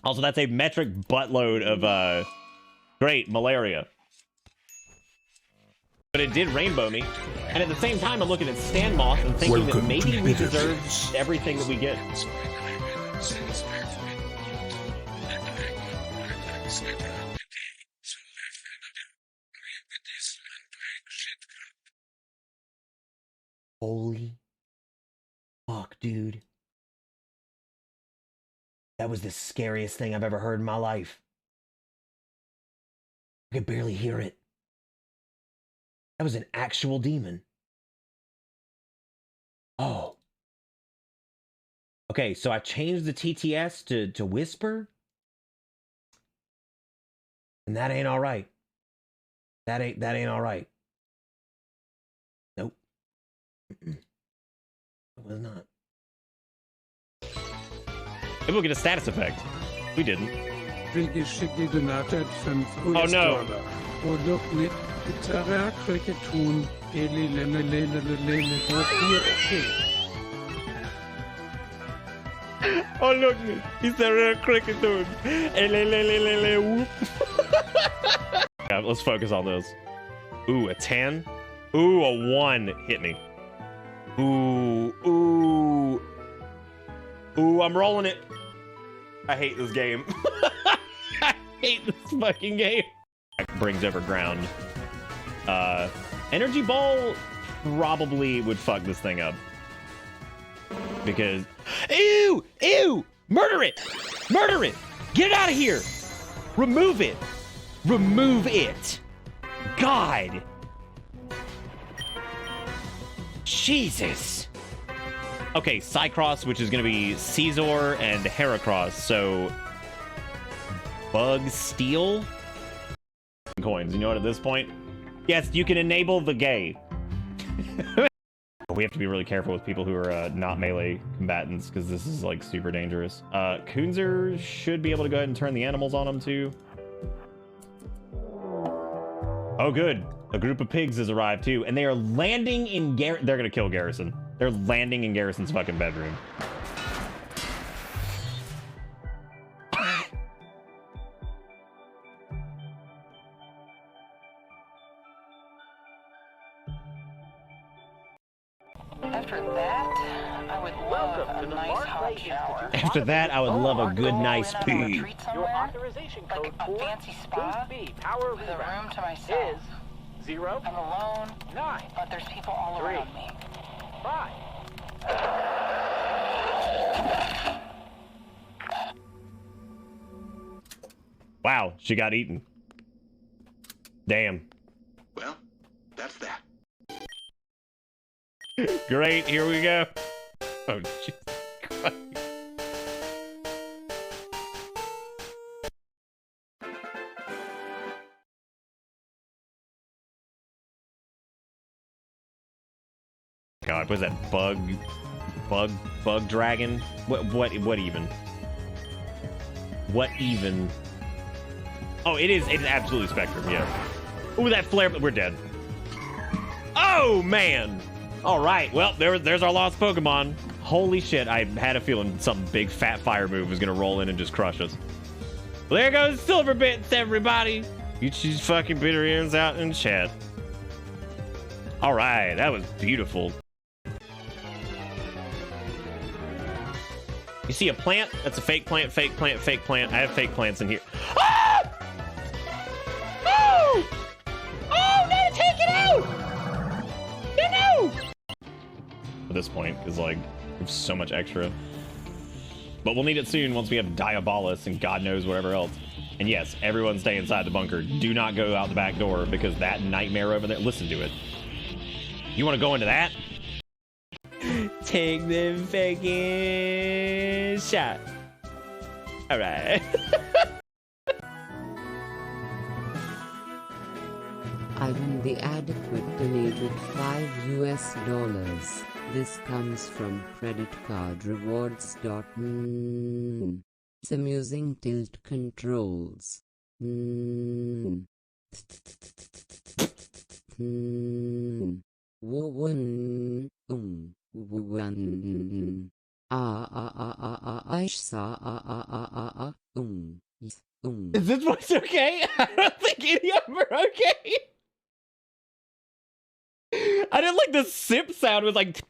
Also, that's a metric buttload of, great, malaria. But it did rainbow me. And at the same time, I'm looking at Stan Moth and thinking that maybe we deserve everything that we get. Holy fuck, dude. That was the scariest thing I've ever heard in my life. I could barely hear it. That was an actual demon. Oh. Okay, so I changed the TTS to whisper. And that ain't all right. That ain't all right. Nope. It was not. Maybe we'll get a status effect. We didn't. Oh no. Oh look, it's a rare cricketoon. Yeah, let's focus on those. Ooh, a 10. Ooh, a 1 hit me. Ooh, ooh. Ooh, I'm rolling it. I hate this game. I hate this fucking game. Brings over ground. Energy Ball probably would fuck this thing up. Because... Ew! Ew! Murder it! Murder it! Get it out of here! Remove it! Remove it! God! Jesus! Okay, Cycross, which is going to be Caesar and Heracross, so... Bug Steel? Coins, you know what, at this point? Yes, you can enable the gay. We have to be really careful with people who are not melee combatants, because this is, like, super dangerous. Kunzer should be able to go ahead and turn the animals on him, too. Oh, good. A group of pigs has arrived, too, and they are landing in they're gonna kill Garrison. They're landing in Garrison's fucking bedroom. After that, I would love a nice hot shower. After that, I would love a good nice pee. Your authorization code like a fancy spa power with a room to myself. Is 0. I'm alone, 9. But there's people all 3, around me. 5. Wow, she got eaten. Damn. Well, that's that. Great, here we go. Oh, Jesus Christ. God, was that bug dragon? What even? What even? Oh, it's absolutely Spectrum, yeah. Ooh, that flare, we're dead. Oh, man. All right, well, there's our lost Pokemon. Holy shit, I had a feeling some big fat fire move was gonna roll in and just crush us. Well, there goes Silver Bits, everybody. You just fucking bit her ears out in chat. All right, that was beautiful. You see a plant? That's a fake plant, fake plant, fake plant. I have fake plants in here. Ah! Oh! Oh, no, take it out! No! At this point, is like, we have so much extra. But we'll need it soon once we have Diabolus and God knows whatever else. And yes, everyone stay inside the bunker. Do not go out the back door because that nightmare over there, listen to it. You want to go into that? Take the fucking shot. All right. I'm the adequate donated $5. This comes from creditcardrewards. It's amusing tilt controls. Is this voice okay? I don't think any of them are okay. I didn't like the sip sound. It was like...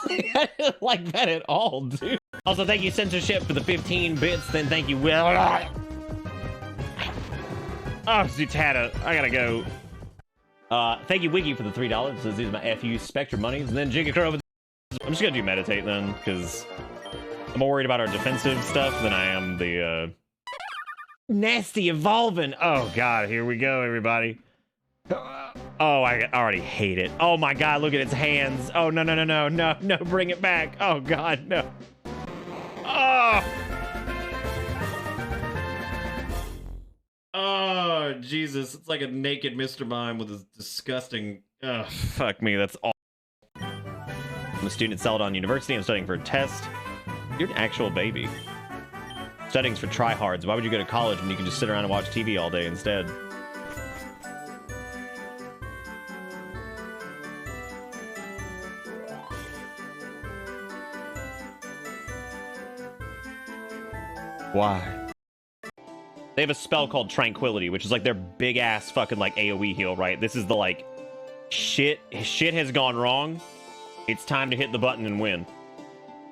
I didn't like that at all, dude. Also, thank you, Censorship, for the 15 bits. Then thank you, Will. Oh, Zutata. I gotta go. Thank you, Wiggy, for the $3. So these are my FU Spectrum monies. And then Jigga. I'm just gonna do Meditate then, because I'm more worried about our defensive stuff than I am the, Nasty Evolving. Oh, God. Here we go, everybody. Oh, I already hate it. Oh, my God. Look at its hands. Oh, no, no, no, no, no, no. Bring it back. Oh, God, no. Oh. Oh, Jesus. It's like a naked Mr. Mime with his disgusting... Oh, fuck me. That's all. I'm a student at Celadon University. I'm studying for a test. You're an actual baby. Studying's for tryhards. Why would you go to college when you can just sit around and watch TV all day instead? Why? They have a spell called Tranquility, which is like their big ass fucking like AoE heal, right? This is the like shit has gone wrong. It's time to hit the button and win.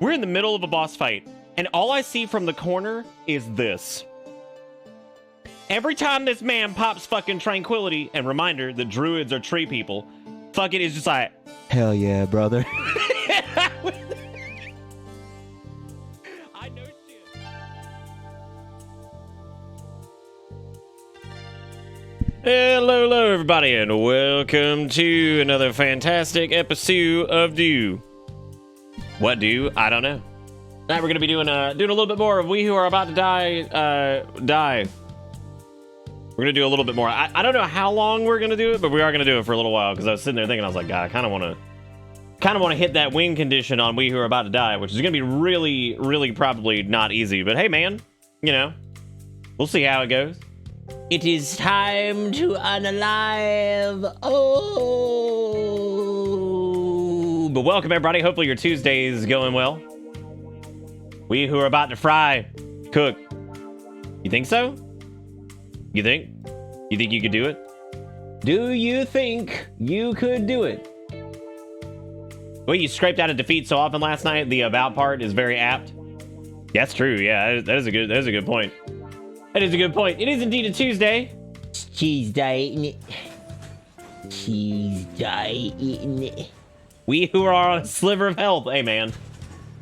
We're in the middle of a boss fight, and all I see from the corner is this. Every time this man pops fucking Tranquility, and reminder that druids are tree people, fucking is just like, hell yeah, brother. I know shit. Hello, everybody, and welcome to another fantastic episode of Do. What do? I don't know. Tonight we're gonna be doing a little bit more of We Who Are About to Die. We're gonna do a little bit more. I don't know how long we're gonna do it, but we are gonna do it for a little while because I was sitting there thinking, I was like, God, I kind of want to hit that win condition on We Who Are About to Die, which is gonna be really, really probably not easy. But hey, man, you know, we'll see how it goes. It is time to unalive. Oh, but welcome everybody. Hopefully your Tuesday is going well. We who are about to fry, cook. You think so? You think? You think you could do it? Do you think you could do it? Well, you scraped out a defeat so often last night. The about part is very apt. That's true. Yeah, that is a good point. That is a good point. It is indeed a Tuesday. It's Tuesday, isn't it? Tuesday, isn't it? We who are on a sliver of health. Hey, man.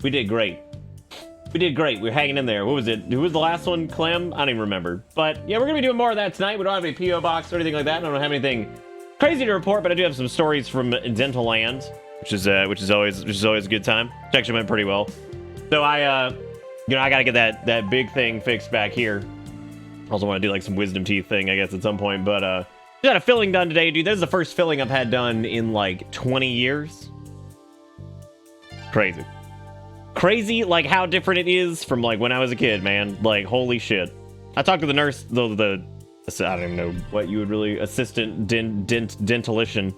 We did great. We did great. We were hanging in there. What was it? Who was the last one? Clem? I don't even remember. But yeah, we're going to be doing more of that tonight. We don't have any P.O. box or anything like that. I don't have anything crazy to report, but I do have some stories from Dental Land, which is always a good time. It actually went pretty well. So I got to get that big thing fixed back here. Also want to do like some wisdom teeth thing, I guess, at some point. But just got a filling done today, dude. This is the first filling I've had done in like 20 years. Crazy, like how different it is from like when I was a kid, man. Like, holy shit. I talked to the nurse, I don't even know what you would really, assistant dentalician.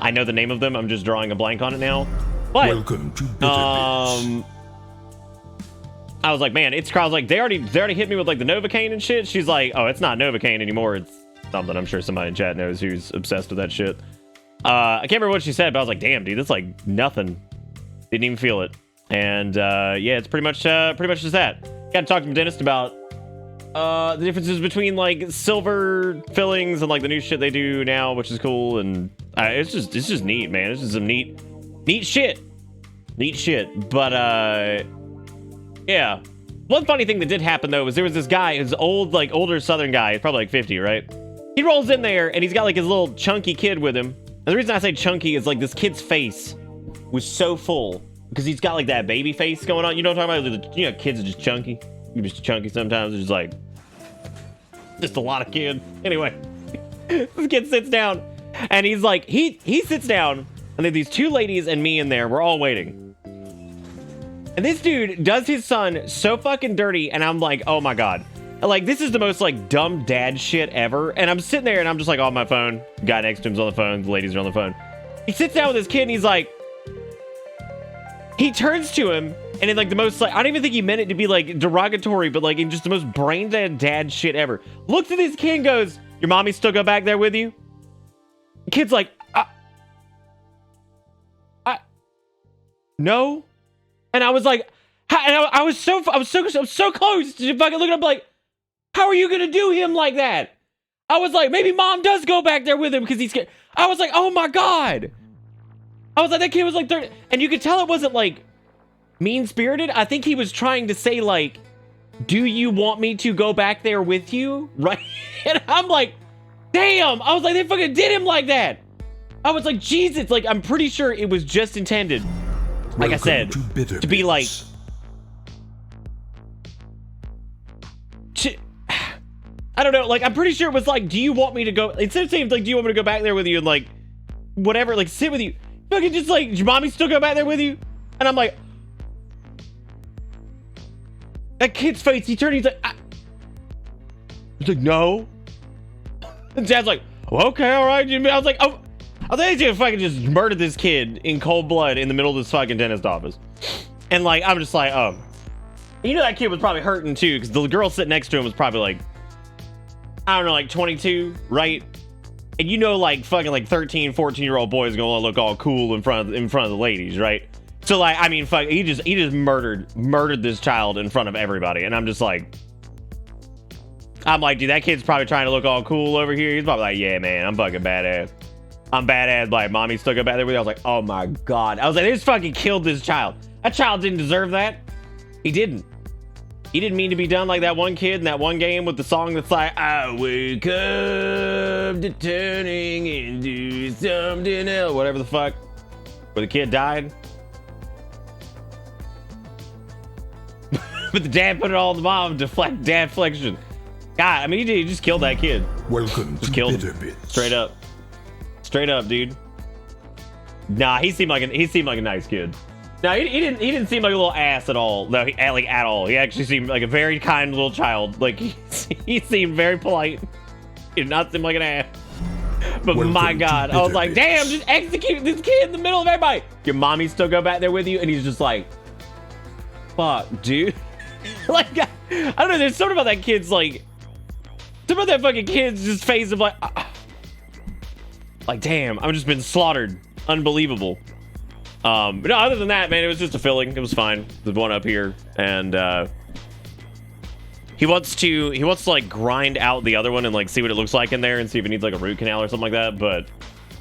I know the name of them. I'm just drawing a blank on it now. But welcome to Bitter I was like, man, I was like, they already hit me with like the Novocaine and shit. She's like, oh, it's not Novocaine anymore. It's something. I'm sure somebody in chat knows who's obsessed with that shit. I can't remember what she said, but I was like, damn, dude, that's like nothing. Didn't even feel it. And yeah, it's pretty much just that. Got to talk to my dentist about the differences between like silver fillings and like the new shit they do now, which is cool. And it's just neat, man. It's just some neat shit. But yeah. One funny thing that did happen though was there was this guy, his older Southern guy, he's probably like 50, right? He rolls in there and he's got like his little chunky kid with him. And the reason I say chunky is like this kid's face was so full because he's got like that baby face going on. You know what I'm talking about? You know, kids are just chunky. You're just chunky sometimes. It's just like, just a lot of kid. Anyway, this kid sits down and he's like, he sits down and then these two ladies and me in there, we're all waiting. And this dude does his son so fucking dirty, and I'm like, oh my God. Like, this is the most, like, dumb dad shit ever. And I'm sitting there and I'm just like on my phone. Guy next to him's on the phone. The ladies are on the phone. He sits down with his kid and he's like, he turns to him and in like the most, like, I don't even think he meant it to be like derogatory, but like in just the most brain dead dad shit ever. Looks at his kid and goes, your mommy still go back there with you? The kid's like, no. And I was like, and I was so close to fucking looking up like, how are you going to do him like that? I was like, maybe mom does go back there with him because he's scared. I was like, oh my God. I was like, that kid was like 30. And you could tell it wasn't like mean-spirited. I think he was trying to say like, do you want me to go back there with you? Right? And I'm like, damn. I was like, they fucking did him like that. I was like, Jesus. Like, I'm pretty sure it was just intended, like I said, to be like, I don't know, like, I'm pretty sure it was like, do you want me to go, instead of saying, like, do you want me to go back there with you and, like, whatever, like, sit with you, fucking just, like, your mommy still go back there with you? And I'm like, that kid's face, he turned, he's like, he's like, no. And Dad's like, okay, all right, Jimmy. I was like, oh, I think he's gonna fucking just murder this kid in cold blood in the middle of this fucking dentist office. And, like, I'm just like, oh. You know that kid was probably hurting, too, because the girl sitting next to him was probably, like, I don't know, like 22, right? And you know, like fucking like 13, 14-year-old boys gonna look all cool in front of the ladies, right? So like, I mean, fuck, he just murdered this child in front of everybody, and I'm like, dude, that kid's probably trying to look all cool over here. He's probably like, yeah, man, I'm fucking badass. I'm badass. Like, mommy still go back there with you. I was like, oh my God. I was like, they just fucking killed this child. That child didn't deserve that. He didn't. He didn't mean to be done like that one kid in that one game with the song that's like, I wake up to turning into something else, whatever the fuck, where the kid died. But the dad put it all on the mom, dad flexion. God, I mean, he just killed that kid. Welcome just to killed Bitter him. Bits. Straight up, dude. Nah, he seemed like a nice kid. No, he didn't seem like a little ass at all. No, like at all. He actually seemed like a very kind little child. Like he seemed very polite. He did not seem like an ass. But Welcome my God, I was like, damn, just execute this kid in the middle of everybody. Your mommy still go back there with you, and he's just like, fuck, dude. Like, I don't know. There's something about that kid's like, something about that fucking kid's just face of like, damn, I've just been slaughtered. Unbelievable. But no, other than that, man, it was just a filling. It was fine. The one up here, and he wants to like grind out the other one and like see what it looks like in there and see if it needs like a root canal or something like that. But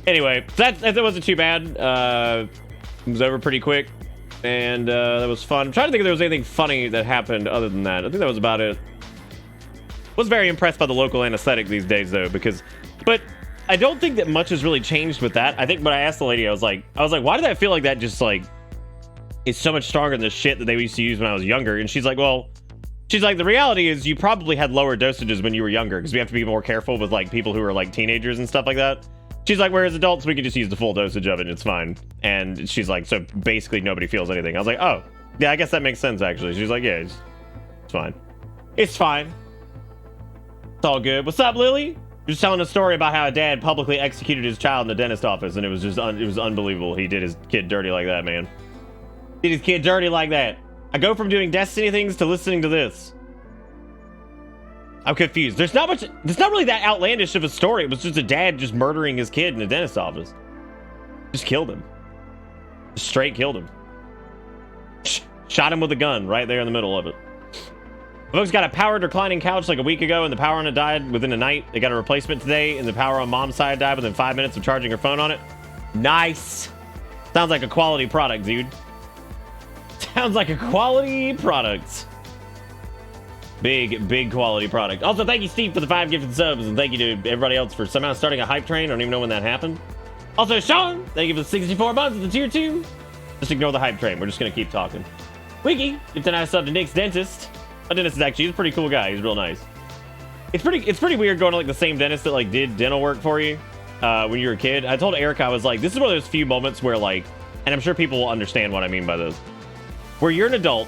anyway, that wasn't too bad. It was over pretty quick, and that was fun. I'm trying to think if there was anything funny that happened other than that. I think that was about it. Was very impressed by the local anesthetic these days though, but I don't think that much has really changed with that. I think when I asked the lady, I was like, why did I feel like that just like is so much stronger than the shit that they used to use when I was younger? And she's like, the reality is you probably had lower dosages when you were younger because we have to be more careful with like people who are like teenagers and stuff like that. She's like, whereas adults, we can just use the full dosage of it and it's fine. And she's like, so basically nobody feels anything. I was like, oh, yeah, I guess that makes sense actually. She's like, yeah, it's fine. It's fine. It's all good. What's up, Lily? Just telling a story about how a dad publicly executed his child in the dentist office, and it was just it was unbelievable. He did his kid dirty like that, man. Did his kid dirty like that. I go from doing Destiny things to listening to this. I'm confused. There's not really that outlandish of a story. It was just a dad just murdering his kid in the dentist office. Just killed him. Just straight killed him. Shot him with a gun right there in the middle of it. Folks got a powered reclining couch like a week ago, and the power on it died within a night. They got a replacement today, and the power on mom's side died within 5 minutes of charging her phone on it. Nice. Sounds like a quality product, dude. Sounds like a quality product. Big quality product. Also, thank you, Steve, for the 5 gifted subs, and thank you to everybody else for somehow starting a hype train. I don't even know when that happened. Also, Sean, thank you for the 64 months of the tier 2. Just ignore the hype train. We're just going to keep talking. Wiki, give a nice sub to Nick's dentist. My dentist is actually, he's a pretty cool guy. He's real nice. It's pretty weird going to like the same dentist that like did dental work for you when you were a kid. I told Erica, I was like, this is one of those few moments where like, and I'm sure people will understand what I mean by this, where you're an adult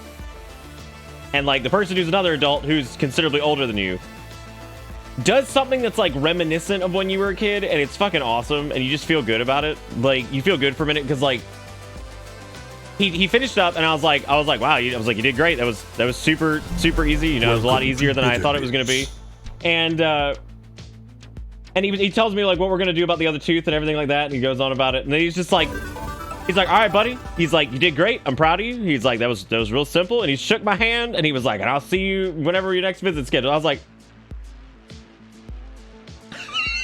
and like the person who's another adult who's considerably older than you does something that's like reminiscent of when you were a kid, and it's fucking awesome, and you just feel good about it. Like you feel good for a minute because like he finished up, and I was like, wow, I was like, you did great. That was super easy. You know, it was a lot easier than I thought it was gonna be. And he tells me like what we're gonna do about the other tooth and everything like that, and he goes on about it, and then he's like, all right, buddy. He's like, you did great. I'm proud of you. He's like, that was real simple, and he shook my hand, and he was like, and I'll see you whenever your next visit's scheduled. I was like.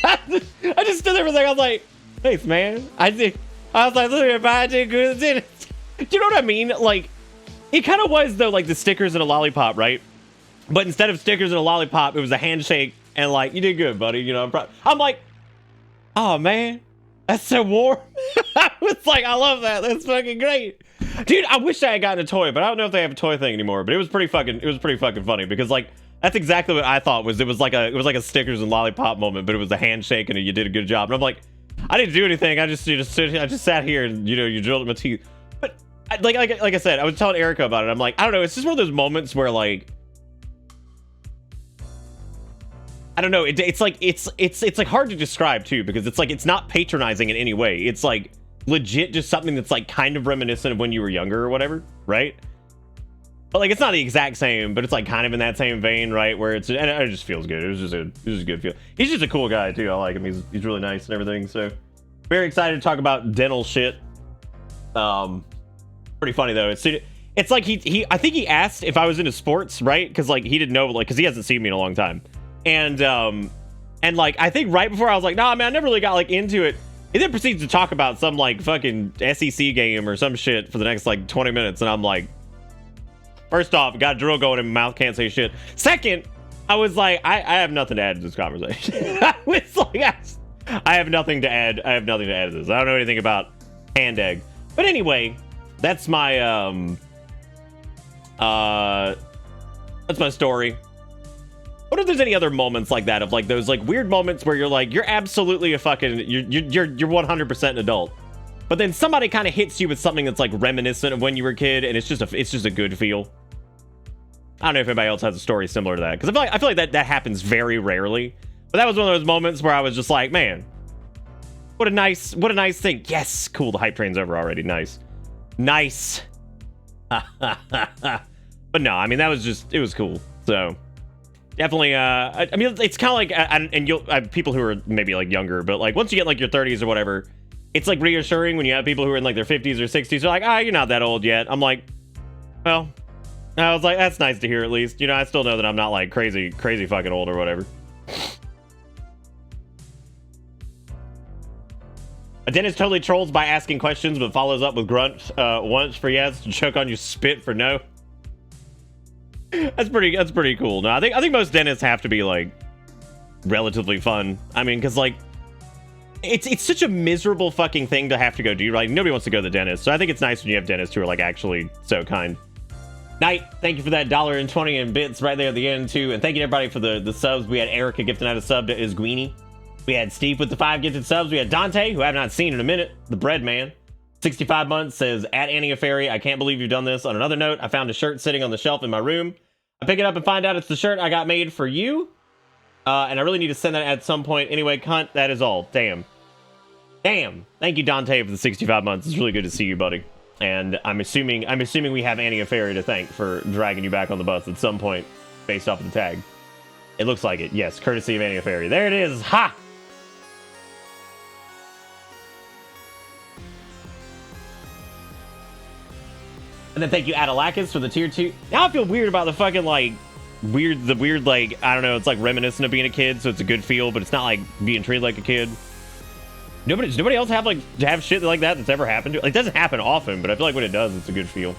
I just stood there for a second. I was like, thanks, man. I was like, look at my good. Do you know what I mean? Like, it kind of was, though, like the stickers and a lollipop, right? But instead of stickers and a lollipop, it was a handshake and like, you did good, buddy. You know, I'm proud. I'm like, oh, man, that's so warm. I was like, I love that. That's fucking great. Dude, I wish I had gotten a toy, but I don't know if they have a toy thing anymore. But it was pretty fucking funny because, like, that's exactly what I thought it was like a stickers and lollipop moment, but it was a handshake and you did a good job. And I'm like, I didn't do anything. I just sat here and you drilled at my teeth. But like I said, I was telling Erica about it. I'm like, I don't know. It's just one of those moments where like, I don't know. It's like hard to describe too, because it's like it's not patronizing in any way. It's like legit just something that's like kind of reminiscent of when you were younger or whatever, right? But like it's not the exact same, but it's like kind of in that same vein, right? Where and it just feels good. It was just a good feel. He's just a cool guy too. I like him. He's really nice and everything. So very excited to talk about dental shit. Pretty funny though. It's like he I think he asked if I was into sports, right? Because like he didn't know, like, because he hasn't seen me in a long time. And like I think right before I was like, nah, man, I never really got like into it. He then proceeds to talk about some like fucking SEC game or some shit for the next like 20 minutes, and I'm like, first off, got a drill going in my mouth, can't say shit. Second, I was like, I have nothing to add to this conversation. I was like, I have nothing to add. I have nothing to add to this. I don't know anything about hand egg. But anyway, that's my that's my story. What if there's any other moments like that, of like those like weird moments where you're like, you're absolutely a fucking, you're 100% an adult, but then somebody kind of hits you with something that's like reminiscent of when you were a kid, and it's just a good feel. I don't know if anybody else has a story similar to that, because I feel like that happens very rarely. But that was one of those moments where I was just like, man, what a nice thing. Yes, cool. The hype train's over already. Nice. But no, I mean, that was just, it was cool. So definitely, I mean, it's kind of like, and you'll people who are maybe like younger, but like once you get like your 30s or whatever, it's like reassuring when you have people who are in like their 50s or 60s. They're like, you're not that old yet. I'm like, well, I was like, that's nice to hear at least. You know, I still know that I'm not like crazy fucking old or whatever. A dentist totally trolls by asking questions, but follows up with grunts once for yes, choke on your spit for no. That's pretty cool. No, I think most dentists have to be like relatively fun. I mean, because like it's such a miserable fucking thing to have to go do, right? Nobody wants to go to the dentist, so I think it's nice when you have dentists who are like actually so kind. Knight, thank you for that $1.20 in bits right there at the end too, and thank you to everybody for the subs. We had Erica gifting out a sub to Isguini. We had Steve with the 5 gifted subs. We had Dante, who I have not seen in a minute. The bread man, 65 months, says, at Annie-A-Fairy, I can't believe you've done this. On another note, I found a shirt sitting on the shelf in my room. I pick it up and find out it's the shirt I got made for you. And I really need to send that at some point. Anyway, cunt, that is all. Damn. Thank you, Dante, for the 65 months. It's really good to see you, buddy. And I'm assuming we have Annie-A-Fairy to thank for dragging you back on the bus at some point based off of the tag. It looks like it. Yes, courtesy of Annie-A-Fairy. There it is. Ha! And then thank you, Adalakis, for the tier 2. Now I feel weird about the fucking, like, weird, like, I don't know, it's like reminiscent of being a kid, so it's a good feel, but it's not like being treated like a kid. Does nobody else have shit like that that's ever happened to? Like, it doesn't happen often, but I feel like when it does, it's a good feel.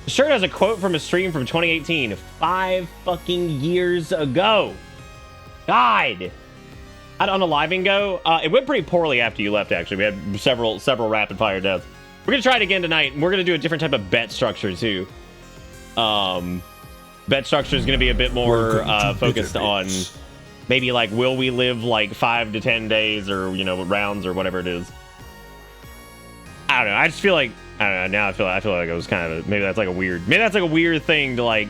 The shirt has a quote from a stream from 2018, 5 fucking years ago. God. On a living go, it went pretty poorly after you left, actually. We had several rapid fire deaths. We're gonna try it again tonight, and we're gonna do a different type of bet structure too. Bet structure is gonna be a bit more focused on maybe like, will we live like 5 to 10 days, or you know, rounds or whatever it is. I don't know. I just feel like, I don't know. Now I feel like it was kind of maybe that's like a weird thing to like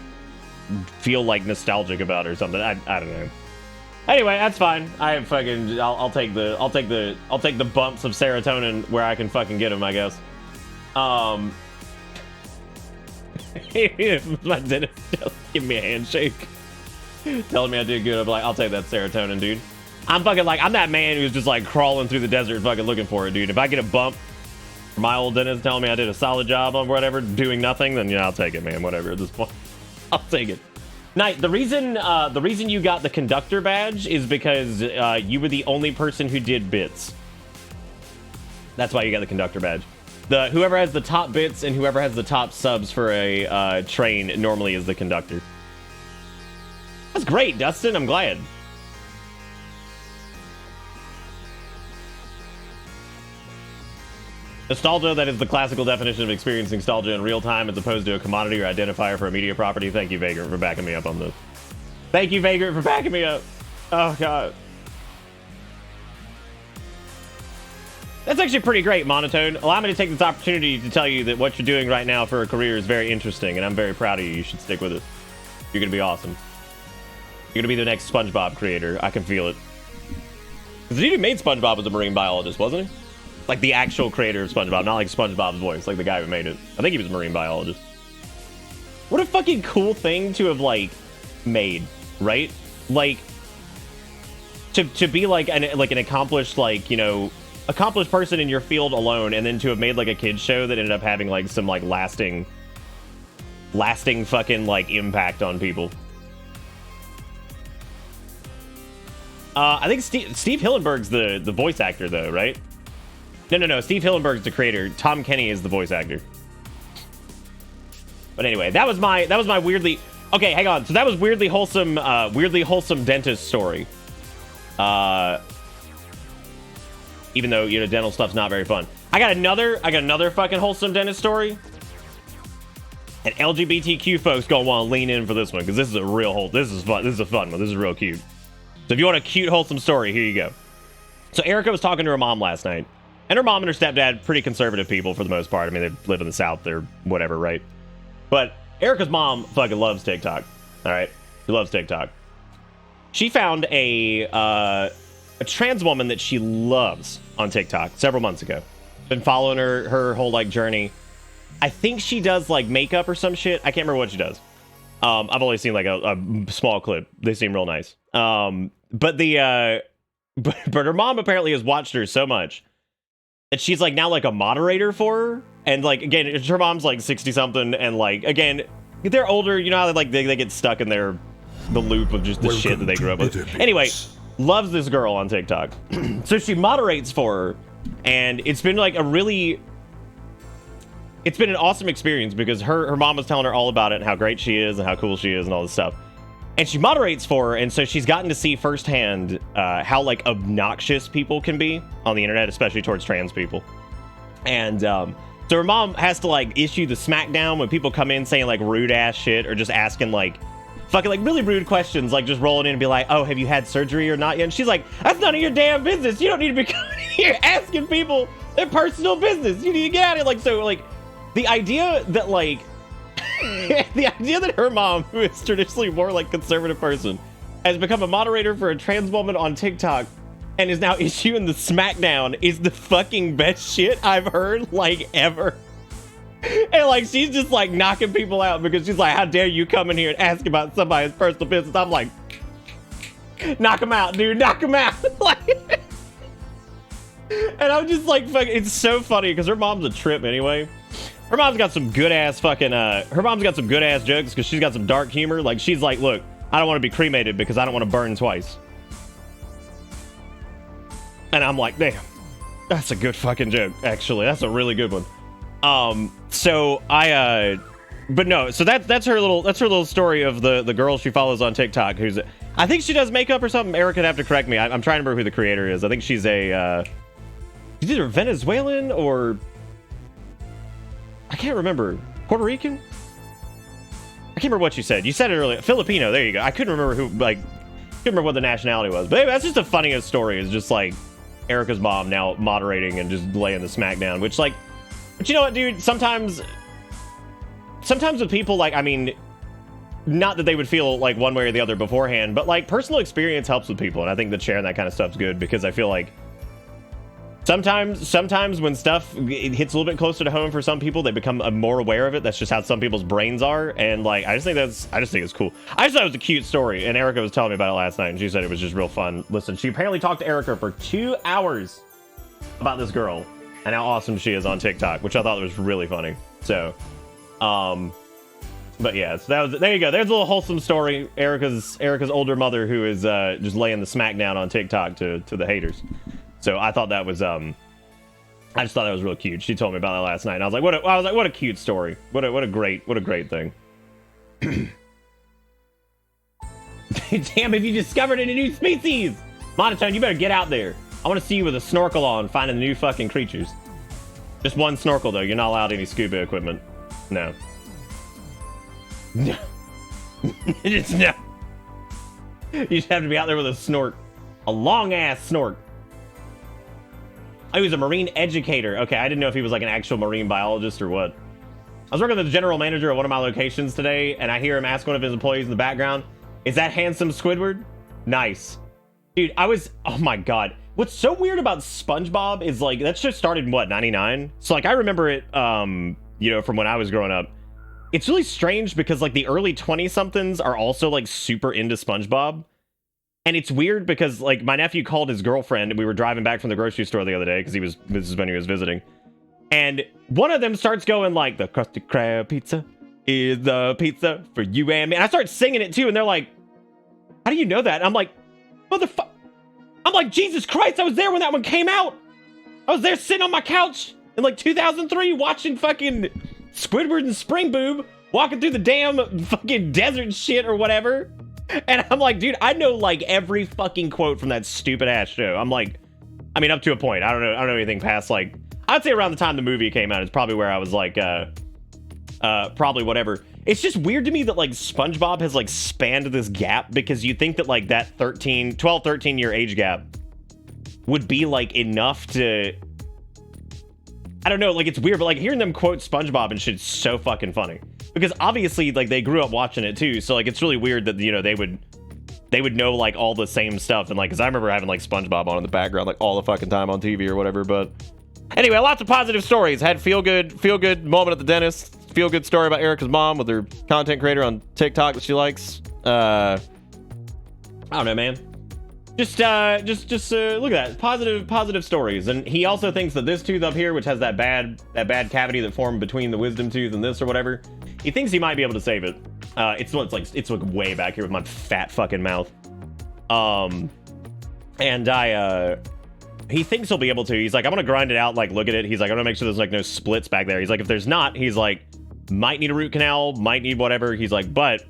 feel like nostalgic about or something. I don't know. Anyway, that's fine. I'll take the bumps of serotonin where I can fucking get them, I guess. My dentist give me a handshake, telling me I did good. I'm like, I'll take that serotonin, dude. I'm that man who's just like crawling through the desert fucking looking for it, dude. If I get a bump from my old dentist telling me I did a solid job on whatever, doing nothing, then yeah, I'll take it, man. Whatever at this point. I'll take it. Knight, the reason you got the conductor badge is because you were the only person who did bits. That's why you got the conductor badge. Whoever has the top bits and whoever has the top subs for a train normally is the conductor. That's great, Dustin. I'm glad. Nostalgia, that is the classical definition of experiencing nostalgia in real time as opposed to a commodity or identifier for a media property. Thank you, Vagrant, for backing me up on this. Thank you, Vagrant, for backing me up. Oh, God. That's actually pretty great, Monotone. Allow me to take this opportunity to tell you that what you're doing right now for a career is very interesting, and I'm very proud of you. You should stick with it. You're going to be awesome. You're going to be the next SpongeBob creator. I can feel it. Because the dude who made SpongeBob was a marine biologist, wasn't he? Like the actual creator of SpongeBob, not like SpongeBob's voice, like the guy who made it. I think he was a marine biologist. What a fucking cool thing to have, like, made, right? Like, to be like an accomplished, like, you know, accomplished person in your field alone, and then to have made like a kid's show that ended up having like some like lasting fucking like impact on people. I think Steve Hillenburg's the voice actor though, right? No. Steve Hillenburg's the creator. Tom Kenny is the voice actor. But anyway, that was my weirdly okay. Hang on. So that was weirdly wholesome dentist story. Even though, you know, dental stuff's not very fun. I got another fucking wholesome dentist story. And LGBTQ folks gonna want to lean in for this one because this is a real this is fun. This is a fun one. This is real cute. So if you want a cute wholesome story, here you go. So Erica was talking to her mom last night. And her mom and her stepdad, pretty conservative people for the most part. I mean, they live in the South, they're whatever, right? But Erica's mom fucking loves TikTok. All right, she loves TikTok. She found a trans woman that she loves on TikTok several months ago. Been following her whole like journey. I think she does like makeup or some shit. I can't remember what she does. I've only seen like a small clip. They seem real nice. But her mom apparently has watched her so much that she's like now like a moderator for her. And like, again, her mom's like 60 something. And like, again, they're older, you know how they get stuck in the loop of just the shit that they grew up with. Anyway, loves this girl on TikTok. So she moderates for her. And it's been like it's been an awesome experience because her mom was telling her all about it and how great she is and how cool she is and all this stuff. And she moderates for her, and so she's gotten to see firsthand how like obnoxious people can be on the internet, especially towards trans people. And so her mom has to like issue the smackdown when people come in saying like rude ass shit or just asking like fucking like really rude questions, like just rolling in and be like, oh, have you had surgery or not yet? And she's like, that's none of your damn business. You don't need to be coming here asking people their personal business. You need to get out of here. Like, so like the idea that like the idea that her mom, who is traditionally more like conservative person, has become a moderator for a trans woman on TikTok and is now issuing the smackdown is the fucking best shit I've heard like ever. And like she's just like knocking people out because she's like, how dare you come in here and ask about somebody's personal business? I'm like, knock him out, dude, knock him out. Like, and I'm just like, fuck, it's so funny because her mom's a trip anyway. Her mom's got some good ass fucking her mom's got some good ass jokes because she's got some dark humor. Like she's like, look, I don't want to be cremated because I don't want to burn twice. And I'm like, damn, that's a good fucking joke, actually. That's a really good one. So I but no, so that's her little story of the girl she follows on TikTok who's, I think she does makeup or something. Eric would have to correct me. I'm trying to remember who the creator is. I think she's she's either Venezuelan or I can't remember. Puerto Rican? I can't remember what you said. You said it earlier. Filipino, there you go. I couldn't remember who, like, couldn't remember what the nationality was. But anyway, that's just the funniest story, is just like Erica's mom now moderating and just laying the smackdown, which like, but you know what, dude? Sometimes with people, like, I mean, not that they would feel like one way or the other beforehand, but like personal experience helps with people, and I think that sharing that kind of stuff's good because I feel like sometimes when stuff it hits a little bit closer to home for some people, they become more aware of it. That's just how some people's brains are, and like I just think it's cool. I just thought it was a cute story, and Erica was telling me about it last night, and she said it was just real fun. Listen, she apparently talked to Erica for 2 hours about this girl and how awesome she is on TikTok, which I thought was really funny. So, but yeah, so there you go. There's a little wholesome story. Erica's older mother who is just laying the smackdown on TikTok to the haters. So I thought that was I just thought that was real cute. She told me about that last night, and I was like, what a cute story. What a great thing. Damn, have you discovered any new species? Monotone, you better get out there. I want to see you with a snorkel on, finding the new fucking creatures. Just one snorkel though. You're not allowed any scuba equipment. No. No. Just no. You just have to be out there with a snort. A long ass snort. Oh, he was a marine educator. Okay, I didn't know if he was like an actual marine biologist or what. I was working with the general manager at one of my locations today, and I hear him ask one of his employees in the background, "Is that handsome Squidward?" Nice. Dude, oh my god. What's so weird about SpongeBob is like, that shit started in what, 99? So like, I remember it, you know, from when I was growing up. It's really strange because like the early 20-somethings are also like super into SpongeBob. And it's weird because like my nephew called his girlfriend and we were driving back from the grocery store the other day because this is when he was visiting. And one of them starts going like, "The Krusty Krab pizza is the pizza for you and me." And I start singing it too. And they're like, "How do you know that?" And I'm like, "Motherfucker." I'm like, Jesus Christ, I was there when that one came out. I was there sitting on my couch in like 2003 watching fucking Squidward and Spring Boob walking through the damn fucking desert shit or whatever. And I'm like, dude, I know like every fucking quote from that stupid ass show. I'm like, I mean, up to a point. I don't know anything past like, I'd say around the time the movie came out, it's probably where I was like, probably whatever. It's just weird to me that like SpongeBob has like spanned this gap, because you think that like that 12, 13 year age gap would be like enough to, I don't know, like it's weird, but like hearing them quote SpongeBob and shit is so fucking funny. Because obviously like they grew up watching it too, so like it's really weird that, you know, they would know like all the same stuff. And like, because I remember having like SpongeBob on in the background like all the fucking time on TV or whatever. But anyway, lots of positive stories. Had feel good moment at the dentist. Feel good story about Erica's mom with her content creator on TikTok that she likes. I don't know, man. Just look at that. Positive stories. And he also thinks that this tooth up here, which has that bad cavity that formed between the wisdom tooth and this or whatever, he thinks he might be able to save it. It's like way back here with my fat fucking mouth. He thinks he'll be able to. He's like, I'm gonna grind it out, like look at it. He's like, I'm gonna make sure there's like no splits back there. He's like, if there's not, he's like, might need a root canal, might need whatever. He's like, but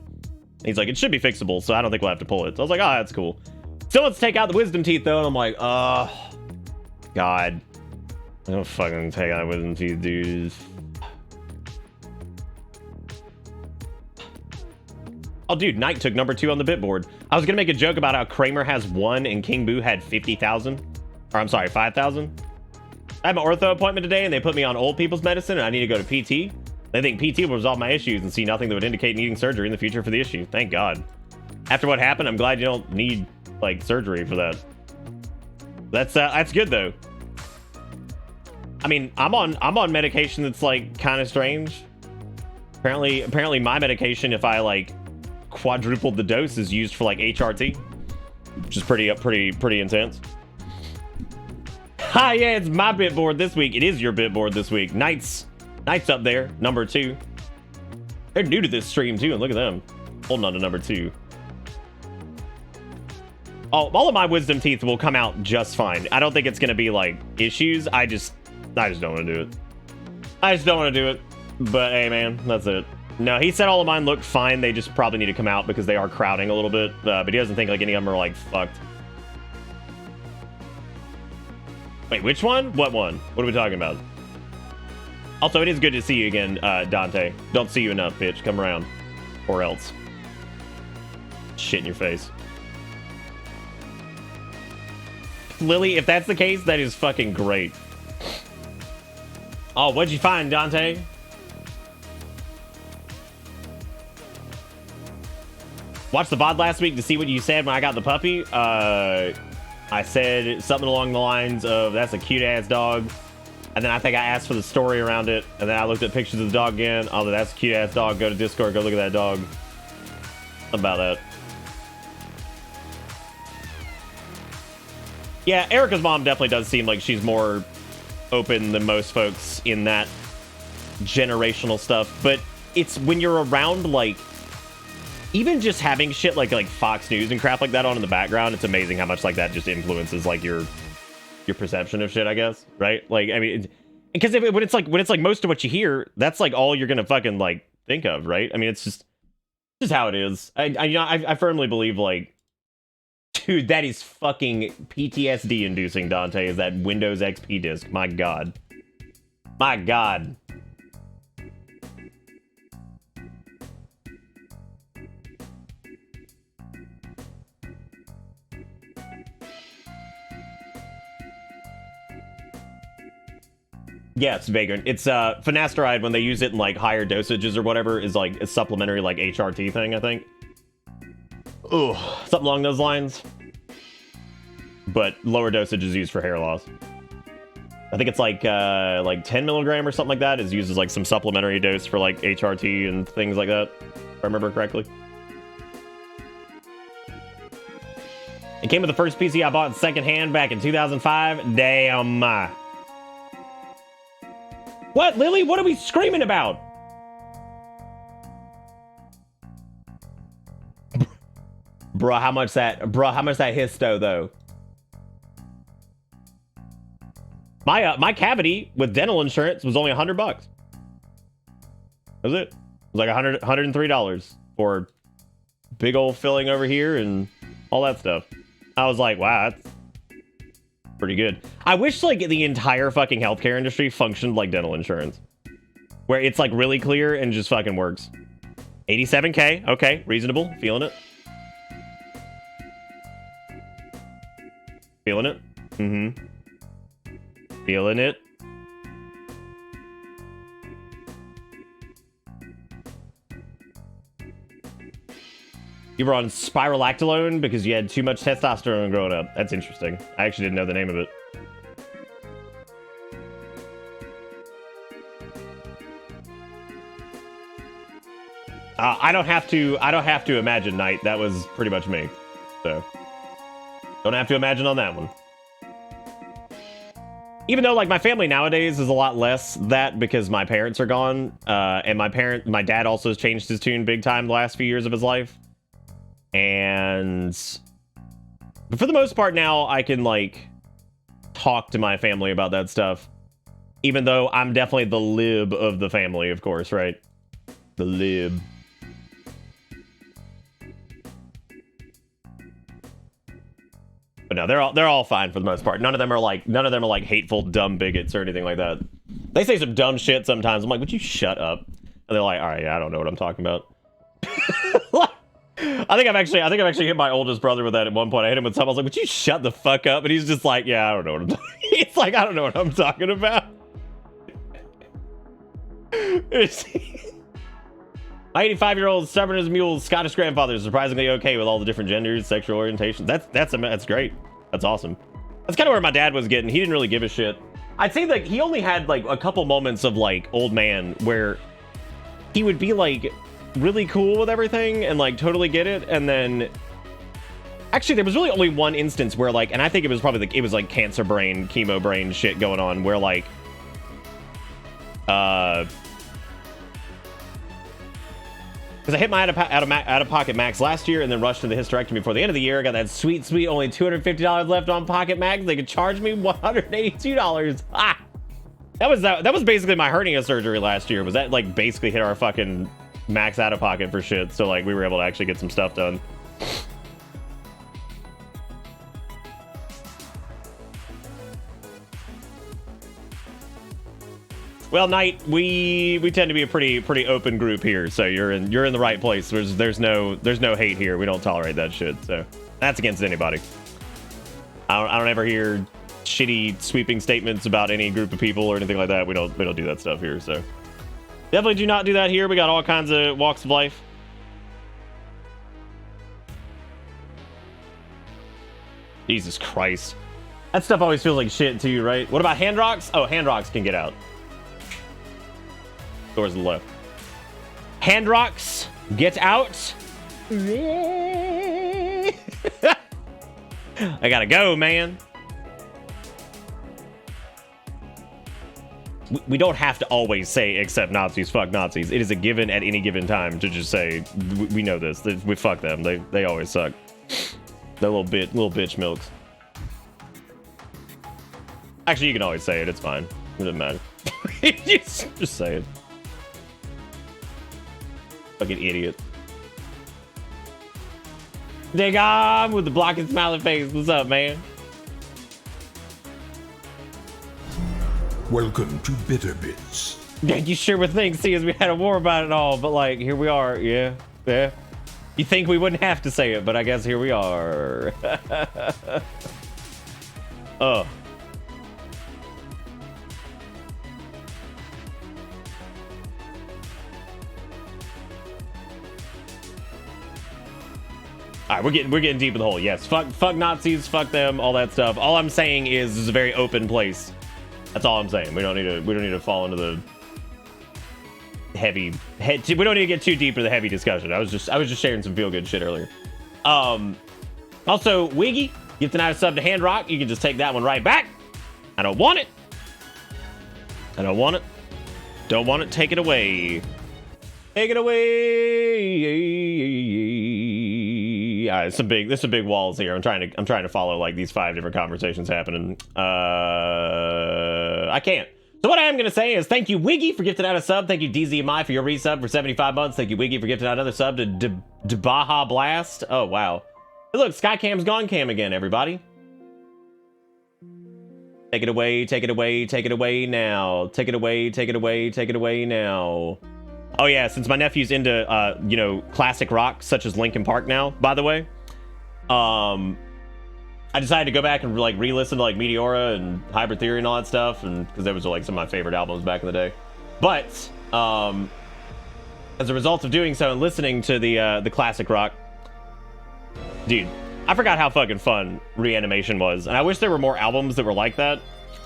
he's like, it should be fixable, so I don't think we'll have to pull it. So I was like, oh, that's cool. So let's take out the wisdom teeth though, and I'm like, oh god, I don't fucking take out wisdom teeth, dude. Oh, dude, Knight took number 2 on the bit board. I was gonna make a joke about how Kramer has 1 and King Boo had 50,000. Or I'm sorry, 5,000. I have an ortho appointment today, and they put me on old people's medicine, and I need to go to PT. They think PT will resolve my issues and see nothing that would indicate needing surgery in the future for the issue. Thank God. After what happened, I'm glad you don't need like surgery for that. That's good though. I mean, I'm on medication that's like kind of strange. Apparently my medication, if I like quadrupled the dose, is used for like HRT, which is pretty intense. Hi, yeah, it's my bit board this week. It is your bit board this week. Knight's up there, number 2. They're new to this stream too, and look at them holding on to number 2. All of my wisdom teeth will come out just fine. I don't think it's gonna be like issues. I just don't want to do it. I just don't want to do it. But hey, man, that's it. No, he said all of mine looked fine. They just probably need to come out because they are crowding a little bit. But he doesn't think like any of them are like fucked. Wait, which one? What one? What are we talking about? Also, it is good to see you again, Dante. Don't see you enough, bitch. Come around. Or else. Shit in your face. Lily, if that's the case, that is fucking great. Oh, what'd you find, Dante? Watched the VOD last week to see what you said when I got the puppy. I said something along the lines of, that's a cute ass dog. And then I think I asked for the story around it. And then I looked at pictures of the dog again. Oh, that's a cute ass dog. Go to Discord, go look at that dog. About that. Yeah, Erica's mom definitely does seem like she's more open than most folks in that generational stuff. But it's when you're around, like, even just having shit like Fox News and crap like that on in the background, it's amazing how much like that just influences like your perception of shit, I guess, right? Like, I mean, because when it's like most of what you hear, that's like all you're gonna fucking like think of, right? I mean, it's just how it is. I firmly believe, like, dude, that is fucking PTSD inducing, Dante, is that Windows XP disk. My God. My God. Yeah, it's vagrant. It's finasteride, when they use it in like higher dosages or whatever, is like a supplementary like HRT thing, I think. Ooh, something along those lines. But lower dosage is used for hair loss. I think it's like 10 milligram or something like that is used as like some supplementary dose for like HRT and things like that, if I remember correctly. It came with the first PC I bought secondhand back in 2005. Damn. What, Lily? What are we screaming about? Bruh, how much that histo though? My cavity with dental insurance was only $100. That was it. It was like $103 for big old filling over here and all that stuff. I was like, wow, that's pretty good. I wish like the entire fucking healthcare industry functioned like dental insurance, where it's like really clear and just fucking works. 87K, okay, reasonable. Feeling it. Feeling it. Mm-hmm. Feeling it. You were on spiralactolone because you had too much testosterone growing up. That's interesting. I actually didn't know the name of it. I don't have to imagine, Knight. That was pretty much me. So don't have to imagine on that one. Even though like my family nowadays is a lot less that because my parents are gone, and my dad also has changed his tune big time the last few years of his life. But for the most part now, I can like talk to my family about that stuff, even though I'm definitely the lib of the family, of course, right? The lib. But no, they're all fine for the most part. None of them are like hateful, dumb bigots or anything like that. They say some dumb shit sometimes. I'm like, would you shut up? And they're like, all right, yeah, I don't know what I'm talking about. I think I've actually hit my oldest brother with that at one point. I hit him with something. I was like, would you shut the fuck up? And he's just like, yeah, I don't know what I'm talking. He's like, I don't know what I'm talking about. My 85-year-old stubborn as a mule Scottish grandfather is surprisingly okay with all the different genders, sexual orientations. That's great. That's awesome. That's kind of where my dad was getting. He didn't really give a shit. I'd say like he only had like a couple moments of like old man where he would be like really cool with everything and like totally get it, and then actually there was really only one instance where like, and I think it was probably it was like cancer brain, chemo brain shit going on where like because I hit my out-of-pocket max last year and then rushed to the hysterectomy before the end of the year. I got that sweet only $250 left on pocket max. They could charge me $182. Ah, that was basically my hernia surgery last year. Was that like basically hit our fucking max out-of-pocket for shit? So like we were able to actually get some stuff done. Well, Knight, we tend to be a pretty open group here, so you're in the right place. There's no hate here. We don't tolerate that shit. So that's against anybody. I don't ever hear shitty sweeping statements about any group of people or anything like that. We don't do that stuff here. So definitely do not do that here. We got all kinds of walks of life. Jesus Christ. That stuff always feels like shit to you, right? What about hand rocks? Oh, hand rocks can get out. Doors to the left. Hand rocks, get out. I gotta go, man. We don't have to always say except Nazis, fuck Nazis. It is a given at any given time to just say, we know this. We fuck them. They always suck. They're little bitch milks. Actually, you can always say it. It's fine. It doesn't matter. just say it. Fucking idiot. Dig on with the blocking smiley face. What's up, man? Welcome to Bitter Bits. Yeah, you sure would think, see, as we had a war about it all, but like, here we are. Yeah. You think we wouldn't have to say it, but I guess here we are. Oh. All right, we're getting deep in the hole. Yes, fuck Nazis, fuck them, all that stuff. All I'm saying is this is a very open place. That's all I'm saying. We don't need to fall into the heavy we don't need to get too deep into the heavy discussion. I was just sharing some feel good shit earlier. Also, Wiggy, gifting out a sub to Hand Rock. You can just take that one right back. I don't want it. Don't want it. Take it away. Take it away. There's some big walls here. I'm trying to follow like these 5 different conversations happening. I can't. So what I am going to say is thank you, Wiggy, for gifting out a sub. Thank you, DZMI, for your resub for 75 months. Thank you, Wiggy, for gifting out another sub to Baja Blast. Oh, wow. Hey, look, Skycam's gone cam again, everybody. Take it away, take it away, take it away now. Take it away, take it away, take it away now. Oh, yeah, since my nephew's into, classic rock, such as Linkin Park now, by the way, I decided to go back and like re-listen to like Meteora and Hybrid Theory and all that stuff, and because those were like some of my favorite albums back in the day. But as a result of doing so and listening to the classic rock, dude, I forgot how fucking fun Reanimation was, and I wish there were more albums that were like that.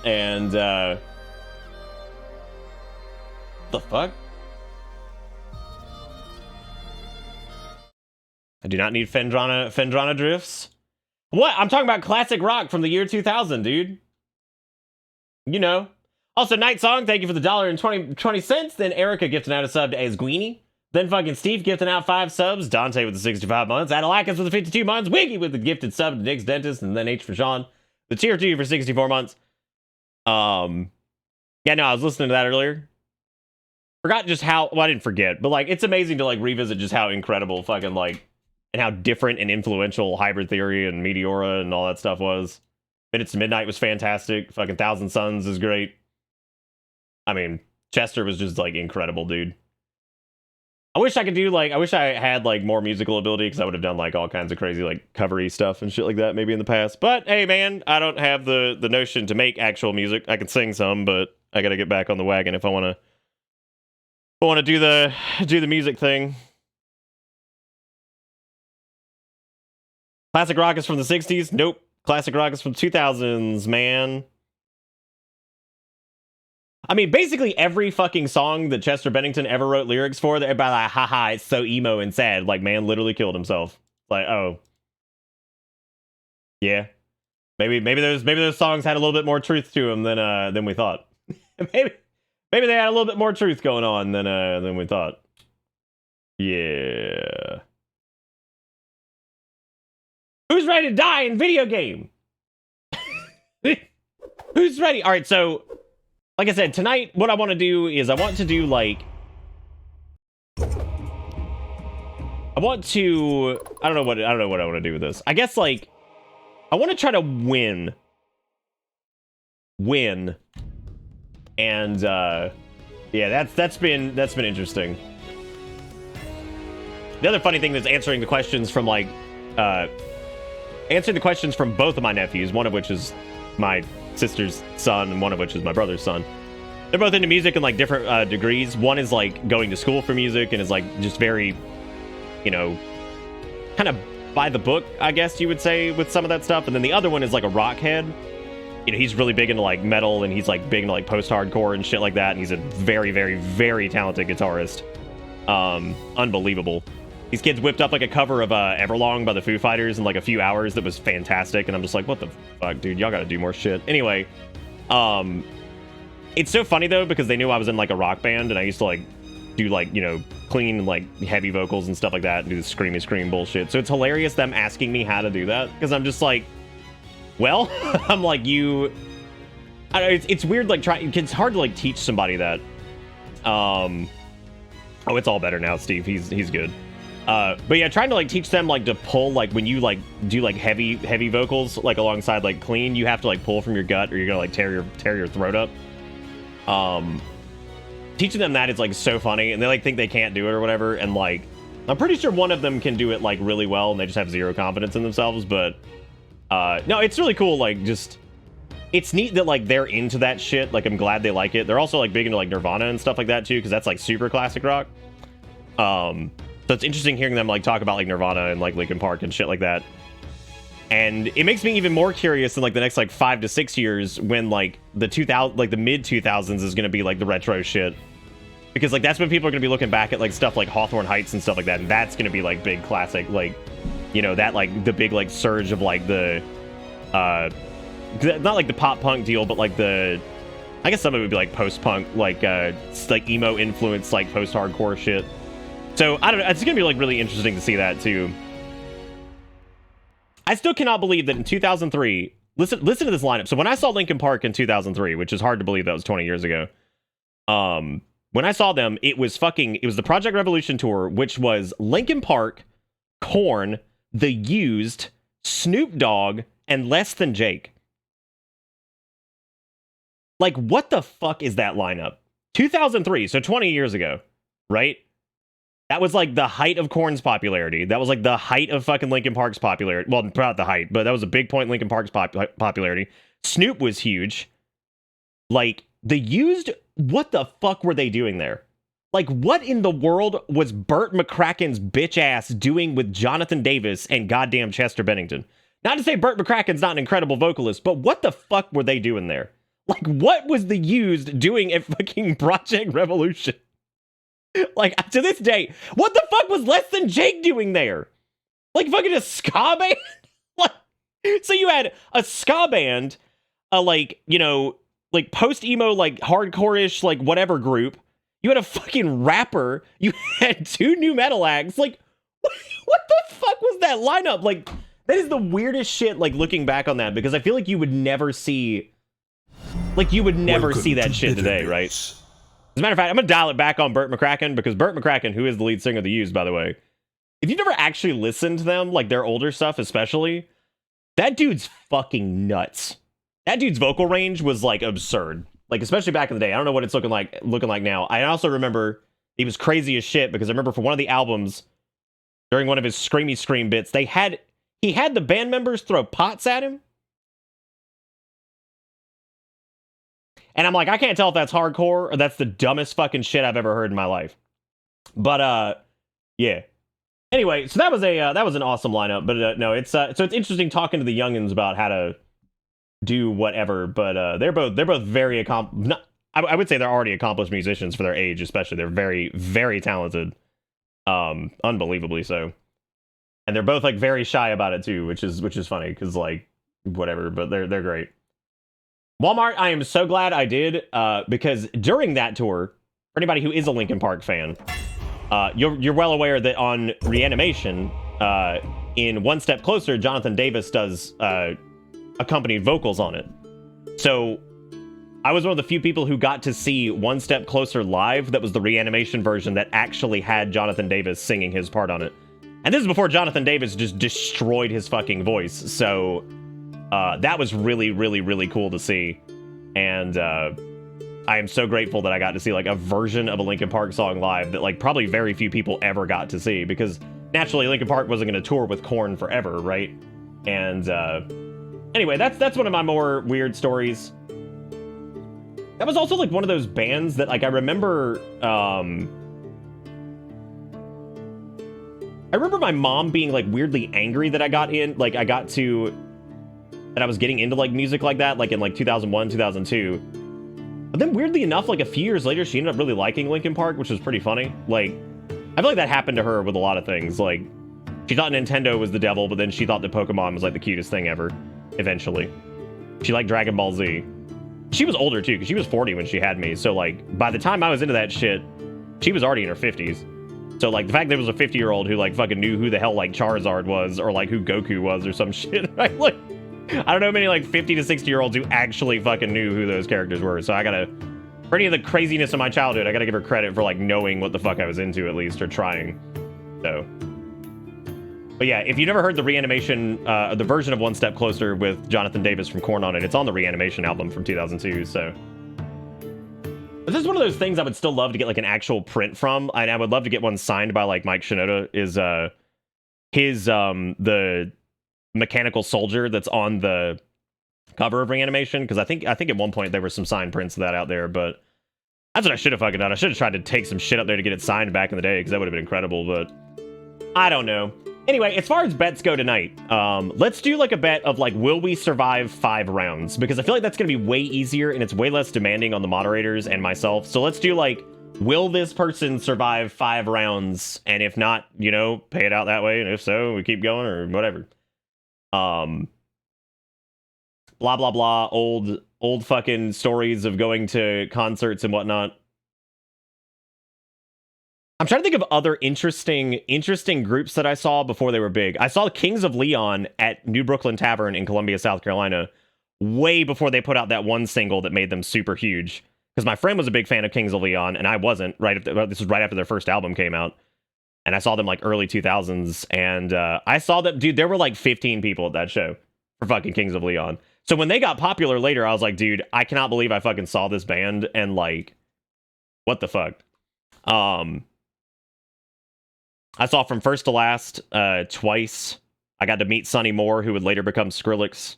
And the fuck? I do not need Fendrana drifts. What? I'm talking about classic rock from the year 2000, dude. You know. Also, Night Song, thank you for the $1.20. Then Erica gifting out a sub to Asguini. Then fucking Steve gifting out 5 subs. Dante with the 65 months. Adalakis with the 52 months. Wiggy with the gifted sub to Nick's Dentist. And then H for Sean. The tier 2 for 64 months. Yeah, no, I was listening to that earlier. Forgot just how, well, I didn't forget, but like, it's amazing to like revisit just how incredible fucking like, and how different and influential Hybrid Theory and Meteora and all that stuff was. Minutes to Midnight was fantastic. Fucking Thousand Suns is great. I mean, Chester was just like incredible, dude. I wish I had like more musical ability, because I would have done like all kinds of crazy like covery stuff and shit like that maybe in the past. But hey man, I don't have the notion to make actual music. I can sing some, but I gotta get back on the wagon if I wanna do the music thing. Classic rock is from the 60s? Nope. Classic rock is from 2000s, man. I mean, basically every fucking song that Chester Bennington ever wrote lyrics for, they're about like, haha, it's so emo and sad. Like, man literally killed himself. Like, oh. Yeah. Maybe those songs had a little bit more truth to them than we thought. maybe they had a little bit more truth going on than we thought. Yeah. Who's ready to die in video game? Who's ready? All right, so like I said, tonight what I want to do is I don't know what I want to do with this. I guess like I want to try to win. And yeah, that's been interesting. The other funny thing is answering the questions from like answering the questions from both of my nephews, one of which is my sister's son and one of which is my brother's son. They're both into music in like different degrees. One is like going to school for music and is like just very, kind of by the book, I guess you would say, with some of that stuff. And then the other one is like a rock head. You know, he's really big into like metal, and he's like big into like post-hardcore and shit like that. And he's a very, very, very talented guitarist. Unbelievable. These kids whipped up like a cover of Everlong by the Foo Fighters in like a few hours that was fantastic. And I'm just like, what the fuck, dude? Y'all gotta do more shit. Anyway, it's so funny though, because they knew I was in like a rock band, and I used to like do like, you know, clean like heavy vocals and stuff like that, and do the screamy scream bullshit. So it's hilarious them asking me how to do that, because I'm just like, well, I'm like, you, I don't know, it's weird, like it's hard to like teach somebody that. Oh, it's all better now, Steve. He's good. But yeah, trying to like teach them like to pull, like when you like do like heavy vocals like alongside like clean, you have to like pull from your gut, or you're gonna like tear your throat up. Teaching them that is like so funny, and they like think they can't do it or whatever, and like I'm pretty sure one of them can do it like really well, and they just have zero confidence in themselves. But no, it's really cool. Like, just it's neat that like they're into that shit. Like, I'm glad they like it. They're also like big into like Nirvana and stuff like that too, because that's like super classic rock. So it's interesting hearing them like talk about like Nirvana and like Linkin Park and shit like that. And it makes me even more curious in like the next like 5 to 6 years, when like the mid 2000s is going to be like the retro shit, because like that's when people are going to be looking back at like stuff like Hawthorne Heights and stuff like that, and that's going to be like big classic, like, you know, that like the big like surge of like the not like the pop punk deal, but like the, I guess some of it would be like post punk, like emo influence, like post hardcore shit. So I don't know, it's gonna be like really interesting to see that too. I still cannot believe that in 2003, listen to this lineup. So when I saw Linkin Park in 2003, which is hard to believe that was 20 years ago, when I saw them, it was the Project Revolution tour, which was Linkin Park, Korn, The Used, Snoop Dogg, and Less Than Jake. Like, what the fuck is that lineup? 2003, so 20 years ago, right? That was like the height of Korn's popularity. That was like the height of fucking Linkin Park's popularity. Well, not the height, but that was a big point in Linkin Park's popularity. Snoop was huge. Like, The Used, what the fuck were they doing there? Like, what in the world was Burt McCracken's bitch ass doing with Jonathan Davis and goddamn Chester Bennington? Not to say Burt McCracken's not an incredible vocalist, but what the fuck were they doing there? Like, what was The Used doing at fucking Project Revolution? Like, to this day, what the fuck was Less Than Jake doing there? Like, fucking a ska band? Like, so you had a ska band, like, you know, like post-emo, like hardcore-ish, like whatever group. You had a fucking rapper. You had 2 new metal acts. Like, what the fuck was that lineup? Like, that is the weirdest shit, like, looking back on that, because I feel like you would never see, like, you would never see that shit today, right? As a matter of fact, I'm going to dial it back on Burt McCracken, because Burt McCracken, who is the lead singer of The Used, by the way, if you've never actually listened to them, like their older stuff especially, that dude's fucking nuts. That dude's vocal range was like absurd. Like, especially back in the day. I don't know what it's looking like now. I also remember he was crazy as shit, because I remember for one of the albums, during one of his screamy scream bits, he had the band members throw pots at him. And I'm like, I can't tell if that's hardcore or that's the dumbest fucking shit I've ever heard in my life. But yeah. Anyway, so that was an awesome lineup. But no, it's so it's interesting talking to the youngins about how to do whatever. But they're both very accomplished. I would say they're already accomplished musicians for their age, especially. They're very, very talented, unbelievably so. And they're both like very shy about it too, which is funny, because like whatever. But they're great. Walmart, I am so glad I did, because during that tour, for anybody who is a Linkin Park fan, you're well aware that on Reanimation, in One Step Closer, Jonathan Davis does accompanied vocals on it. So I was one of the few people who got to see One Step Closer live. That was the Reanimation version that actually had Jonathan Davis singing his part on it. And this is before Jonathan Davis just destroyed his fucking voice. So that was really, really, really cool to see. And I am so grateful that I got to see like a version of a Linkin Park song live that like probably very few people ever got to see, because naturally Linkin Park wasn't going to tour with Korn forever, right? And anyway, that's one of my more weird stories. That was also like one of those bands that like I remember I remember my mom being like weirdly angry that I was getting into like music like that, like in like 2001, 2002. But then weirdly enough, like a few years later, she ended up really liking Linkin Park, which was pretty funny. Like, I feel like that happened to her with a lot of things. Like, she thought Nintendo was the devil, but then she thought that Pokemon was like the cutest thing ever, eventually. She liked Dragon Ball Z. She was older too, because she was 40 when she had me. So like, by the time I was into that shit, she was already in her 50s. So like, the fact that there was a 50-year-old who like fucking knew who the hell like Charizard was, or like who Goku was or some shit, right? Like, I don't know many like 50 to 60-year-olds who actually fucking knew who those characters were. So I gotta, for any of the craziness of my childhood, I gotta give her credit for like knowing what the fuck I was into at least, or trying. So, but yeah, if you never heard the Reanimation, the version of One Step Closer with Jonathan Davis from Korn on it, it's on the Reanimation album from 2002. So, but this is one of those things I would still love to get like an actual print from, and I would love to get one signed by like Mike Shinoda. Is the mechanical soldier that's on the cover of Reanimation, because I think at one point there were some signed prints of that out there, but that's what I should have fucking done. I should have tried to take some shit up there to get it signed back in the day, because that would have been incredible, but I don't know. Anyway, as far as bets go tonight, let's do like a bet of like, will we survive 5 rounds? Because I feel like that's going to be way easier and it's way less demanding on the moderators and myself. So let's do like, will this person survive 5 rounds? And if not, you know, pay it out that way. And if so, we keep going or whatever. Blah, blah, blah. Old fucking stories of going to concerts and whatnot. I'm trying to think of other interesting groups that I saw before they were big. I saw Kings of Leon at New Brooklyn Tavern in Columbia, South Carolina, way before they put out that one single that made them super huge. Because my friend was a big fan of Kings of Leon, and I wasn't. This was right after their first album came out. And I saw them like early 2000s, and I saw that, dude, there were like 15 people at that show for fucking Kings of Leon. So when they got popular later, I was like, dude, I cannot believe I fucking saw this band, and like, what the fuck? I saw From First to Last twice. I got to meet Sonny Moore, who would later become Skrillex.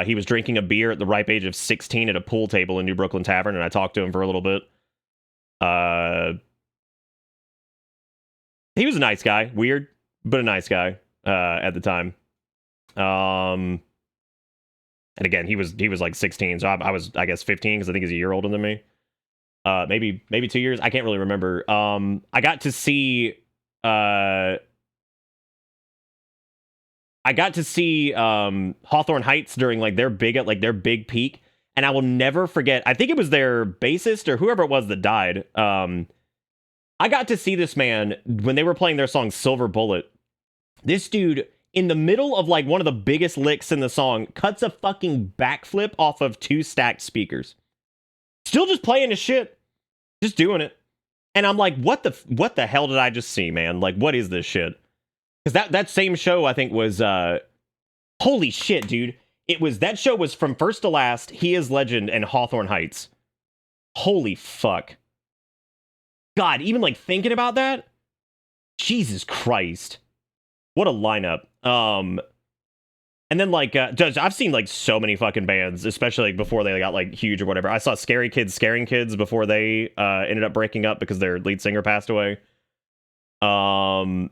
He was drinking a beer at the ripe age of 16 at a pool table in New Brooklyn Tavern, and I talked to him for a little bit. He was a nice guy. Weird, but a nice guy at the time. And again, he was like 16, so I was, I guess, 15, because I think he's a year older than me. Maybe 2 years. I can't really remember. I got to see Hawthorne Heights during like their big peak, and I will never forget. I think it was their bassist or whoever it was that died. I got to see this man when they were playing their song Silver Bullet. This dude, in the middle of like one of the biggest licks in the song, cuts a fucking backflip off of 2 stacked speakers. Still just playing his shit, just doing it. And I'm like, what the hell did I just see, man? Like, what is this shit? Because that same show, I think, was holy shit, dude. That show was From First to Last, He Is Legend, and Hawthorne Heights. Holy fuck. God, even like thinking about that, Jesus Christ. What a lineup. And then like Judge, I've seen like so many fucking bands, especially like before they got like huge or whatever. I saw Scary Kids Scaring Kids before they ended up breaking up because their lead singer passed away. I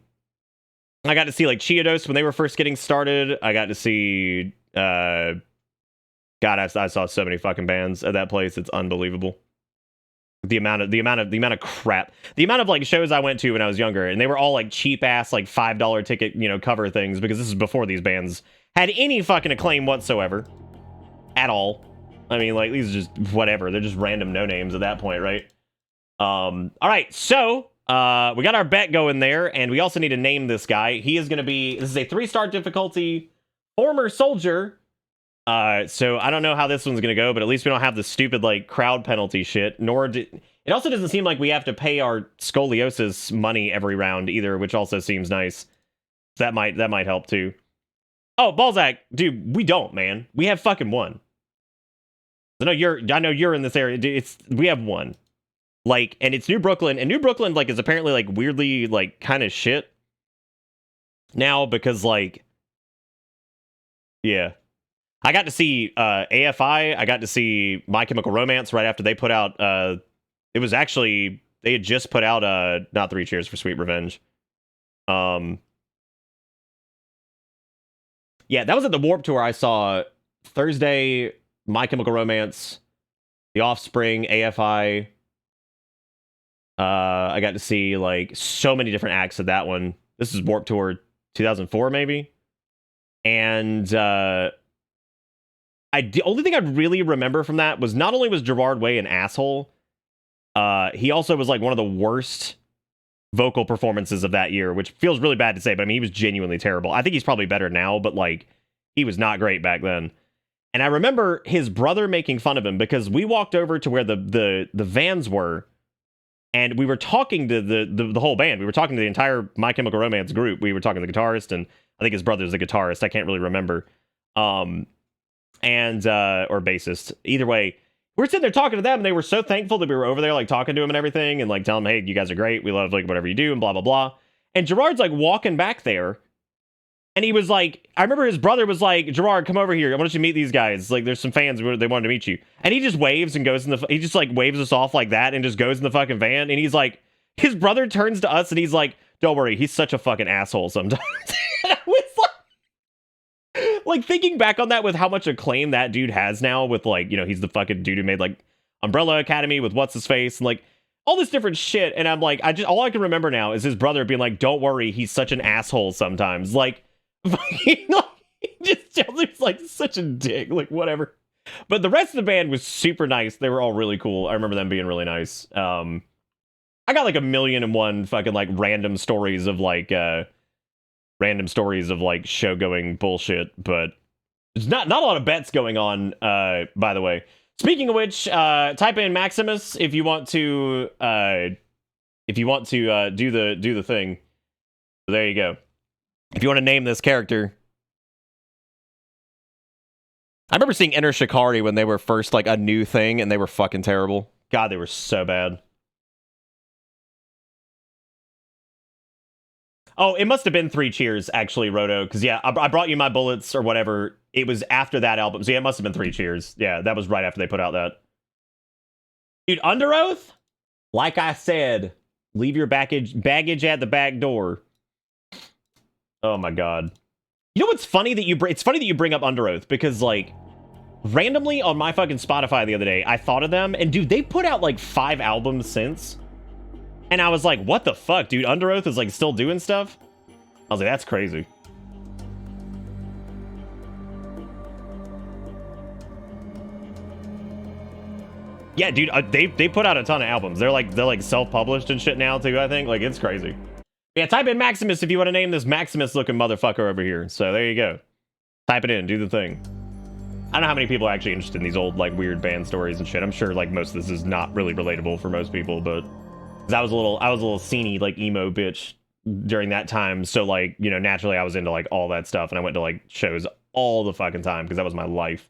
got to see like Chiodos when they were first getting started. I got to see God, I saw so many fucking bands at that place. It's unbelievable. The amount of crap, the amount of like shows I went to when I was younger, and they were all like cheap ass like $5 ticket, you know, cover things, because this is before these bands had any fucking acclaim whatsoever at all. I mean, like, these are just whatever. They're just random no names at that point, right? All right, so we got our bet going there, and we also need to name this guy. He is going to be, this is a 3-star difficulty, former soldier. So I don't know how this one's gonna go, but at least we don't have the stupid like crowd penalty shit. It also doesn't seem like we have to pay our scoliosis money every round either, which also seems nice. That might help too. Oh, Balzac, dude, we don't, man. We have fucking one. I know you're in this area. We have one. Like, and it's New Brooklyn, and New Brooklyn like is apparently like weirdly like kind of shit now, because yeah. I got to see AFI. I got to see My Chemical Romance right after they put out. It was actually, they had just put out Not 3 Cheers for Sweet Revenge. Yeah, that was at the Warped Tour. I saw Thursday, My Chemical Romance, The Offspring, AFI. I got to see like so many different acts of that one. This is Warped Tour 2004, maybe. And the only thing I really remember from that was not only was Gerard Way an asshole, he also was like one of the worst vocal performances of that year, which feels really bad to say, but I mean, he was genuinely terrible. I think he's probably better now, but like, he was not great back then. And I remember his brother making fun of him because we walked over to where the vans were, and we were talking to the whole band. We were talking to the entire My Chemical Romance group. We were talking to the guitarist, and I think his brother's the guitarist. I can't really remember. Or bassist. Either way, we're sitting there talking to them, and they were so thankful that we were over there, like, talking to him and everything, and, like, telling them, hey, you guys are great. We love, like, whatever you do, and blah, blah, blah. And Gerard's, like, walking back there, and he was like, I remember his brother was like, Gerard, come over here. I want you to meet these guys. Like, there's some fans. They wanted to meet you. And he just waves and goes in the... He just, like, waves us off like that and just goes in the fucking van. And he's like... His brother turns to us, and he's like, don't worry, he's such a fucking asshole sometimes. And I was like, thinking back on that with how much acclaim that dude has now with, like, you know, he's the fucking dude who made, like, Umbrella Academy with What's-His-Face and, like, all this different shit. And I'm like, all I can remember now is his brother being like, don't worry, he's such an asshole sometimes. Like, he just tells him he's, like, such a dick. Like, whatever. But the rest of the band was super nice. They were all really cool. I remember them being really nice. I got, like, 1,000,001 fucking, like, random stories of, like, show-going bullshit, but there's not a lot of bets going on, by the way. Speaking of which, type in Maximus if you want to do the thing. So there you go. If you want to name this character. I remember seeing Enter Shikari when they were first, like, a new thing, and they were fucking terrible. God, they were so bad. Oh, it must have been 3 Cheers, actually, Roto, because, yeah, I brought you my bullets or whatever. It was after that album, so yeah, it must have been 3 Cheers. Yeah, that was right after they put out that. Dude, Under Oath? Like I said, leave your baggage at the back door. Oh my god. You know what's funny that it's funny that you bring up Under Oath, because, like, randomly on my fucking Spotify the other day, I thought of them, and dude, they put out, like, 5 albums since. And I was like, what the fuck, dude? Under Oath is, like, still doing stuff? I was like, that's crazy. Yeah, dude, they put out a ton of albums. They're like self-published and shit now, too, I think. Like, it's crazy. Yeah, type in Maximus if you want to name this Maximus-looking motherfucker over here. So, there you go. Type it in. Do the thing. I don't know how many people are actually interested in these old, like, weird band stories and shit. I'm sure, like, most of this is not really relatable for most people, but... I was a little sceney, like, emo bitch during that time. So, like, you know, naturally I was into, like, all that stuff. And I went to, like, shows all the fucking time because that was my life.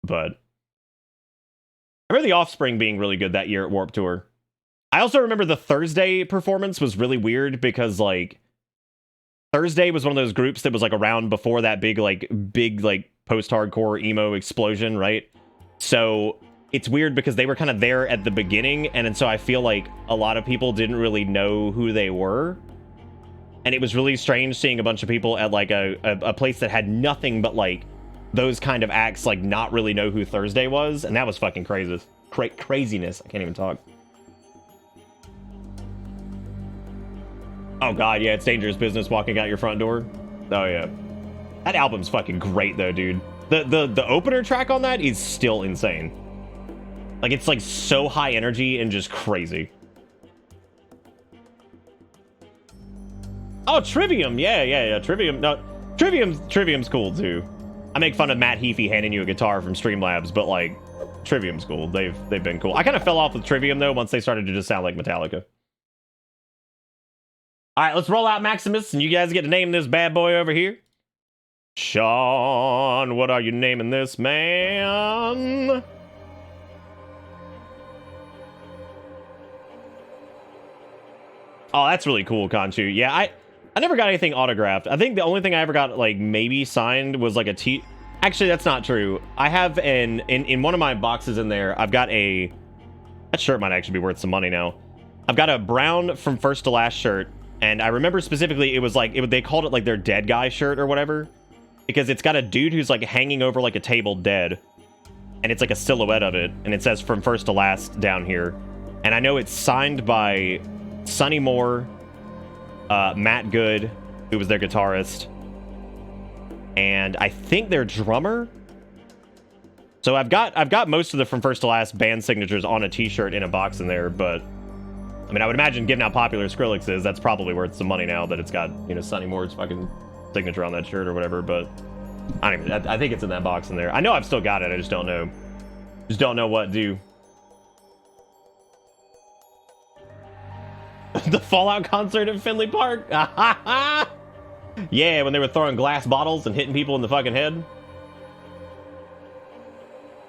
But I remember The Offspring being really good that year at Warped Tour. I also remember the Thursday performance was really weird because, like, Thursday was one of those groups that was, like, around before that big post-hardcore emo explosion, right? So... it's weird because they were kind of there at the beginning, and so I feel like a lot of people didn't really know who they were. And it was really strange seeing a bunch of people at, like, a place that had nothing but, like, those kind of acts, like, not really know who Thursday was, and that was fucking crazy. Craziness. I can't even talk. Oh, God, yeah, it's dangerous business walking out your front door. Oh, yeah. That album's fucking great, though, dude. The opener track on that is still insane. Like, it's, like, so high energy and just crazy. Oh, Trivium. Yeah. Trivium. No, Trivium's cool, too. I make fun of Matt Heafy handing you a guitar from Streamlabs, but, like, Trivium's cool. They've been cool. I kind of fell off with Trivium, though, once they started to just sound like Metallica. All right, let's roll out Maximus, and you guys get to name this bad boy over here. Sean, what are you naming this, man? Oh, that's really cool, Conchu. Yeah, I never got anything autographed. I think the only thing I ever got, like, maybe signed was, like, a t... Actually, that's not true. I have in one of my boxes in there, I've got a... That shirt might actually be worth some money now. I've got a brown From First to Last shirt And I remember specifically it was like they called it like their dead guy shirt or whatever, because it's got a dude who's like hanging over like a table dead, and it's like a silhouette of it, and it says from first to last down here. And I know it's signed by Sonny Moore, Matt Good, who was their guitarist, and I think their drummer. So I've got most of the from first to last band signatures on a t-shirt in a box in there, but I mean, I would imagine given how popular Skrillex is, that's probably worth some money now that it's got, you know, Sonny Moore's fucking signature on that shirt or whatever, but I think it's in that box in there. I know I've still got it, I just don't know. Just don't know what to do. The Fallout concert at Fenley Park? Yeah, when they were throwing glass bottles and hitting people in the fucking head.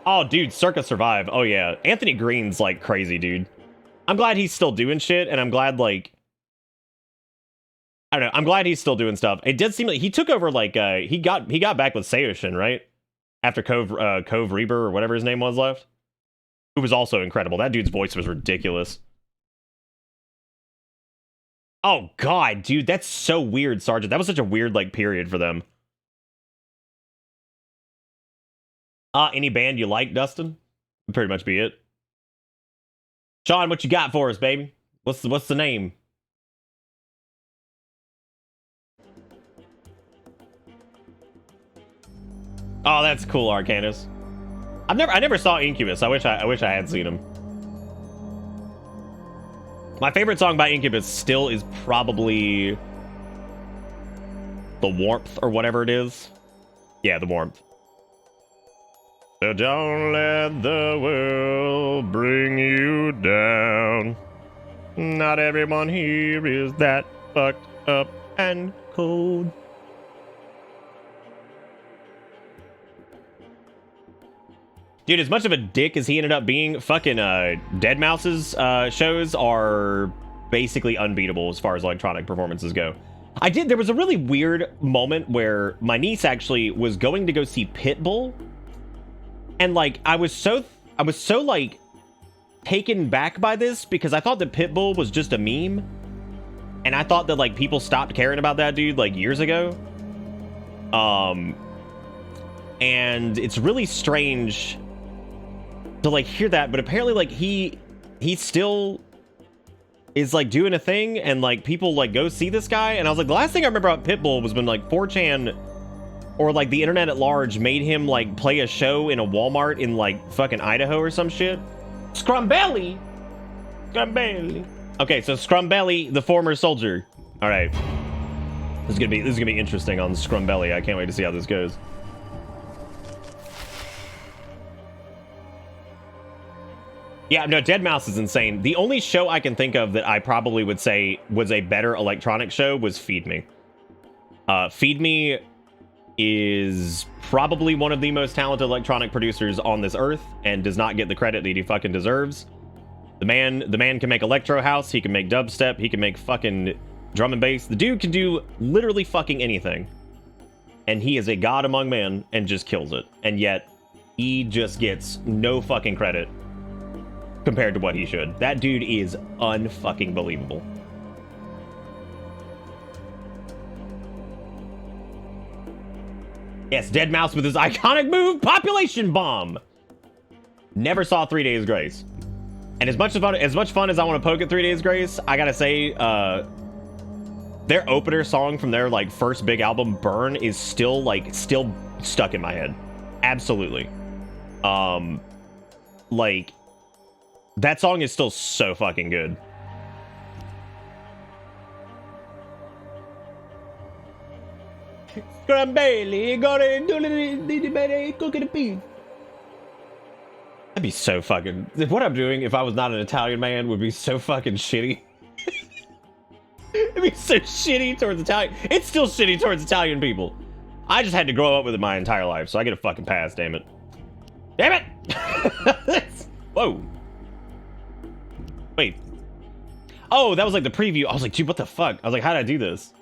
Oh, dude, Circa Survive. Oh, yeah. Anthony Green's, like, crazy, dude. I'm glad he's still doing shit, and I'm glad, like... I don't know. I'm glad he's still doing stuff. It did seem like he took over, like, he got back with Seoshin, right? After Cove Reaper, or whatever his name was, left. Who was also incredible. That dude's voice was ridiculous. Oh, God, dude, that's so weird, Sergeant. That was such a weird, like, period for them. Any band you like, Dustin? Would pretty much be it. Sean, what you got for us, baby? What's the name? Oh, that's cool, Arcanus. I never saw Incubus. I wish I had seen him. My favorite song by Incubus still is probably The Warmth or whatever it is. Yeah, The Warmth. So don't let the world bring you down. Not everyone here is that fucked up and cold. Dude, as much of a dick as he ended up being, fucking Deadmau5's shows are basically unbeatable as far as electronic performances go. There was a really weird moment where my niece actually was going to go see Pitbull. And like, I was so like taken back by this because I thought that Pitbull was just a meme. And I thought that like people stopped caring about that dude like years ago. And it's really strange to like hear that, but apparently like he still is like doing a thing and like people like go see this guy. And I was like, the last thing I remember about Pitbull was when like 4chan or like the internet at large made him like play a show in a Walmart in like fucking Idaho or some shit. Scrumbelly. Okay, so Scrumbelly, the former soldier. All right, this is gonna be interesting on Scrumbelly. I can't wait to see how this goes. Yeah, no, Deadmau5 is insane. The only show I can think of that I probably would say was a better electronic show was Feed Me. Feed Me is probably one of the most talented electronic producers on this earth and does not get the credit that he fucking deserves. The man can make electro house, he can make dubstep, he can make fucking drum and bass. The dude can do literally fucking anything. And he is a god among men and just kills it. And yet, he just gets no fucking credit compared to what he should. That dude is unfucking believable. Yes, Deadmau5 with his iconic move, Population Bomb. Never saw 3 Days Grace. And as much fun as I want to poke at 3 Days Grace, I gotta say, their opener song from their like first big album, Burn, is still stuck in my head. Absolutely. Like, that song is still so fucking good. That'd be so fucking... What I'm doing if I was not an Italian man would be so fucking shitty. It'd be so shitty towards Italian... It's still shitty towards Italian people. I just had to grow up with it my entire life, so I get a fucking pass, damn it. Damn it! Whoa. Wait. Oh, that was like the preview. I was like, dude, what the fuck? I was like, how did I do this?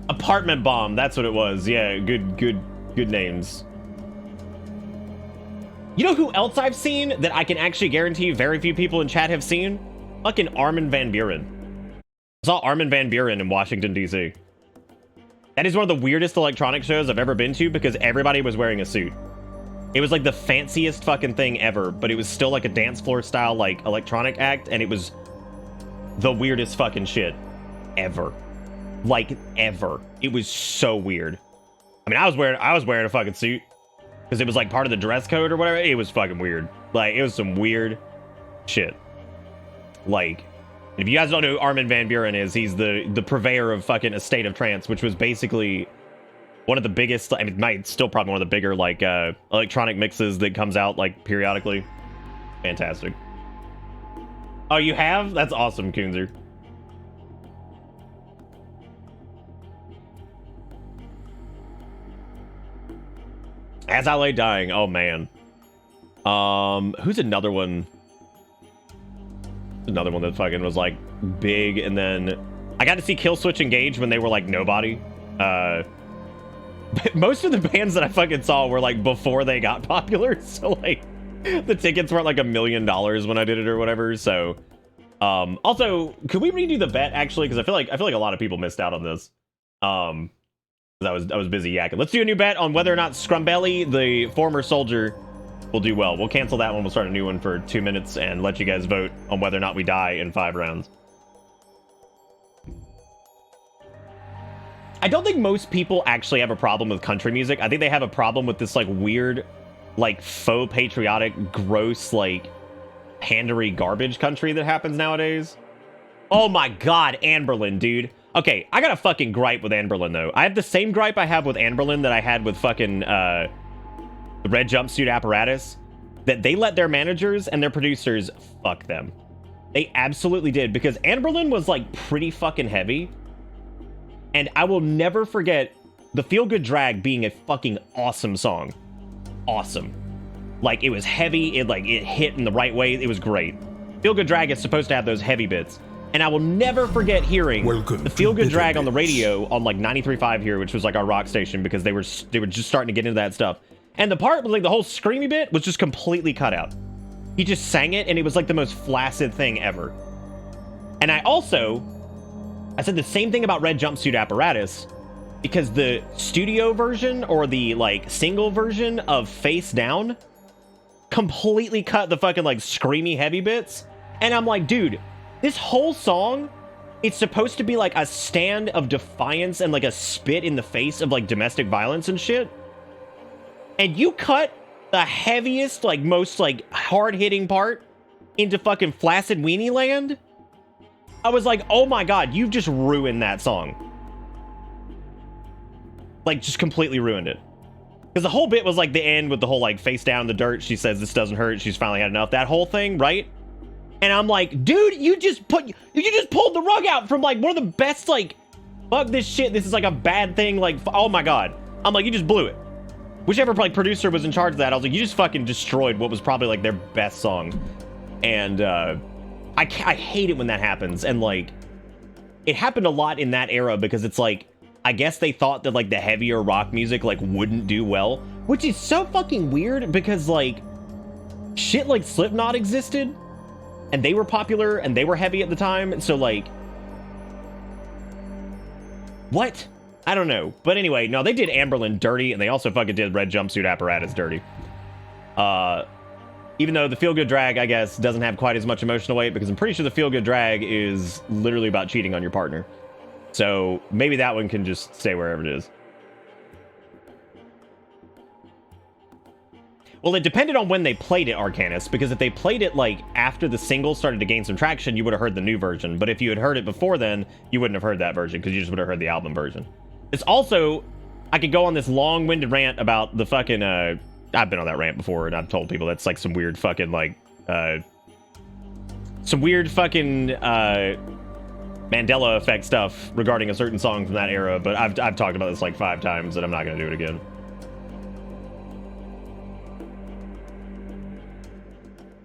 Apartment Bomb, that's what it was. Yeah, good names. You know who else I've seen that I can actually guarantee very few people in chat have seen? Fucking Armin van Buuren. I saw Armin van Buuren in Washington, D.C. That is one of the weirdest electronic shows I've ever been to because everybody was wearing a suit. It was like the fanciest fucking thing ever, but it was still like a dance floor style like electronic act, and it was the weirdest fucking shit ever. Like ever. It was so weird. I mean, I was wearing a fucking suit because it was like part of the dress code or whatever. It was fucking weird. Like, it was some weird shit. Like, if you guys don't know who Armin van Buuren is, he's the purveyor of fucking A State of Trance, which was basically one of the biggest, I mean, still probably one of the bigger, like, electronic mixes that comes out, like, periodically. Fantastic. Oh, you have? That's awesome, Coonzer. As I Lay Dying. Oh, man. Who's another one? Another one that fucking was, like, big, and then I got to see Killswitch Engage when they were, like, nobody. Most of the bands that I fucking saw were, like, before they got popular, so, like, the tickets weren't, like, $1 million when I did it or whatever, so... also, could we redo the bet, actually? Because I feel like a lot of people missed out on this. I was busy yakking. Let's do a new bet on whether or not Scrumbelly, the former soldier, will do well. We'll cancel that one. We'll start a new one for 2 minutes and let you guys vote on whether or not we die in 5 rounds. I don't think most people actually have a problem with country music. I think they have a problem with this, like, weird, like, faux patriotic, gross, like, pandery garbage country that happens nowadays. Oh my god, Anberlin, dude. Okay, I got a fucking gripe with Anberlin, though. I have the same gripe I have with Anberlin that I had with fucking, the Red Jumpsuit Apparatus. That they let their managers and their producers fuck them. They absolutely did, because Anberlin was, like, pretty fucking heavy. And I will never forget the Feel Good Drag being a fucking awesome song. Awesome. Like, it was heavy, it hit in the right way, it was great. Feel Good Drag is supposed to have those heavy bits. And I will never forget hearing the Feel Good Drag on the radio on, like, 93.5 here, which was, like, our rock station, because they were just starting to get into that stuff. And the part, like, the whole screamy bit was just completely cut out. He just sang it, and it was, like, the most flaccid thing ever. And I said the same thing about Red Jumpsuit Apparatus, because the studio version, or the, like, single version of Face Down, completely cut the fucking, like, screamy heavy bits. And I'm like, dude, this whole song, it's supposed to be, like, a stand of defiance and, like, a spit in the face of, like, domestic violence and shit. And you cut the heaviest, like, most, like, hard-hitting part into fucking flaccid weenie land? I was like, oh my god, you've just ruined that song. Like, just completely ruined it. Because the whole bit was, like, the end with the whole, like, face down in the dirt. She says this doesn't hurt. She's finally had enough. That whole thing, right? And I'm like, dude, you just pulled the rug out from, like, one of the best, like, fuck this shit. This is, like, a bad thing. Like, oh my god. I'm like, you just blew it. Whichever, like, producer was in charge of that, I was like, you just fucking destroyed what was probably, like, their best song. And, I hate it when that happens. And, like, it happened a lot in that era because it's, like, I guess they thought that, like, the heavier rock music, like, wouldn't do well. Which is so fucking weird because, like, shit like Slipknot existed. And they were popular and they were heavy at the time. So, like, what? I don't know. But anyway, no, they did Anberlin dirty, and they also fucking did Red Jumpsuit Apparatus dirty. Even though the Feel Good Drag, I guess, doesn't have quite as much emotional weight, because I'm pretty sure the Feel Good Drag is literally about cheating on your partner. So maybe that one can just stay wherever it is. Well, it depended on when they played it, Arcanus, because if they played it, like, after the single started to gain some traction, you would have heard the new version. But if you had heard it before then, you wouldn't have heard that version, because you just would have heard the album version. It's also, I could go on this long-winded rant about the fucking, I've been on that rant before, and I've told people that's, like, some weird fucking, like, Mandela effect stuff regarding a certain song from that era, but I've talked about this, like, 5 times, and I'm not gonna do it again.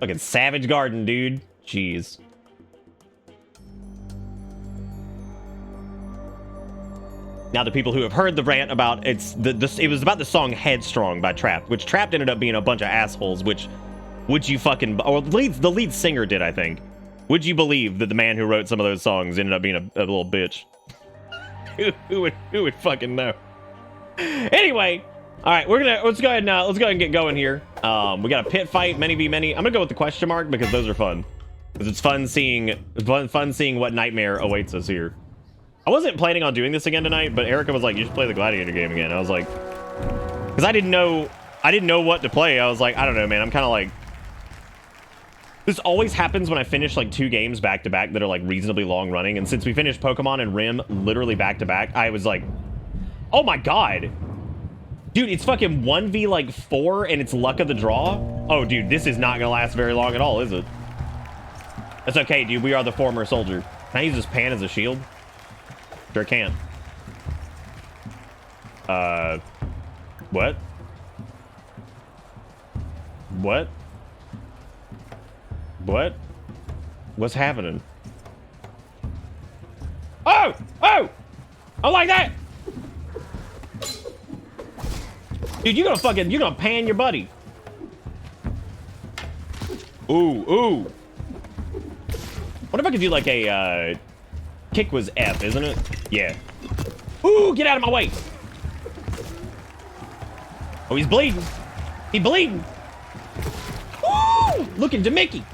Fucking Savage Garden, dude. Jeez. Now, the people who have heard the rant about it was about the song Headstrong by Trapt, which Trapt ended up being a bunch of assholes, which would you fucking, or the lead singer did, I think. Would you believe that the man who wrote some of those songs ended up being a little bitch? Who would fucking know? Anyway, all right, let's go ahead and get going here. We got a pit fight, many v many. I'm gonna go with the question mark because those are fun. Because it's fun seeing what nightmare awaits us here. I wasn't planning on doing this again tonight, but Erica was like, "You should play the Gladiator game again." I was like, because I didn't know what to play. I was like, I don't know, man. I'm kind of like, this always happens when I finish like 2 games back to back that are like reasonably long running. And since we finished Pokemon and Rim literally back to back, I was like, oh my god, dude, it's fucking 1v like 4 and it's luck of the draw. Oh, dude, this is not gonna last very long at all, is it? That's okay, dude. We are the former soldier. Can I use this pan as a shield? Sure can't. What? What? What? What's happening? Oh! Oh! I like that! Dude, you're gonna pan your buddy. Ooh, ooh. What if I could do like a, kick was F, isn't it? Yeah. Ooh, get out of my way. Oh, he's bleeding. He's bleeding. Ooh, looking to Mickey.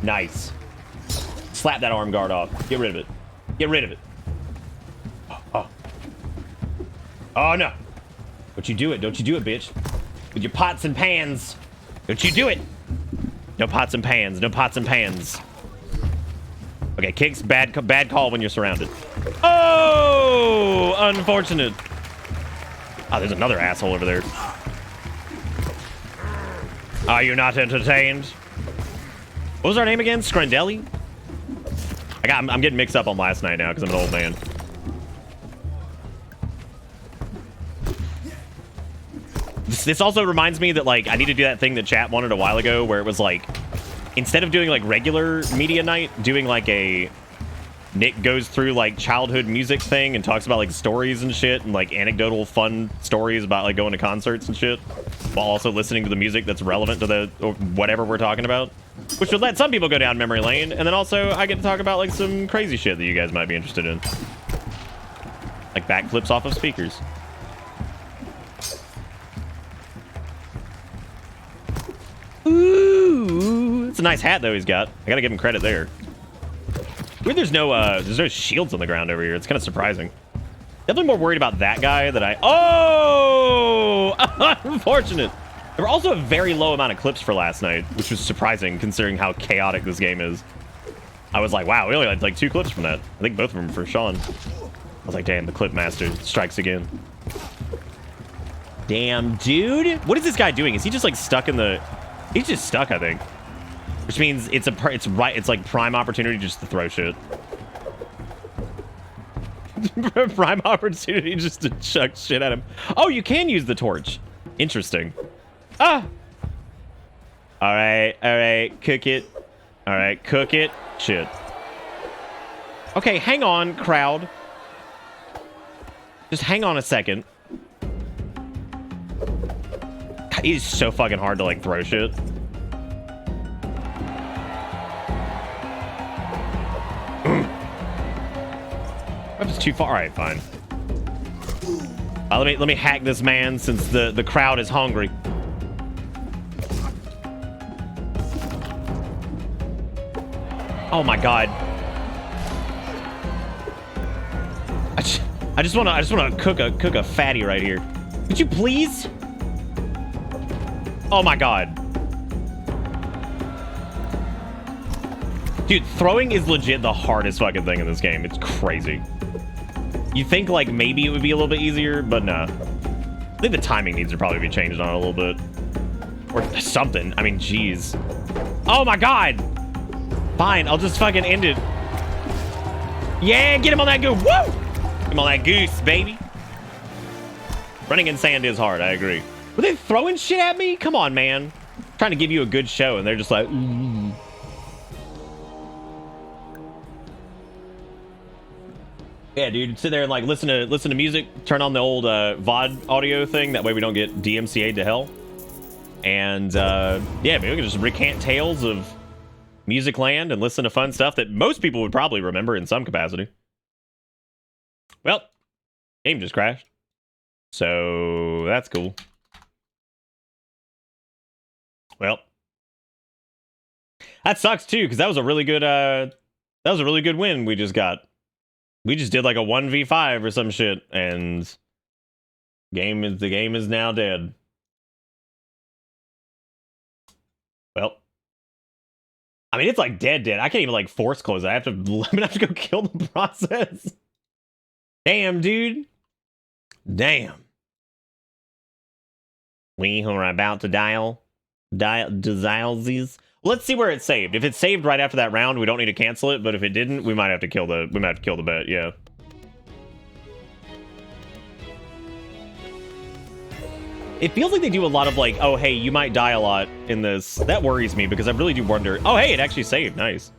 Nice. Slap that arm guard off. Get rid of it. Get rid of it. Oh. Oh, no. Don't you do it. Don't you do it, bitch. With your pots and pans. Don't you do it. No pots and pans. No pots and pans. Okay, kicks, bad call when you're surrounded. Oh, unfortunate. Oh, there's another asshole over there. Are you not entertained? What was our name again? Scrandelli? I'm getting mixed up on last night now because I'm an old man. This also reminds me that, like, I need to do that thing that chat wanted a while ago where it was like, instead of doing like regular media night, doing like a Nick goes through like childhood music thing and talks about like stories and shit and like anecdotal fun stories about like going to concerts and shit while also listening to the music that's relevant to the or whatever we're talking about, which would let some people go down memory lane. And then also I get to talk about like some crazy shit that you guys might be interested in, like backflips off of speakers. Ooh, it's a nice hat though he's got. I gotta give him credit there. Weird there's no shields on the ground over here. It's kind of surprising. Definitely more worried about that guy that I... Oh! Unfortunate. There were also a very low amount of clips for last night, which was surprising considering how chaotic this game is. I was like, wow, we only had like 2 clips from that. I think both of them for Sean. I was like, damn, the clip master strikes again. Damn, dude. What is this guy doing? Is he just like stuck in the... He's just stuck, I think. Which means it's like prime opportunity just to throw shit. Prime opportunity just to chuck shit at him. Oh, you can use the torch. Interesting. Ah! Alright, cook it. Alright, cook it. Shit. Okay, hang on, crowd. Just hang on a second. God, it is so fucking hard to, like, throw shit. That was too far. All right, fine. Let me hack this man since the crowd is hungry. Oh my god. I just want to cook a fatty right here. Could you please? Oh my god. Dude, throwing is legit the hardest fucking thing in this game. It's crazy. You think, like, maybe it would be a little bit easier, but no. I think the timing needs to probably be changed on it a little bit. Or something. I mean, jeez. Oh, my God. Fine, I'll just fucking end it. Yeah, get him on that goose. Woo! Get him on that goose, baby. Running in sand is hard, I agree. Were they throwing shit at me? Come on, man. I'm trying to give you a good show, and they're just like, ooh. Yeah, dude, sit there and like listen to music, turn on the old VOD audio thing. That way we don't get DMCA'd to hell. And yeah, maybe we can just recant tales of Music Land and listen to fun stuff that most people would probably remember in some capacity. Well, game just crashed. So that's cool. Well, that sucks too, because that was a really good win we just got. We just did like a 1v5 or some shit, and the game is now dead. Well, I mean, it's like dead. I can't even like force close it. I'm gonna have to go kill the process. Damn, dude. Damn. We are about to dial these. Let's see where it's saved. If it's saved right after that round, we don't need to cancel it. But if it didn't, we might have to kill the bet. Yeah. It feels like they do a lot of like, oh hey, you might die a lot in this. That worries me because I really do wonder. Oh hey, it actually saved. Nice.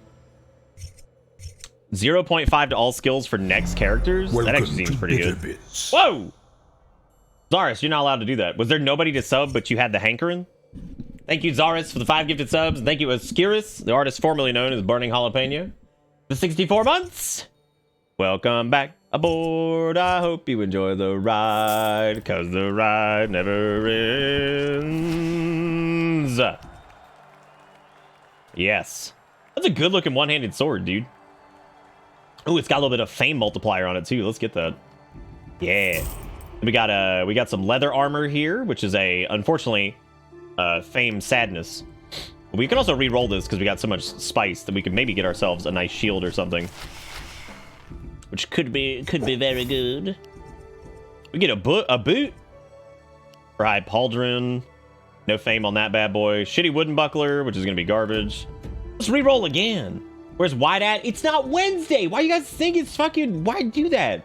0.5 to all skills for next characters. Welcome that actually seems pretty good. Bits. Whoa! Zaris, you're not allowed to do that. Was there nobody to sub, but you had the hankering? Thank you, Zaris, for the 5 gifted subs. And thank you, Askiris, the artist formerly known as Burning Jalapeno, the 64 months. Welcome back aboard. I hope you enjoy the ride, because the ride never ends. Yes. That's a good-looking one-handed sword, dude. Oh, it's got a little bit of fame multiplier on it, too. Let's get that. Yeah. We got some leather armor here, which is unfortunately, fame sadness. We can also re-roll this because we got so much spice that we could maybe get ourselves a nice shield or something, which could be very good. We get a boot for high pauldron. No fame on that bad boy. Shitty wooden buckler, which is gonna be garbage. Let's re-roll again. Where's White at? It's not Wednesday. Why you guys think it's fucking? Why do that?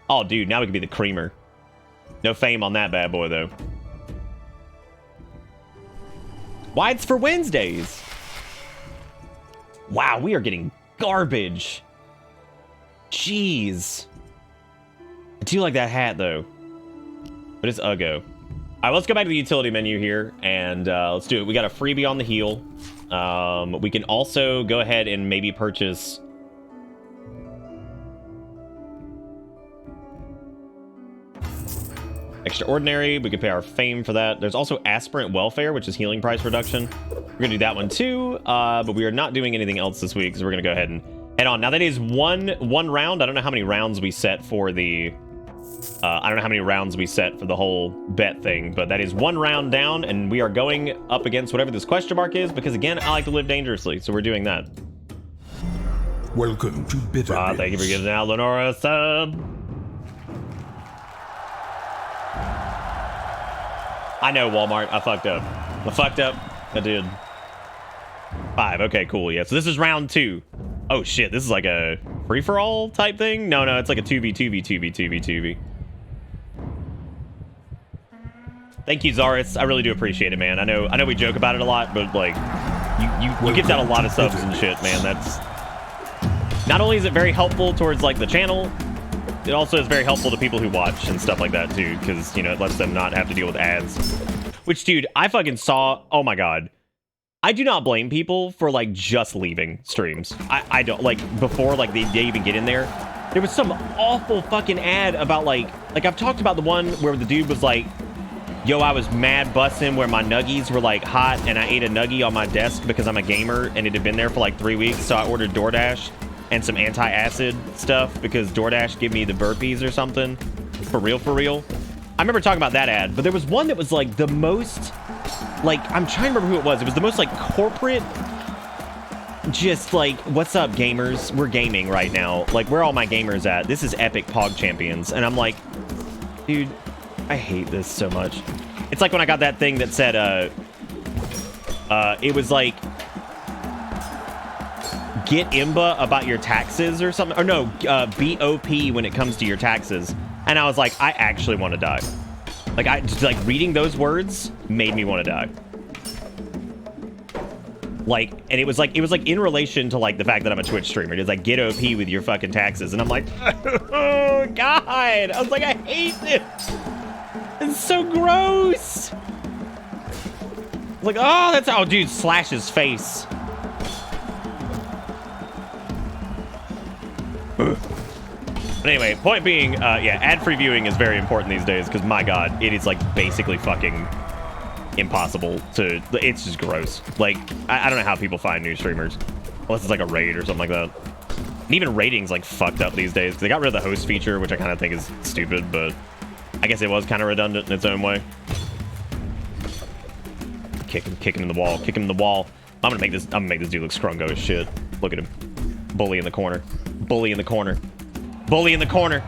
Oh, dude, now we can be the creamer. No fame on that bad boy, though. Why it's for Wednesdays? Wow, we are getting garbage. Jeez. I do like that hat, though. But it's Uggo. All right, let's go back to the utility menu here, and let's do it. We got a freebie on the heel. We can also go ahead and maybe purchase... Extraordinary, we could pay our fame for that. There's also aspirant welfare, which is healing price reduction. We're gonna do that one too, but we are not doing anything else this week, so we're gonna go ahead and head on. Now that is one round. I don't know how many rounds we set for the whole bet thing, but that is one round down, and we are going up against whatever this question mark is, because again, I like to live dangerously, so we're doing that. Welcome to Bitter Bits. Thank you for getting out, Lenora sub. I know, Walmart. I fucked up. I did. 5. Okay, cool. Yeah, so this is round 2. Oh, shit. This is like a free-for-all type thing? No, it's like a 2v2v2v2v2v. Thank you, Zaris. I really do appreciate it, man. I know we joke about it a lot, but, like, you give that a lot of subs and shit, man. That's... Not only is it very helpful towards, like, the channel... It also is very helpful to people who watch and stuff like that, too, because, you know, it lets them not have to deal with ads. Which, dude, I fucking saw... Oh, my God. I do not blame people for, like, just leaving streams. I don't... Like, before, like, they even get in there. There was some awful fucking ad about, like... Like, I've talked about the one where the dude was like... Yo, I was mad bussin' where my nuggies were, like, hot, and I ate a nuggie on my desk because I'm a gamer, and it had been there for, like, 3 weeks, so I ordered DoorDash and some anti-acid stuff because DoorDash gave me the burpees or something. For real, for real. I remember talking about that ad, but there was one that was like the most, like, I'm trying to remember who it was. It was the most like corporate, just like, what's up gamers? We're gaming right now. Like, where are all my gamers at? This is Epic Pog Champions. And I'm like, dude, I hate this so much. It's like when I got that thing that said, it was like, get IMBA about your taxes or something. Or no, BOP when it comes to your taxes. And I was like, I actually want to die. Like, like reading those words made me want to die. Like, and it was like in relation to like the fact that I'm a Twitch streamer. It's like, get OP with your fucking taxes. And I'm like, oh God. I was like, I hate this. It's so gross. Like, oh, that's, oh dude, slash his face. But anyway, point being, yeah, ad-free viewing is very important these days because, my God, it is, like, basically fucking impossible to... It's just gross. Like, I don't know how people find new streamers. Unless it's, like, a raid or something like that. And even rating's, like, fucked up these days because they got rid of the host feature, which I kind of think is stupid, but I guess it was kind of redundant in its own way. Kick him in the wall. Kick him in the wall. I'm gonna make this dude look scrungo as shit. Look at him. Bully in the corner. Bully in the corner. Bully in the corner.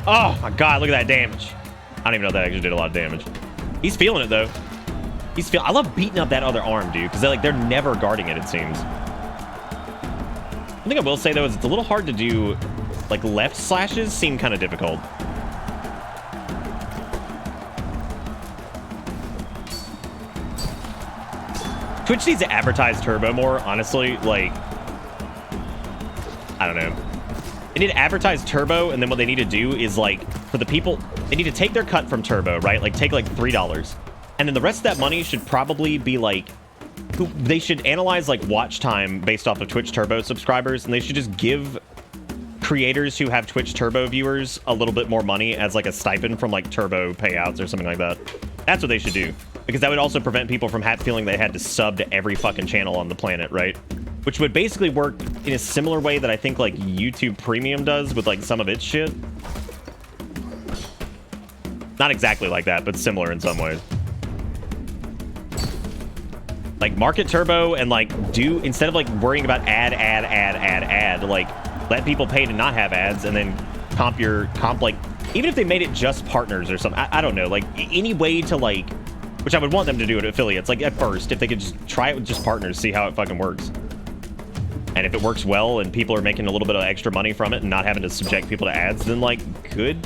Oh my God, look at that damage. I don't even know if that actually did a lot of damage. He's feeling it though. I love beating up that other arm, dude, because they're never guarding it, it seems. One thing I will say though is it's a little hard to do, like, left slashes seem kind of difficult. Twitch needs to advertise Turbo more, honestly. Like, I don't know. They need to advertise Turbo, and then what they need to do is, like, for the people, they need to take their cut from Turbo, right? Like, take, like, $3. And then the rest of that money should probably be, like, they should analyze, like, watch time based off of Twitch Turbo subscribers, and they should just give creators who have Twitch Turbo viewers a little bit more money as, like, a stipend from, like, Turbo payouts or something like that. That's what they should do. Because that would also prevent people from feeling they had to sub to every fucking channel on the planet, right? Which would basically work in a similar way that I think, like, YouTube Premium does with, like, some of its shit. Not exactly like that, but similar in some ways. Like, market Turbo and, like, instead of, like, worrying about ad, like, let people pay to not have ads and then comp, like, even if they made it just partners or something, I don't know, like, any way to, like, which I would want them to do it at affiliates, like, at first, if they could just try it with just partners, see how it fucking works. And if it works well and people are making a little bit of extra money from it and not having to subject people to ads, then, like, good.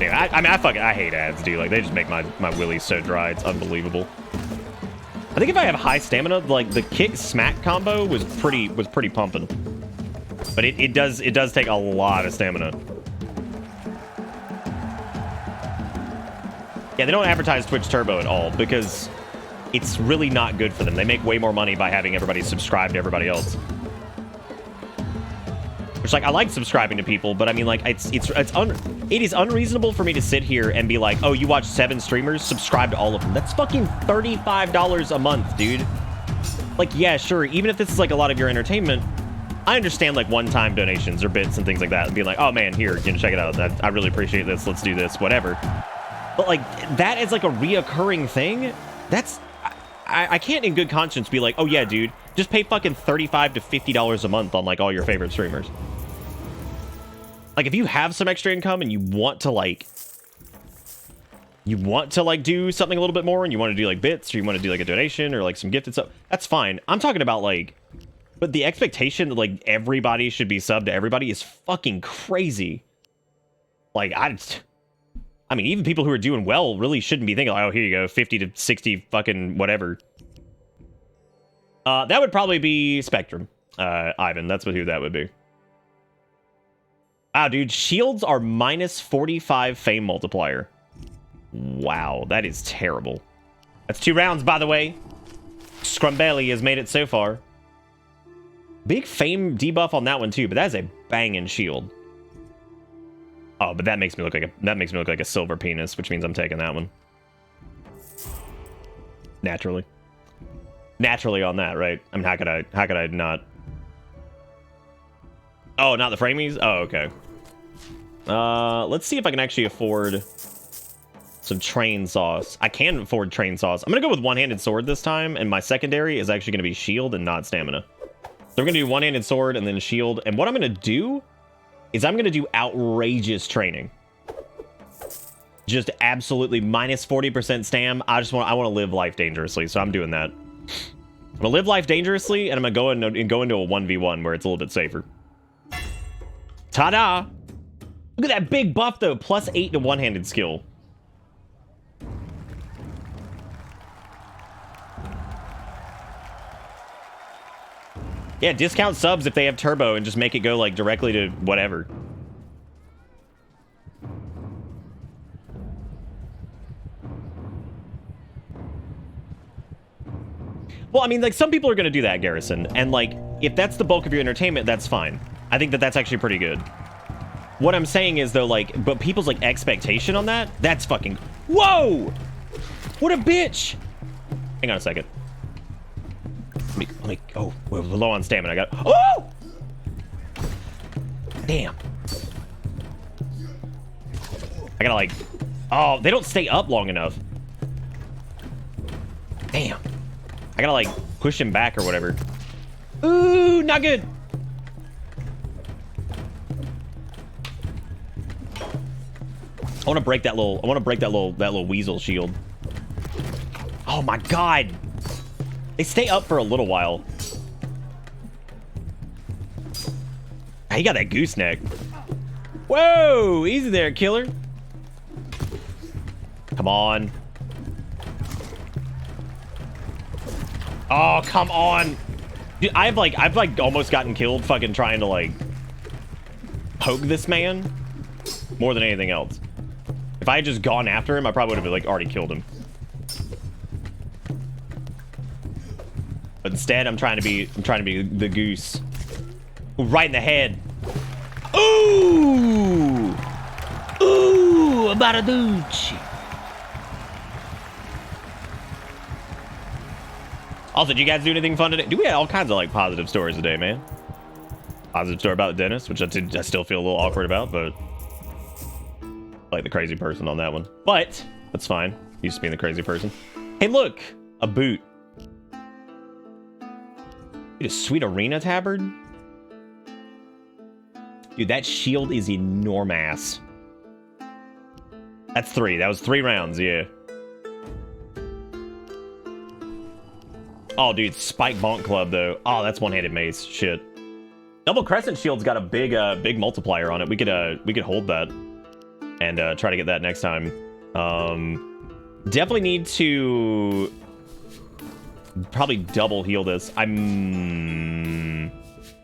Yeah, I mean, I hate ads, dude. Like, they just make my willies so dry. It's unbelievable. I think if I have high stamina, like, the kick smack combo was pretty pumping. But it does take a lot of stamina. Yeah, they don't advertise Twitch Turbo at all because it's really not good for them. They make way more money by having everybody subscribe to everybody else. Which, like, I like subscribing to people, but I mean, like, it is unreasonable for me to sit here and be like, oh, you watch 7 streamers, subscribe to all of them. That's fucking $35 a month, dude. Like, yeah, sure, even if this is, like, a lot of your entertainment, I understand, like, one-time donations or bits and things like that, and being like, oh, man, here, you know, check it out. I really appreciate this. Let's do this, whatever. But, like, that is, like, a reoccurring thing. That's... I can't in good conscience be like, oh, yeah, dude, just pay fucking $35 to $50 a month on, like, all your favorite streamers. Like, if you have some extra income and you want to, like, do something a little bit more and you want to do, like, bits or you want to do, like, a donation or, like, some gifted stuff, that's fine. I'm talking about, like... But the expectation that, like, everybody should be subbed to everybody is fucking crazy. Like, I mean, even people who are doing well really shouldn't be thinking, oh, here you go, 50 to 60 fucking whatever. That would probably be Spectrum, Ivan. That's who that would be. Wow, dude, shields are minus 45 fame multiplier. Wow, that is terrible. That's 2 rounds, by the way. Scrumbelly has made it so far. Big fame debuff on that one too, but that is a banging shield. Oh, but that makes me look like a silver penis, which means I'm taking that one. Naturally on that, right? I mean, how could I not? Oh, not the framies? Oh, okay. Let's see if I can actually afford some train sauce. I can afford train sauce. I'm gonna go with one-handed sword this time, and my secondary is actually gonna be shield and not stamina. So we're gonna do one-handed sword and then shield, and what I'm gonna do is I'm gonna do outrageous training. Just absolutely minus 40% stam. I want to live life dangerously, so I'm doing that. I'm gonna live life dangerously, and I'm gonna go into a 1v1 where it's a little bit safer. Ta-da! Look at that big buff though, plus 8 to one-handed skill. Yeah, discount subs if they have turbo and just make it go, like, directly to whatever. Well, I mean, like, some people are going to do that, Garrison. And, like, if that's the bulk of your entertainment, that's fine. I think that that's actually pretty good. What I'm saying is, though, like, but people's, like, expectation on that, that's fucking... Whoa! What a bitch! Hang on a second. Let me... Oh, we're low on stamina. I got... Oh! Damn. I gotta, like... Oh, they don't stay up long enough. Damn. I gotta, like, push him back or whatever. Ooh, not good. I want to break that little... I want to break that little weasel shield. Oh my god. They stay up for a little while. He got that gooseneck. Whoa, easy there, killer. Come on. Oh, come on. Dude, I've like almost gotten killed fucking trying to like poke this man more than anything else. If I had just gone after him, I probably would have like already killed him. But instead, I'm trying to be the goose. Ooh, right in the head. Ooh! Ooh, about a dooch. Also, did you guys do anything fun today? Dude, we had all kinds of like positive stories today, man. Positive story about the dentist, which I still feel a little awkward about, but like the crazy person on that one. But that's fine. Used to being the crazy person. Hey, look, a boot. Dude, a sweet arena tabard. Dude, that shield is enormous. That's 3. That was 3 rounds, yeah. Oh, dude, Spike Bonk Club, though. Oh, that's one-handed mace. Shit. Double Crescent Shield's got a big multiplier on it. We could hold that and try to get that next time. Definitely need to probably double heal this.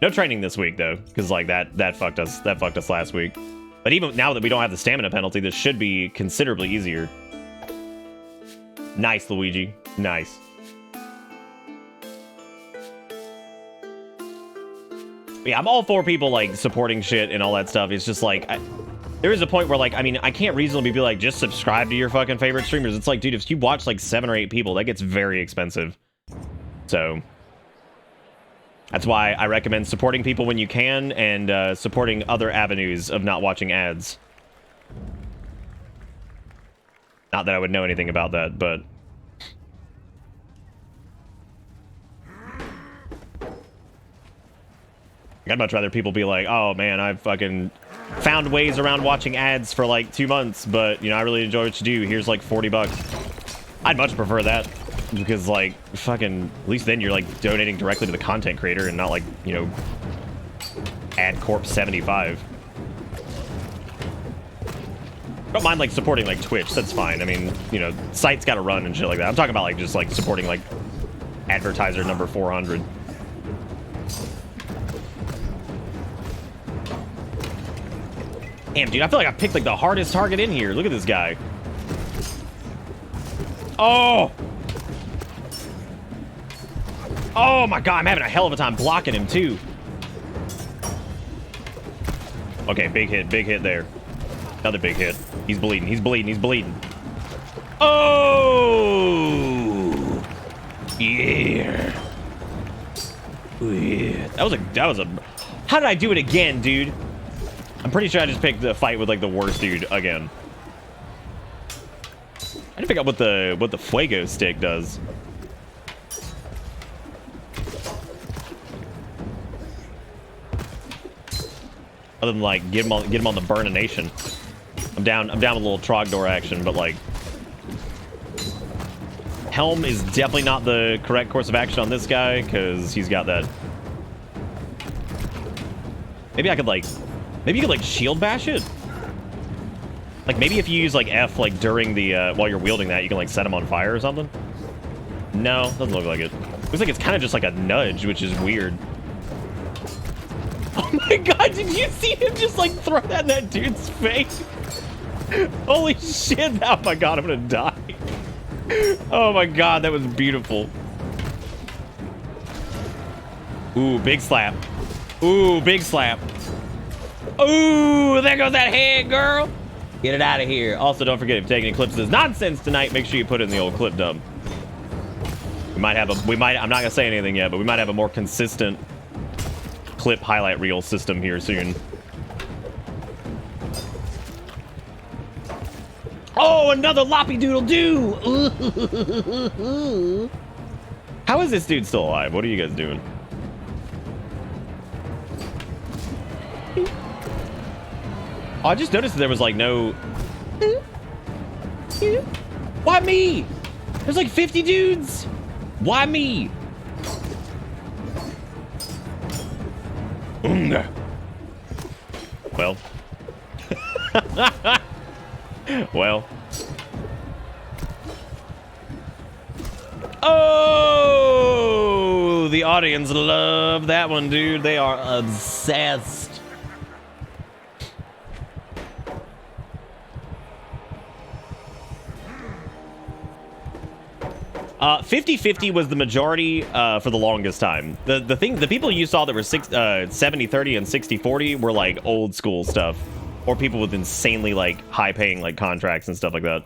No training this week though, because like that fucked us. That fucked us last week. But even now that we don't have the stamina penalty, this should be considerably easier. Nice, Luigi. Nice. Yeah, I'm all for people like supporting shit and all that stuff. It's just like there is a point where like I mean I can't reasonably be like just subscribe to your fucking favorite streamers. It's like, dude, if you watch like 7 or 8 people, that gets very expensive. So that's why I recommend supporting people when you can and supporting other avenues of not watching ads. Not that I would know anything about that, but I'd much rather people be like, oh man, I've fucking found ways around watching ads for like 2 months, but you know, I really enjoy what you do. Here's like $40. I'd much prefer that because like fucking, at least then you're like donating directly to the content creator and not like, you know, AdCorp 75. Don't mind like supporting like Twitch, that's fine. I mean, you know, site's gotta run and shit like that. I'm talking about like just like supporting like advertiser number 400. Damn, dude, I feel like I picked like the hardest target in here. Look at this guy. Oh! Oh my god, I'm having a hell of a time blocking him too. Okay, big hit there. Another big hit. He's bleeding, he's bleeding, he's bleeding. Oh! Yeah. Yeah. That was a, how did I do it again, dude? I'm pretty sure I just picked the fight with like the worst dude again. I didn't pick up what the Fuego stick does. Other than like get him on the Burnination. I'm down with a little Trogdor action, but like Helm is definitely not the correct course of action on this guy because he's got that. Maybe I could like. Maybe you could, like, shield bash it? Like, maybe if you use, like, F, like, during the, while you're wielding that, you can, like, set him on fire or something? No, doesn't look like it. Looks like it's kind of just like a nudge, which is weird. Oh my god, did you see him just, like, throw that in that dude's face? Holy shit, oh my god, I'm gonna die. Oh my god, that was beautiful. Ooh, big slap. Ooh, big slap. Ooh, there goes that head, girl. Get it out of here. Also, don't forget, if you're taking any clips of this nonsense tonight, make sure you put it in the old clip dump. I'm not gonna say anything yet, but we might have a more consistent clip highlight reel system here soon. Oh, another loppy doodle doo! How is this dude still alive? What are you guys doing? Oh, I just noticed that there was like no... Why me? There's like 50 dudes. Why me? Well. Well. Oh, the audience love that one, dude. They are obsessed. 50-50 was the majority for the longest time. The people you saw that were 70-30 and 60-40 were like old school stuff, or people with insanely like high paying like contracts and stuff like that.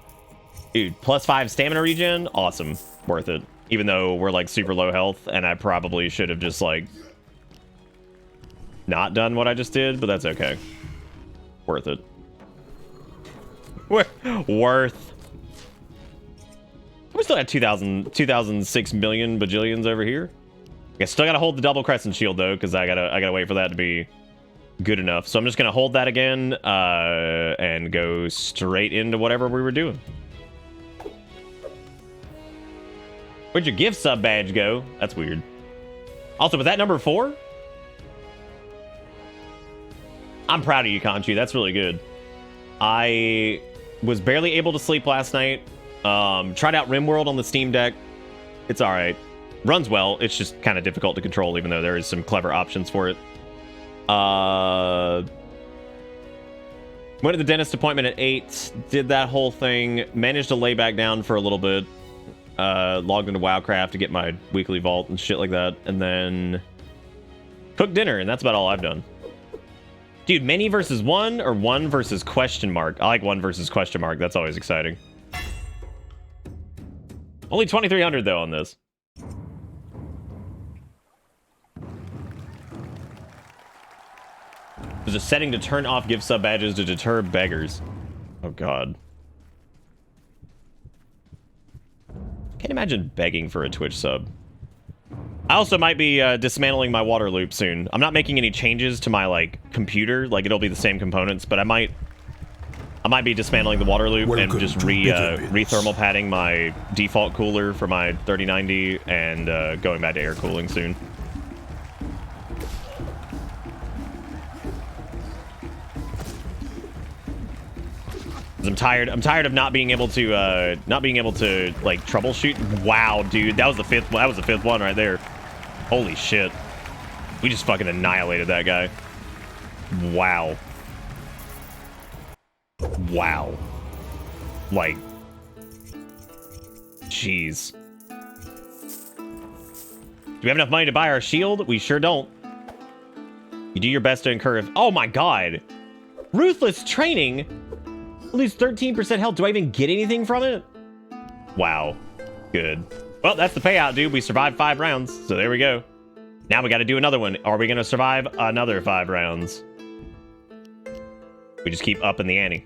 Dude, +5 stamina regen, awesome, worth it. Even though we're like super low health, and I probably should have just like not done what I just did, but that's okay. Worth it. Worth. We still have 2006 million bajillions over here. I still gotta hold the double crescent shield though, because I gotta wait for that to be good enough. So I'm just gonna hold that again and go straight into whatever we were doing. Where'd your gift sub badge go? That's weird. Also, was that number 4? I'm proud of you, Conchi. That's really good. I was barely able to sleep last night. Tried out RimWorld on the Steam Deck. It's all right. Runs well. It's just kind of difficult to control, even though there is some clever options for it. Went to the dentist appointment at 8. Did that whole thing. Managed to lay back down for a little bit. Logged into WoWcraft to get my weekly vault and shit like that. And then cooked dinner, and that's about all I've done. Dude, many versus 1 or 1 versus question mark? I like 1 versus question mark. That's always exciting. Only 2,300 though on this. There's a setting to turn off gift sub badges to deter beggars. Oh god. Can't imagine begging for a Twitch sub. I also might be dismantling my water loop soon. I'm not making any changes to my like computer. Like it'll be the same components, but I might be dismantling the water loop and just re-thermal padding my default cooler for my 3090 and going back to air cooling soon. I'm tired of not being able to like troubleshoot. Wow, dude, that was the fifth one right there. Holy shit. We just fucking annihilated that guy. Wow. Wow. Like, jeez. Do we have enough money to buy our shield? We sure don't. You do your best to encourage. Oh my god. Ruthless training? Lose 13% health. Do I even get anything from it? Wow. Good. Well, that's the payout, dude. We survived 5 rounds. So there we go. Now we got to do another one. Are we going to survive another 5 rounds? We just keep upping the ante.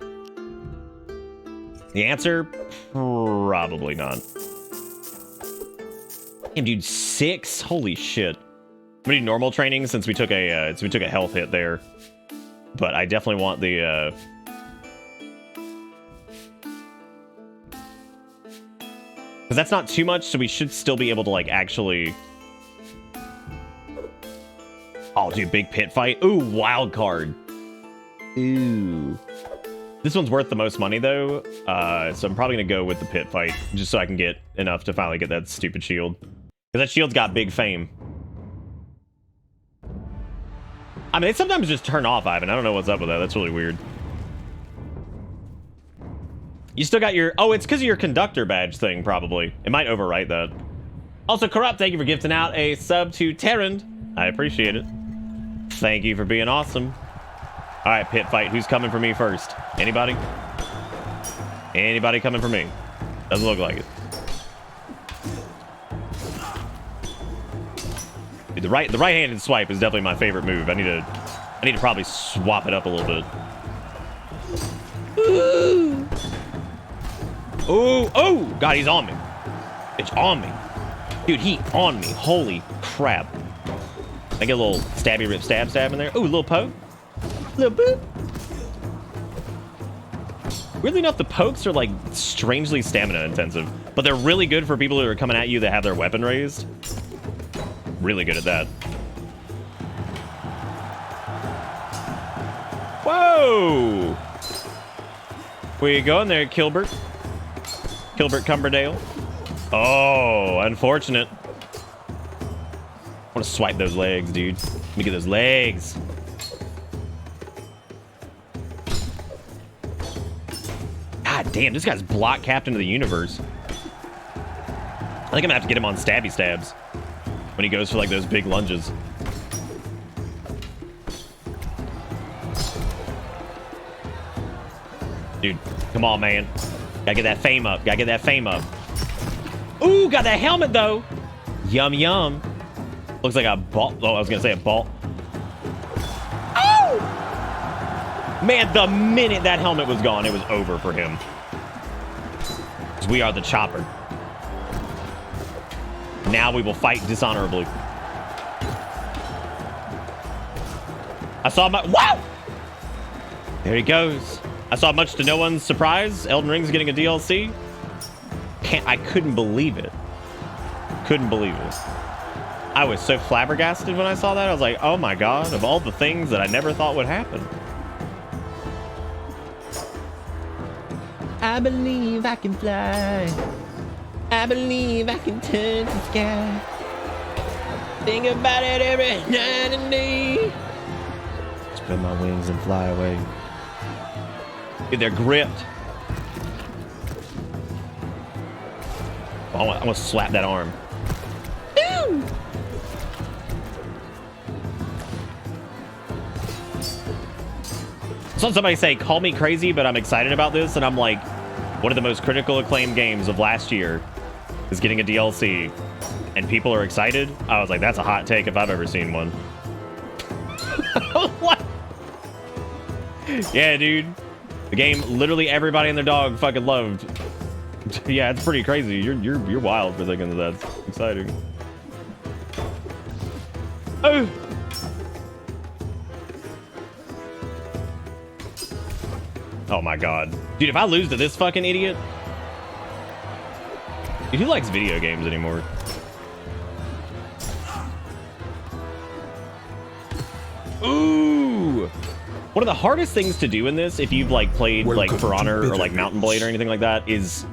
The answer? Probably not. Damn, dude. 6? Holy shit. I'm going to do normal training since we took a health hit there. But I definitely want the... Because that's not too much, so we should still be able to, like, actually... Oh, dude, big pit fight. Ooh, wild card. Ooh. This one's worth the most money, though, so I'm probably going to go with the pit fight, just so I can get enough to finally get that stupid shield. Because that shield's got big fame. I mean, they sometimes just turn off, Ivan. I don't know what's up with that. That's really weird. You still got your... Oh, it's because of your conductor badge thing, probably. It might overwrite that. Also, Corrupt, thank you for gifting out a sub to Terrand. I appreciate it. Thank you for being awesome. All right, pit fight. Who's coming for me first? Anybody? Anybody coming for me? Doesn't look like it. Dude, the right-handed swipe is definitely my favorite move. I need to probably swap it up a little bit. Ooh. Ooh, oh, God, he's on me. It's on me. Dude, he on me. Holy crap. I get a little stabby rip stab in there. Ooh, a little poke. Little boop. Weirdly enough, the pokes are like strangely stamina intensive, but they're really good for people who are coming at you that have their weapon raised. Really good at that. Whoa! Where you going there, Kilbert? Kilbert Cumberdale? Oh, unfortunate. I want to swipe those legs, dude. Let me get those legs. God damn, this guy's block captain of the universe. I think I'm gonna have to get him on stabby stabs when he goes for like those big lunges. Dude, come on, man. Gotta get that fame up. Gotta get that fame up. Ooh, got that helmet though. Yum yum. Looks like a ball. Oh, I was gonna say a ball. Oh! Man, the minute that helmet was gone, it was over for him. 'Cause we are the chopper. Now we will fight dishonorably. I saw my... Wow! There he goes. I saw much to no one's surprise. Elden Ring's getting a DLC. I couldn't believe it. Couldn't believe it. I was so flabbergasted when I saw that. I was like, oh my God, of all the things that I never thought would happen. I believe I can fly. I believe I can touch the sky. Think about it every night and day. Spread my wings and fly away. Dude, they're gripped. Oh, I want to slap that arm. Ew! I saw somebody say, call me crazy, but I'm excited about this. And I'm like, one of the most critical acclaimed games of last year is getting a DLC. And people are excited. I was like, that's a hot take if I've ever seen one. What? Yeah, dude. The game literally everybody and their dog fucking loved. Yeah, it's pretty crazy. You're wild for thinking that that's exciting. Oh. Oh my God. Dude, if I lose to this fucking idiot. Dude, who likes video games anymore? Ooh. One of the hardest things to do in this, if you've like played like For Honor or like Mountain Blade or anything like that, is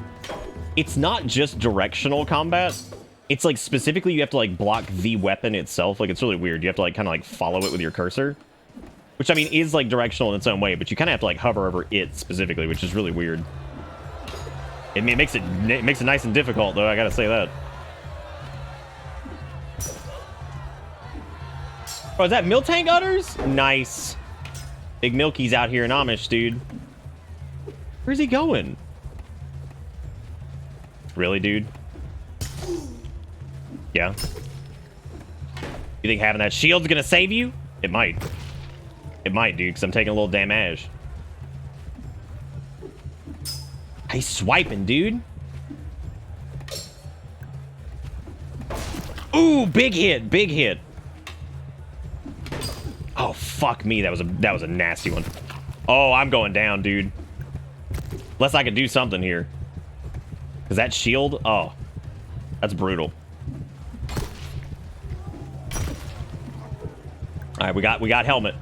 it's not just directional combat. It's like specifically you have to like block the weapon itself. Like it's really weird. You have to like kind of like follow it with your cursor, which I mean is like directional in its own way, but you kind of have to like hover over it specifically, which is really weird. I mean, it makes it nice and difficult though. I gotta say that. Oh, is that Miltank udders? Nice. Big Milky's out here in Amish, dude. Where's he going? Really, dude? Yeah. You think having that shield's gonna save you? It might. It might, dude, because I'm taking a little damage. He's swiping, dude. Ooh, big hit, big hit. Oh, fuck me. That was a nasty one. Oh, I'm going down, dude. Unless I can do something here. Because that shield, oh, that's brutal. All right, we got helmet.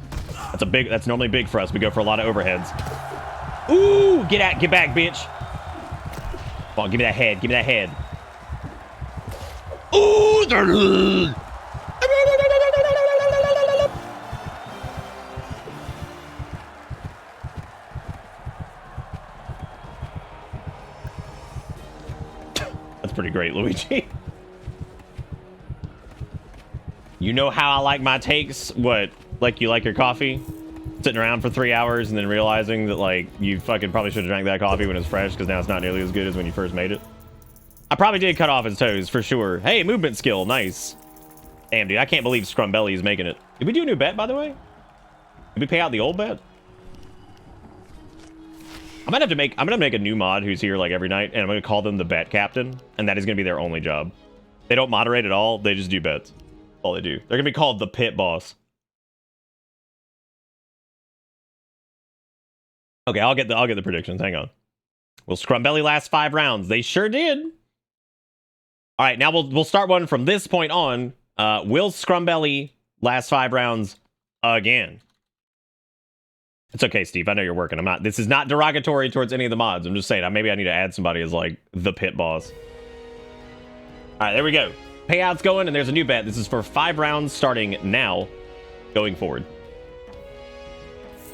That's normally big for us. We go for a lot of overheads. Ooh, get back, bitch. Come on, give me that head. Give me that head. Ooh, pretty great, Luigi. You know how I like my takes? What? Like you like your coffee? Sitting around for 3 hours and then realizing that, like, you fucking probably should have drank that coffee when it's fresh because now it's not nearly as good as when you first made it. I probably did cut off his toes, for sure. Hey, movement skill. Nice. Damn, dude. I can't believe Scrumbelly is making it. Did we do a new bet, by the way? Did we pay out the old bet? I'm gonna make a new mod who's here, like, every night, and I'm gonna call them the bet captain, and that is gonna be their only job. They don't moderate at all. They just do bets. All they do. They're gonna be called the pit boss. Okay, I'll get the predictions. Hang on. Will Scrumbelly last 5 rounds? They sure did. All right, now we'll start one from this point on. Will Scrumbelly last 5 rounds again? It's okay, Steve. I know you're working. This is not derogatory towards any of the mods. I'm just saying, maybe I need to add somebody as, like, the pit boss. All right, there we go. Payouts going, and there's a new bet. This is for 5 rounds starting now, going forward.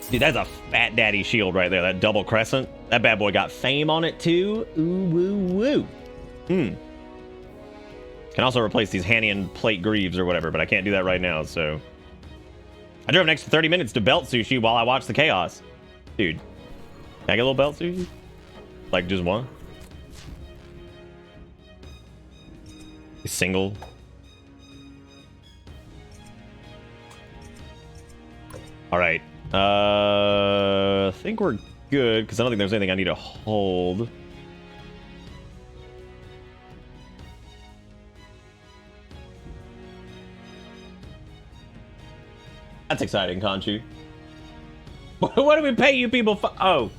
Dude, that's a fat daddy shield right there. That double crescent. That bad boy got fame on it, too. Ooh, woo, woo. Can also replace these Hanian plate greaves or whatever, but I can't do that right now, so... I drove an extra 30 minutes to belt sushi while I watched the chaos. Dude. Can I get a little belt sushi? Like, just one? A single? Alright. I think we're good, because I don't think there's anything I need to hold. That's exciting, Conchu. What do we pay you people for? Oh.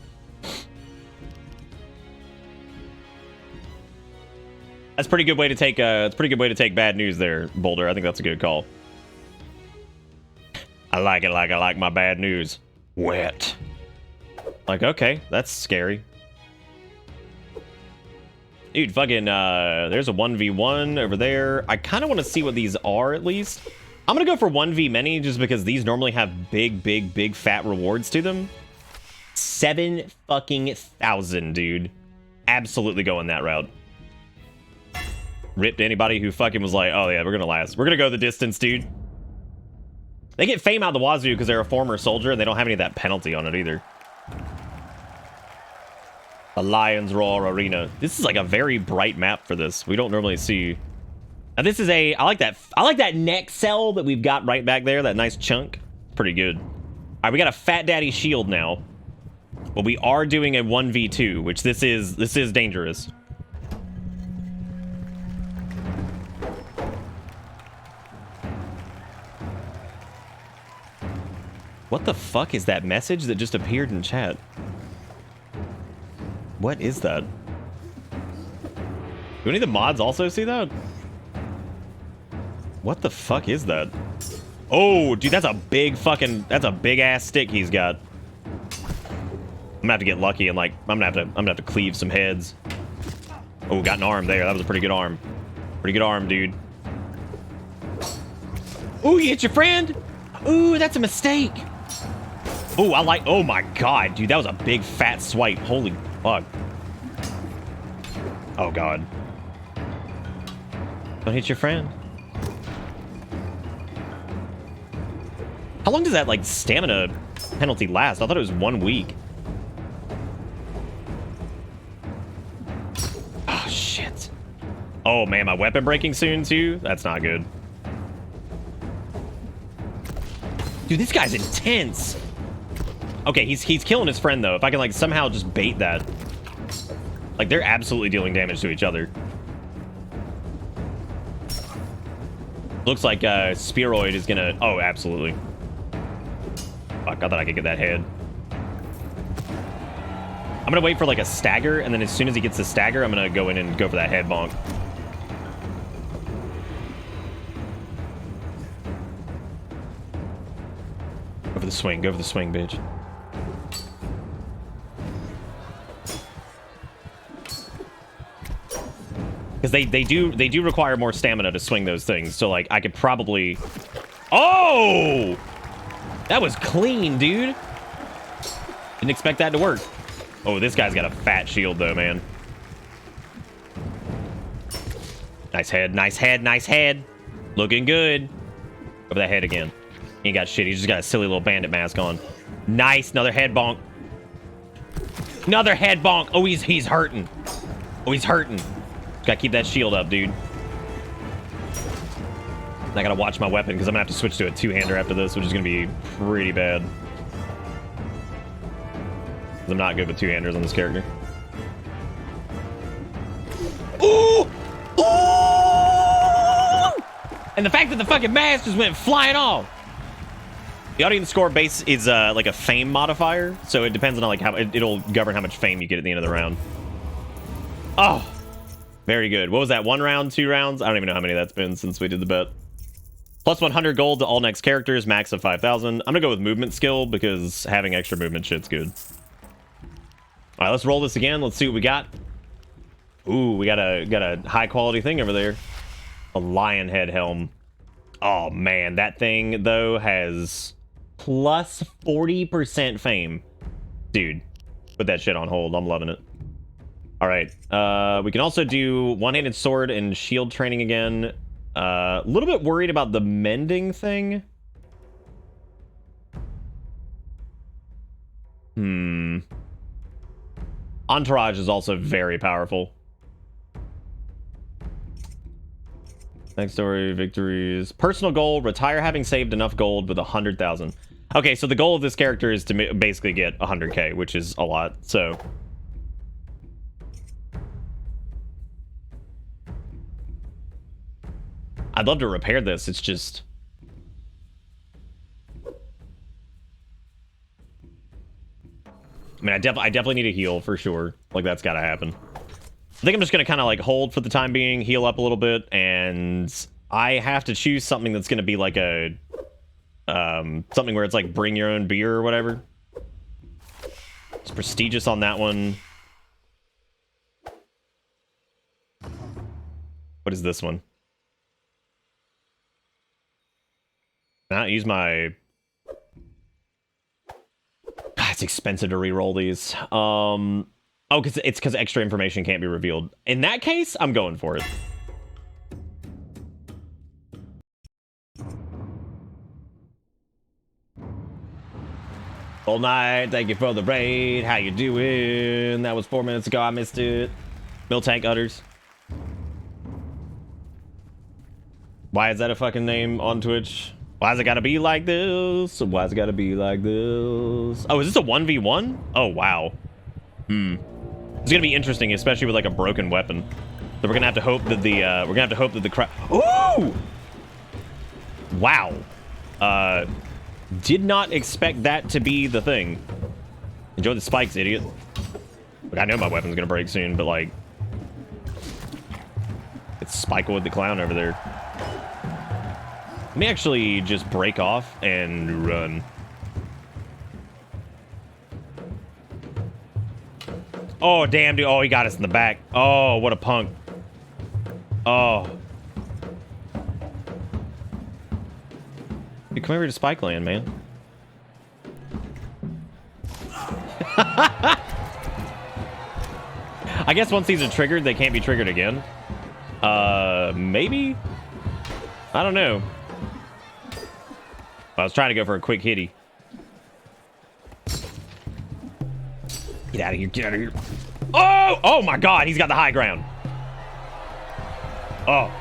That's a pretty good way to take bad news there, Boulder. I think that's a good call. I like it like I like my bad news. Wet. Like, okay, that's scary. Dude, fucking, there's a 1v1 over there. I kind of want to see what these are, at least. I'm going to go for 1v many, just because these normally have big, fat rewards to them. 7,000, dude. Absolutely going that route. Ripped anybody who fucking was like, oh yeah, we're going to last. We're going to go the distance, dude. They get fame out the wazoo because they're a former soldier, and they don't have any of that penalty on it either. The Lion's Roar Arena. This is like a very bright map for this. We don't normally see... Now this is I like that neck cell that we've got right back there, that nice chunk. Pretty good. All right, we got a Fat Daddy shield now. But we are doing a 1v2, which this is dangerous. What the fuck is that message that just appeared in chat? What is that? Do any of the mods also see that? What the fuck is that? Oh, dude, that's a big ass stick he's got. I'm gonna have to get lucky and, like, I'm gonna have to cleave some heads. Oh, got an arm there. That was a pretty good arm. Pretty good arm, dude. Ooh, you hit your friend? Ooh, that's a mistake. Ooh, oh my god, dude, that was a big fat swipe. Holy fuck. Oh god. Don't hit your friend. How long does that, like, stamina penalty last? I thought it was 1 week. Oh, shit. Oh, man, my weapon breaking soon, too? That's not good. Dude, this guy's intense. Okay, he's killing his friend, though. If I can, like, somehow just bait that. Like, they're absolutely dealing damage to each other. Looks like Spheroid is gonna... Oh, absolutely. Fuck, I thought I could get that head. I'm gonna wait for, like, a stagger, and then as soon as he gets the stagger, I'm gonna go in and go for that head bonk. Go for the swing, bitch. Because they do require more stamina to swing those things, so, like, I could probably... Oh! That was clean, dude. Didn't expect that to work. Oh, this guy's got a fat shield, though, man. Nice head, nice head, nice head. Looking good. Over that head again. He ain't got shit. He's just got a silly little bandit mask on. Nice. Another head bonk. Another head bonk. Oh, he's hurting. Oh, he's hurting. Gotta keep that shield up, dude. I gotta watch my weapon because I'm gonna have to switch to a two-hander after this, which is gonna be pretty bad. I'm not good with two-handers on this character. Ooh! Ooh! And the fact that the fucking mask just went flying off. The audience score base is like a fame modifier, so it depends on like how it'll govern how much fame you get at the end of the round. Oh, very good. What was that? 1 round, 2 rounds? I don't even know how many that's been since we did the bet. Plus 100 gold to all next characters, max of 5,000. I'm gonna go with movement skill because having extra movement shit's good. All right, let's roll this again. Let's see what we got. Ooh, we got a high quality thing over there. A lion head helm. Oh man, that thing though has plus 40% fame. Dude, put that shit on hold. I'm loving it. All right, we can also do one-handed sword and shield training again. A little bit worried about the mending thing. Entourage is also very powerful. Next story, victories. Personal goal, retire having saved enough gold with 100,000. Okay, so the goal of this character is to basically get 100k, which is a lot, so... I'd love to repair this, it's just... I mean, I definitely need a heal, for sure. Like, that's gotta happen. I think I'm just gonna kind of, like, hold for the time being, heal up a little bit, and I have to choose something that's gonna be, like, a... something where it's, like, bring your own beer or whatever. It's prestigious on that one. What is this one? Not use my... God, it's expensive to re-roll these. Oh, it's because extra information can't be revealed. In that case, I'm going for it. All night, thank you for the raid. How you doing? That was 4 minutes ago. I missed it. Miltank utters. Why is that a fucking name on Twitch? Why's it gotta be like this? Why's it gotta be like this? Oh, is this a 1v1? Oh, wow. It's gonna be interesting, especially with like a broken weapon. So we're gonna have to hope that the crowd. Ooh! Wow. Did not expect that to be the thing. Enjoy the spikes, idiot. Look, I know my weapon's gonna break soon, but like, it's Spikewood the clown over there. Let me actually just break off and run. Oh, damn, dude. Oh, he got us in the back. Oh, what a punk. Oh. Dude, come over to Spike Land, man. I guess once these are triggered, they can't be triggered again. Maybe? I don't know. I was trying to go for a quick hitty. Get out of here, get out of here. Oh! Oh my god, he's got the high ground. Oh.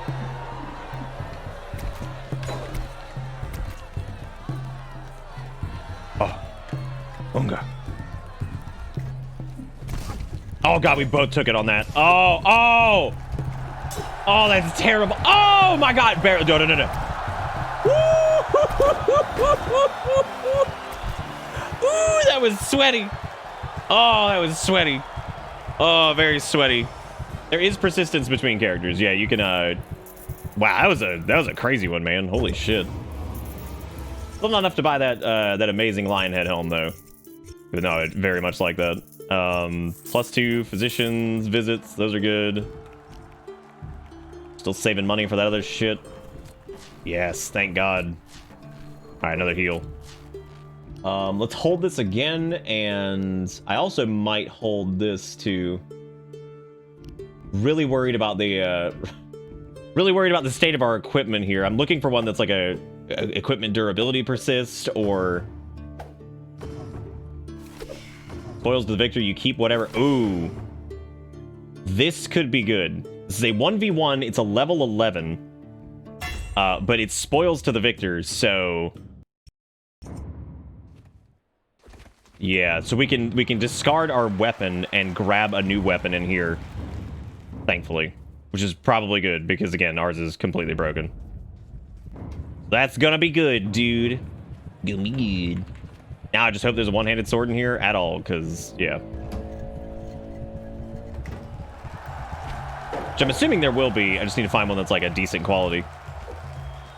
Oh. Unga. Oh god, we both took it on that. Oh, oh! Oh, that's terrible. Oh my god, barely. No, no, no, no. Ooh, that was sweaty. Oh, that was sweaty. Oh, very sweaty. There is persistence between characters. Yeah, you can wow, that was a crazy one, man. Holy shit. Still not enough to buy that that amazing lion head helm though. Even though I very much like that. +2 physicians visits, those are good. Still saving money for that other shit. Yes, thank God. All right, another heal. Let's hold this again, and I also might hold this too. Really worried about the really worried about the state of our equipment here. I'm looking for one that's like a equipment durability persist, or spoils to the victor, you keep whatever. Ooh. This could be good. This is a 1v1, it's a level 11. But it spoils to the victor, so yeah, so we can discard our weapon and grab a new weapon in here, thankfully, which is probably good because again, ours is completely broken. That's gonna be good, dude. Gonna be good. Now I just hope there's a one-handed sword in here at all, because yeah. Which I'm assuming there will be. I just need to find one that's like a decent quality.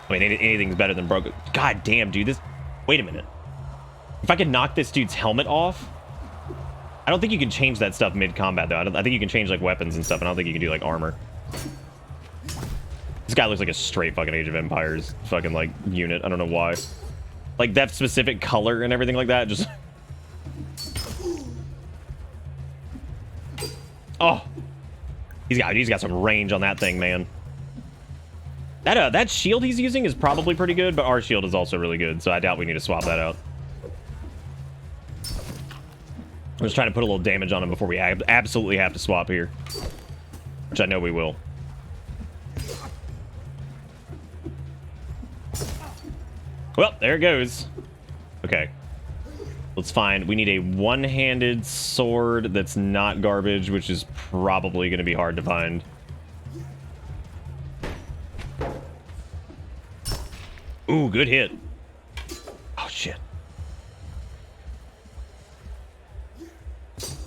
I mean, anything's better than broken. God damn, dude, this... Wait a minute. If I could knock this dude's helmet off... I don't think you can change that stuff mid-combat, though. I think you can change, like, weapons and stuff, and I don't think you can do, like, armor. This guy looks like a straight fucking Age of Empires fucking, like, unit. I don't know why. Like, that specific color and everything like that, just... Oh! He's got some range on that thing, man. That shield he's using is probably pretty good, but our shield is also really good, so I doubt we need to swap that out. I'm just trying to put a little damage on him before we absolutely have to swap here. Which I know we will. Well, there it goes. Okay. Let's find... We need a one-handed sword that's not garbage, which is probably going to be hard to find. Ooh, good hit. Oh, shit.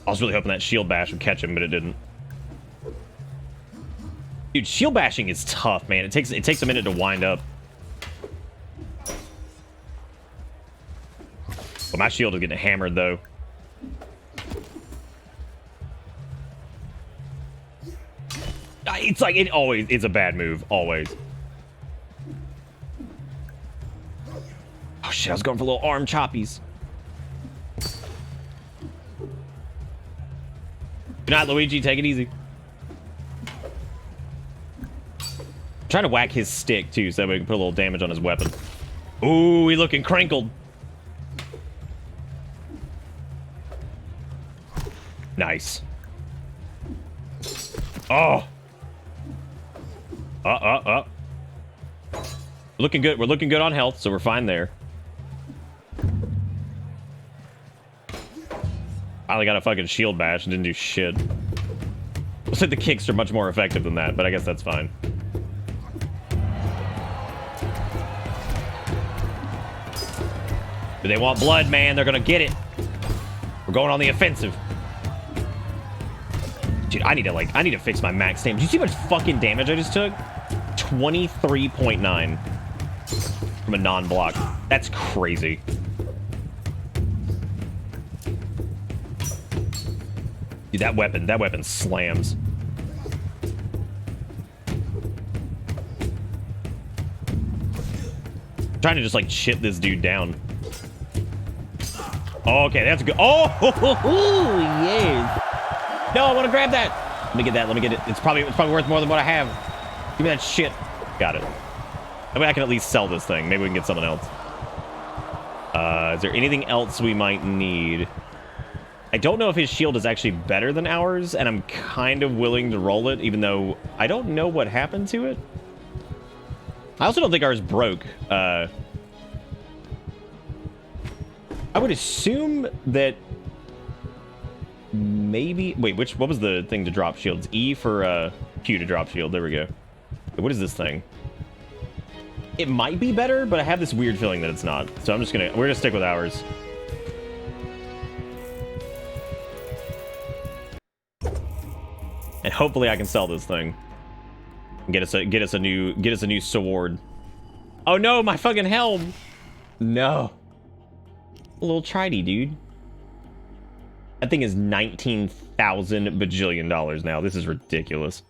I was really hoping that shield bash would catch him, but it didn't. Dude, shield bashing is tough, man. It takes a minute to wind up. Well, my shield is getting hammered, though. It's like, it always is a bad move. Always. Oh, shit, I was going for little arm choppies. Good night, Luigi. Take it easy. I'm trying to whack his stick, too, so that we can put a little damage on his weapon. Ooh, he's looking crinkled. Nice. Oh. Looking good. We're looking good on health, so we're fine there. Finally got a fucking shield bash and didn't do shit. Looks like the kicks are much more effective than that, but I guess that's fine. Do they want blood, man? They're gonna get it. We're going on the offensive. Dude, I need to fix my max damage. Do you see how much fucking damage I just took? 23.9 from a non-block. That's crazy. Dude, that weapon slams. I'm trying to just like chip this dude down. Oh, okay, that's good. Oh, yes. No, I want to grab that. Let me get that. Let me get it. It's probably worth more than what I have. Give me that shit. Got it. I mean, I can at least sell this thing. Maybe we can get something else. Is there anything else we might need? I don't know if his shield is actually better than ours, and I'm kind of willing to roll it, even though I don't know what happened to it. I also don't think ours broke. I would assume that maybe... Wait, what was the thing to drop shields? E for Q to drop shield. There we go. What is this thing? It might be better, but I have this weird feeling that it's not. So we're gonna stick with ours. And hopefully I can sell this thing. And get us a new sword. Oh no, my fucking helm! No. A little tritey, dude. That thing is $19,000 bajillion now. This is ridiculous.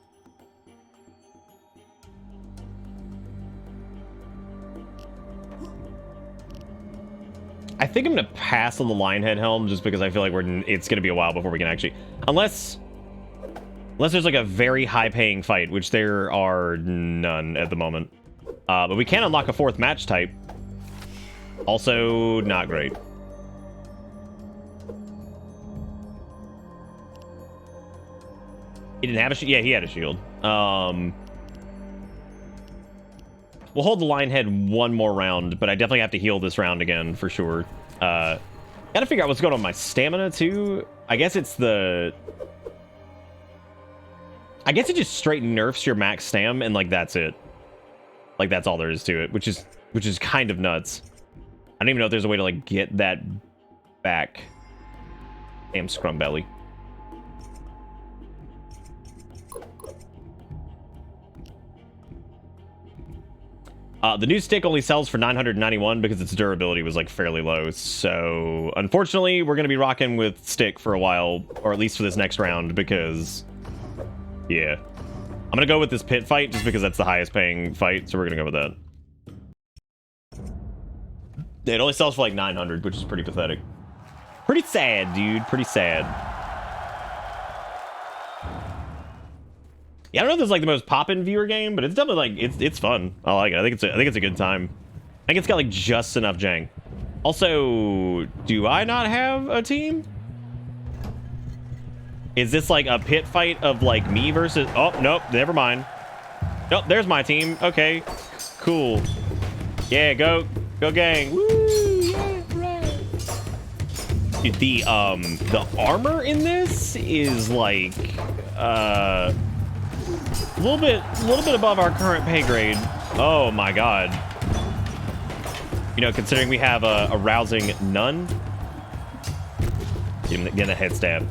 I think I'm gonna pass on the Lionhead helm just because I feel like it's gonna be a while before we can actually, unless there's like a very high-paying fight, which there are none at the moment. But we can unlock a 4th match type. Also, not great. He didn't have a shield? Yeah, he had a shield. We'll hold the line head one more round, but I definitely have to heal this round again for sure. Gotta figure out what's going on with my stamina too. I guess it's the... I guess it just straight nerfs your max stam and like that's it. Like that's all there is to it, which is kind of nuts. I don't even know if there's a way to like get that back. Damn scrum belly. The new stick only sells for 991 because its durability was like fairly low. So unfortunately, we're going to be rocking with stick for a while, or at least for this next round, because yeah, I'm going to go with this pit fight just because that's the highest paying fight. So we're going to go with that. It only sells for like 900, which is pretty pathetic. Pretty sad, dude. Pretty sad. Yeah, I don't know if this is like the most poppin' viewer game, but it's definitely like it's fun. I like it. I think it's a good time. I think it's got like just enough jank. Also, do I not have a team? Is this like a pit fight of like me versus... Oh, nope, never mind. Nope, there's my team. Okay, cool. Yeah, go gang. Woo, yeah, right. Dude, the armor in this is like a little bit above our current pay grade. Oh my god. You know, considering we have a rousing none. Getting a head stab.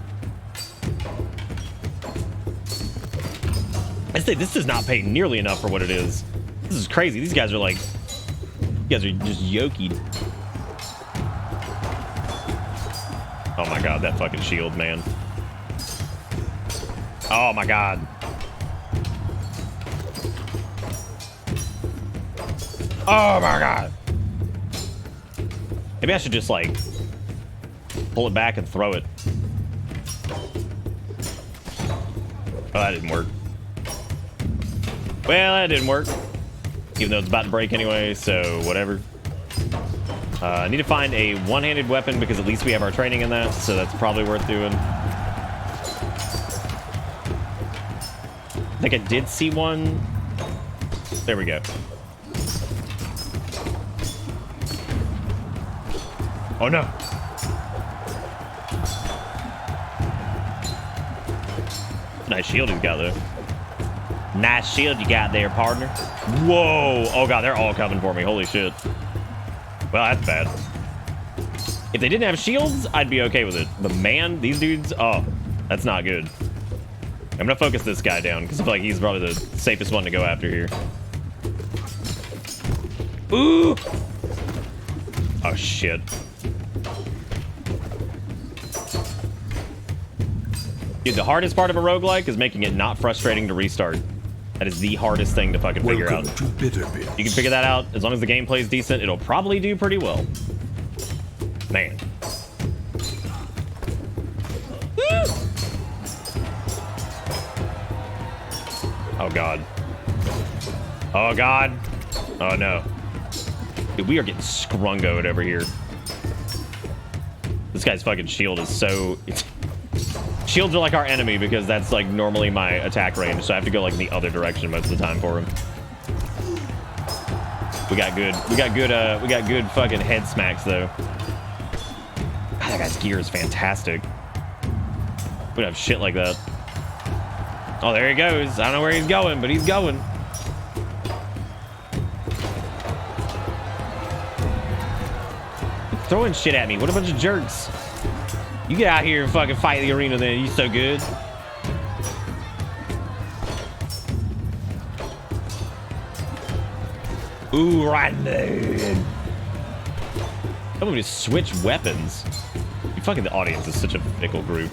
I say this does not pay nearly enough for what it is. This is crazy. These guys are like, you guys are just yokied. Oh my god, that fucking shield, man. Oh my god. Oh my god. Maybe I should just like pull it back and throw it. Oh, that didn't work. Well, that didn't work. Even though it's about to break anyway, so whatever. I need to find a one-handed weapon because at least we have our training in that, so that's probably worth doing. I think I did see one. There we go. Oh no. Nice shield you got there. Nice shield you got there, partner. Whoa. Oh god, they're all coming for me. Holy shit. Well, that's bad. If they didn't have shields, I'd be okay with it. But man, these dudes, oh, that's not good. I'm gonna focus this guy down because I feel like he's probably the safest one to go after here. Ooh. Oh shit. Dude, the hardest part of a roguelike is making it not frustrating to restart. That is the hardest thing to fucking figure out. To Bitter Bits. You can figure that out. As long as the gameplay is decent, it'll probably do pretty well. Man. Woo! Oh, God. Oh, God. Oh, no. Dude, we are getting scrungoed over here. This guy's fucking shield is so... Shields are like our enemy because that's like normally my attack range, so I have to go like the other direction most of the time for him. We got good fucking head smacks though. God, that guy's gear is fantastic. We don't have shit like that. Oh, there he goes. I don't know where he's going, but he's going. Throwing shit at me. What a bunch of jerks. You get out here and fucking fight the arena then. You so good. Ooh, right there. Somebody just switch weapons. You fucking, the audience is such a fickle group.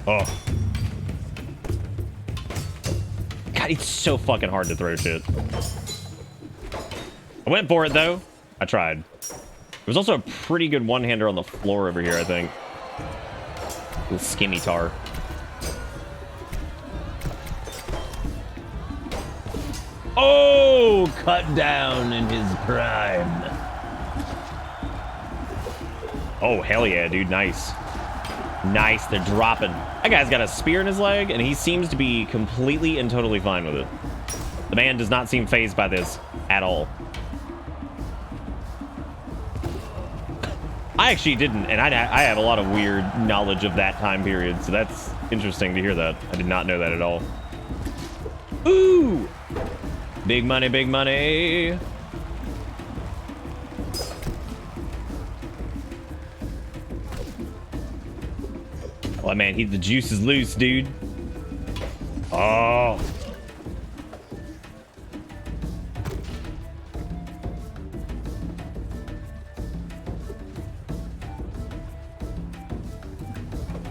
Oh. God, it's so fucking hard to throw shit. I went for it, though. I tried. There was also a pretty good one-hander on the floor over here, I think. Little skimitar. Oh, cut down in his prime. Oh, hell yeah, dude. Nice. Nice. They're dropping. That guy's got a spear in his leg, and he seems to be completely and totally fine with it. The man does not seem fazed by this at all. I actually didn't, and I have a lot of weird knowledge of that time period, so that's interesting to hear that. I did not know that at all. Ooh! Big money, big money. Oh, man, the juice is loose, dude. Oh.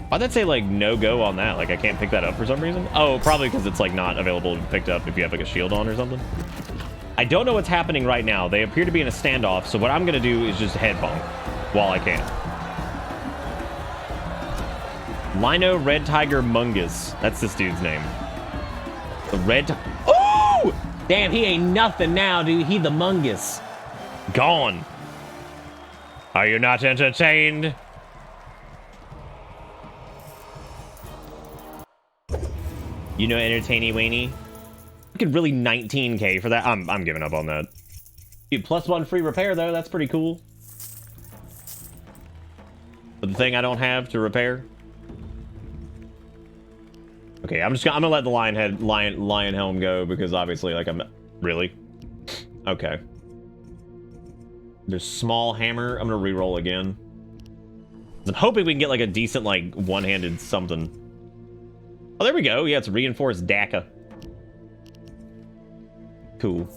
Why'd that say, like, no go on that? Like, I can't pick that up for some reason? Oh, probably because it's, like, not available to be picked up if you have, like, a shield on or something. I don't know what's happening right now. They appear to be in a standoff, so what I'm going to do is just head bonk while I can. Lino Red Tiger Mungus. That's this dude's name. The Red... Oh! Damn, he ain't nothing now, dude. He the Mungus. Gone. Are you not entertained? You know, entertainy weenie. I could really 19k for that. I'm giving up on that. Dude, +1 free repair though. That's pretty cool. But the thing I don't have to repair. Okay, I'm gonna let the lion helm go because obviously, like, I'm really okay. There's small hammer. I'm gonna re-roll again. I'm hoping we can get like a decent like one-handed something. Oh, there we go. Yeah, it's reinforced DACA. Cool.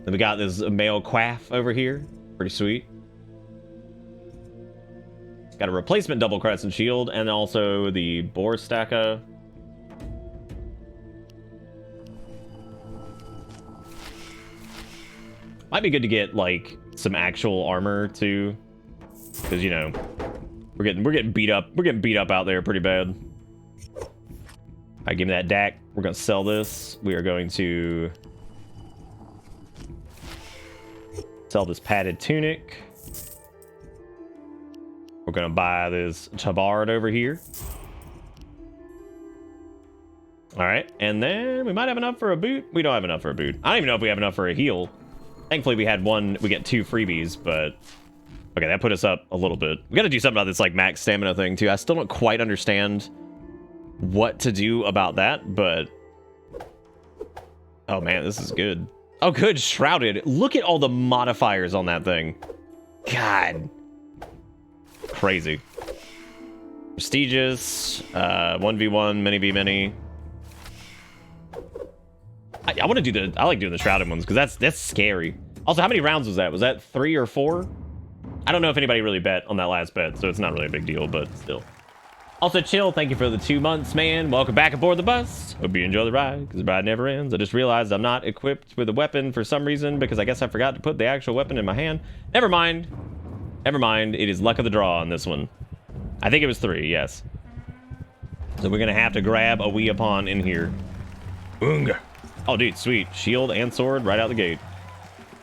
Then we got this male quaff over here. Pretty sweet. Got a replacement double crescent shield and also the boar stacka. Might be good to get like some actual armor too, because you know we're getting beat up. We're getting beat up out there pretty bad. All right, give me that DAC. We're gonna sell this. We are going to sell this padded tunic. We're gonna buy this tabard over here. All right, and then we might have enough for a boot. We don't have enough for a boot. I don't even know if we have enough for a heal. Thankfully, we had one. We get 2 freebies, but okay, that put us up a little bit. We got to do something about this like max stamina thing too. I still don't quite understand what to do about that, but oh man, this is good. Oh, good, shrouded. Look at all the modifiers on that thing. God. Crazy. Prestigious, 1v1, many v many. I want to do I like doing the shrouded ones because that's scary. Also, how many rounds was that? Was that 3 or 4? I don't know if anybody really bet on that last bet, so it's not really a big deal, but still. Also, Chill, thank you for the 2 months, man. Welcome back aboard the bus. Hope you enjoy the ride, because the ride never ends. I just realized I'm not equipped with a weapon for some reason, because I guess I forgot to put the actual weapon in my hand. Never mind. Never mind. It is luck of the draw on this one. I think it was 3, yes. So we're going to have to grab a wee upon in here. Oonga. Oh, dude, sweet. Shield and sword right out the gate.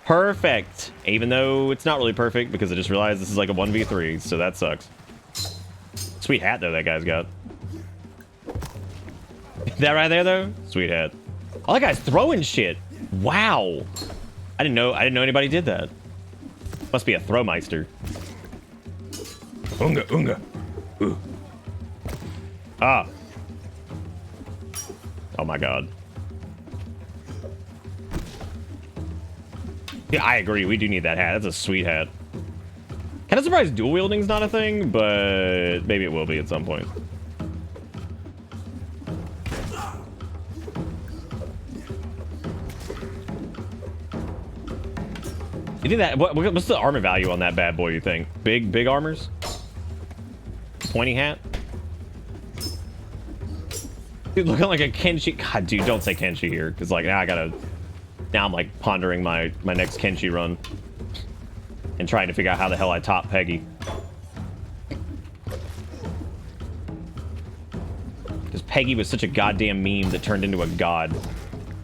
Perfect. Even though it's not really perfect, because I just realized this is like a 1v3, so that sucks. Sweet hat, though, that guy's got. That right there, though? Sweet hat. Oh, that guy's throwing shit. Wow. I didn't know anybody did that. Must be a throwmeister. Unga, unga. Ooh. Ah. Oh my god. Yeah, I agree. We do need that hat. That's a sweet hat. Kind of surprised dual wielding's not a thing, but maybe it will be at some point. You think that? What's the armor value on that bad boy? You think big armors? Pointy hat. Dude, looking like a Kenshi. God, dude, don't say Kenshi here, because like now now I'm like pondering my next Kenshi run and trying to figure out how the hell I top Peggy. Peggy was such a goddamn meme that turned into a god.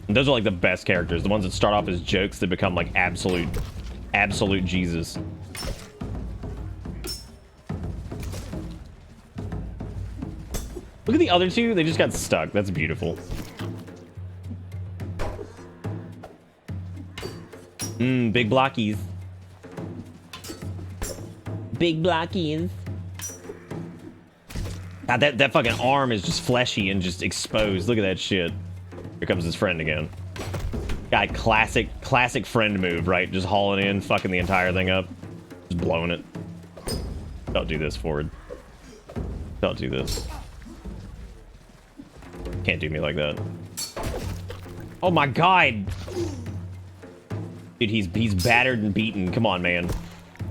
And those are like the best characters. The ones that start off as jokes that become like absolute Jesus. Look at the other two. They just got stuck. That's beautiful. Big blockies. Big blockies. God, that fucking arm is just fleshy and just exposed. Look at that shit. Here comes his friend again. God, classic friend move, right? Just hauling in, fucking the entire thing up. Just blowing it. Don't do this, Ford. Don't do this. Can't do me like that. Oh my god! Dude, he's battered and beaten. Come on, man.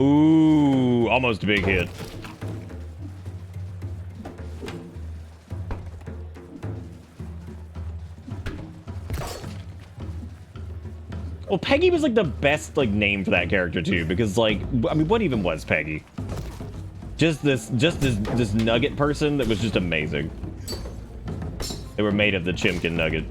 Ooh, almost a big hit. Well, Peggy was like the best like name for that character too, because like, I mean, what even was Peggy? Just this nugget person that was just amazing. They were made of the chimkin nugget.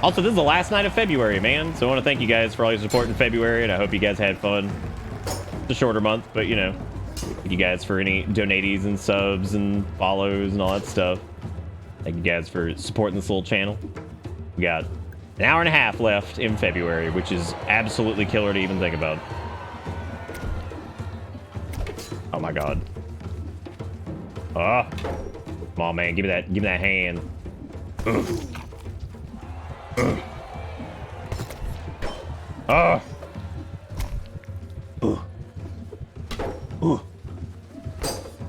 Also, this is the last night of February, man. So I want to thank you guys for all your support in February, and I hope you guys had fun. It's a shorter month, but you know, thank you guys for any donaties and subs and follows and all that stuff. Thank you guys for supporting this little channel. We got an hour and a half left in February, which is absolutely killer to even think about. Oh my god. Oh. Come on, man. Give me that hand. Ugh. Ugh. Oh. Ugh. Ugh.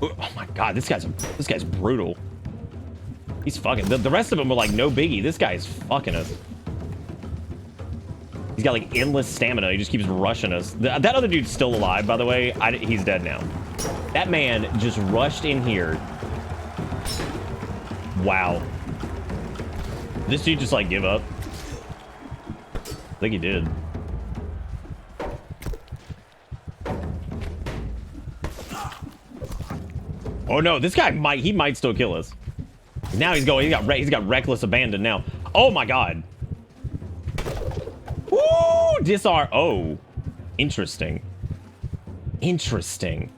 Oh my god, this guy's brutal. He's fucking. The rest of them are like no biggie. This guy is fucking us. He's got like endless stamina. He just keeps rushing us. That other dude's still alive, by the way. He's dead now. That man just rushed in here. Wow. This dude just like give up. I think he did. Oh no, this guy might still kill us. Now he's got reckless abandon now. Oh my god. Woo! Disarm. Oh. Interesting. Interesting.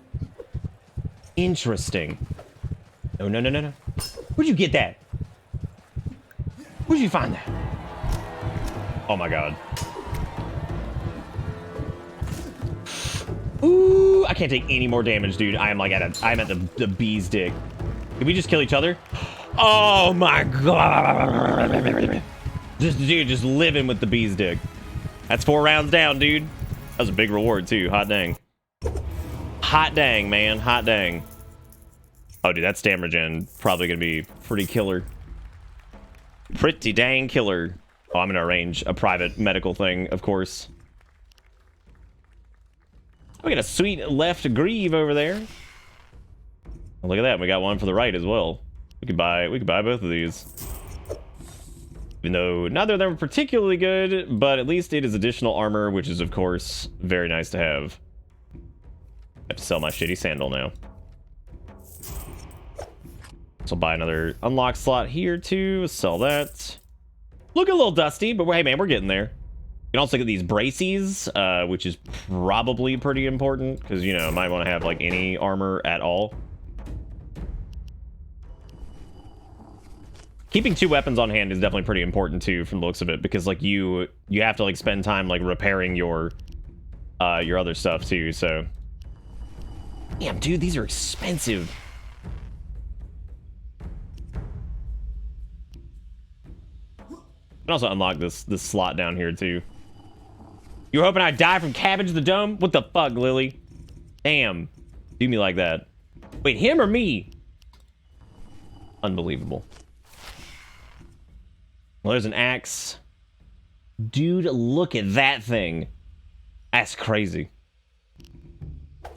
Interesting. No, no, no, no, no. Where'd you get that? Where'd you find that? Oh my god. Ooh, I can't take any more damage, dude. I'm at the bee's dick. Did we just kill each other? Oh my god. Just living with the bee's dick. That's 4 rounds down, dude. That was a big reward too. Hot dang. Hot dang, man. Hot dang. Oh, dude, that stamina gen probably gonna be pretty killer. Pretty dang killer. Oh, I'm gonna arrange a private medical thing, of course. We got a sweet left greave over there. Oh, look at that. We got one for the right as well. We could buy both of these. Even though neither of them are particularly good, but at least it is additional armor, which is of course very nice to have. I have to sell my shitty sandal now. So I'll buy another unlock slot here too. Sell that. Look a little dusty, but hey man, we're getting there. You can also get these braces, which is probably pretty important because, you know, might want to have like any armor at all. Keeping 2 weapons on hand is definitely pretty important too, from the looks of it, because like you have to like spend time like repairing your other stuff too. So, damn, dude, these are expensive. I can also unlock this slot down here too. You were hoping I'd die from Cabbage the Dome? What the fuck, Lily? Damn. Do me like that. Wait, him or me? Unbelievable. Well, there's an axe. Dude, look at that thing. That's crazy.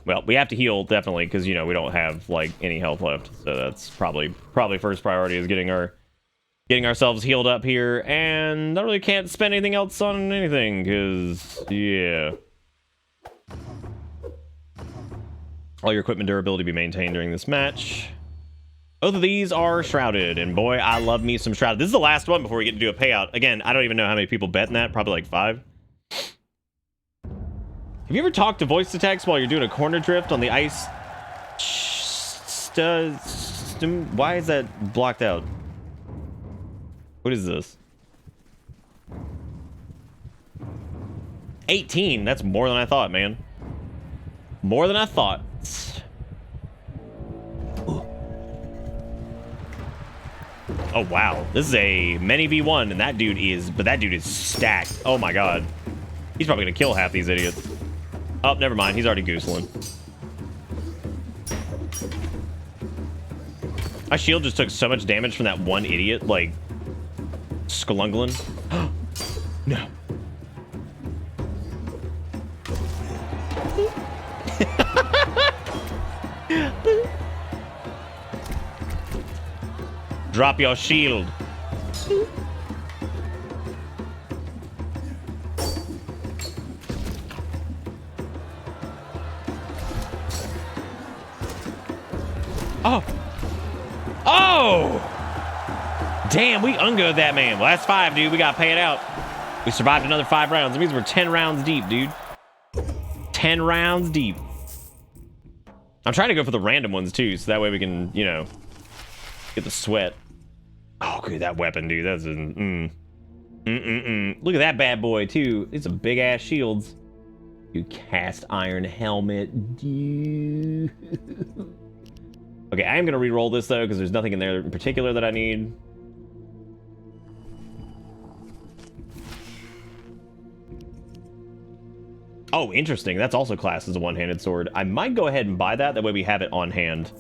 Well, we have to heal, definitely, because, you know, we don't have, like, any health left. So that's probably first priority is getting our Getting ourselves healed up here, and I really can't spend anything else on anything, because, yeah. All your equipment durability be maintained during this match. Both of these are shrouded, and boy, I love me some shrouded. This is the last one before we get to do a payout. Again, I don't even know how many people bet in that, probably like 5. Have you ever talked to voice to text while you're doing a corner drift on the ice? Why is that blocked out? What is this? 18. That's more than I thought, man. More than I thought. Oh, wow. This is a many v1, and that dude is stacked. Oh, my God. He's probably going to kill half these idiots. Oh, never mind. He's already gooseling. My shield just took so much damage from that one idiot, like, Skalungling. No. Drop your shield. Oh. Oh! Damn, we ungoed that man. Well, that's 5, dude. We got to pay it out. We survived another 5 rounds. That means we're 10 rounds deep, dude. 10 rounds deep. I'm trying to go for the random ones, too, so that way we can, you know, get the sweat. Oh, good, that weapon, dude. That's Look at that bad boy, too. It's a big-ass shields. You cast iron helmet, dude. Okay, I am going to re-roll this, though, because there's nothing in there in particular that I need. Oh, interesting. That's also classed as a one-handed sword. I might go ahead and buy that. That way we have it on hand,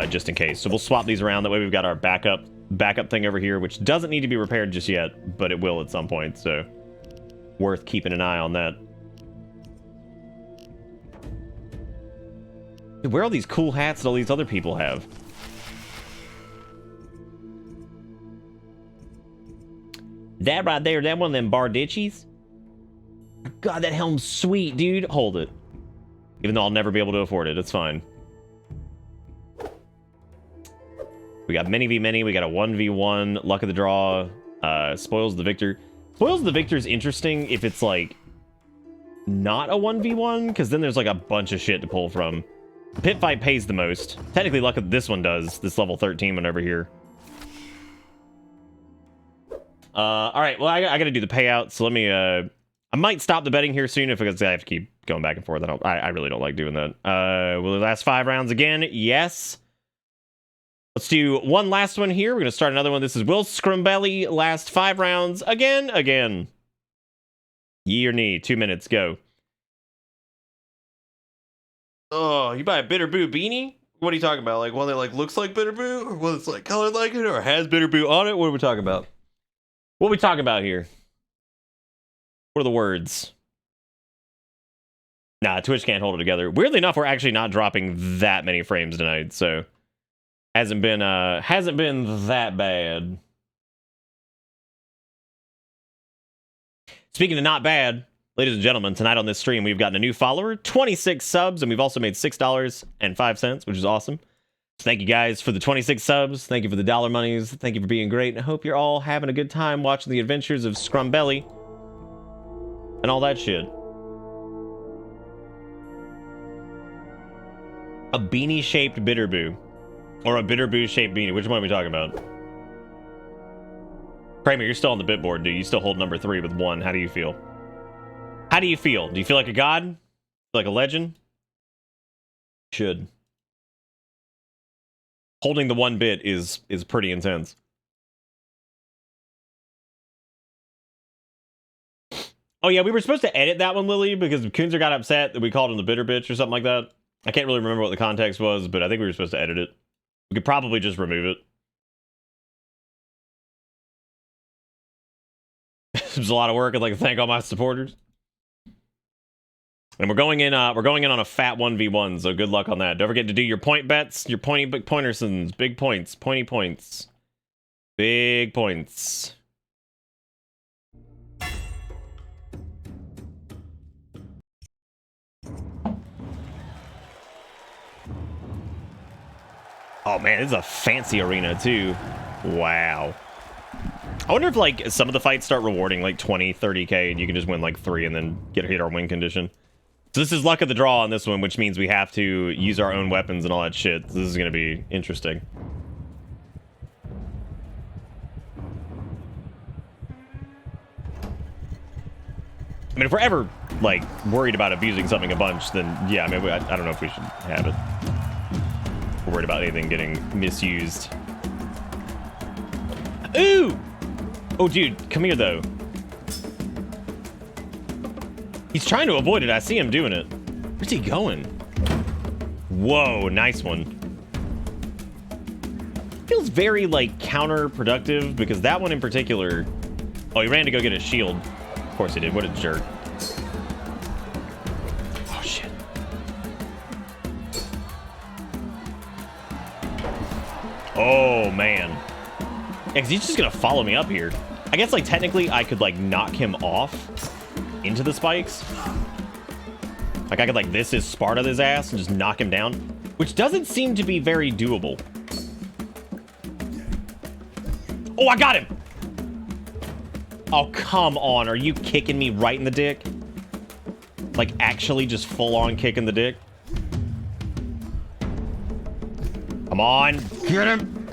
just in case. So we'll swap these around. That way we've got our backup thing over here, which doesn't need to be repaired just yet, but it will at some point. So worth keeping an eye on that. Dude, where are all these cool hats that all these other people have? That right there, that one of them Barditchies? God, that helm's sweet, dude. Hold it. Even though I'll never be able to afford it, it's fine. We got many v many. We got a 1v1. Luck of the draw. Spoils the victor. Spoils the victor is interesting if it's like not a 1v1, because then there's like a bunch of shit to pull from. Pit fight pays the most. Technically, luck of this one does. This level 13 one over here. All right. Well, I got to do the payout. So let me. I might stop the betting here soon if I have to keep going back and forth. I really don't like doing that. Will the last 5 rounds again? Yes. Let's do one last one here. We're going to start another one. This is Will Scrumbelly. Last 5 rounds. Again. Ye or knee. 2 minutes. Go. Oh, you buy a Bitter Boo beanie? What are you talking about? Like one that like looks like Bitter Boo? Or one that's like colored like it? Or has Bitter Boo on it? What are we talking about? What are we talking about here? What are the words? Nah, Twitch can't hold it together. Weirdly enough, we're actually not dropping that many frames tonight, so hasn't been that bad. Speaking of not bad, ladies and gentlemen, tonight on this stream we've gotten a new follower, 26 subs, and we've also made $6.05, which is awesome. So thank you guys for the 26 subs. Thank you for the dollar monies. Thank you for being great. And I hope you're all having a good time watching the adventures of Scrumbelly and all that shit. A beanie-shaped Bitter Boo. Or a Bitter Boo-shaped beanie. Which one are we talking about? Kramer, you're still on the bit board, dude. You still hold number 3 with 1. How do you feel? How do you feel? Do you feel like a god? Feel like a legend? Should. Holding the 1 bit is pretty intense. Oh yeah, we were supposed to edit that one, Lily, because Kunzer got upset that we called him the bitter bitch or something like that. I can't really remember what the context was, but I think we were supposed to edit it. We could probably just remove it. It was a lot of work. I'd like to thank all my supporters. And we're going in on a fat 1v1, so good luck on that. Don't forget to do your point bets, your pointy pointersons, big points, pointy points. Big points. Oh man, this is a fancy arena too. Wow. I wonder if like some of the fights start rewarding like 20, 30k and you can just win like 3 and then hit our win condition. So this is luck of the draw on this one, which means we have to use our own weapons and all that shit. So this is going to be interesting. I mean, if we're ever like worried about abusing something a bunch, then yeah, I mean, I don't know if we should have it. We're worried about anything getting misused. Ooh! Oh, dude, come here, though. He's trying to avoid it. I see him doing it. Where's he going? Whoa, nice one. Feels very, like, counterproductive, because that one in particular... Oh, he ran to go get his shield. Of course he did. What a jerk. Oh, shit. Oh, man. Yeah, because he's just going to follow me up here. I guess, like, technically, I could, like, knock him off into the spikes. Like, I could, like, this is Sparta his ass and just knock him down. Which doesn't seem to be very doable. Oh, I got him! Oh, come on. Are you kicking me right in the dick? Like, actually just full-on kicking the dick? Come on. Get him!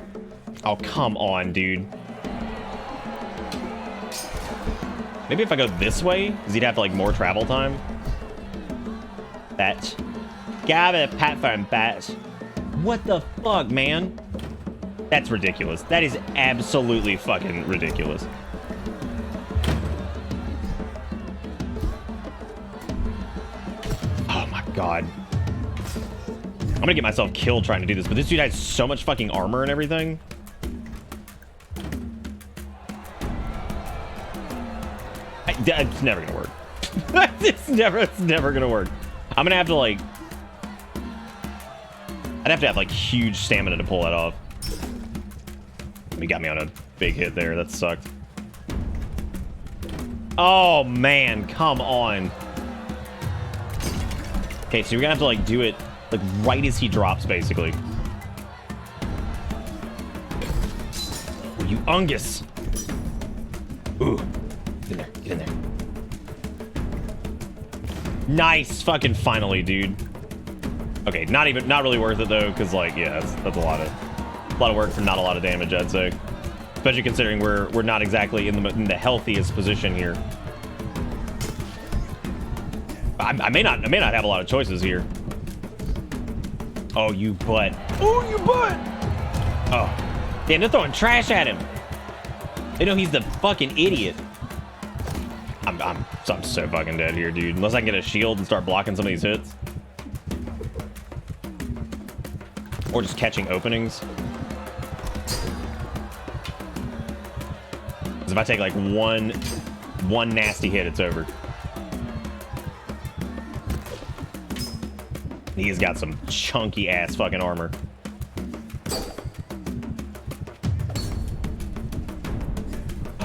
Oh, come on, dude. Maybe if I go this way, because he'd have, like, more travel time. Bat. Got a platform, bat. What the fuck, man? That's ridiculous. That is absolutely fucking ridiculous. Oh my god. I'm gonna get myself killed trying to do this, but this dude has so much fucking armor and everything. It's never gonna work. it's never gonna work. I'm gonna have to like... I'd have to have like huge stamina to pull that off. He got me on a big hit there. That sucked. Oh man, come on. Okay, so you're gonna have to like do it like right as he drops, basically. Oh, you Ungus. Ooh, get in there, get in there. Nice, fucking finally, dude. Okay, not really worth it though, because like, yeah, that's a lot of work for not a lot of damage, I'd say. Especially considering we're not exactly in the healthiest position here. I may not have a lot of choices here. Oh, you butt. Oh, you butt. Oh, damn, they're throwing trash at him. They know he's the fucking idiot. I'm so fucking dead here, dude. Unless I can get a shield and start blocking some of these hits. Or just catching openings. Because if I take like one nasty hit, it's over. He's got some chunky ass fucking armor.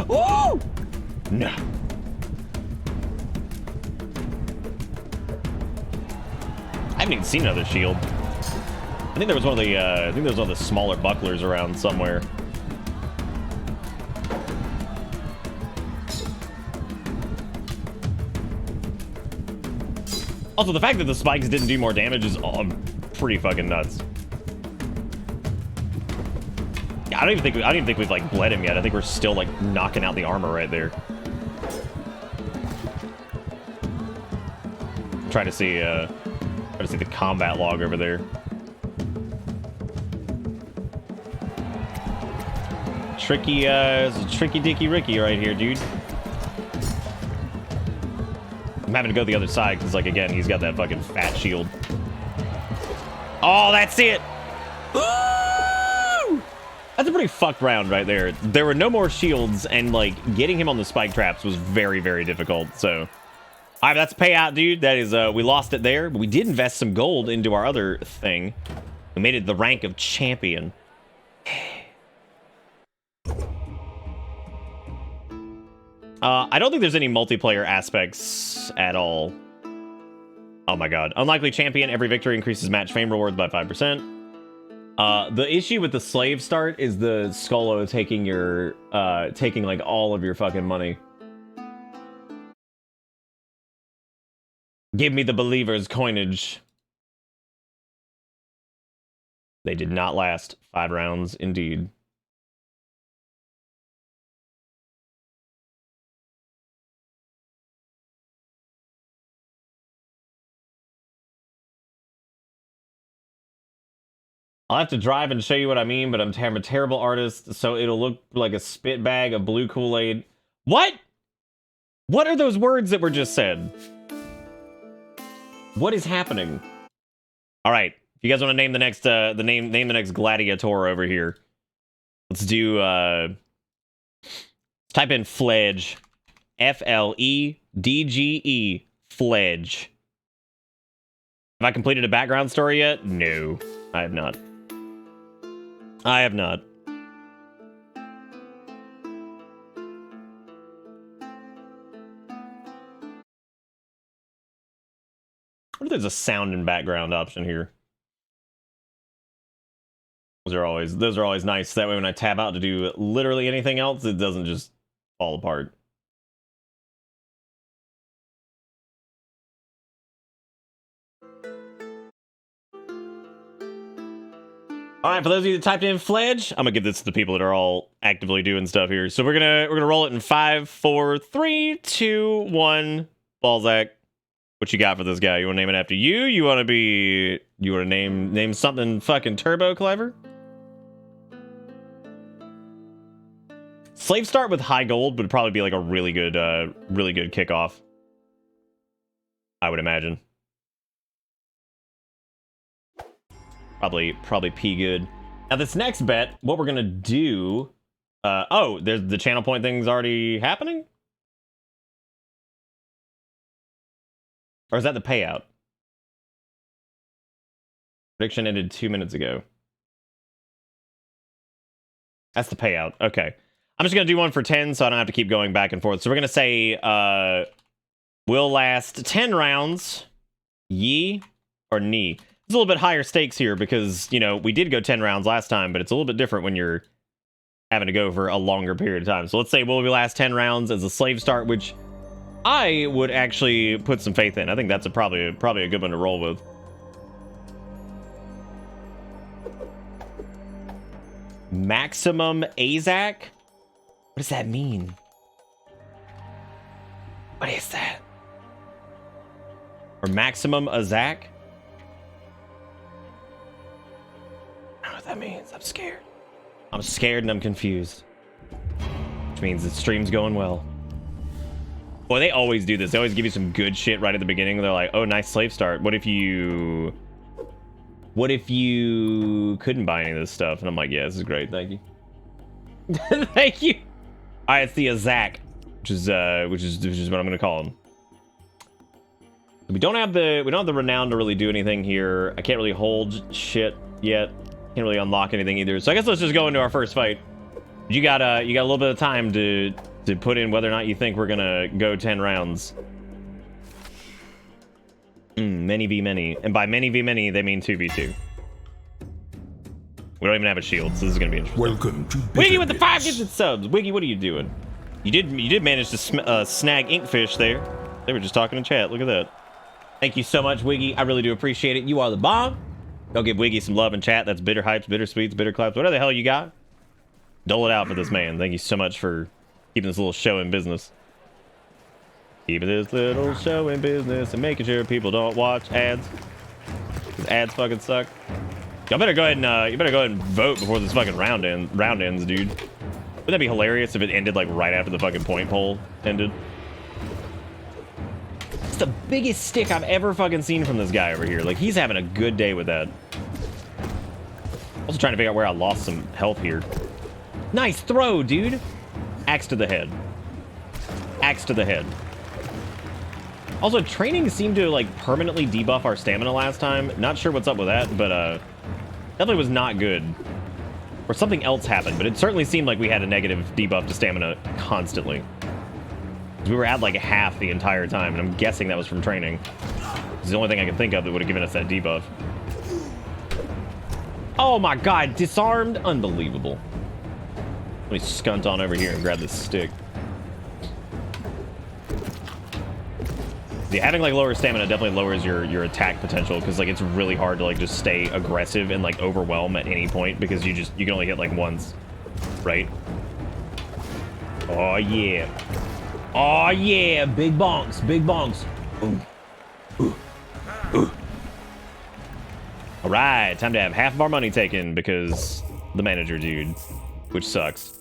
Ooh! No. I haven't even seen another shield. I think there was one of the smaller bucklers around somewhere. Also, the fact that the spikes didn't do more damage is pretty fucking nuts. Yeah, I don't even think we've like bled him yet. I think we're still like knocking out the armor right there. I'm trying to see the combat log over there. Tricky Dicky Ricky right here, dude. I'm having to go the other side because, like, again, he's got that fucking fat shield. Oh, that's it! Ooh! That's a pretty fucked round right there. There were no more shields, and, like, getting him on the spike traps was very, very difficult, so... All right, that's payout, dude. That is, we lost it there, but we did invest some gold into our other thing. We made it the rank of champion. I don't think there's any multiplayer aspects at all. Oh my god. Unlikely champion. Every victory increases match fame rewards by 5%. The issue with the slave start is the Skolo taking your, taking like all of your fucking money. Give me the believer's coinage. They did not last 5 rounds, indeed. I'll have to drive and show you what I mean, but I'm a terrible artist, so it'll look like a spit bag of blue Kool-Aid. What? What are those words that were just said? What is happening? All right, if you guys want to name the next, name the next gladiator over here. Let's do, type in Fledge. F-L-E-D-G-E. Fledge. Have I completed a background story yet? No, I have not. I have not. What if there's a sound and background option here? Those are always nice. That way when I tab out to do literally anything else, it doesn't just fall apart. All right, for those of you that typed in Fledge, I'm gonna give this to the people that are all actively doing stuff here. So we're gonna roll it in 5, 4, 3, 2, 1. Balzac, what you got for this guy? You want to name it after you? You want to name something fucking turbo clever? Slave start with high gold would probably be like a really good kickoff, I would imagine. Probably P good. Now this next bet, what we're gonna do, oh, there's the channel point thing's already happening? Or is that the payout? Prediction ended 2 minutes ago. That's the payout. Okay. I'm just going to do one for 10 so I don't have to keep going back and forth. So we're going to say, will last 10 rounds. Ye or ni. It's a little bit higher stakes here because, you know, we did go 10 rounds last time, but it's a little bit different when you're having to go for a longer period of time. So let's say, will we last 10 rounds as a slave start, which I would actually put some faith in. I think that's probably a good one to roll with. Maximum AZAC? What does that mean? What is that? Or maximum AZAC? I don't know what that means. I'm scared. I'm scared and I'm confused. Which means the stream's going well. Boy, they always do this. They always give you some good shit right at the beginning. They're like, oh, nice slave start. What if you couldn't buy any of this stuff? And I'm like, yeah, this is great. Thank you. Thank you. All right, it's the AZAC, which is what I'm gonna call him. We don't have the renown to really do anything here. I can't really hold shit yet. Can't really unlock anything either. So I guess let's just go into our first fight. You got a little bit of time to put in whether or not you think we're gonna go 10 rounds. Many v many, and by many v many they mean 2v2. We don't even have a shield, so this is gonna be interesting. Welcome to Wiggy with the 5 gifted subs. Wiggy, what are you doing? You did manage to snag Inkfish there. They were just talking in chat. Look at that. Thank you so much, Wiggy. I really do appreciate it. You are the bomb. Go give Wiggy some love in chat. That's bitter hypes, bitter sweets, bitter claps, whatever the hell you got. Dole it out for this man. Thank you so much for keeping this little show in business. Keeping this little show in business and making sure people don't watch ads. Because ads fucking suck. Y'all better go ahead and vote before this fucking round ends, dude. Wouldn't that be hilarious if it ended like right after the fucking point poll ended? It's the biggest stick I've ever fucking seen from this guy over here. Like, he's having a good day with that. Also trying to figure out where I lost some health here. Nice throw, dude. Axe to the head. Axe to the head. Also, training seemed to like permanently debuff our stamina last time. Not sure what's up with that, but definitely was not good. Or something else happened, but it certainly seemed like we had a negative debuff to stamina constantly. We were at like half the entire time, and I'm guessing that was from training. It's the only thing I can think of that would have given us that debuff. Oh my god, disarmed? Unbelievable. Let me scunt on over here and grab this stick. Yeah, having like lower stamina definitely lowers your attack potential, because like it's really hard to like just stay aggressive and like overwhelm at any point, because you can only hit like once, right? Oh yeah. Oh yeah, big bonks, big bonks. Ooh. All right, time to have half of our money taken because the manager dude, which sucks.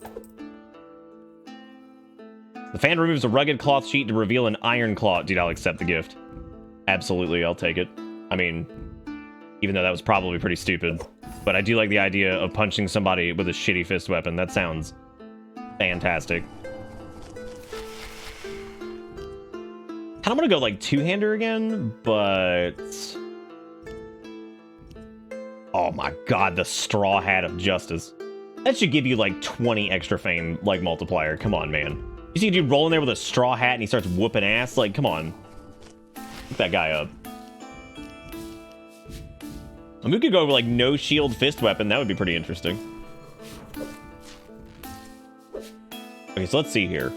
The fan removes a rugged cloth sheet to reveal an iron claw. Dude, I'll accept the gift. Absolutely, I'll take it. I mean, even though that was probably pretty stupid, but I do like the idea of punching somebody with a shitty fist weapon. That sounds fantastic. Kind of want to go like two-hander again, but... Oh my god, the straw hat of justice. That should give you like 20 extra fame, like, multiplier. Come on, man. You see a dude rolling there with a straw hat and he starts whooping ass? Like, come on. Look that guy up. And we could go over like no shield fist weapon. That would be pretty interesting. Okay, so let's see here.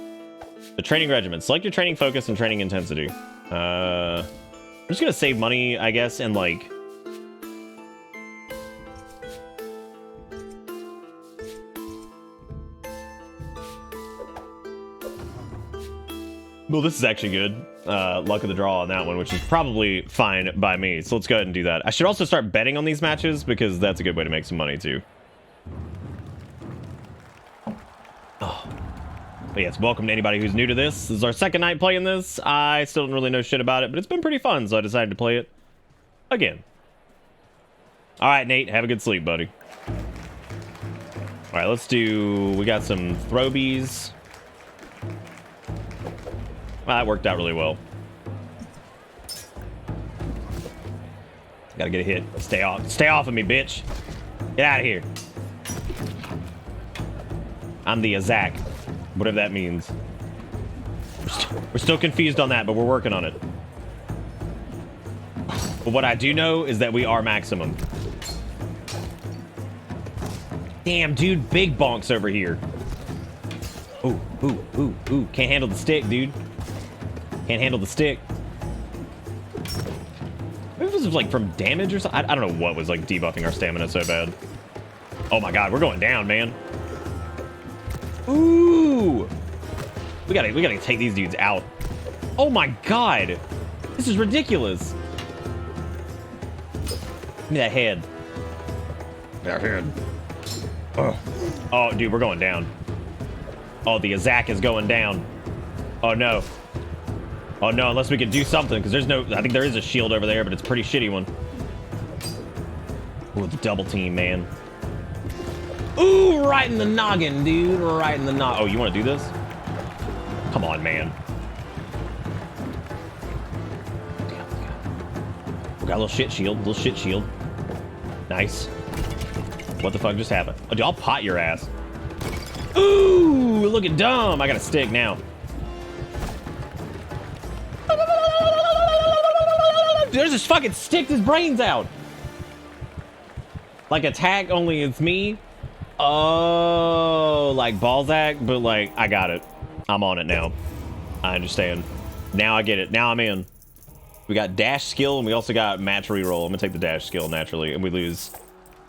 The training regimen. Select your training focus and training intensity. I'm just gonna save money, I guess, and like... Well, this is actually good. Luck of the draw on that one, which is probably fine by me. So let's go ahead and do that. I should also start betting on these matches because that's a good way to make some money too. Oh. But yes, welcome to anybody who's new to this. This is our second night playing this. I still don't really know shit about it, but it's been pretty fun, so I decided to play it again. All right, Nate, have a good sleep, buddy. All right, let's do... We got some throbies. Well, that worked out really well. Gotta get a hit. Stay off of me, bitch. Get out of here. I'm the Azak. Whatever that means. We're still confused on that, but we're working on it. But what I do know is that we are maximum. Damn, dude. Big bonks over here. Ooh, ooh, ooh, ooh. Can't handle the stick, dude. Can't handle the stick. Maybe this was like from damage or something. I don't know what was like debuffing our stamina so bad. Oh my god, we're going down, man. Ooh. We gotta take these dudes out. Oh my god. This is ridiculous. Give me that head. That head. Oh, dude, we're going down. Oh, the Azak is going down. Oh no. Oh no, unless we can do something, because there's no... I think there is a shield over there, but it's a pretty shitty one. Ooh, the double team, man. Ooh, right in the noggin, dude. Right in the noggin. Oh, you want to do this? Come on, man. We got a little shit shield. Little shit shield. Nice. What the fuck just happened? Oh, dude, I'll pot your ass. Ooh, looking dumb. I got a stick now. There's this fucking stick his brains out. Like attack, only it's me. Oh, like Balzac, but like I got it. I'm on it now. I understand. Now I get it. Now I'm in. We got dash skill and we also got match reroll. I'm gonna take the dash skill naturally, and we lose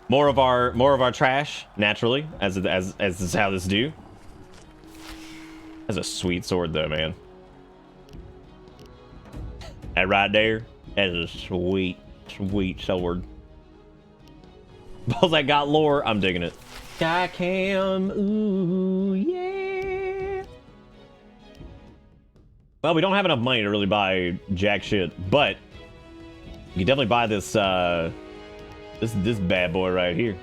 more of our trash naturally, as is how this do. That's a sweet sword though, man. That right there. That is a sweet, sweet sword. Balls that got lore, I'm digging it. Sky cam, ooh, yeah. Well, we don't have enough money to really buy jack shit, but you can definitely buy this, this bad boy right here.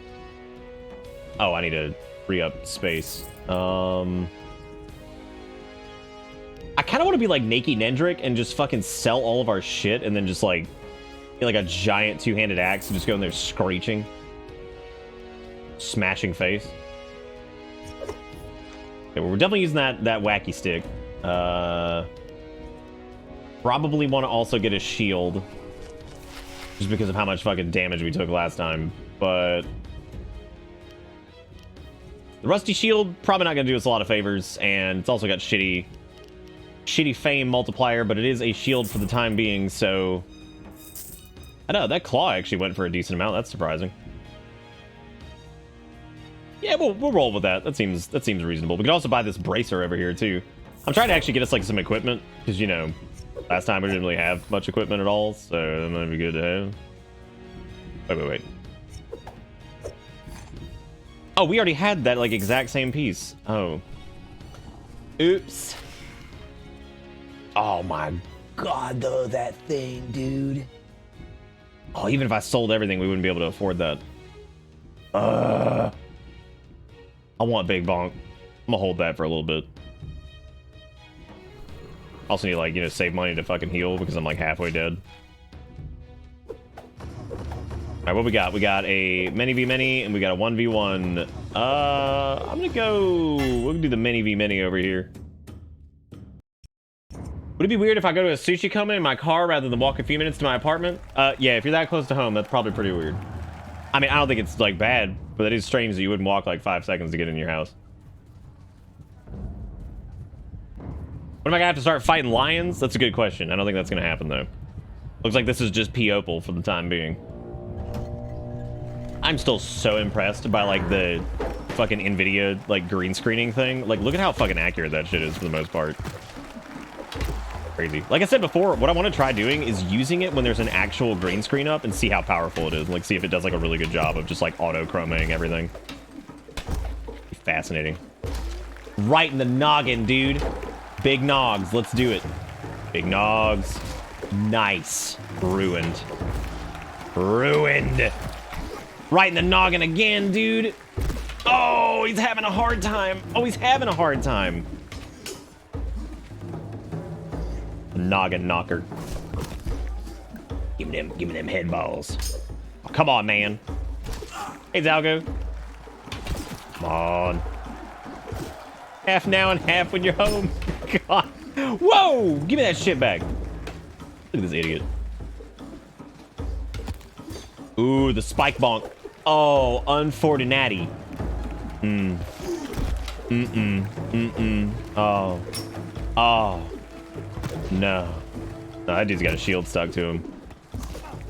Oh, I need to free up space. I kind of want to be like Nakey Nendrick and just fucking sell all of our shit and then just like get like a giant two-handed axe and just go in there screeching. Smashing face. Okay, well, we're definitely using that wacky stick. Probably want to also get a shield. Just because of how much fucking damage we took last time. But the rusty shield, probably not going to do us a lot of favors. And it's also got shitty fame multiplier, but it is a shield for the time being, so... I know, that claw actually went for a decent amount. That's surprising. Yeah, we'll roll with that. That seems reasonable. We can also buy this bracer over here, too. I'm trying to actually get us, like, some equipment. Because, you know, last time we didn't really have much equipment at all. So that might be good to have. Wait. Oh, we already had that, like, exact same piece. Oh. Oops. Oh, my God, though, that thing, dude. Oh, even if I sold everything, we wouldn't be able to afford that. I want Big Bonk. I'm gonna hold that for a little bit. Also need, like, you know, save money to fucking heal because I'm, like, halfway dead. Alright, what we got? We got a many v many, and we got a 1v1. I'm gonna go... We'll do the many v many over here. Would it be weird if I go to a sushi koma in my car rather than walk a few minutes to my apartment? Yeah, if you're that close to home, that's probably pretty weird. I mean, I don't think it's, like, bad, but it is strange that you wouldn't walk, like, 5 seconds to get in your house. What am I gonna have to start fighting lions? That's a good question. I don't think that's gonna happen, though. Looks like this is just P-Opal for the time being. I'm still so impressed by, like, the fucking NVIDIA, like, green screening thing. Like, look at how fucking accurate that shit is for the most part. Crazy. Like I said before, what I want to try doing is using it when there's an actual green screen up and see how powerful it is. Like, see if it does, like, a really good job of just, like, auto-chroming everything. Fascinating. Right in the noggin, dude. Big nogs. Let's do it. Big nogs. Nice. Ruined. Ruined. Right in the noggin again, dude. Oh, he's having a hard time. Oh, he's having a hard time. Noggin knocker. Give me them head balls. Oh, come on, man. Hey, Zalgo. Come on. Half now and half when you're home. God. Whoa! Give me that shit back. Look at this idiot. Ooh, the spike bonk. Oh, unfortunately. Oh. Oh. No. No, that dude's got a shield stuck to him.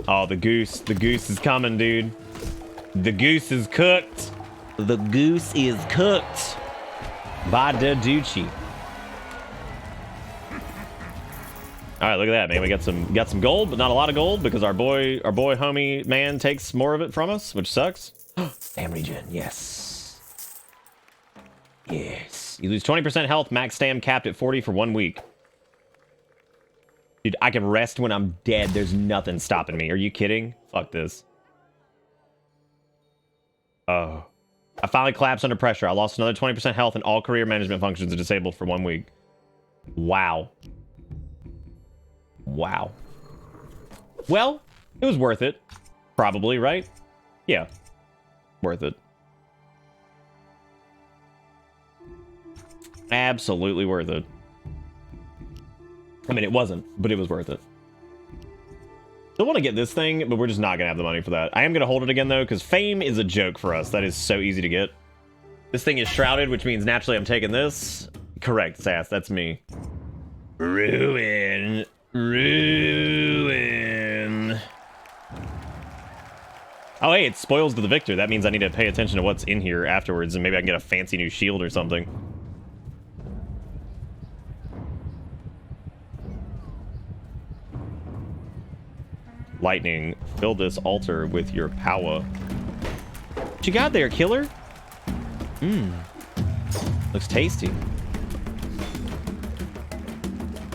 Oh, the goose. The goose is coming, dude. The goose is cooked. The goose is cooked. By the Ducci. All right, look at that, man. We got some gold, but not a lot of gold because our boy homie man takes more of it from us, which sucks. Stam regen, yes. Yes. You lose 20% health, max stam capped at 40 for 1 week. Dude, I can rest when I'm dead. There's nothing stopping me. Are you kidding? Fuck this. Oh. I finally collapsed under pressure. I lost another 20% health and all career management functions are disabled for 1 week. Wow. Wow. Well, it was worth it. Probably, right? Yeah. Worth it. Absolutely worth it. I mean, it wasn't, but it was worth it. Still want to get this thing, but we're just not going to have the money for that. I am going to hold it again, though, because fame is a joke for us. That is so easy to get. This thing is shrouded, which means naturally I'm taking this. Correct, Sass. That's me. Ruin. Ruin. Oh, hey, it spoils to the victor. That means I need to pay attention to what's in here afterwards, and maybe I can get a fancy new shield or something. Lightning, fill this altar with your power. What you got there, killer? Looks tasty.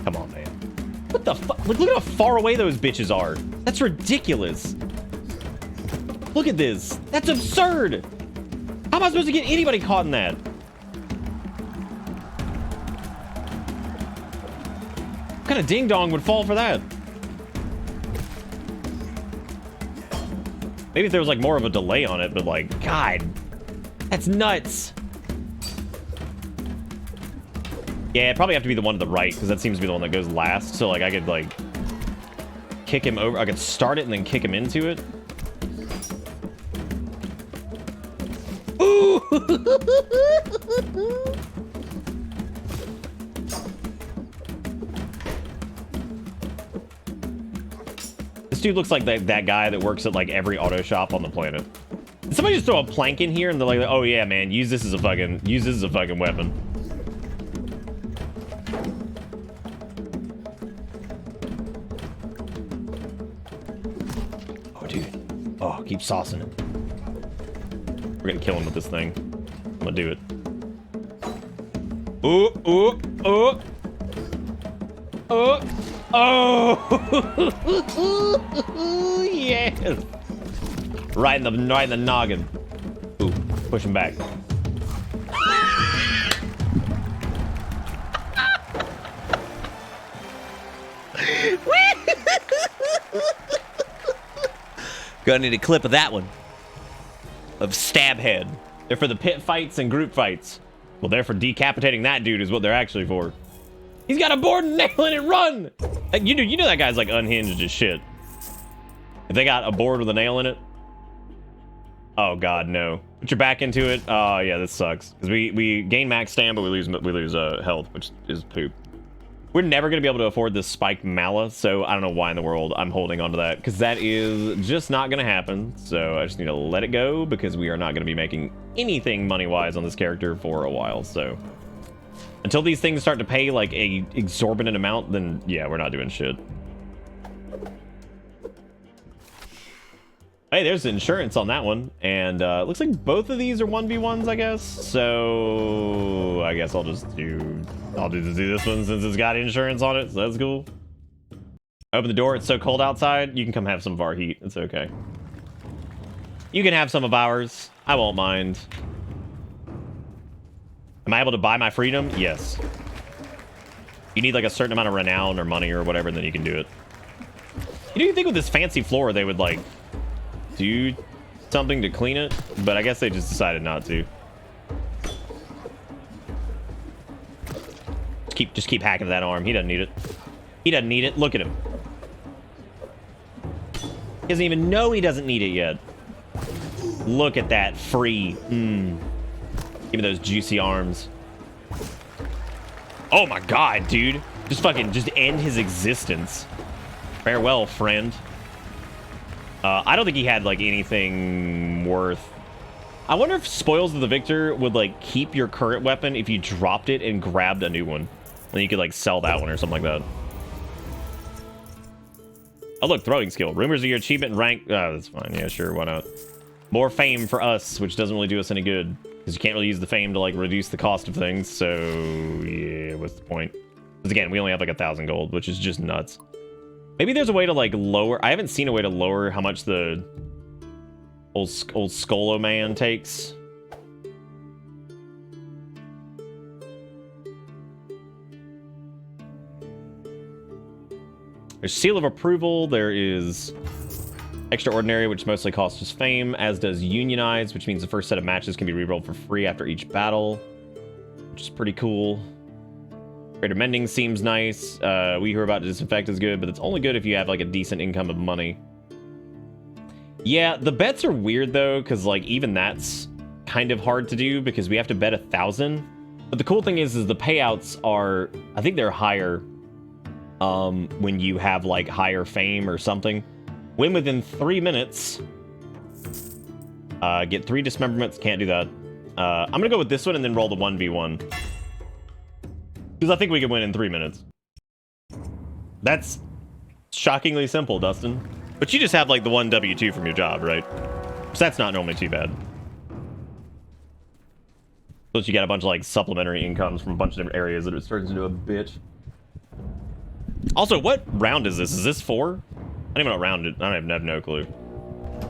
Come on, man. What the fuck? Look at how far away those bitches are. That's ridiculous. Look at this. That's absurd. How am I supposed to get anybody caught in that? What kind of ding-dong would fall for that? Maybe if there was, like, more of a delay on it, but, like, God, that's nuts. Yeah, it'd probably have to be the one to the right, because that seems to be the one that goes last. So, like, I could, like, kick him over. I could start it and then kick him into it. Ooh! This dude looks like that guy that works at, like, every auto shop on the planet. Did somebody just throw a plank in here and they're like, oh yeah, man, use this as a fucking weapon. Oh, dude. Oh, keep saucing it. We're gonna kill him with this thing. I'm gonna do it. Ooh, ooh, ooh. Oh, oh, yes. Right in the noggin. Ooh, push him back. Gonna need a clip of that one. Of stab head. They're for the pit fights and group fights. Well, they're for decapitating that dude is what they're actually for. He's got a board and nail in it, run! You know that guy's like unhinged as shit. If they got a board with a nail in it. Oh god, no. Put your back into it. Oh yeah, this sucks. Because we gain max stam, but we lose health, which is poop. We're never gonna be able to afford this spiked Mala, so I don't know why in the world I'm holding on to that, because that is just not gonna happen. So I just need to let it go, because we are not gonna be making anything money-wise on this character for a while, so. Until these things start to pay like a exorbitant amount, then yeah, we're not doing shit. Hey, there's insurance on that one, and looks like both of these are 1v1s, I guess. So I guess I'll just do this one since it's got insurance on it. So that's cool. Open the door. It's so cold outside. You can come have some of our heat. It's okay. You can have some of ours. I won't mind. Am I able to buy my freedom? Yes. You need like a certain amount of renown or money or whatever, and then you can do it. You think with this fancy floor they would like do something to clean it, but I guess they just decided not to. Just keep hacking that arm. He doesn't need it. He doesn't need it. Look at him. He doesn't even know he doesn't need it yet. Look at that free. Give me those juicy arms. Oh my god, dude. Just end his existence. Farewell, friend. I don't think he had like anything worth. I wonder if Spoils of the Victor would like keep your current weapon if you dropped it and grabbed a new one. Then you could like sell that one or something like that. Oh look, throwing skill. Rumors of your achievement and rank. Oh, that's fine. Yeah, sure, why not? More fame for us, which doesn't really do us any good. Because you can't really use the fame to like reduce the cost of things. So yeah, what's the point? Because again, we only have like 1,000 gold, which is just nuts. Maybe there's a way to like lower. I haven't seen a way to lower how much the old Skolo man takes. There's Seal of Approval. There is Extraordinary, which mostly costs us fame, as does Unionize, which means the first set of matches can be rerolled for free after each battle, which is pretty cool. Greater Mending seems nice. We hear about Disinfect is good, but it's only good if you have like a decent income of money. Yeah, the bets are weird though, because like even that's kind of hard to do because we have to bet 1,000. But the cool thing is the payouts are, I think they're higher when you have like higher fame or something. Win within 3 minutes. Get 3 dismemberments. Can't do that. I'm gonna go with this one and then roll the 1v1. Because I think we can win in 3 minutes. That's shockingly simple, Dustin. But you just have like the 1 W2 from your job, right? So that's not normally too bad. Plus you get a bunch of like supplementary incomes from a bunch of different areas that it turns into a bitch. Also, what round is this? Is this 4? I don't even know what round it. I have no clue.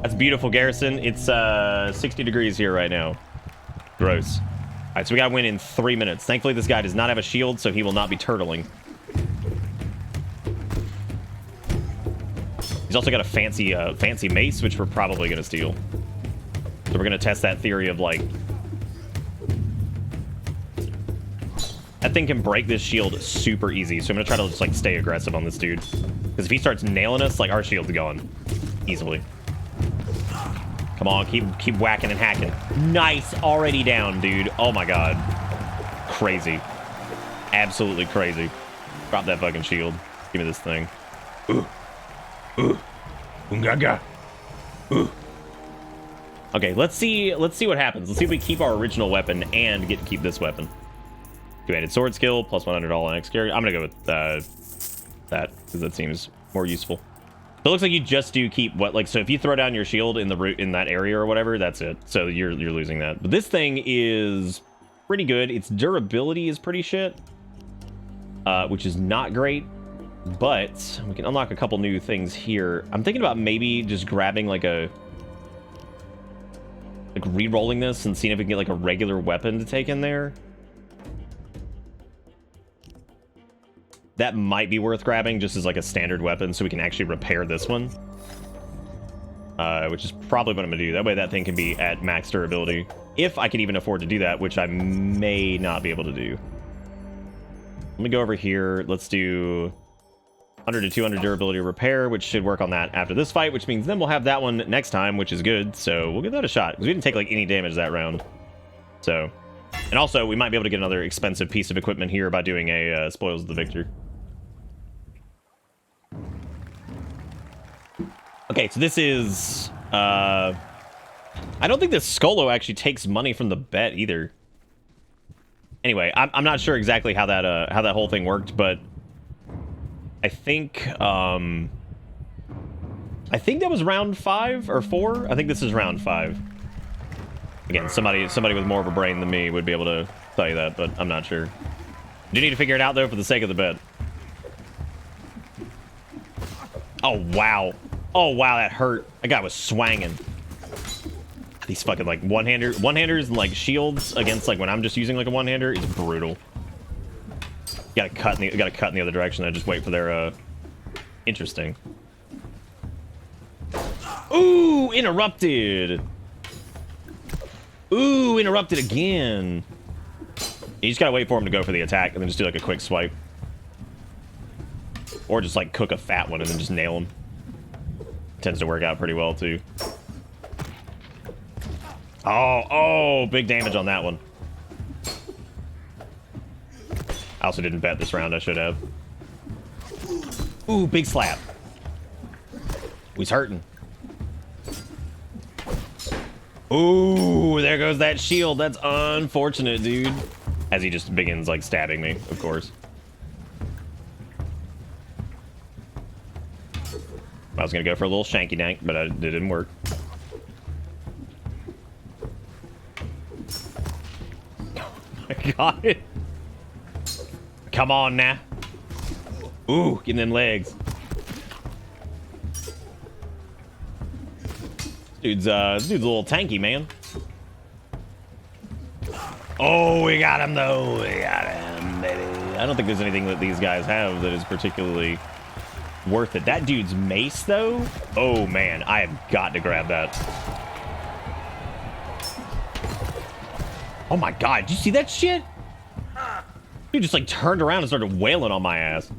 That's beautiful, Garrison. It's 60 degrees here right now. Gross. All right, so we gotta win in 3 minutes. Thankfully, this guy does not have a shield, so he will not be turtling. He's also got a fancy mace, which we're probably gonna steal. So we're gonna test that theory of like That thing can break this shield super easy, so I'm gonna try to just like stay aggressive on this dude. Because if he starts nailing us, like our shield's going easily. Come on, keep whacking and hacking. Nice, already down, dude. Oh my god. Crazy. Absolutely crazy. Drop that fucking shield. Give me this thing. Ungaga. Okay, let's see what happens. Let's see if we keep our original weapon and get to keep this weapon. Two-handed sword skill, plus 100 all on X carry. I'm gonna go with that, because that seems more useful. So it looks like you just do keep what, like, so if you throw down your shield in the root in that area or whatever, that's it. So you're losing that. But this thing is pretty good. Its durability is pretty shit, which is not great. But we can unlock a couple new things here. I'm thinking about maybe just grabbing like re-rolling this and seeing if we can get like a regular weapon to take in there. That might be worth grabbing just as like a standard weapon so we can actually repair this one. Which is probably what I'm gonna do. That way that thing can be at max durability. If I can even afford to do that, which I may not be able to do. Let me go over here. Let's do 100 to 200 durability repair, which should work on that after this fight, which means then we'll have that one next time, which is good. So we'll give that a shot, because we didn't take like any damage that round. So, and also we might be able to get another expensive piece of equipment here by doing a Spoils of the Victor. Okay, so this is I don't think this Skolo actually takes money from the bet either. Anyway, I'm not sure exactly how that whole thing worked, but I think that was round 5 or 4. I think this is round 5. Again, somebody with more of a brain than me would be able to tell you that, but I'm not sure. Do need to figure it out though for the sake of the bet. Oh wow. Oh wow, that hurt. That guy was swanging. These fucking like one-handers and like shields against like when I'm just using like a one-hander is brutal. You gotta cut in the other direction and just wait for their interesting. Ooh, interrupted. Ooh, interrupted again. You just gotta wait for him to go for the attack and then just do like a quick swipe. Or just like cook a fat one and then just nail him. Tends to work out pretty well too. Oh, big damage on that one. I also didn't bet this round, I should have. Ooh, big slap. He's hurting. Ooh, there goes that shield. That's unfortunate, dude. As he just begins, like, stabbing me, of course. I was gonna go for a little shanky dank, but it didn't work. I got it. Come on now. Ooh, getting them legs. This dude's a little tanky, man. Oh, we got him though. We got him, baby. I don't think there's anything that these guys have that is particularly worth it. That dude's mace though. Oh man, I have got to grab that. Oh my god, did you see that shit? Dude just like turned around and started wailing on my ass.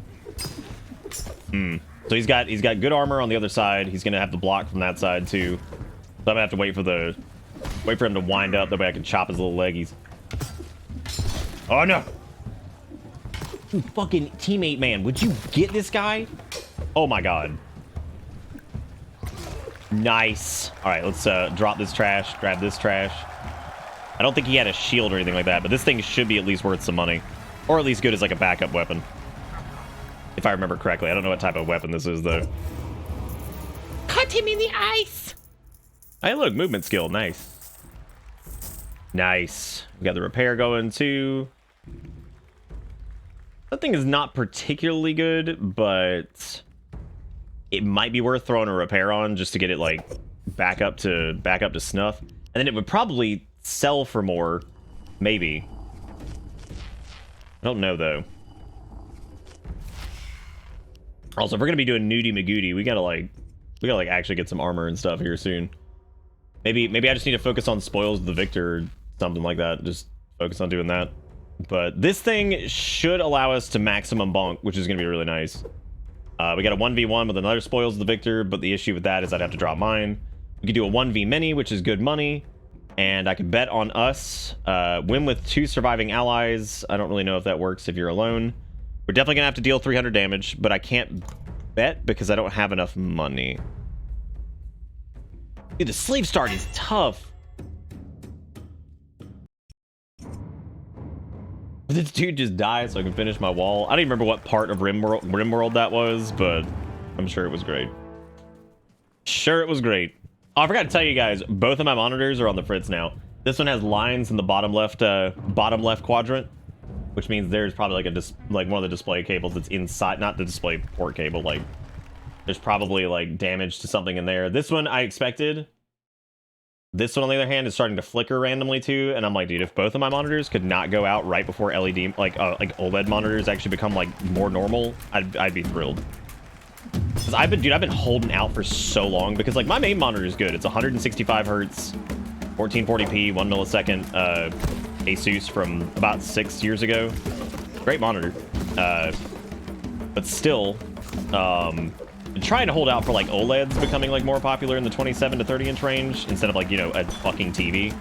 So he's got good armor on the other side. He's gonna have to block from that side too. So I'm gonna have to wait for him to wind up. That way I can chop his little leggies. Oh no! You fucking teammate, man. Would you get this guy? Oh my god. Nice. All right, let's drop this trash. Grab this trash. I don't think he had a shield or anything like that, but this thing should be at least worth some money. Or at least good as like a backup weapon. If I remember correctly. I don't know what type of weapon this is, though. Cut him in the ice! Hey, look, movement skill. Nice. Nice. We got the repair going, too. That thing is not particularly good, but it might be worth throwing a repair on just to get it, like, back up to snuff. And then it would probably sell for more. Maybe. I don't know, though. Also, if we're gonna be doing Nudie Magooty, we gotta actually get some armor and stuff here soon. Maybe I just need to focus on Spoils of the Victor or something like that. Just focus on doing that. But this thing should allow us to maximum bonk, which is going to be really nice. We got a 1v1 with another spoils the victor, but the issue with that is I'd have to drop mine. We could do a 1v many, which is good money. And I could bet on us. Win with 2 surviving allies. I don't really know if that works if you're alone. We're definitely going to have to deal 300 damage, but I can't bet because I don't have enough money. Dude, the slave start is tough. This dude just died so I can finish my wall. I don't even remember what part of Rimworld that was, but I'm sure it was great. Sure, it was great. Oh, I forgot to tell you guys, both of my monitors are on the fritz now. This one has lines in the bottom left quadrant, which means there's probably like one of the display cables that's inside, not the display port cable. Like, there's probably like damage to something in there. This one I expected. This one, on the other hand, is starting to flicker randomly too, and I'm like, dude, if both of my monitors could not go out right before LED, like OLED monitors actually become like more normal, I'd be thrilled. Because I've been holding out for so long because like my main monitor is good. It's 165 hertz, 1440p, 1 millisecond, Asus from about 6 years ago. Great monitor, but still, trying to hold out for like OLEDs becoming like more popular in the 27 to 30 inch range instead of like, you know, a fucking TV.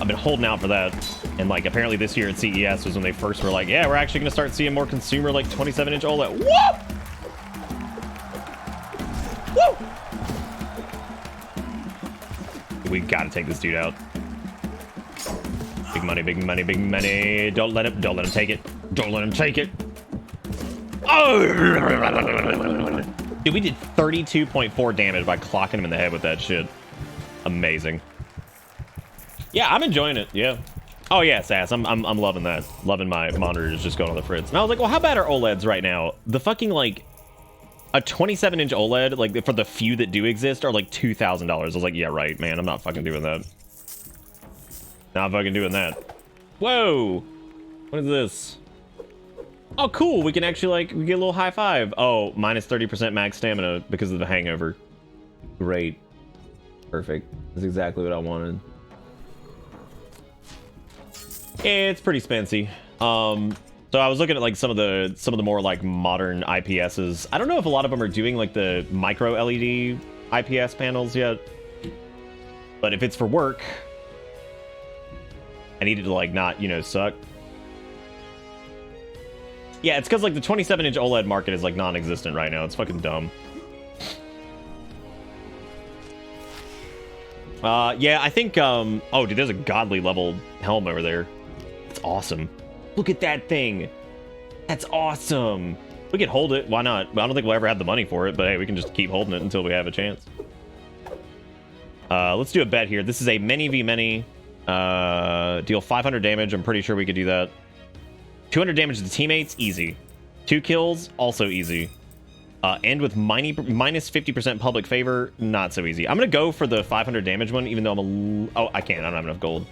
I've been holding out for that, and like apparently this year at CES was when they first were like, yeah, we're actually gonna start seeing more consumer like 27 inch OLED. Whoop! Woo! We gotta take this dude out. Big money, big money, big money. Don't let him take it. Don't let him take it. Oh! Dude, we did 32.4 damage by clocking him in the head with that shit. Amazing. Yeah, I'm enjoying it. Yeah. Oh yeah, Sass. I'm loving that. Loving my monitors just going on the fritz. And I was like, well, how bad are OLEDs right now? The fucking like a 27-inch OLED, like for the few that do exist, are like $2,000. I was like, yeah, right, man. I'm not fucking doing that. Not fucking doing that. Whoa! What is this? Oh, cool. We can actually like we get a little high five. Oh, minus 30% max stamina because of the hangover. Great. Perfect. That's exactly what I wanted. It's pretty spency. So I was looking at like some of the more like modern IPSs. I don't know if a lot of them are doing like the micro LED IPS panels yet, but if it's for work, I need it to like not, you know, suck. Yeah, it's because like the 27-inch OLED market is like non-existent right now. It's fucking dumb. Yeah, I think oh dude, there's a godly level helm over there. It's awesome. Look at that thing. That's awesome. We can hold it. Why not? I don't think we'll ever have the money for it, but hey, we can just keep holding it until we have a chance. Let's do a bet here. This is a many v many. Deal 500 damage. I'm pretty sure we could do that. 200 damage to teammates, easy. 2 kills, also easy. End with minus 50% public favor, not so easy. I'm gonna go for the 500 damage one, even though oh, I can't. I don't have enough gold.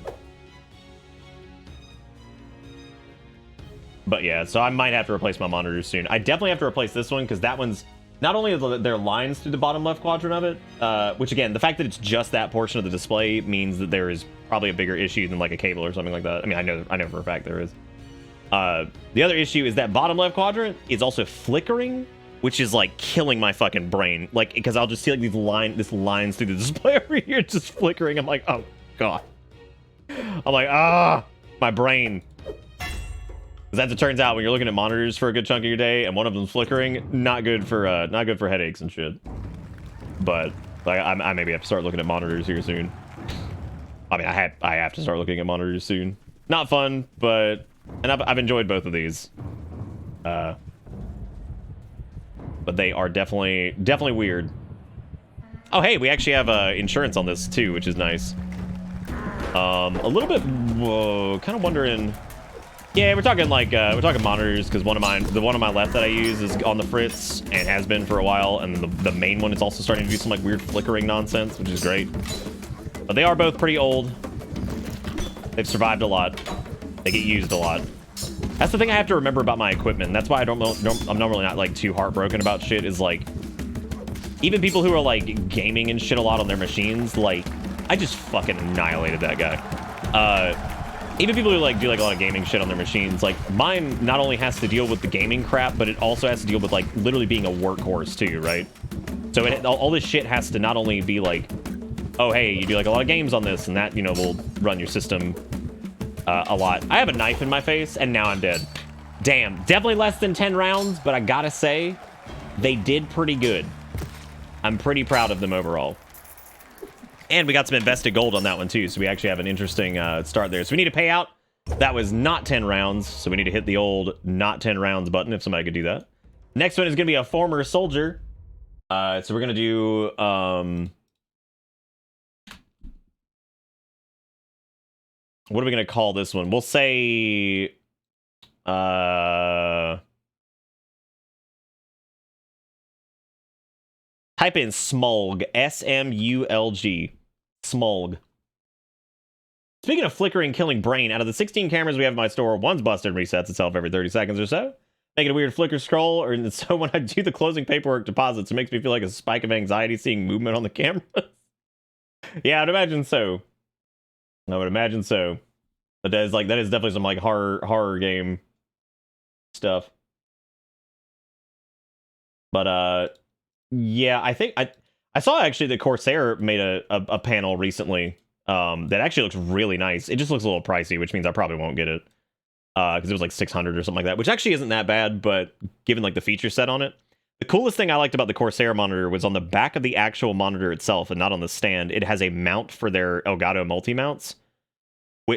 But yeah, so I might have to replace my monitors soon. I definitely have to replace this one because that one's not only are there lines through the bottom left quadrant of it, which again, the fact that it's just that portion of the display means that there is probably a bigger issue than like a cable or something like that. I mean, I know for a fact there is. The other issue is that bottom left quadrant is also flickering, which is like killing my fucking brain. Like, because I'll just see like these lines through the display over here just flickering. I'm like, oh god. I'm like, my brain. Because as it turns out, when you're looking at monitors for a good chunk of your day and one of them's flickering, not good for headaches and shit. But like, I maybe have to start looking at monitors here soon. I mean, I have to start looking at monitors soon. Not fun, but I've enjoyed both of these. But they are definitely weird. Oh hey, we actually have insurance on this too, which is nice. A little bit kind of wondering. Yeah, we're talking monitors because the one on my left that I use is on the fritz and has been for a while, and the main one is also starting to do some like weird flickering nonsense, which is great. But they are both pretty old. They've survived a lot. They get used a lot. That's the thing I have to remember about my equipment. That's why I'm normally not like too heartbroken about shit. Is like even people who are like gaming and shit a lot on their machines, like I just fucking annihilated that guy. Even people who like do like a lot of gaming shit on their machines, like mine not only has to deal with the gaming crap, but it also has to deal with like literally being a workhorse too, right? So all this shit has to not only be like, oh hey, you do like a lot of games on this, and that, you know, will run your system a lot. I have a knife in my face, and now I'm dead. Damn, definitely less than 10 rounds, but I gotta say, they did pretty good. I'm pretty proud of them overall. And we got some invested gold on that one too, so we actually have an interesting start there. So we need to pay out. That was not 10 rounds, so we need to hit the old not 10 rounds button if somebody could do that. Next one is going to be a former soldier. So we're going to do... what are we going to call this one? We'll say... type in Smulg. S-M-U-L-G. Smulg. Speaking of flickering, killing brain, out of the 16 cameras we have in my store, one's busted and resets itself every 30 seconds or so, making a weird flicker scroll, or so when I do the closing paperwork deposits, it makes me feel like a spike of anxiety seeing movement on the camera. Yeah, I'd imagine so. I would imagine so. But that is definitely some like horror game stuff. But yeah, I think I saw actually that Corsair made a panel recently that actually looks really nice. It just looks a little pricey, which means I probably won't get it because it was like 600 or something like that, which actually isn't that bad, but given like the feature set on it. The coolest thing I liked about the Corsair monitor was on the back of the actual monitor itself and not on the stand. It has a mount for their Elgato multi-mounts.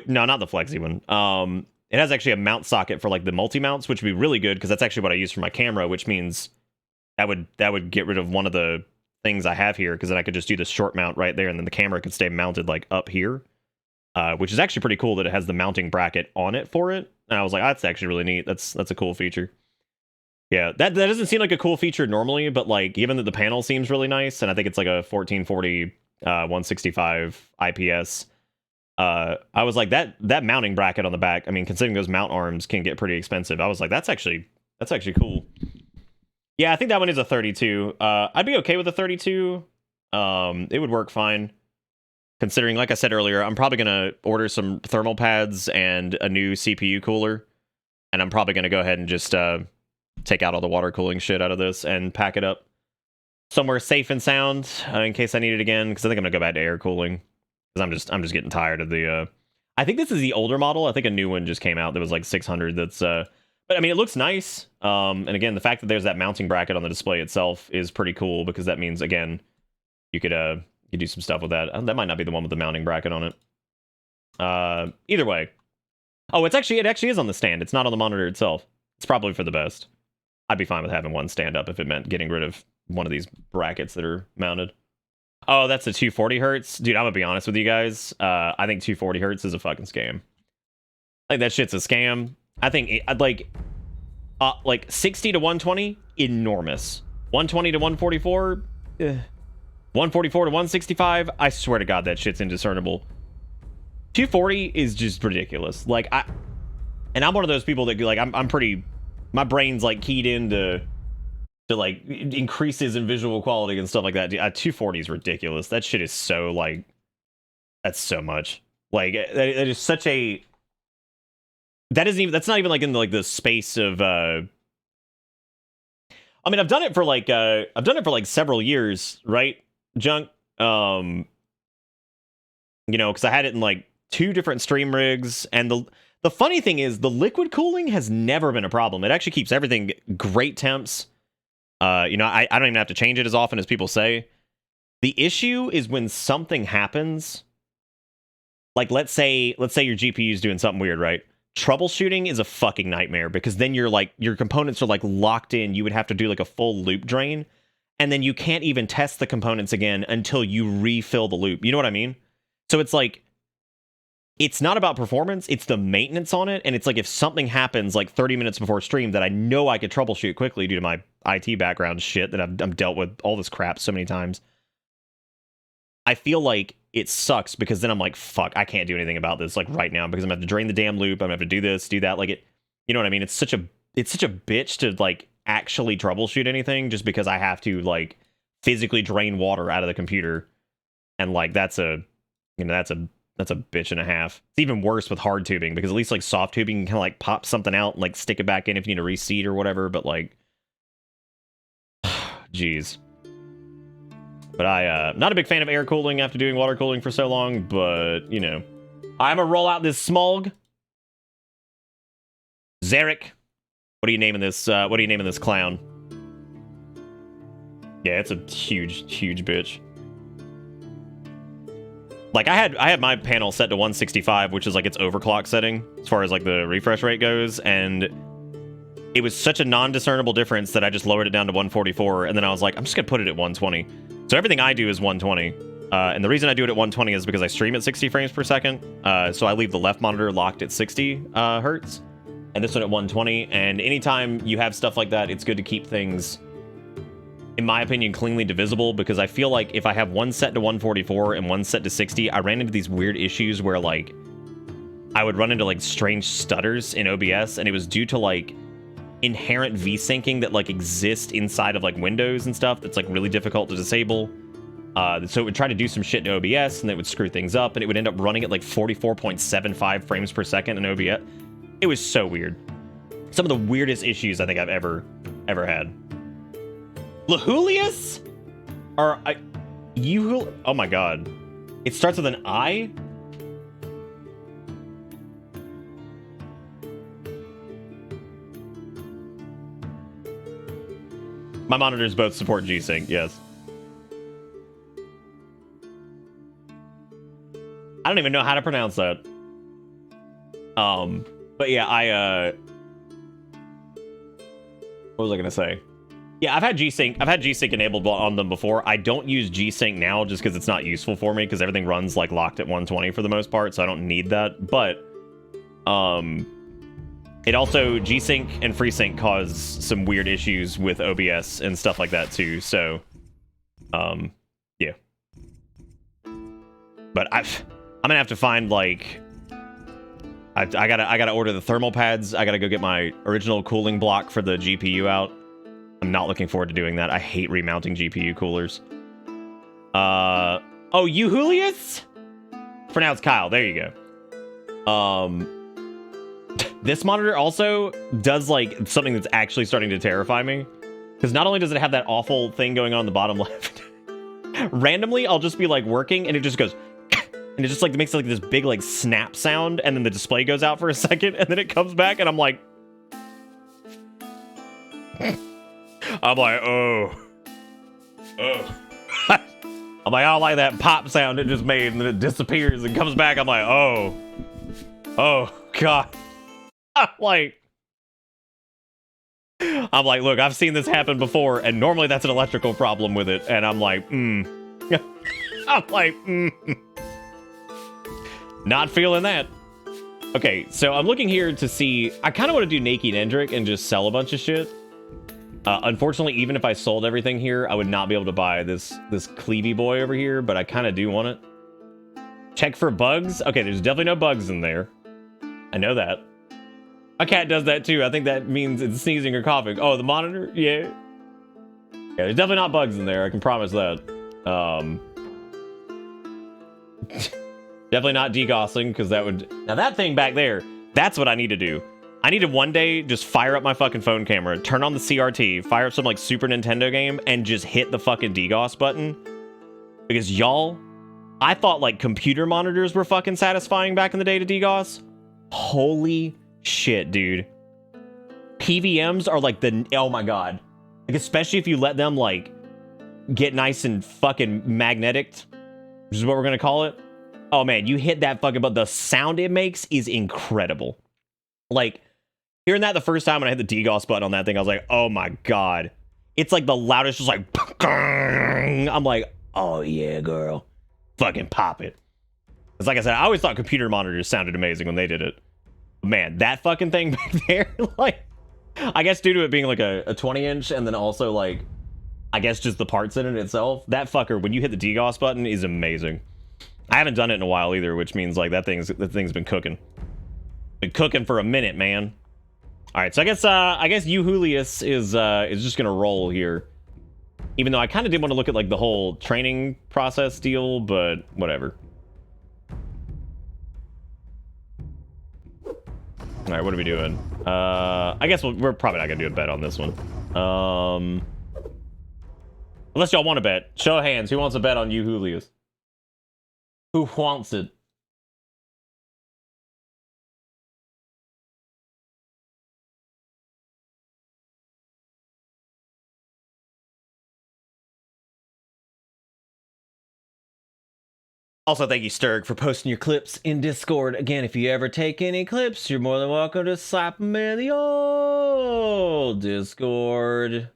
No, not the Flexi one. It has actually a mount socket for like the multi-mounts, which would be really good because that's actually what I use for my camera, which means that would get rid of one of the things I have here, because then I could just do the short mount right there, and then the camera could stay mounted like up here, which is actually pretty cool that it has the mounting bracket on it for it. And I was like, oh, that's actually really neat. That's a cool feature. Yeah, that doesn't seem like a cool feature normally, but like given that the panel seems really nice, and I think it's like a 1440 165 IPS. I was like, that mounting bracket on the back, I mean, considering those mount arms can get pretty expensive, I was like, that's actually cool. Yeah, I think that one is a 32. I'd be okay with a 32. It would work fine. Considering, like I said earlier, I'm probably going to order some thermal pads and a new CPU cooler. And I'm probably going to go ahead and just take out all the water cooling shit out of this and pack it up somewhere safe and sound in case I need it again. Because I think I'm going to go back to air cooling. Because I'm just getting tired of the... I think this is the older model. I think a new one just came out that was like 600. That's... But I mean, it looks nice. And again, the fact that there's that mounting bracket on the display itself is pretty cool, because that means, again, you could do some stuff with that. That might not be the one with the mounting bracket on it. Either way. Oh, it actually is on the stand. It's not on the monitor itself. It's probably for the best. I'd be fine with having one stand up if it meant getting rid of one of these brackets that are mounted. Oh, that's the 240 hertz? Dude, I'm gonna be honest with you guys. I think 240 hertz is a fucking scam. I think that shit's a scam. I think I'd like 60 to 120, enormous. 120 to 144, 144 to 165, I swear to God that shit's indiscernible. 240 is just ridiculous. Like I'm one of those people that like I'm pretty, my brain's like keyed into like increases in visual quality and stuff like that. 240 is ridiculous. That shit is so like, that's so much. Like that is such a. That's not even like in the space of I mean, I've done it for like several years, right? Junk. You know, because I had it in like 2 different stream rigs, and the funny thing is the liquid cooling has never been a problem. It actually keeps everything great temps. You know, I don't even have to change it as often as people say. The issue is when something happens, like let's say your GPU is doing something weird, right? Troubleshooting is a fucking nightmare, because then you're like, your components are like locked in. You would have to do like a full loop drain, and then you can't even test the components again until you refill the loop. You know what I mean? So it's like, it's not about performance, it's the maintenance on it. And it's like, if something happens like 30 minutes before stream that I know I could troubleshoot quickly due to my IT background shit that I'm dealt with all this crap so many times, I feel like it sucks, because then I'm like, fuck, I can't do anything about this like right now, because I'm gonna have to drain the damn loop, I'm gonna have to do this, do that, like it, you know what I mean? It's such a bitch to like actually troubleshoot anything, just because I have to like physically drain water out of the computer, and like that's a That's a bitch and a half. It's even worse with hard tubing, because at least like soft tubing you can kind of like pop something out and like stick it back in if you need to reseat or whatever, but like jeez. But not a big fan of air cooling after doing water cooling for so long, but you know. I'm gonna roll out this smog. Zarek. What are you naming this clown? Yeah, it's a huge, huge bitch. Like I had my panel set to 165, which is like its overclock setting as far as like the refresh rate goes, and it was such a non-discernible difference that I just lowered it down to 144, and then I was like, I'm just gonna put it at 120. So everything I do is 120, and the reason I do it at 120 is because I stream at 60 frames per second, so I leave the left monitor locked at 60 hertz, and this one at 120, and anytime you have stuff like that, it's good to keep things, in my opinion, cleanly divisible, because I feel like if I have one set to 144 and one set to 60, I ran into these weird issues where, like, I would run into, like, strange stutters in OBS, and it was due to, like, inherent V-syncing that, like, exist inside of, like, Windows and stuff that's, like, really difficult to disable. So it would try to do some shit to OBS, and it would screw things up, and it would end up running at, like, 44.75 frames per second in OBS. It was so weird. Some of the weirdest issues I think I've ever had. Lahulius? Or you? Oh my god. It starts with an I? My monitors both support G-Sync, yes. I don't even know how to pronounce that. But yeah, what was I gonna say? Yeah, I've had G-Sync enabled on them before. I don't use G-Sync now just because it's not useful for me, because everything runs like locked at 120 for the most part, so I don't need that. But it also, G-Sync and FreeSync cause some weird issues with OBS and stuff like that too. So yeah. But I'm gonna have to find like I gotta order the thermal pads. I gotta go get my original cooling block for the GPU out. I'm not looking forward to doing that. I hate remounting GPU coolers. Oh, you Julius? Pronounced Kyle. There you go. This monitor also does like something that's actually starting to terrify me, because not only does it have that awful thing going on the bottom left, randomly I'll just be like working and it just goes and it just like makes like this big like snap sound, and then the display goes out for a second, and then it comes back, and I'm like oh. I'm like, I don't like that pop sound it just made, and then it disappears and comes back. I'm like, oh god. I'm like, look, I've seen this happen before, and normally that's an electrical problem with it, and I'm like, I'm like, not feeling that. Okay, so I'm looking here to see, I kind of want to do Naked Endrick and just sell a bunch of shit. Unfortunately, even if I sold everything here, I would not be able to buy this Cleavy boy over here, but I kind of do want it. Check for bugs. Okay, there's definitely no bugs in there. I know that. My cat does that too. I think that means it's sneezing or coughing. Oh, the monitor? Yeah. Yeah, there's definitely not bugs in there. I can promise that. Definitely not degaussing, because that would... Now that thing back there, that's what I need to do. I need to one day just fire up my fucking phone camera, turn on the CRT, fire up some like Super Nintendo game, and just hit the fucking degauss button. Because y'all, I thought like computer monitors were fucking satisfying back in the day to degauss. Holy shit, dude. PVMs are like the... Oh my god. Like, especially if you let them like get nice and fucking magnetic, which is what we're gonna call it. Oh man, you hit that fucking... But the sound it makes is incredible. Like, hearing that the first time when I hit the degauss button on that thing, I was like, oh my god. It's like the loudest, just like... I'm like, oh yeah, girl. Fucking pop it. It's like I said, I always thought computer monitors sounded amazing when they did it. Man, that fucking thing back there, like... I guess due to it being like a 20-inch, and then also like... I guess just the parts in it itself. That fucker, when you hit the degauss button, is amazing. I haven't done it in a while either, which means like that thing's been cooking. Been cooking for a minute, man. All right, so I guess you Julius is just gonna roll here. Even though I kind of did want to look at like the whole training process deal, but whatever. All right, what are we doing? I guess we're probably not gonna do a bet on this one. Unless y'all want to bet. Show of hands. Who wants a bet on you, Julius? Who wants it? Also, thank you, Sturg, for posting your clips in Discord. Again, if you ever take any clips, you're more than welcome to slap them in the old Discord.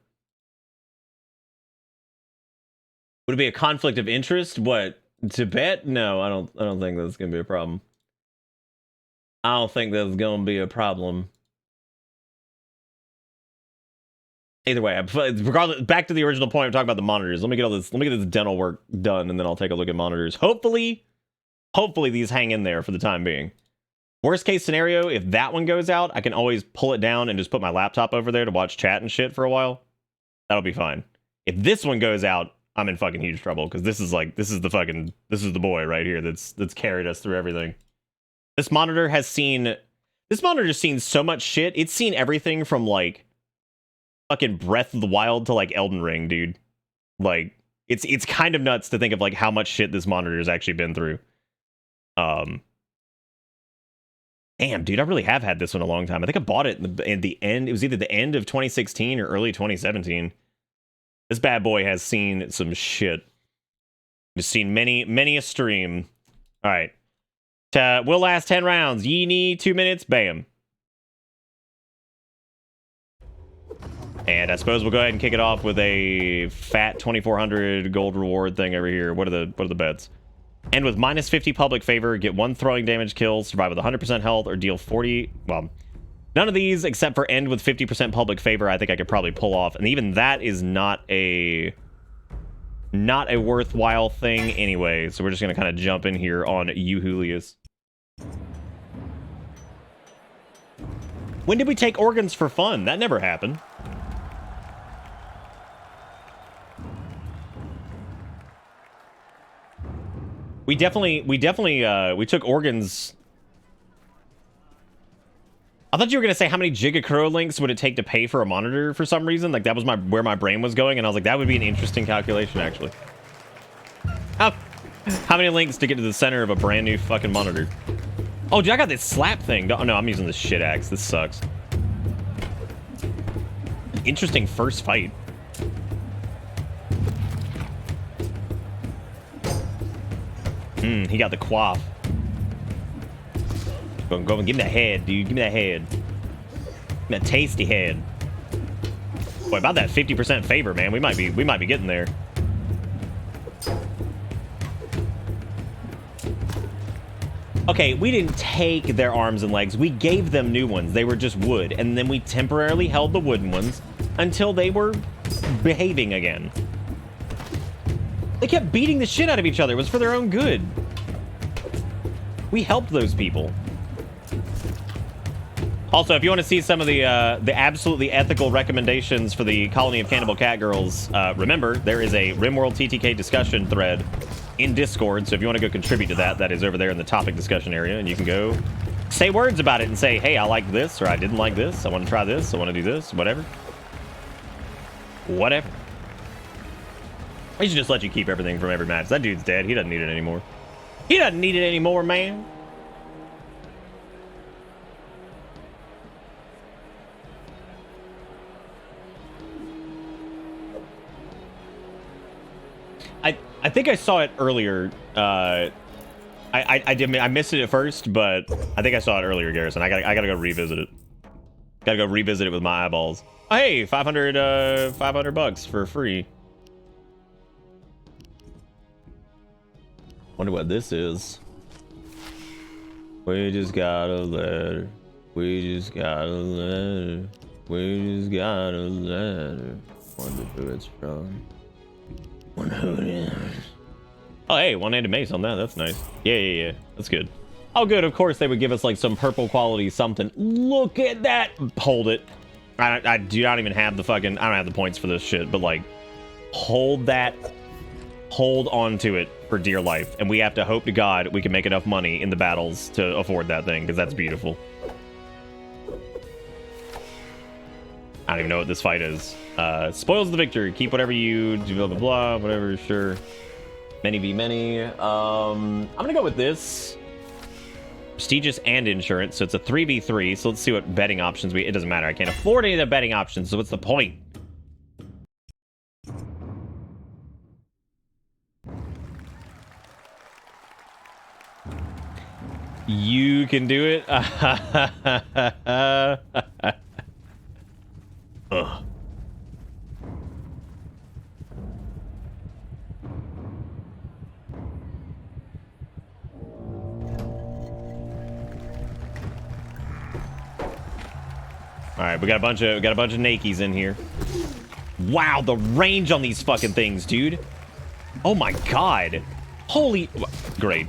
Would it be a conflict of interest? What? To bet? No, I don't think that's gonna be a problem. I don't think that's gonna be a problem. Either way, regardless, back to the original point, I'm talking about the monitors. Let me get this dental work done, and then I'll take a look at monitors. Hopefully these hang in there for the time being. Worst case scenario, if that one goes out, I can always pull it down and just put my laptop over there to watch chat and shit for a while. That'll be fine. If this one goes out, I'm in fucking huge trouble, because this is the boy right here that's carried us through everything. This monitor's seen so much shit. It's seen everything from like fucking Breath of the Wild to like Elden Ring, dude. Like it's kind of nuts to think of like how much shit this monitor has actually been through. Damn, dude, I really have had this one a long time. I think I bought it in the end. It was either the end of 2016 or early 2017. This bad boy has seen some shit. Just seen many a stream. All right. We'll last 10 rounds. Ye need 2 minutes. Bam. And I suppose we'll go ahead and kick it off with a fat 2,400 gold reward thing over here. What are the bets? And with minus 50 public favor, get 1 throwing damage kill, survive with 100% health, or deal 40... Well, none of these except for end with 50% public favor I think I could probably pull off. And even that is not a worthwhile thing anyway. So we're just going to kind of jump in here on Julius. When did we take organs for fun? That never happened. We took organs. I thought you were gonna say how many gigacro links would it take to pay for a monitor for some reason. Like that was where my brain was going, and I was like, that would be an interesting calculation actually. How many links to get to the center of a brand new fucking monitor? Oh, dude, I got this slap thing. Oh no, I'm using this shit axe. This sucks. Interesting first fight. He got the quaff. Go and give me that head, dude. Give me that head. Give me that tasty head. Boy, about that 50% favor, man. We might be getting there. Okay, we didn't take their arms and legs. We gave them new ones. They were just wood, and then we temporarily held the wooden ones until they were behaving again. They kept beating the shit out of each other. It was for their own good. We helped those people. Also, if you want to see some of the absolutely ethical recommendations for the Colony of Cannibal Cat Girls, remember, there is a RimWorld TTK discussion thread in Discord, so if you want to go contribute to that, that is over there in the topic discussion area, and you can go say words about it and say, hey, I like this, or I didn't like this, I want to try this, I want to do this, whatever. Whatever. I should just let you keep everything from every match. That dude's dead. He doesn't need it anymore. He doesn't need it anymore, man. I think I saw it earlier. I missed it at first, but I think I saw it earlier, Garrison. I gotta go revisit it. Gotta go revisit it with my eyeballs. Oh, hey, 500 bucks for free. Wonder what this is. We just got a letter. We just got a letter. We just got a letter. Wonder who it's from. Wonder who it is. Oh, hey, one-handed mace on that. That's nice. Yeah. That's good. Oh, good. Of course, they would give us like some purple quality something. Look at that. Hold it. I do not even have the fucking... I don't have the points for this shit, but like, hold that. Hold on to it for dear life. And we have to hope to God we can make enough money in the battles to afford that thing, because that's beautiful. I don't even know what this fight is. Spoils the victory. Keep whatever you do, blah, blah, blah, whatever, sure. Many v many. I'm gonna go with this. Prestigious and insurance, so it's a 3v3. So let's see what betting options it doesn't matter. I can't afford any of the betting options, so what's the point? You can do it. Ugh. All right, we got a bunch of Nakies in here. Wow, the range on these fucking things, dude. Oh my god. Holy, great.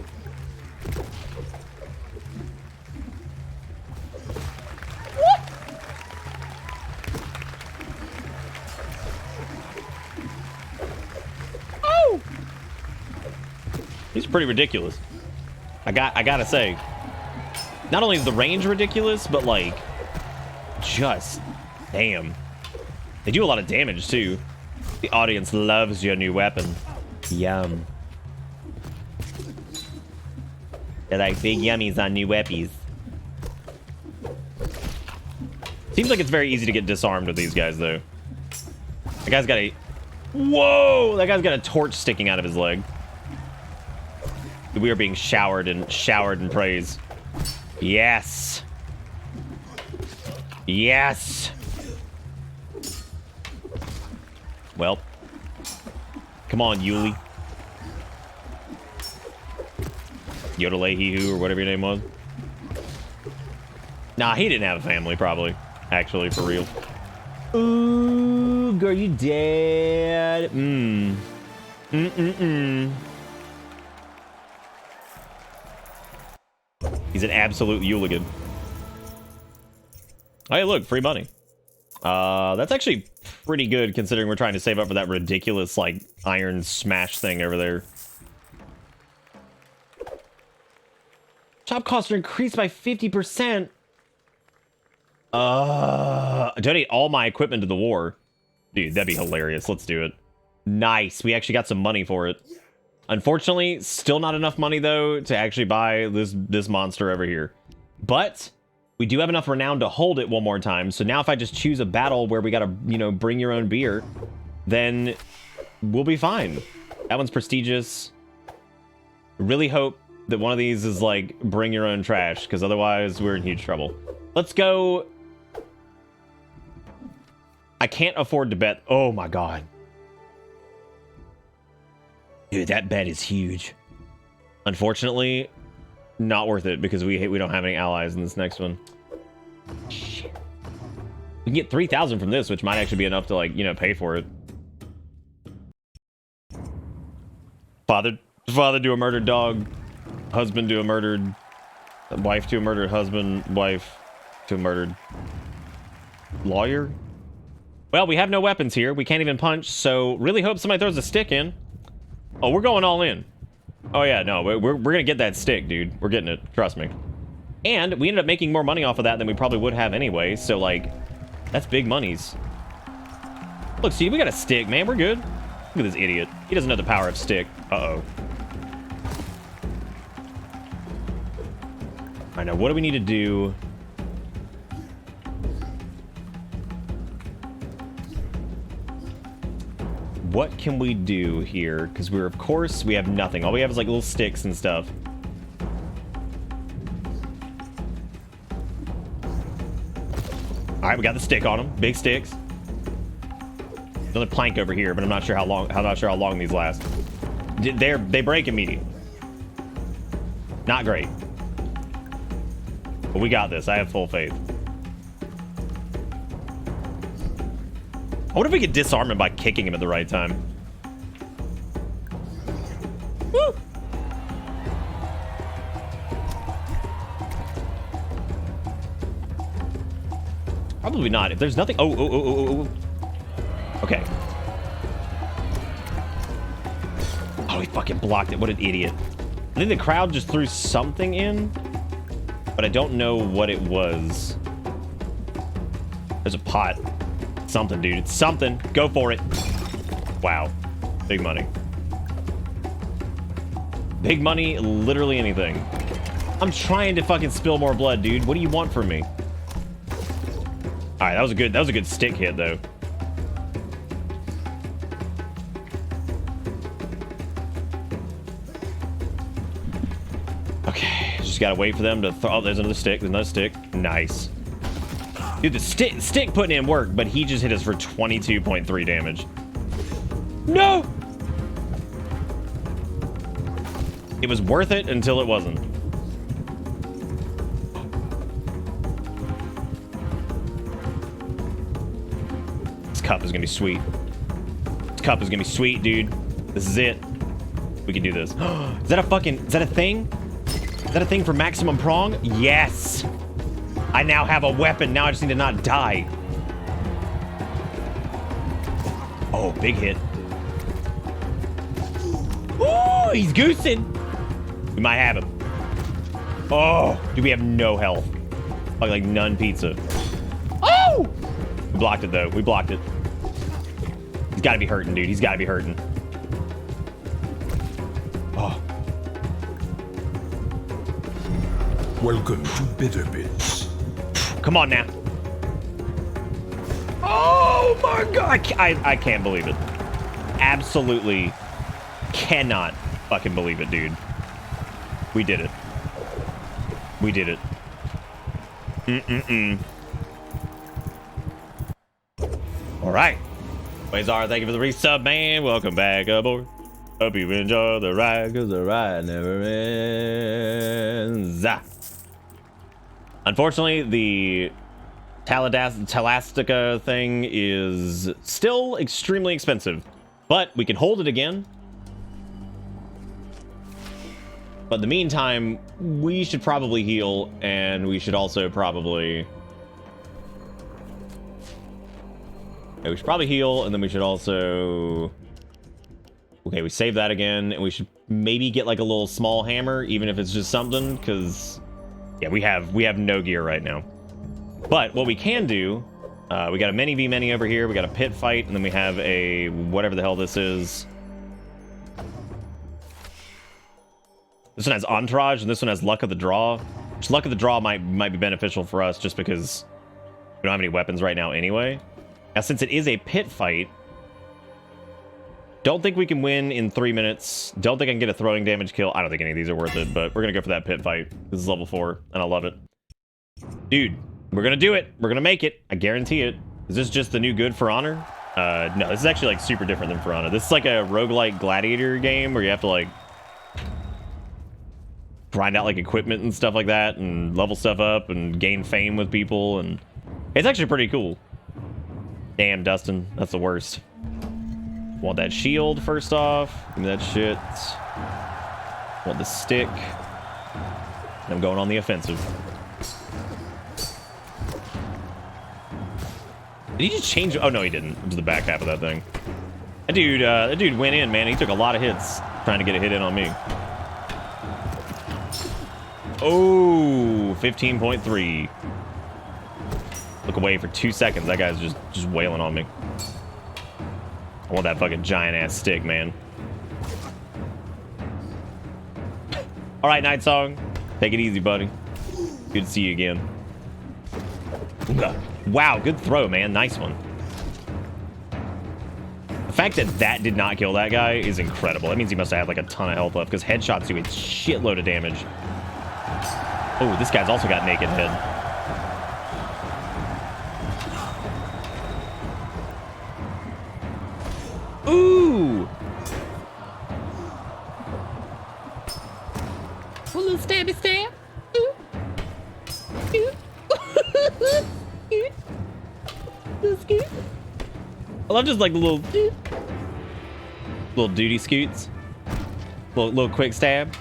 Oh, he's pretty ridiculous. I gotta say, not only is the range ridiculous, but like, just damn, they do a lot of damage too. The audience loves your new weapon. Yum. They're like big yummies on new weppies. Seems like it's very easy to get disarmed with these guys though. That guy's got a, whoa, that guy's got a torch sticking out of his leg. We are being showered in praise. Yes. Yes. Well, come on, Yuli. Yodelehihu or whatever your name was. Nah, he didn't have a family, probably. Actually, for real. Ooh, girl, you dead. He's an absolute hooligan. Oh, hey, look, free money. That's actually pretty good considering we're trying to save up for that ridiculous, like, iron smash thing over there. Job costs are increased by 50%. Donate all my equipment to the war. Dude, that'd be hilarious. Let's do it. Nice. We actually got some money for it. Unfortunately, still not enough money, though, to actually buy this monster over here. But we do have enough renown to hold it one more time. So now if I just choose a battle where we gotta, you know, bring your own beer, then we'll be fine. That one's prestigious. Really hope that one of these is like bring your own trash, because otherwise we're in huge trouble. Let's go. I can't afford to bet. Oh my god. Dude, that bet is huge. Unfortunately, not worth it because we don't have any allies in this next one. Shit. We can get 3,000 from this, which might actually be enough to, like, you know, pay for it. Father to a murdered dog. Husband to a murdered wife to a murdered husband. Wife to a murdered lawyer. Well, we have no weapons here. We can't even punch, so really hope somebody throws a stick in. Oh, we're going all in. Oh yeah, no, we're gonna get that stick, dude. We're getting it, trust me. And we ended up making more money off of that than we probably would have anyway, so like, that's big monies. Look, see, we got a stick, man, we're good. Look at this idiot. He doesn't know the power of stick. Uh-oh. Alright, now what do we need to do? What can we do here? Because we're, of course, we have nothing. All we have is like little sticks and stuff. All right, we got the stick on them. Big sticks. Another plank over here, but I'm not sure how long. I'm not sure how long these last. They break immediately. Not great. But we got this. I have full faith. What if we could disarm him by kicking him at the right time? Woo! Probably not. If there's nothing... Oh. Okay. Oh, he fucking blocked it. What an idiot. I think the crowd just threw something in, but I don't know what it was. There's a pot. something, dude. It's something. Go for it. Wow. Big money. Big money, literally anything. I'm trying to fucking spill more blood, dude. What do you want from me? All right, that was a good stick hit, though. Okay, just gotta wait for them to throw. Oh, there's another stick. There's another stick. Nice. Dude, the stick putting in work, but he just hit us for 22.3 damage. No! It was worth it until it wasn't. This cup is gonna be sweet. This cup is gonna be sweet, dude. This is it. We can do this. Is that a thing? Is that a thing for maximum prong? Yes! I now have a weapon. Now I just need to not die. Oh, big hit. Oh, he's goosing. We might have him. Oh, dude, we have no health. Like none pizza. Oh! We blocked it, though. We blocked it. He's got to be hurting, dude. He's got to be hurting. Oh. Welcome to Bitter Bits. Come on now. Oh my god. I can't believe it. Absolutely cannot fucking believe it, dude. We did it. We did it. All right. Wazar, thank you for the resub, man. Welcome back aboard. Hope you enjoy the ride, because the ride never ends. Unfortunately, the Talastica thing is still extremely expensive, but we can hold it again. But in the meantime, we should probably heal, and we should also probably... Yeah, we should probably heal, and then we should also... Okay, we save that again, and we should maybe get like a little small hammer, even if it's just something, because... Yeah, we have no gear right now. But what we can do, we got a mini v mini over here, we got a pit fight, and then we have a whatever the hell this is. This one has entourage, and this one has luck of the draw. Which luck of the draw might be beneficial for us, just because we don't have any weapons right now anyway. Now, since it is a pit fight, don't think we can win in 3 minutes. Don't think I can get a throwing damage kill. I don't think any of these are worth it, but we're gonna go for that pit fight. This is level 4, and I love it. Dude, we're gonna do it. We're gonna make it. I guarantee it. Is this just the new good For Honor? No, this is actually like super different than For Honor. This is like a roguelike gladiator game where you have to like grind out like equipment and stuff like that and level stuff up and gain fame with people, and it's actually pretty cool. Damn, Dustin, that's the worst. Want that shield first off. Give me that shit. Want the stick. I'm going on the offensive. Did he just change? Oh no, he didn't. It was the back half of that thing. That dude went in, man. He took a lot of hits trying to get a hit in on me. Oh, 15.3. Look away for 2 seconds. That guy's just wailing on me. I want that fucking giant ass stick, man. All right, Night Song. Take it easy, buddy. Good to see you again. Wow, good throw, man. Nice one. The fact that that did not kill that guy is incredible. That means he must have had like a ton of health left, because headshots do a shitload of damage. Oh, this guy's also got naked head. Ooh! A little stabby stab. Ooh. Ooh. That's good. I love just like the little duty scoots. Little quick stab.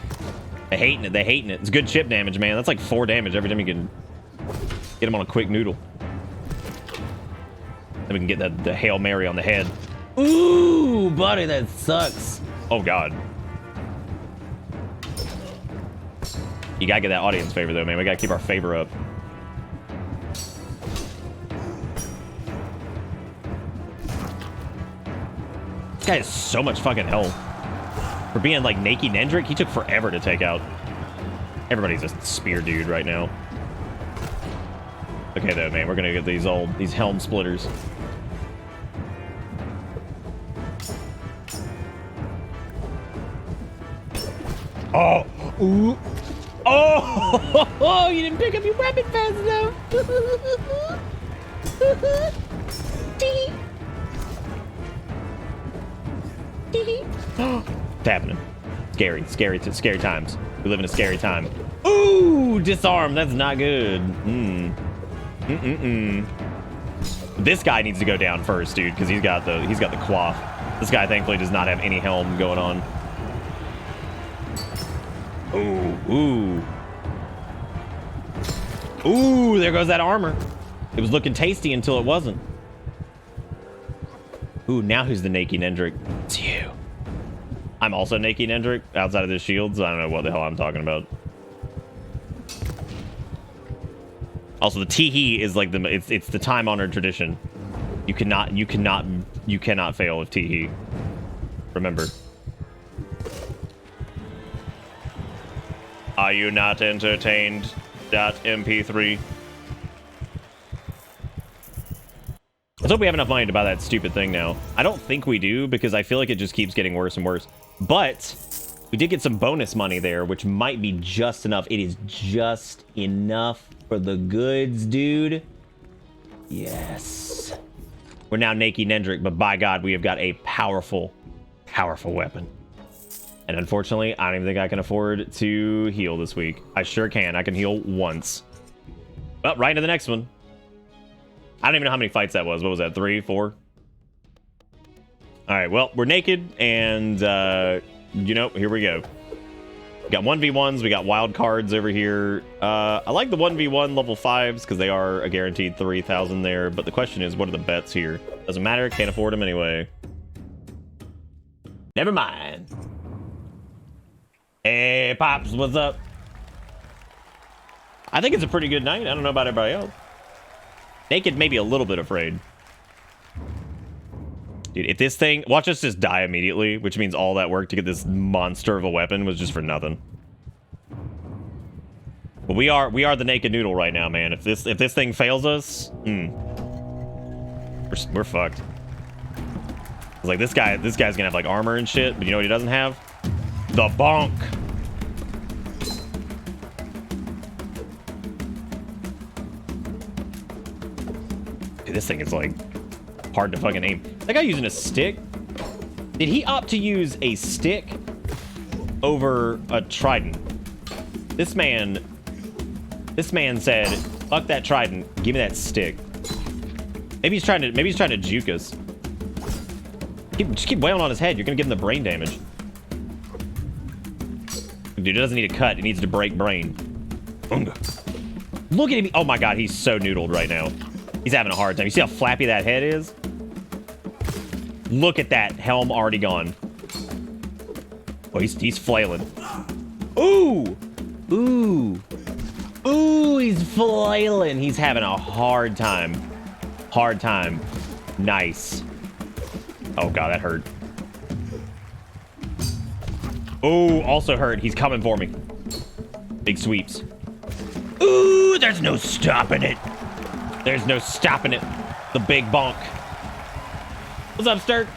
They're hating it. They're hating it. It's good chip damage, man. That's like 4 damage every time you can get them on a quick noodle. Then we can get the Hail Mary on the head. Ooh, buddy, that sucks. Oh, God. You gotta get that audience favor, though, man. We gotta keep our favor up. guy has so much fucking health. For being like Naked Nendrick, he took forever to take out. Everybody's a spear dude right now. Okay though, man, we're gonna get these helm splitters. Oh, ooh. Oh, you didn't pick up your weapon fast enough. What's happening? Scary times. We live in a scary time. Ooh, disarm. That's not good. This guy needs to go down first, dude, because he's got the cloth. This guy thankfully does not have any helm going on. Ooh. Ooh, there goes that armor. It was looking tasty until it wasn't. Ooh, now who's the Naked Nendrick? It's you. I'm also Naked Nendrick outside of the shields. I don't know what the hell I'm talking about. Also, the tee-hee is like it's the time-honored tradition. You cannot fail with tee-hee. Remember. Are you not entertained? .mp3. Let's hope we have enough money to buy that stupid thing now. I don't think we do, because I feel like it just keeps getting worse and worse. But we did get some bonus money there, which might be just enough. It is just enough for the goods, dude. Yes. We're now Naked Nendrick, but by God, we have got a powerful, powerful weapon. And unfortunately, I don't even think I can afford to heal this week. I sure can. I can heal once. Well, right into the next one. I don't even know how many fights that was. What was that? 3, 4? All right, well, we're naked, and, you know, here we go. We got 1v1s. We got wild cards over here. I like the 1v1 level 5s because they are a guaranteed 3,000 there. But the question is, what are the bets here? Doesn't matter. Can't afford them anyway. Never mind. Hey, Pops, what's up? I think it's a pretty good night. I don't know about everybody else. Naked, maybe a little bit afraid. Dude, if this thing... Watch us just die immediately, which means all that work to get this monster of a weapon was just for nothing. But we are the Naked Noodle right now, man. If this thing fails us, we're fucked. It's like this guy's gonna have like armor and shit, but you know what he doesn't have? The bonk. Dude, this thing is like hard to fucking aim. That guy using a stick? Did he opt to use a stick over a trident? This man said, "Fuck that trident. Give me that stick." Maybe he's trying to juke us. Just keep wailing on his head. You're gonna give him the brain damage. Dude, it doesn't need a cut. It needs to break brain. Look at him. Oh my God, he's so noodled right now. He's having a hard time. You see how flappy that head is? Look at that. Helm already gone. Oh, he's flailing. Ooh! Ooh! Ooh, he's flailing. He's having a hard time. Hard time. Nice. Oh God, that hurt. Oh, also hurt. He's coming for me. Big sweeps. Ooh, there's no stopping it. There's no stopping it. The big bonk. What's up, Sturk?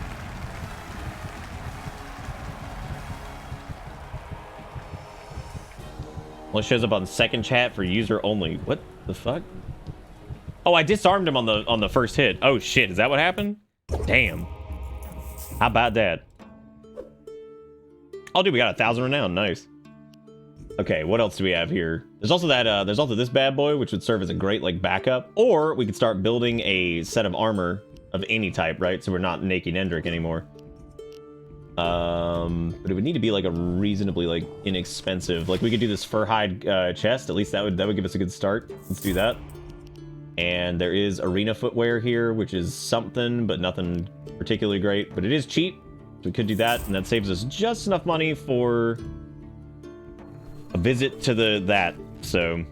Well, it shows up on second chat for user only. What the fuck? Oh, I disarmed him on the first hit. Oh shit, is that what happened? Damn. How about that? Oh, dude, we got 1,000 renown. Nice. Okay, what else do we have here? There's also that. There's also this bad boy, which would serve as a great like backup. Or we could start building a set of armor of any type, right? So we're not Naked Nendrick anymore. But it would need to be like a reasonably like inexpensive. Like we could do this fur hide chest. At least that would give us a good start. Let's do that. And there is arena footwear here, which is something, but nothing particularly great. But it is cheap. So we could do that, and that saves us just enough money for a visit to that. So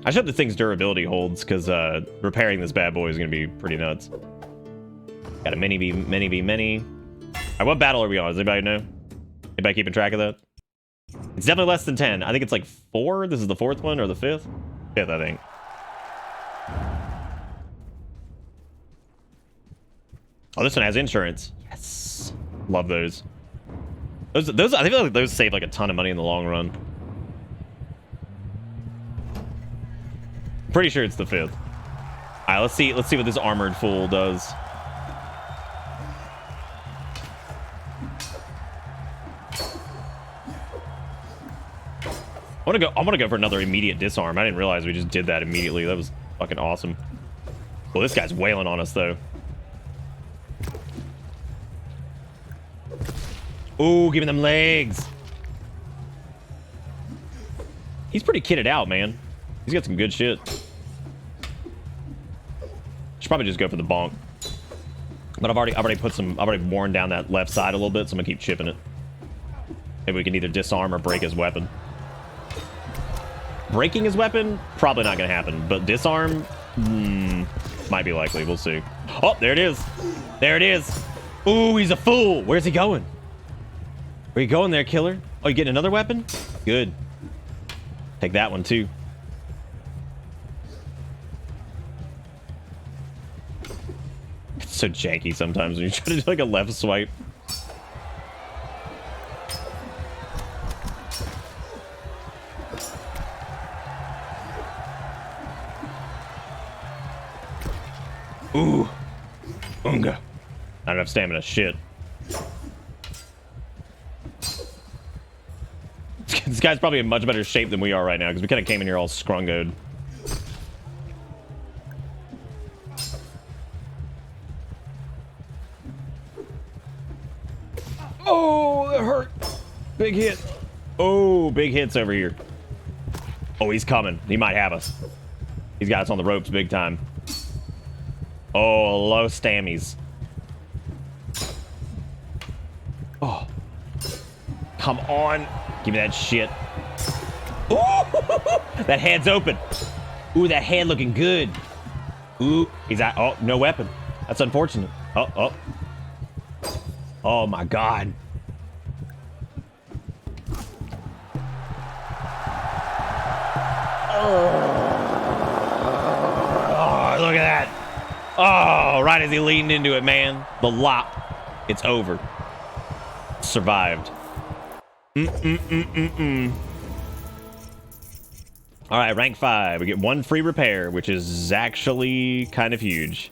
I just hope the thing's durability holds, because repairing this bad boy is going to be pretty nuts. Got a mini. right, what battle are we on? Does anybody know? Anybody keeping track of that? It's definitely less than 10. I think it's like 4. This is the 4th one or the 5th? 5th, I think. Oh, this one has insurance. Yes. Love those. Those I feel like those save like a ton of money in the long run. Pretty sure it's the 5th. All right, let's see what this armored fool does. I want to go for another immediate disarm. I didn't realize we just did that immediately. That was fucking awesome. Well, this guy's wailing on us though. Ooh, give me them legs. He's pretty kitted out, man. He's got some good shit. Should probably just go for the bonk. But I've already worn down that left side a little bit, so I'm gonna keep chipping it. Maybe we can either disarm or break his weapon. Breaking his weapon, probably not gonna happen, but disarm, might be likely. We'll see. Oh, there it is. There it is. Ooh, he's a fool. Where's he going? Where you going there, killer? Oh, you getting another weapon? Good. Take that one too. It's so janky sometimes when you try to do like a left swipe. Ooh. Unga. I don't have stamina. Shit. This guy's probably in much better shape than we are right now because we kind of came in here all scrungoed. Oh, that hurt. Big hit. Oh, big hits over here. Oh, he's coming. He might have us. He's got us on the ropes big time. Oh, low stammies. Oh. Come on. Give me that shit. Ooh, that head's open. Ooh, that head looking good. Ooh, he's out. Oh, no weapon. That's unfortunate. Oh. Oh my God. Oh, look at that. Oh, right as he leaned into it, man. The lop. It's over. Survived. All right, rank 5. We get 1 free repair, which is actually kind of huge.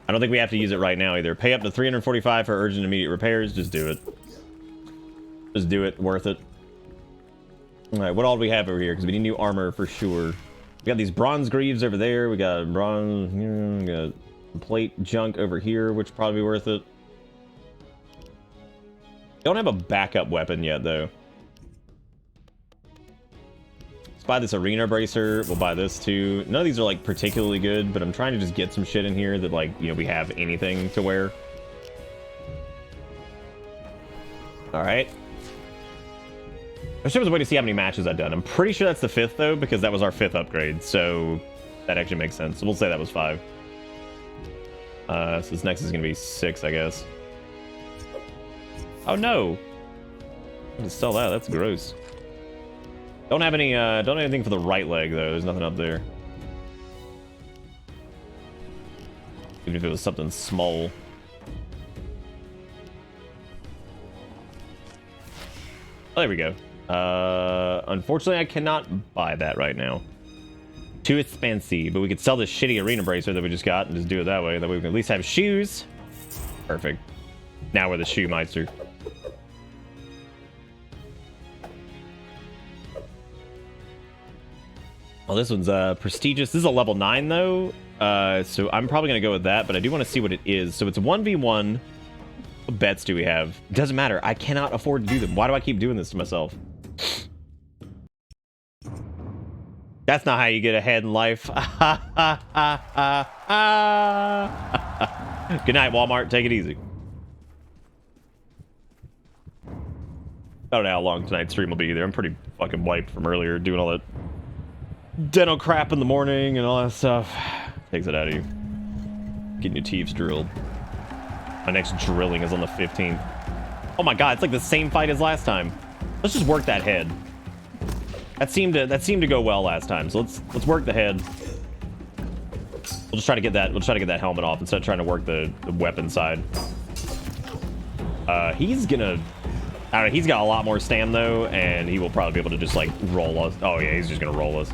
I don't think we have to use it right now either. Pay up to 345 for urgent immediate repairs. Just do it. Just do it. Worth it. All right, what all do we have over here? Because we need new armor for sure. We got these bronze greaves over there. We got bronze. We got plate junk over here, which probably be worth it. Don't have a backup weapon yet, though. Let's buy this arena bracer. We'll buy this too. None of these are like particularly good, but I'm trying to just get some shit in here that, like, you know, we have anything to wear. All right. I should have waited to see how many matches I've done. I'm pretty sure that's the 5th though, because that was our 5th upgrade. So that actually makes sense. So we'll say that was 5. So this next is gonna be 6, I guess. Oh no! I'm gonna sell that. That's gross. Don't have any. Don't have anything for the right leg though. There's nothing up there. Even if it was something small. Oh, there we go. Unfortunately, I cannot buy that right now. Too expensive, but we could sell this shitty arena bracer that we just got and just do it that way. That way we can at least have shoes. Perfect. Now we're the shoe meister. Well, this one's prestigious. This is a level 9 though, so I'm probably gonna go with that. But I do want to see what it is. So it's a 1v1. What bets do we have? It doesn't matter. I cannot afford to do them. Why do I keep doing this to myself? That's not how you get ahead in life. Good night, Walmart. Take it easy. I don't know how long tonight's stream will be either. I'm pretty fucking wiped from earlier doing all that dental crap in the morning and all that stuff. Takes it out of you. Getting your teeth drilled. My next drilling is on the 15th. Oh my god, it's like the same fight as last time. Let's just work that head. That seemed to go well last time. So let's work the head. We'll just try to get that. We'll try to get that helmet off instead of trying to work the weapon side. He's gonna. I don't know. He's got a lot more stam though, and he will probably be able to just like roll us. Oh yeah, he's just gonna roll us.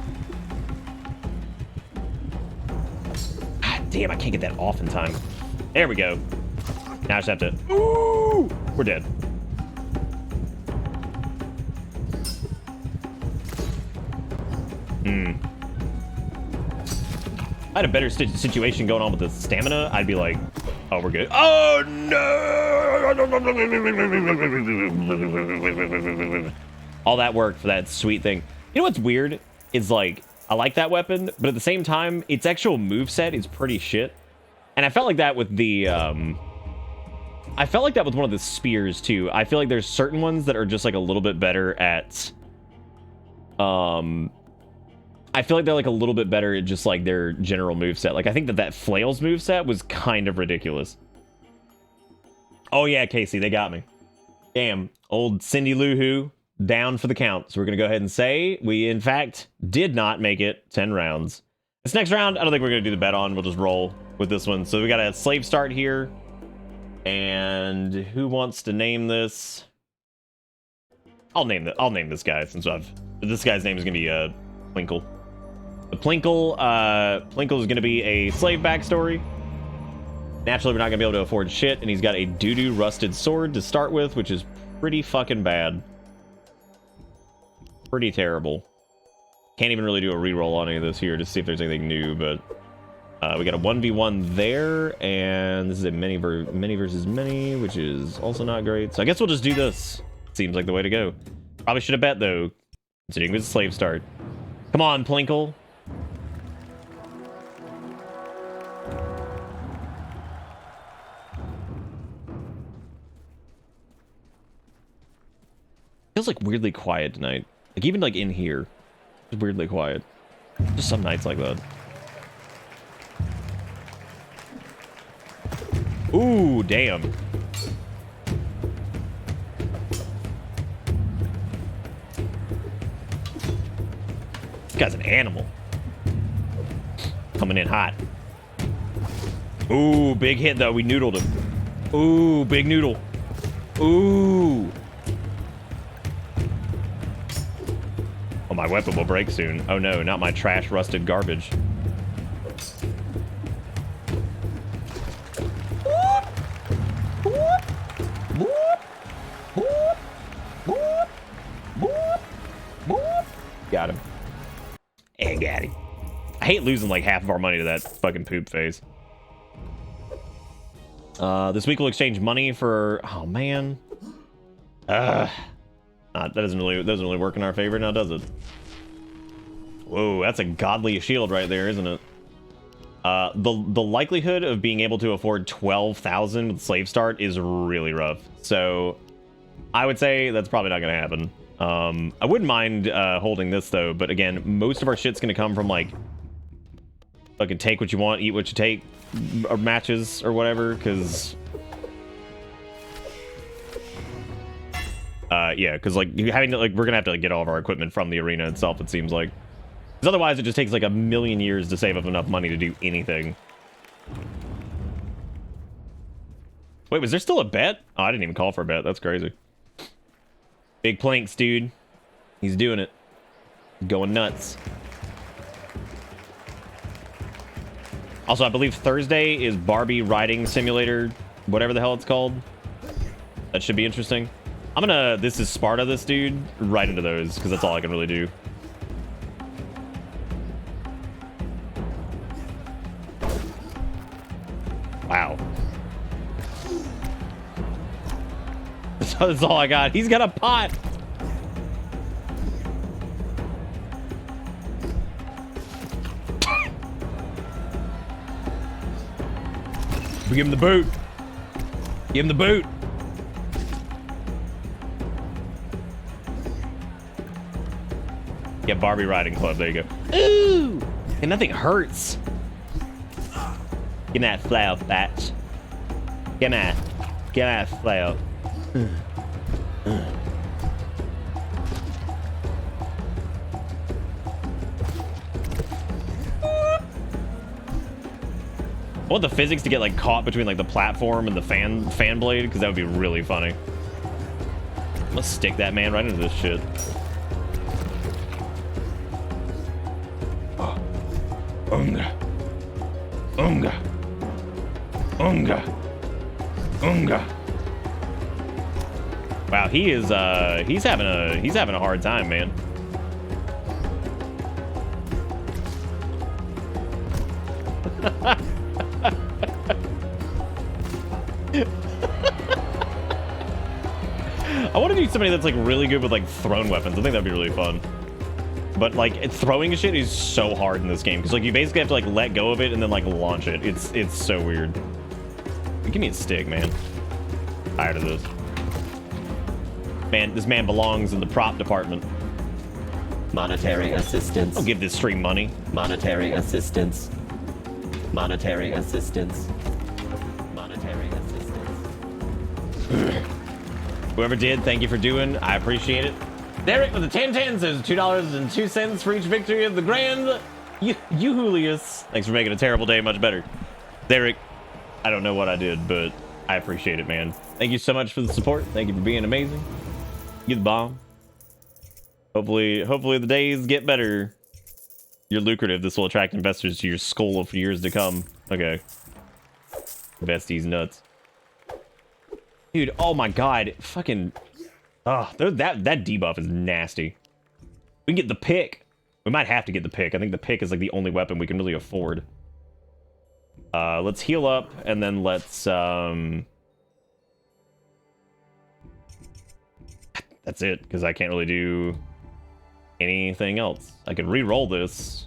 God damn, I can't get that off in time. There we go. Now I just have to. Ooh, we're dead. If I had a better situation going on with the stamina, I'd be like, oh, we're good. Oh, no! All that work for that sweet thing. You know what's weird? Is like, I like that weapon, but at the same time, its actual moveset is pretty shit. And I felt like that with the, I felt like that with one of the spears, too. I feel like there's certain ones that are just, like, a little bit better at, I feel like they're like a little bit better at just like their general moveset. Like I think that flails moveset was kind of ridiculous. Oh yeah, Casey, they got me. Damn, old Cindy Lou Who down for the count. So we're gonna go ahead and say we in fact did not make it 10 rounds. This next round, I don't think we're gonna do the bet on. We'll just roll with this one. So we got a slave start here. And who wants to name this? I'll name this guy since this guy's name is gonna be Plinkle. The Plinkle is going to be a slave backstory. Naturally, we're not going to be able to afford shit, and he's got a doo-doo rusted sword to start with, which is pretty fucking bad. Pretty terrible. Can't even really do a reroll on any of this here to see if there's anything new, but we got a 1v1 there, and this is a many versus many, which is also not great. So I guess we'll just do this. Seems like the way to go. Probably should have bet, though, considering it was a slave start. Come on, Plinkle. Feels like weirdly quiet tonight. Like even like in here, it's weirdly quiet. Just some nights like that. Ooh, damn. This guy's an animal. Coming in hot. Ooh, big hit though. We noodled him. Ooh, big noodle. Ooh. Oh, my weapon will break soon. Oh no, not my trash rusted garbage. Got him. And got him. I hate losing like half of our money to that fucking poop face. This week we'll exchange money for... Oh, man. That doesn't really work in our favor now, does it? Whoa, that's a godly shield right there, isn't it? The likelihood of being able to afford 12,000 with slave start is really rough. So I would say that's probably not going to happen. I wouldn't mind holding this though, but again, most of our shit's going to come from like fucking take what you want, eat what you take, or matches or whatever, because yeah, because like having to, like, we're gonna have to like get all of our equipment from the arena itself, it seems like, because otherwise it just takes like a million years to save up enough money to do anything. Wait, was there still a bet? Oh, I didn't even call for a bet. That's crazy. Big planks, dude. He's doing it. Going nuts. Also, I believe Thursday is Barbie Riding Simulator, whatever the hell it's called. That should be interesting. I'm gonna, this is Sparta, this dude, right into those, because that's all I can really do. Wow. That's all I got. He's got a pot. Give him the boot. Give him the boot. Yeah, Barbie Riding Club. There you go. Ooh! And nothing hurts. Get that flower thatch. Get my flail. I want the physics to get like caught between like the platform and the fan blade, because that would be really funny. Let's stick that man right into this shit. Unga. Unga. Unga. Unga. Wow, he is he's having a hard time, man. I want to do somebody that's like really good with like thrown weapons. I think that'd be really fun. But like throwing shit is so hard in this game because like you basically have to like let go of it and then like launch it. It's so weird. Give me a stick, man. Tired of this. Man, this man belongs in the prop department. Monetary assistance. I'll give this stream money. Monetary assistance. Monetary assistance. Monetary assistance. Whoever did, thank you for doing. I appreciate it. Derek with the 10 says $2.02 for each victory of the grand. Julius. Thanks for making a terrible day much better. Derek, I don't know what I did, but I appreciate it, man. Thank you so much for the support. Thank you for being amazing. You the bomb. Hopefully the days get better. You're lucrative. This will attract investors to your skull for years to come. Okay. Invest these nuts. Dude, oh my god. Fucking... Oh, that debuff is nasty. We can get the pick. We might have to get the pick. I think the pick is like the only weapon we can really afford. Let's heal up, and then let's... That's it, because I can't really do anything else. I could re-roll this.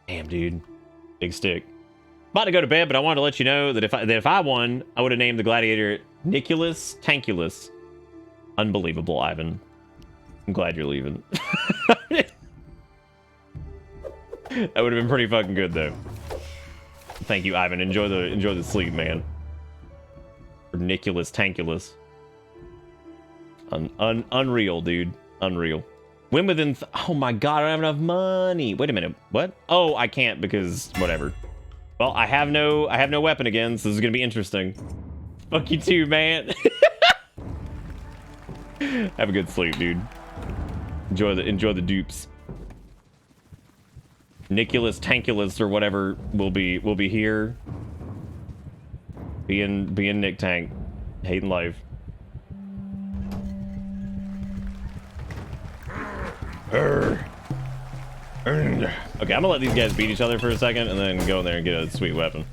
Damn, dude. Big stick. About to go to bed, but I wanted to let you know that if I won, I would have named the gladiator Nicholas Tankulus. Unbelievable, Ivan. I'm glad you're leaving. That would have been pretty fucking good, though. Thank you, Ivan. Enjoy the sleep, man. For Nicholas Tankulus. Unreal, dude. Unreal. Win within... oh my god, I don't have enough money. Wait a minute. What? Oh, I can't because whatever. Well, I have no weapon again, so this is gonna be interesting. Fuck you too, man. Have a good sleep, dude. Enjoy the dupes. Nicholas Tankulus or whatever will be here. Being Nick Tank. Hating life. Okay, I'm gonna let these guys beat each other for a second and then go in there and get a sweet weapon.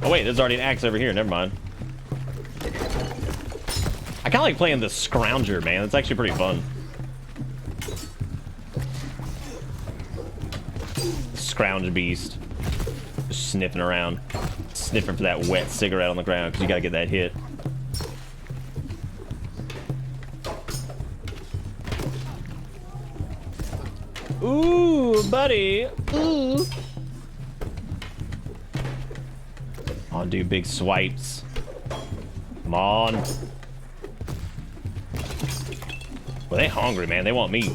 Oh wait, there's already an axe over here. Never mind. I kind of like playing the Scrounger, man. It's actually pretty fun. Scrounge beast. Just sniffing around. Sniffing for that wet cigarette on the ground because you gotta get that hit. Ooh, buddy. Ooh. I'll do big swipes. Come on. Well, they hungry, man. They want meat.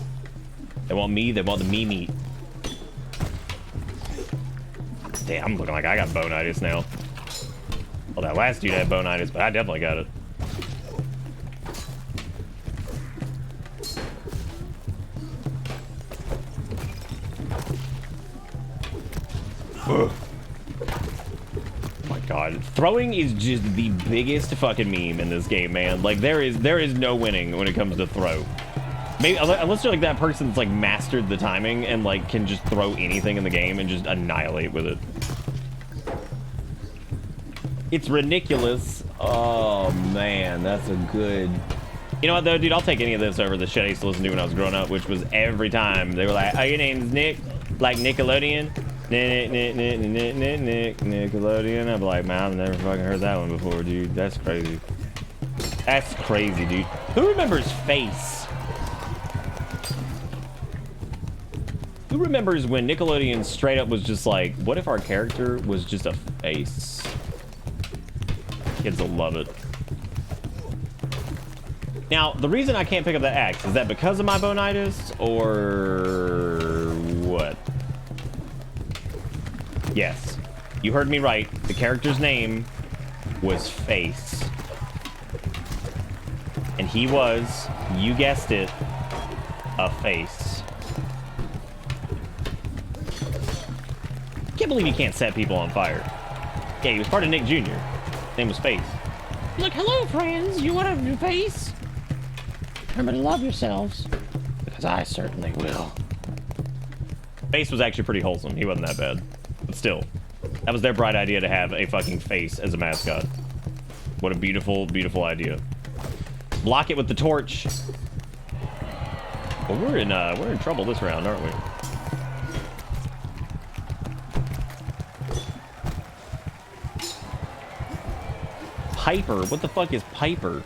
They want me. They want the meat. Damn, I'm looking like I got bone-itis now. Well, that last dude had bone-itis, but I definitely got it. Ugh. Oh my god, throwing is just the biggest fucking meme in this game, man. Like there is no winning when it comes to throw. Maybe unless you're like that person that's like mastered the timing and like can just throw anything in the game and just annihilate with it. It's ridiculous. Oh man, that's a good... You know what though, dude? I'll take any of this over the shit I used to listen to when I was growing up, which was every time they were like, "Oh, your name's Nick," like Nickelodeon. Nick, Nickelodeon. I'd be like, man, I've never fucking heard that one before, dude. That's crazy. That's crazy, dude. Who remembers Face? Who remembers when Nickelodeon straight up was just like, what if our character was just a face? Kids will love it. Now, the reason I can't pick up that axe, is that because of my bonitis, or what? Yes, you heard me right. The character's name was Face. And he was, you guessed it, a face. Can't believe you can't set people on fire. Yeah, he was part of Nick Jr. His name was Face. Look, hello, friends. You want a face? Remember to love yourselves, because I certainly will. Face was actually pretty wholesome. He wasn't that bad. But still, that was their bright idea to have a fucking face as a mascot. What a beautiful, beautiful idea. Block it with the torch. Well, we're in trouble this round, aren't we? Piper? What the fuck is Piper?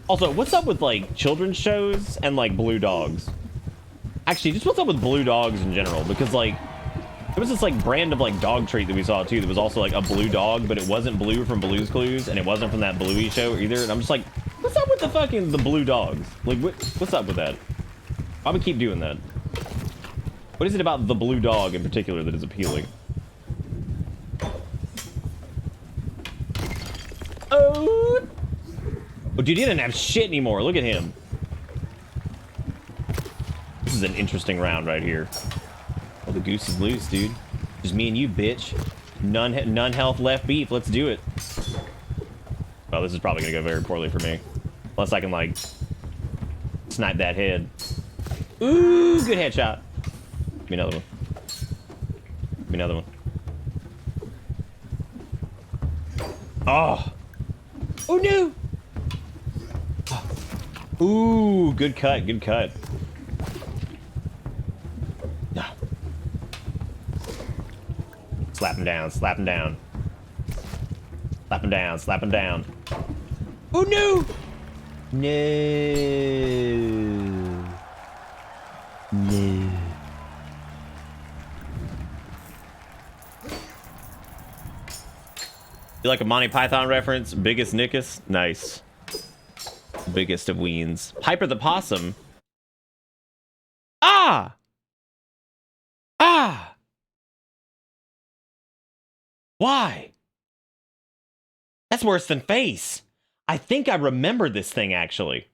Also, what's up with, like, children's shows and, like, blue dogs? Actually, just what's up with blue dogs in general? Because, like, there was this, like, brand of, like, dog treat that we saw, too, that was also, like, a blue dog, but it wasn't Blue from Blue's Clues, and it wasn't from that Bluey show either, and I'm just like, what's up with the fucking, the blue dogs? Like, what's up with that? Why would we keep doing that? What is it about the blue dog in particular that is appealing? Oh, dude, he didn't have shit anymore. Look at him. This is an interesting round right here. Oh, the goose is loose, dude. Just me and you, bitch. None health left beef. Let's do it. Well, this is probably gonna go very poorly for me. Unless I can, like, snipe that head. Ooh, good headshot. Give me another one. Give me another one. Oh. Oh, no. Ooh, good cut, good cut. No. Slap him down, slap him down. Slap him down, slap him down. Oh, no. No. No. You like a Monty Python reference? Biggest Nickus? Nice. Biggest of weens. Piper the Possum? Ah! Ah! Why? That's worse than Face. I think I remember this thing, actually.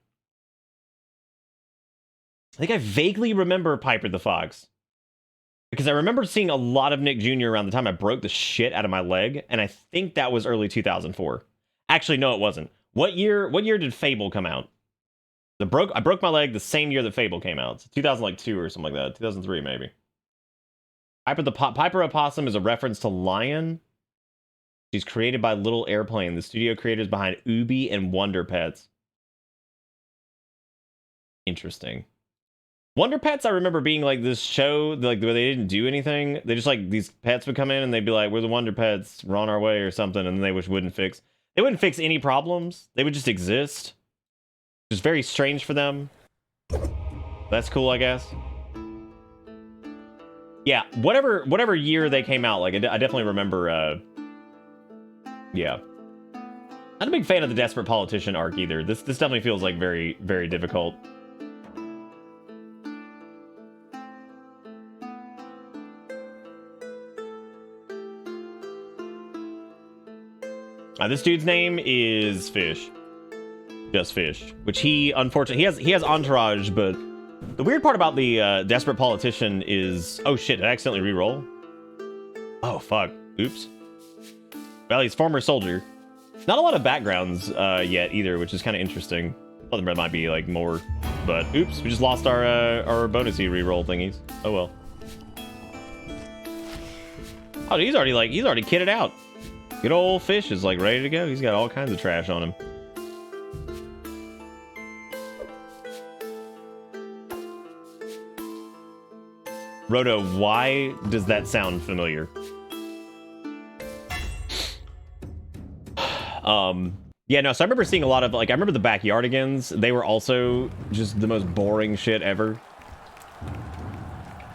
I think I vaguely remember Piper the Fox. Because I remember seeing a lot of Nick Jr. around the time I broke the shit out of my leg, and I think that was early 2004. Actually, no, it wasn't. What year did Fable come out? I broke my leg the same year that Fable came out. 2002 or something like that. 2003, maybe. Piper Opossum is a reference to Lion. She's created by Little Airplane, the studio creators behind Ubi and Wonder Pets. Interesting. Wonder Pets, I remember being like this show, like where they didn't do anything. They just like these pets would come in and they'd be like, "We're the Wonder Pets, we're on our way" or something, and then they wouldn't fix. They wouldn't fix any problems. They would just exist. It was very strange for them. That's cool, I guess. Yeah, whatever year they came out, like I definitely remember. Yeah, not a big fan of the Desperate Politician arc either. This definitely feels like very, very difficult. This dude's name is Fish. Just Fish. Which he, unfortunately, he has entourage, but the weird part about the Desperate Politician is... Oh shit, did I accidentally re-roll? Oh fuck. Oops. Well, he's former soldier. Not a lot of backgrounds yet either, which is kind of interesting. I thought there might be like more, but oops, we just lost our bonusy re-roll thingies. Oh well. Oh, he's already kitted out. Good old Fish is like ready to go. He's got all kinds of trash on him. Roto, why does that sound familiar? Yeah, no, so I remember seeing a lot of, like, I remember the Backyardigans. They were also just the most boring shit ever.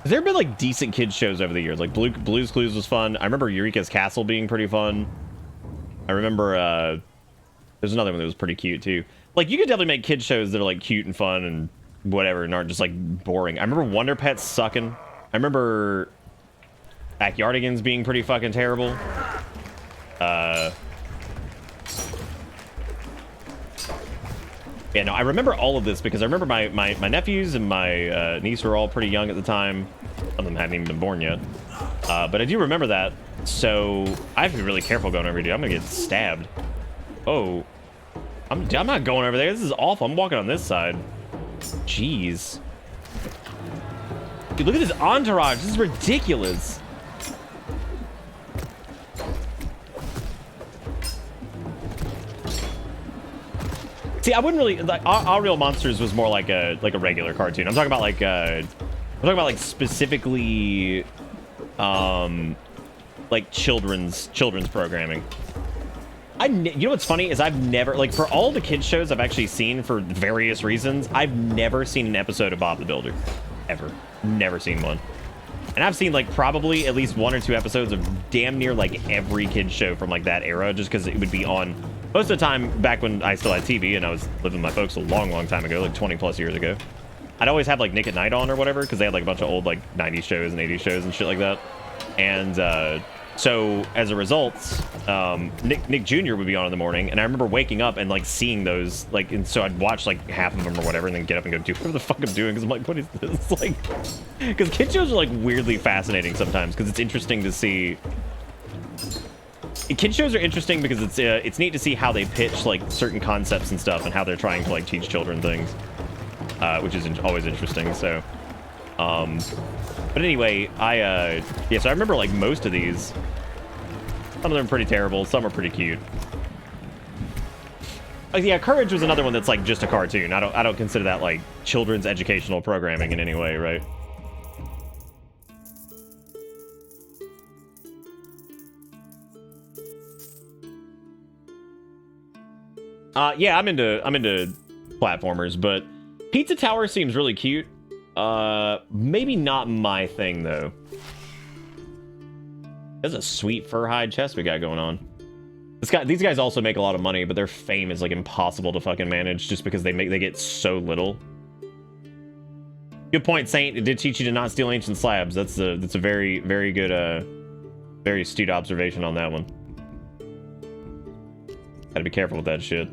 There have been, like, decent kids shows over the years. Like, Blue's Clues was fun. I remember Eureka's Castle being pretty fun. I remember, there's another one that was pretty cute, too. Like, you could definitely make kids shows that are, like, cute and fun and whatever and aren't just, like, boring. I remember Wonder Pets sucking. I remember Backyardigans being pretty fucking terrible. Yeah, no, I remember all of this because I remember my nephews and my niece were all pretty young at the time. Some of them hadn't even been born yet. But I do remember that, so I have to be really careful going over here, dude. I'm gonna get stabbed. Oh. I'm not going over there. This is awful. I'm walking on this side. Jeez. Dude, look at this entourage. This is ridiculous. See, I wouldn't really like Our Real Monsters was more like a regular cartoon. I'm talking about like specifically like children's programming. You know what's funny is I've never, like, for all the kids shows I've actually seen for various reasons, I've never seen an episode of Bob the Builder. Ever. Never seen one. And I've seen, like, probably at least 1 or 2 episodes of damn near, like, every kid's show from, like, that era, just because it would be on most of the time back when I still had TV and I was living with my folks a long time ago, like 20 plus years ago. I'd always have, like, Nick at Night on or whatever, because they had, like, a bunch of old, like, 90s shows and 80s shows and shit like that. And, so as a result, Nick Jr. would be on in the morning, and I remember waking up and like seeing those, like, and so I'd watch like half of them or whatever, and then get up and go do whatever the fuck I'm doing, because I'm like, what is this? Like, because kid shows are like weirdly fascinating sometimes, because it's interesting to see. Kid shows are interesting because it's neat to see how they pitch like certain concepts and stuff, and how they're trying to like teach children things, which is always interesting. So. But anyway, yeah, so I remember, like, most of these. Some of them are pretty terrible, some are pretty cute. Like, yeah, Courage was another one that's, like, just a cartoon. I don't consider that, like, children's educational programming in any way, right? Yeah, I'm into platformers, but Pizza Tower seems really cute. Maybe not my thing, though. That's a sweet fur hide chest we got going on. These guys also make a lot of money, but their fame is, like, impossible to fucking manage just because they get so little. Good point, Saint. It did teach you to not steal ancient slabs. That's a very, very good, very astute observation on that one. Gotta be careful with that shit.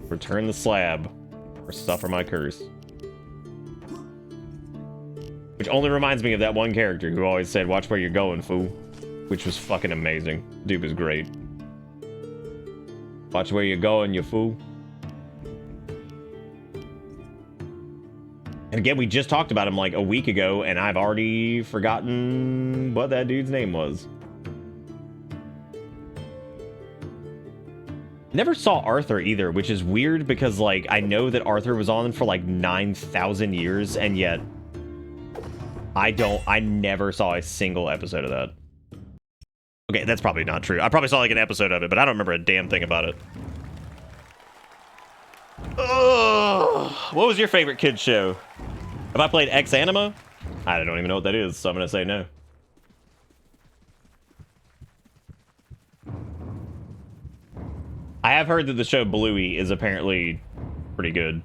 Return the slab. Or suffer my curse. Which only reminds me of that one character who always said, watch where you're going, fool. Which was fucking amazing. Dude was great. Watch where you're going, you fool. And again, we just talked about him like a week ago, and I've already forgotten what that dude's name was. Never saw Arthur either, which is weird because, like, I know that Arthur was on for like 9,000 years, and yet I never saw a single episode of that. Okay, that's probably not true. I probably saw like an episode of it, but I don't remember a damn thing about it. Ugh. What was your favorite kids show? Have I played X Anima? I don't even know what that is, so I'm gonna say no. I have heard that the show Bluey is apparently pretty good.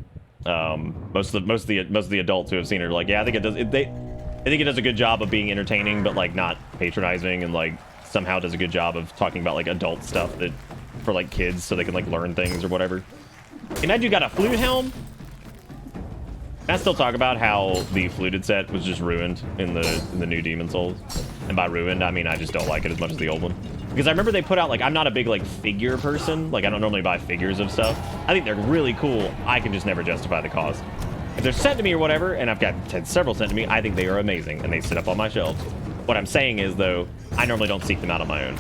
Most of the adults who have seen it are like, yeah, I think it does. I think it does a good job of being entertaining, but like not patronizing, and like somehow does a good job of talking about like adult stuff that for like kids, so they can like learn things or whatever. And that dude got a flute helm. Can I still talk about how the fluted set was just ruined in the new Demon Souls? And by ruined, I mean I just don't like it as much as the old one. Because I remember they put out, like, I'm not a big, like, figure person. Like, I don't normally buy figures of stuff. I think they're really cool. I can just never justify the cost. If they're sent to me or whatever, and I've got several sent to me, I think they are amazing, and they sit up on my shelves. What I'm saying is, though, I normally don't seek them out on my own.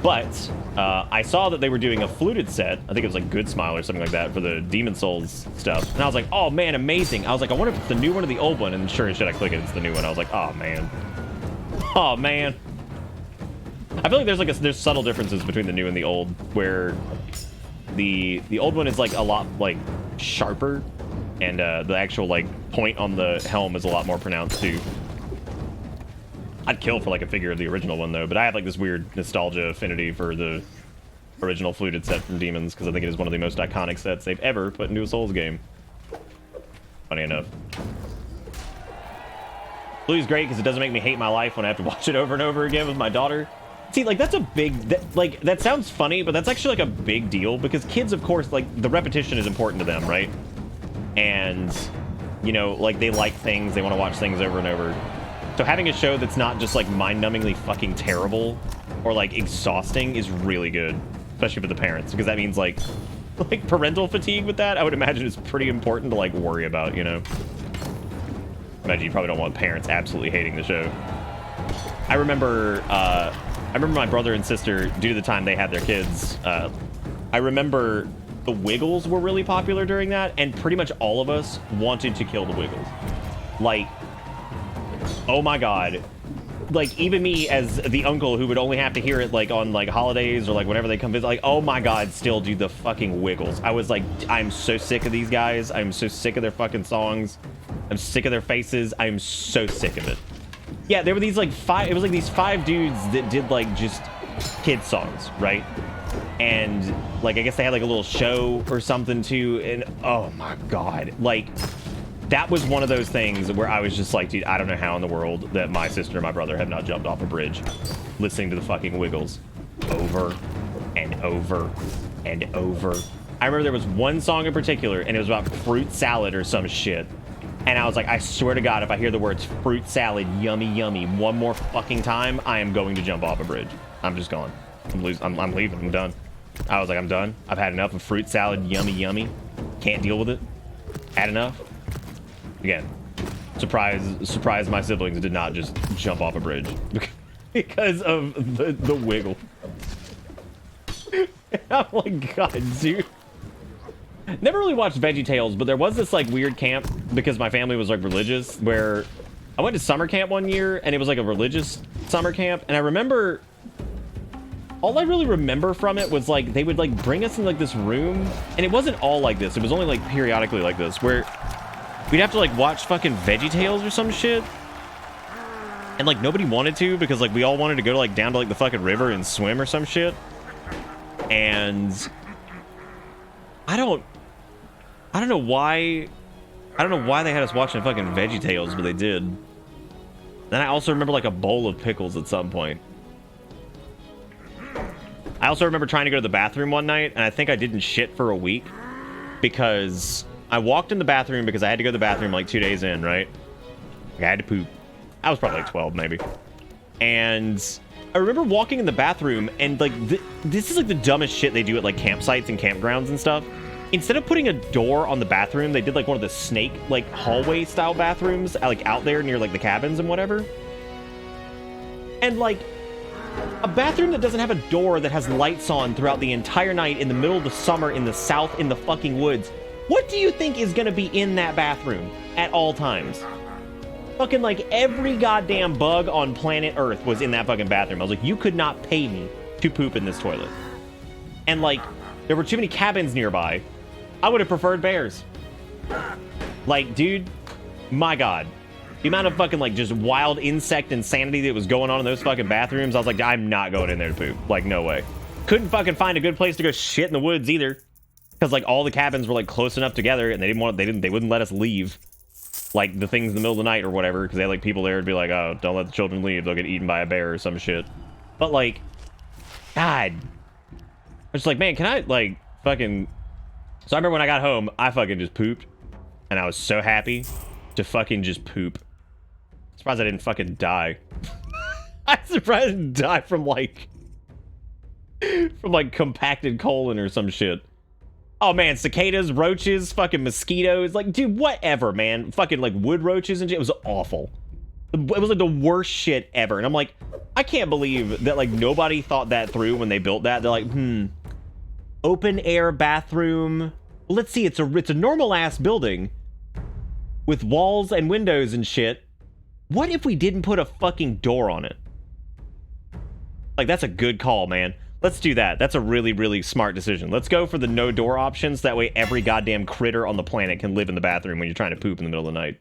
But I saw that they were doing a fluted set. I think it was, like, Good Smile or something like that for the Demon Souls stuff. And I was like, oh, man, amazing. I was like, I wonder if it's the new one or the old one. And sure as shit, I click it, it's the new one. I was like, oh, man. Oh, man. I feel like there's subtle differences between the new and the old, where the old one is like a lot like sharper, and the actual like point on the helm is a lot more pronounced too. I'd kill for like a figure of the original one though, but I have like this weird nostalgia affinity for the original fluted set from Demons because I think it is one of the most iconic sets they've ever put into a Souls game. Funny enough. Blue's great because it doesn't make me hate my life when I have to watch it over and over again with my daughter. See, like, that's a big... that sounds funny, but that's actually, like, a big deal because kids, of course, like, the repetition is important to them, right? And, you know, like, they like things. They want to watch things over and over. So having a show that's not just, like, mind-numbingly fucking terrible or, like, exhausting is really good, especially for the parents, because that means, like parental fatigue with that, I would imagine is pretty important to, like, worry about, you know? Imagine you probably don't want parents absolutely hating the show. I remember my brother and sister, due to the time they had their kids, I remember the Wiggles were really popular during that, and pretty much all of us wanted to kill the Wiggles. Like, oh my god. Like, even me as the uncle who would only have to hear it, like, on, like, holidays or, like, whenever they come visit, like, oh my god, still do the fucking Wiggles. I was like, I'm so sick of these guys. I'm so sick of their fucking songs. I'm sick of their faces. I'm so sick of it. Yeah, there were these, like, it was, like, these 5 dudes that did, like, just kid songs, right? And, like, I guess they had, like, a little show or something, too, and, oh my god. Like, that was one of those things where I was just like, dude, I don't know how in the world that my sister and my brother have not jumped off a bridge listening to the fucking Wiggles over and over and over. I remember there was one song in particular, and it was about fruit salad or some shit. And I was like, I swear to God, if I hear the words fruit salad, yummy, yummy, one more fucking time, I am going to jump off a bridge. I'm just gone. I'm leaving. I'm done. I was like, I'm done. I've had enough of fruit salad, yummy, yummy. Can't deal with it. Had enough. Again, surprise my siblings did not just jump off a bridge because of the Wiggle. I'm like, God, dude. Never really watched VeggieTales, but there was this like weird camp because my family was like religious where I went to summer camp one year and it was like a religious summer camp. And I remember, all I really remember from it was like they would like bring us in like this room, and it wasn't all like this. It was only like periodically like this where we'd have to like watch fucking VeggieTales or some shit. And like nobody wanted to because like we all wanted to go to like down to like the fucking river and swim or some shit. And I don't know why they had us watching fucking VeggieTales, but they did. Then I also remember like a bowl of pickles at some point. I also remember trying to go to the bathroom one night, and I think I didn't shit for a week because I walked in the bathroom because I had to go to the bathroom like 2 days in, right? Like, I had to poop. I was probably like 12 maybe. And I remember walking in the bathroom and like this is like the dumbest shit they do at like campsites and campgrounds and stuff. Instead of putting a door on the bathroom, they did like one of the snake like hallway style bathrooms like out there near like the cabins and whatever. And like a bathroom that doesn't have a door that has lights on throughout the entire night in the middle of the summer in the south in the fucking woods. What do you think is gonna be in that bathroom at all times? Fucking like every goddamn bug on planet Earth was in that fucking bathroom. I was like, you could not pay me to poop in this toilet. And like, there were too many cabins nearby. I would have preferred bears. Like, dude, my God. The amount of fucking like just wild insect insanity that was going on in those fucking bathrooms, I was like, I'm not going in there to poop. Like, no way. Couldn't fucking find a good place to go shit in the woods either. Because like all the cabins were like close enough together and they wouldn't let us leave. Like the things in the middle of the night or whatever, because they had like people there would be like, oh, don't let the children leave, they'll get eaten by a bear or some shit. But like, God, I was like, man, can I like fucking... So I remember when I got home, I fucking just pooped, and I was so happy to fucking just poop. Surprised I didn't fucking die. I'm surprised I didn't die from like compacted colon or some shit. Oh man, cicadas, roaches, fucking mosquitoes. Like, dude, whatever, man. Fucking like wood roaches and shit. It was awful. It was like the worst shit ever. And I'm like, I can't believe that like nobody thought that through when they built that. They're like, open air bathroom. Well, let's see, it's a normal ass building with walls and windows and shit. What if we didn't put a fucking door on it? Like, that's a good call, man. Let's do that. That's a really, really smart decision. Let's go for the no door options. That way every goddamn critter on the planet can live in the bathroom when you're trying to poop in the middle of the night.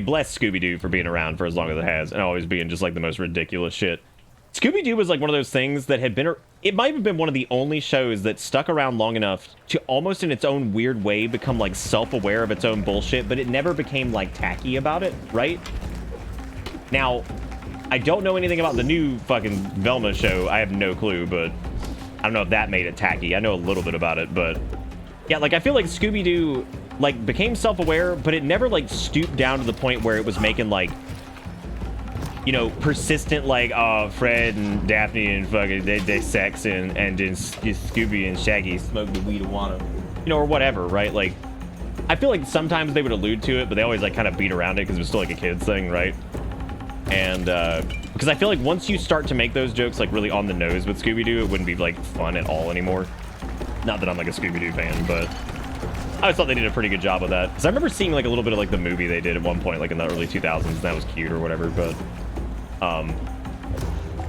Bless Scooby-Doo for being around for as long as it has and always being just like the most ridiculous shit. Scooby-Doo was like one of those things that had been, it might have been one of the only shows that stuck around long enough to almost in its own weird way become like self-aware of its own bullshit, but it never became like tacky about it, right? Now, I don't know anything about the new fucking Velma show. I have no clue, but I don't know if that made it tacky. I know a little bit about it, but yeah, like I feel like Scooby-Doo like became self-aware, but it never like stooped down to the point where it was making like, you know, persistent like, oh, Fred and Daphne and fucking they sex and then Scooby and Shaggy smoke the weed wanna, you know, or whatever, right? Like, I feel like sometimes they would allude to it, but they always like kind of beat around it because it was still like a kid's thing, right? And because I feel like once you start to make those jokes like really on the nose with Scooby-Doo, it wouldn't be like fun at all anymore. Not that I'm like a Scooby-Doo fan, but I always thought they did a pretty good job of that. Because I remember seeing like a little bit of like the movie they did at one point, like in the early 2000s, and that was cute or whatever, but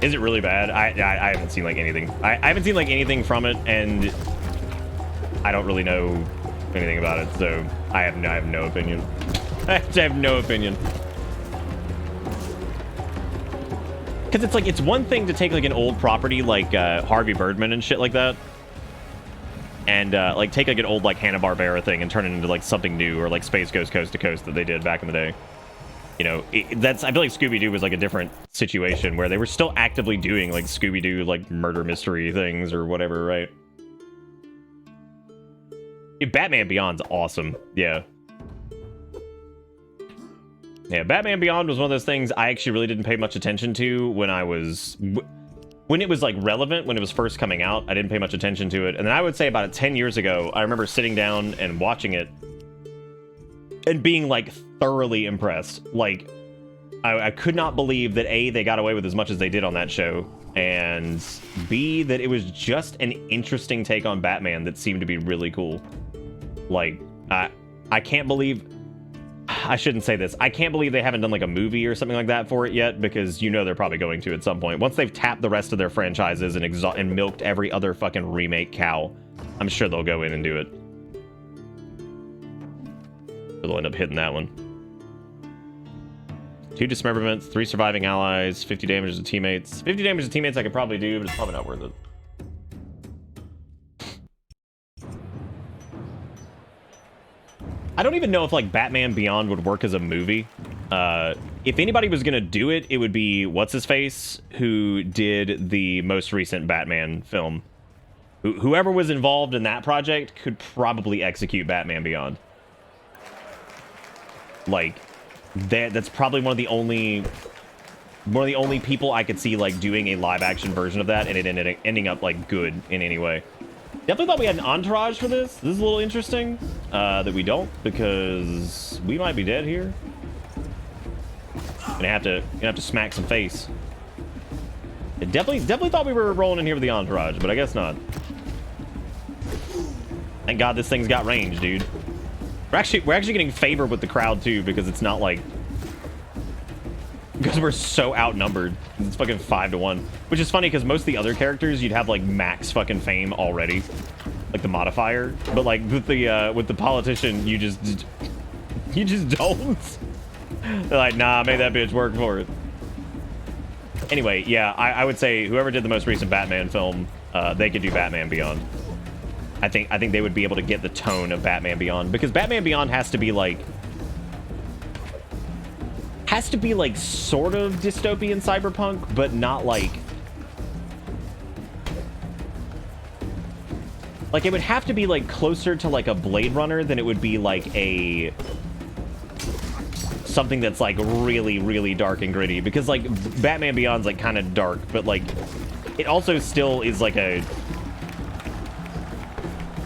is it really bad? I haven't seen like anything. I haven't seen like anything from it, and I don't really know anything about it, so I have no opinion. I have no opinion. Because it's like, it's one thing to take like an old property like Harvey Birdman and shit like that, and like take like an old like Hanna-Barbera thing and turn it into like something new, or like Space Ghost Coast to Coast that they did back in the day. You know, that's, I feel like Scooby-Doo was like a different situation where they were still actively doing like Scooby-Doo like murder mystery things or whatever, right? Yeah, Batman Beyond's awesome. Yeah. Yeah, Batman Beyond was one of those things I actually really didn't pay much attention to when I was... When it was like relevant, when it was first coming out, I didn't pay much attention to it. And then I would say about 10 years ago, I remember sitting down and watching it and being like thoroughly impressed. Like, I could not believe that A, they got away with as much as they did on that show, and B, that it was just an interesting take on Batman that seemed to be really cool. Like, I can't believe... I shouldn't say this. I can't believe they haven't done like a movie or something like that for it yet, because you know they're probably going to at some point. Once they've tapped the rest of their franchises and milked every other fucking remake cow, I'm sure they'll go in and do it. They'll end up hitting that one. 2 dismemberments, 3 surviving allies, 50 damage to teammates. 50 damage to teammates I could probably do, but it's probably not worth it. I don't even know if like Batman Beyond would work as a movie. If anybody was gonna do it, it would be what's-his-face, who did the most recent Batman film. Whoever was involved in that project could probably execute Batman Beyond. Like, that's probably one of the only people I could see like doing a live-action version of that, and it ending up like good in any way. Definitely thought we had an entourage for this. This is a little interesting that we don't, because we might be dead here. Gonna have to smack some face. I definitely thought we were rolling in here with the entourage, but I guess not. Thank God this thing's got range, dude. We're actually getting favor with the crowd too, because it's not like, because we're so outnumbered. It's fucking 5-1, which is funny because most of the other characters you'd have like max fucking fame already, like the modifier, but like with the politician you just don't. They're like, nah, make that bitch work for it. Anyway, yeah, I would say whoever did the most recent Batman film, they could do Batman Beyond. I think they would be able to get the tone of Batman Beyond, because Batman Beyond has to be like sort of dystopian cyberpunk, but not like it would have to be like closer to like a Blade Runner than it would be like a something that's like really, really dark and gritty, because like Batman Beyond's like kind of dark, but like it also still is like a, I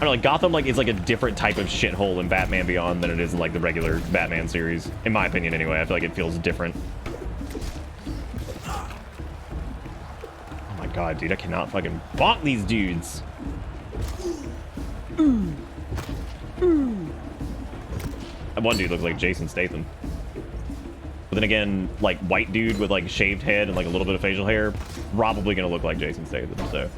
don't know, like Gotham like is like a different type of shithole in Batman Beyond than it is in like the regular Batman series, in my opinion anyway. I feel like it feels different. Oh my god, dude, I cannot fucking bonk these dudes. That one dude looks like Jason Statham. But then again, like white dude with like shaved head and like a little bit of facial hair, probably gonna look like Jason Statham. So,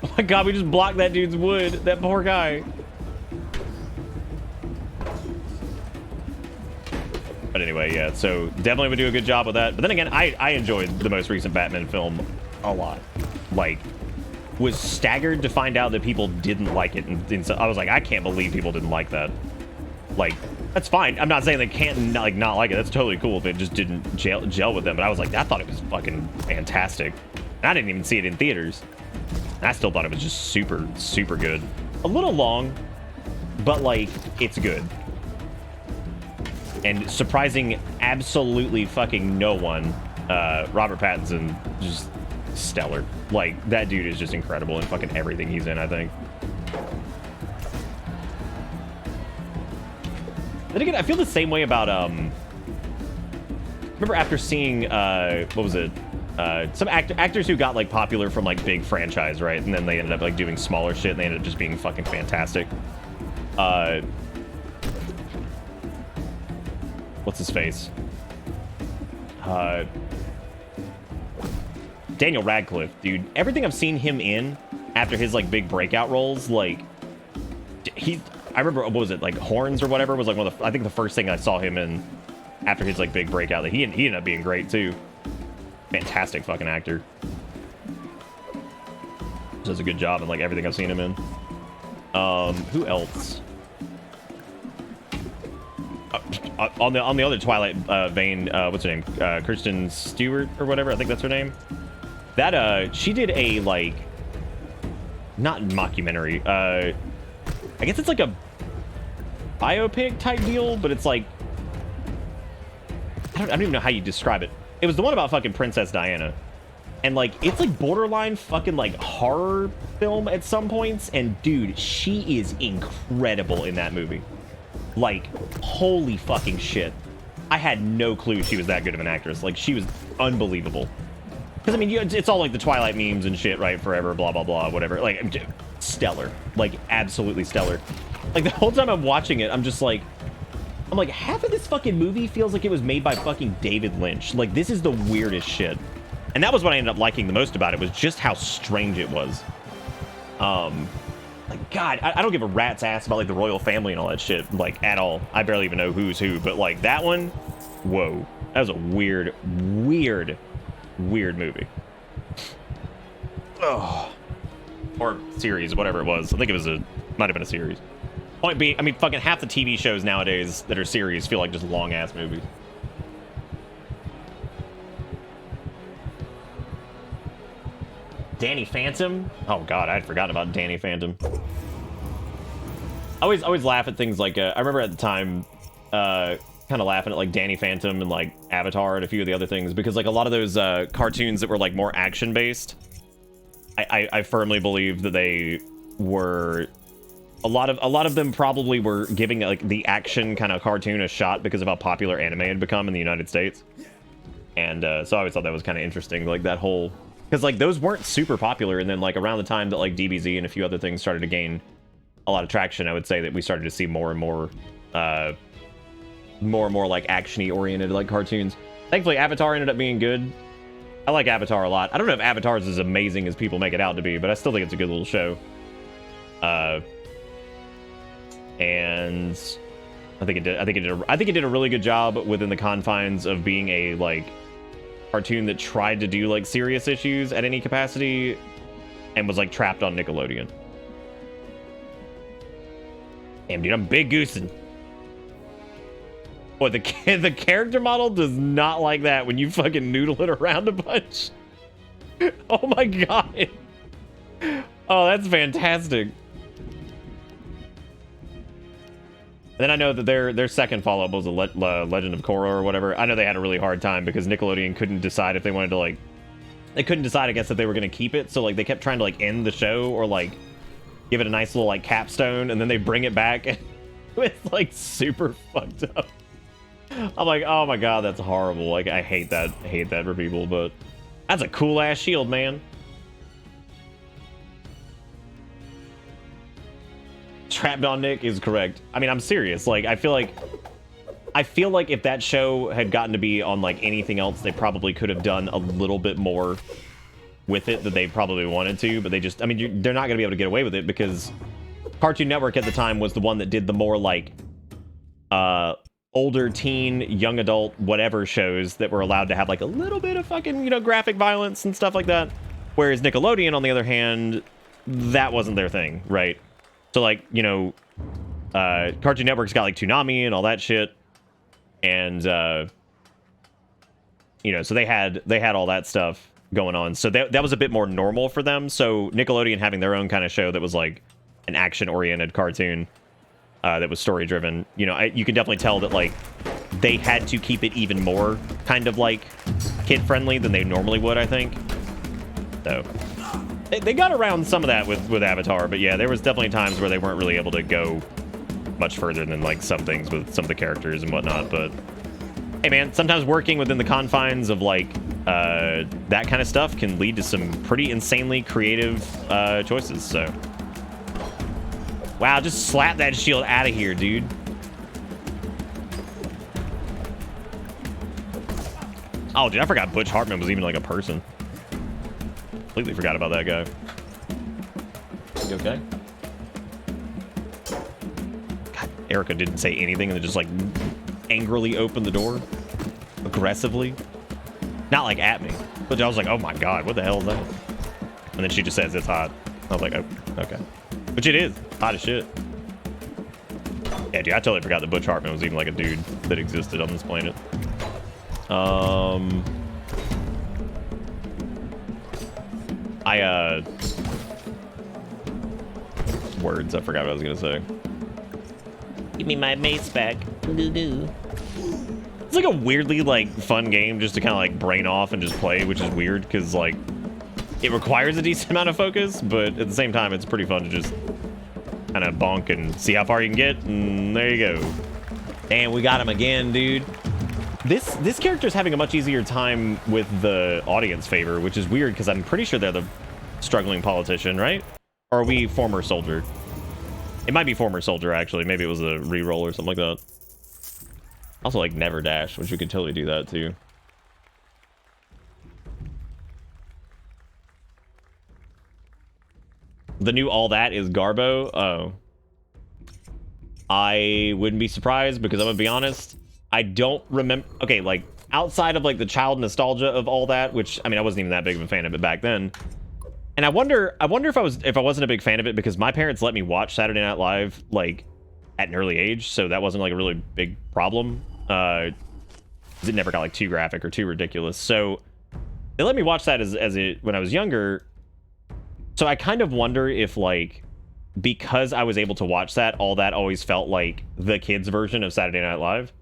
oh my god, we just blocked that dude's wood. That poor guy. But anyway, yeah. So definitely would do a good job with that. But then again, I enjoyed the most recent Batman film a lot. Like, was staggered to find out that people didn't like it, and so I was like, I can't believe people didn't like that. Like, that's fine. I'm not saying they can't like not like it. That's totally cool if it just didn't gel with them. But I was like, I thought it was fucking fantastic. And I didn't even see it in theaters. And I still thought it was just super, super good. A little long, but like, it's good. And surprising absolutely fucking no one, Robert Pattinson, just stellar. Like, that dude is just incredible in fucking everything he's in, I think. Then again, I feel the same way about, remember after seeing, what was it? Some actors who got, like, popular from, like, big franchise, right? And then they ended up, like, doing smaller shit, and they ended up just being fucking fantastic. What's his face? Daniel Radcliffe, dude. Everything I've seen him in after his, like, big breakout roles, like, I remember, what was it, like Horns or whatever was like one of the, I think the first thing I saw him in after his like big breakout. That he ended up being great too. Fantastic fucking actor. Does a good job in like everything I've seen him in. Who else? On the other Twilight vein, what's her name? Kristen Stewart or whatever. I think that's her name. That she did a like, not mockumentary. I guess it's like a biopic type deal, but it's like, I don't even know how you describe it. It was the one about fucking Princess Diana. And like, it's like borderline fucking like horror film at some points. And dude, she is incredible in that movie. Like, holy fucking shit. I had no clue she was that good of an actress. Like, she was unbelievable. Because, I mean, it's all like the Twilight memes and shit, right? Forever, blah, blah, blah, whatever. Like, stellar. Like, absolutely stellar. Like, the whole time I'm watching it, I'm like, half of this fucking movie feels like it was made by fucking David Lynch. Like, this is the weirdest shit. And that was what I ended up liking the most about it, was just how strange it was. Like, God, I don't give a rat's ass about, like, the royal family and all that shit, like, at all. I barely even know who's who, but, like, that one, whoa. That was a weird, weird, weird movie. Oh. Or series, whatever it was. I think it was might have been a series. Point being, I mean, fucking half the TV shows nowadays that are series feel like just long-ass movies. Danny Phantom? Oh god, I had forgotten about Danny Phantom. I always laugh at things like, I remember at the time, kind of laughing at like Danny Phantom and like Avatar and a few of the other things, because like a lot of those cartoons that were like more action-based, I firmly believe that they were, a lot of them probably were giving like the action kind of cartoon a shot because of how popular anime had become in the United States. And so I always thought that was kind of interesting, like that whole, because like those weren't super popular, and then like around the time that like DBZ and a few other things started to gain a lot of traction, I would say that we started to see more and more like action-y oriented like cartoons. Thankfully Avatar ended up being good. I like Avatar a lot. I don't know if Avatar is as amazing as people make it out to be, but I still think it's a good little show. And I think it did a really good job within the confines of being a like cartoon that tried to do like serious issues at any capacity and was like trapped on Nickelodeon. Damn, dude, I'm big goosing. Boy, the character model does not like that when you fucking noodle it around a bunch. Oh my god. Oh, that's fantastic. And then I know that their second follow-up was a Legend of Korra or whatever. I know they had a really hard time because Nickelodeon couldn't decide if they wanted to like, they couldn't decide, I guess, if they were going to keep it. So like they kept trying to like end the show or like give it a nice little like capstone, and then they bring it back and it's like super fucked up. I'm like, oh my god, that's horrible. Like, I hate that for people, but that's a cool ass shield, man. Trapped on Nick is correct. I mean, I'm serious. Like, I feel like if that show had gotten to be on like anything else, they probably could have done a little bit more with it that they probably wanted to, but they just, I mean, they're not going to be able to get away with it because Cartoon Network at the time was the one that did the more like older teen, young adult, whatever shows that were allowed to have like a little bit of fucking, you know, graphic violence and stuff like that. Whereas Nickelodeon, on the other hand, that wasn't their thing, right? So like, you know, Cartoon Network's got like Toonami and all that shit. And, you know, so they had all that stuff going on. So that was a bit more normal for them. So Nickelodeon having their own kind of show that was like an action-oriented cartoon that was story-driven, you know, you can definitely tell that, like, they had to keep it even more kind of, like, kid-friendly than they normally would, I think. So, they got around some of that with Avatar, but yeah, there was definitely times where they weren't really able to go much further than like some things with some of the characters and whatnot. But hey man, sometimes working within the confines of like that kind of stuff can lead to some pretty insanely creative choices. So wow, just slap that shield out of here, dude. Oh dude, I forgot Butch Hartman was even like a person. Completely forgot about that guy. You okay? Erica didn't say anything and then just like angrily opened the door aggressively, not like at me, but I was like, oh my god, what the hell is that? And then she just says it's hot. I was like, oh, okay, which it is hot as shit. Yeah, dude, I totally forgot that Butch Hartman was even like a dude that existed on this planet. Words, I forgot what I was gonna say. Give me my mace back. It's like a weirdly like fun game just to kind of like brain off and just play, which is weird because like it requires a decent amount of focus, but at the same time it's pretty fun to just kind of bonk and see how far you can get, and there you go. And we got him again, dude. This character's having a much easier time with the audience favor, which is weird because I'm pretty sure they're the struggling politician, right? Or are we former soldier? It might be former soldier, actually. Maybe it was a reroll or something like that. Also, like, never dash, which we could totally do that, too. The new All That is Garbo? Oh. I wouldn't be surprised, because I'm gonna be honest, I don't remember... Okay, like, outside of, like, the child nostalgia of All That, which, I mean, I wasn't even that big of a fan of it back then. And I wonder if I wasn't a big fan of it because my parents let me watch Saturday Night Live like at an early age, so that wasn't like a really big problem. It never got like too graphic or too ridiculous. So they let me watch that when I was younger. So I kind of wonder if like because I was able to watch that, All That always felt like the kids' version of Saturday Night Live.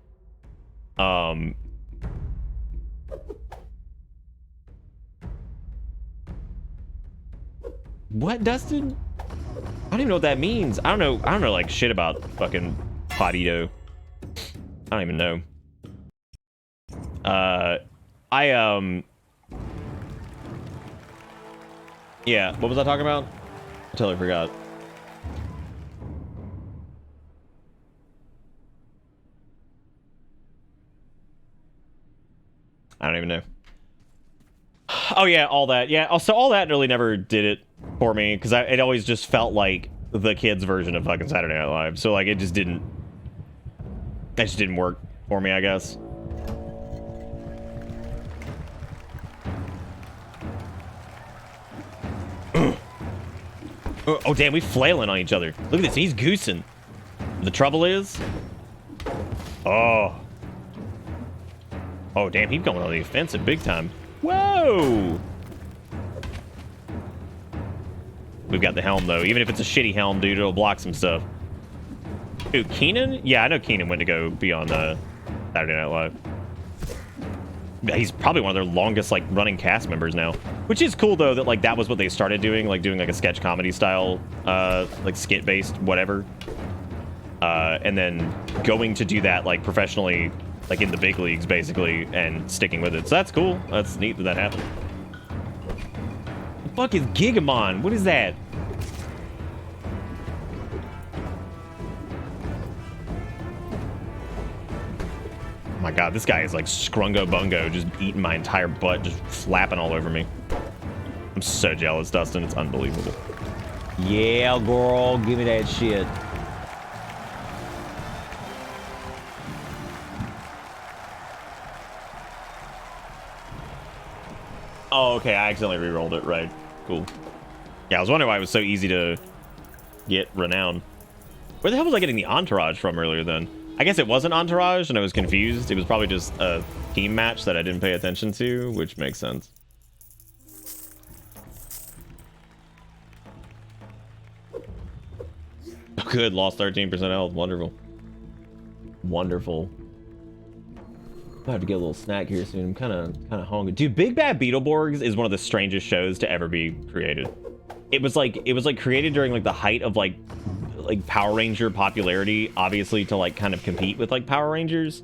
What, Dustin? I don't even know what that means. I don't know like shit about fucking Potito. I don't even know. Yeah, what was I talking about? I totally forgot. I don't even know. Oh yeah, All That. Yeah, so All That really never did it for me because it always just felt like the kids' version of fucking Saturday Night Live. So like it just didn't work for me, I guess. Oh damn, we flailing on each other. Look at this, he's goosing. The trouble is, oh damn, he's going on the offensive big time. Whoa! We've got the helm, though. Even if it's a shitty helm, dude, it'll block some stuff. Dude, Keenan? Yeah, I know Keenan went to go be on Saturday Night Live. He's probably one of their longest, like, running cast members now. Which is cool, though, that, like, that was what they started doing. Like, doing, like, a sketch comedy style, like, skit-based whatever. And then going to do that, like, professionally, like, in the big leagues, basically, and sticking with it. So that's cool. That's neat that happened. The fuck is Gigamon? What is that? my god, this guy is like Scrungo Bungo, just eating my entire butt, just flapping all over me. I'm so jealous, Dustin. It's unbelievable. Yeah, girl, give me that shit. Oh, okay, I accidentally re-rolled it, right. Cool. Yeah, I was wondering why it was so easy to get renown. Where the hell was I getting the entourage from earlier then? I guess it wasn't entourage and I was confused. It was probably just a team match that I didn't pay attention to, which makes sense. Oh, good, lost 13% health. Wonderful. Wonderful. I have to get a little snack here soon. I'm kind of hungry. Dude, Big Bad Beetleborgs is one of the strangest shows to ever be created. It was like created during like the height of like Power Ranger popularity, obviously to like kind of compete with like Power Rangers.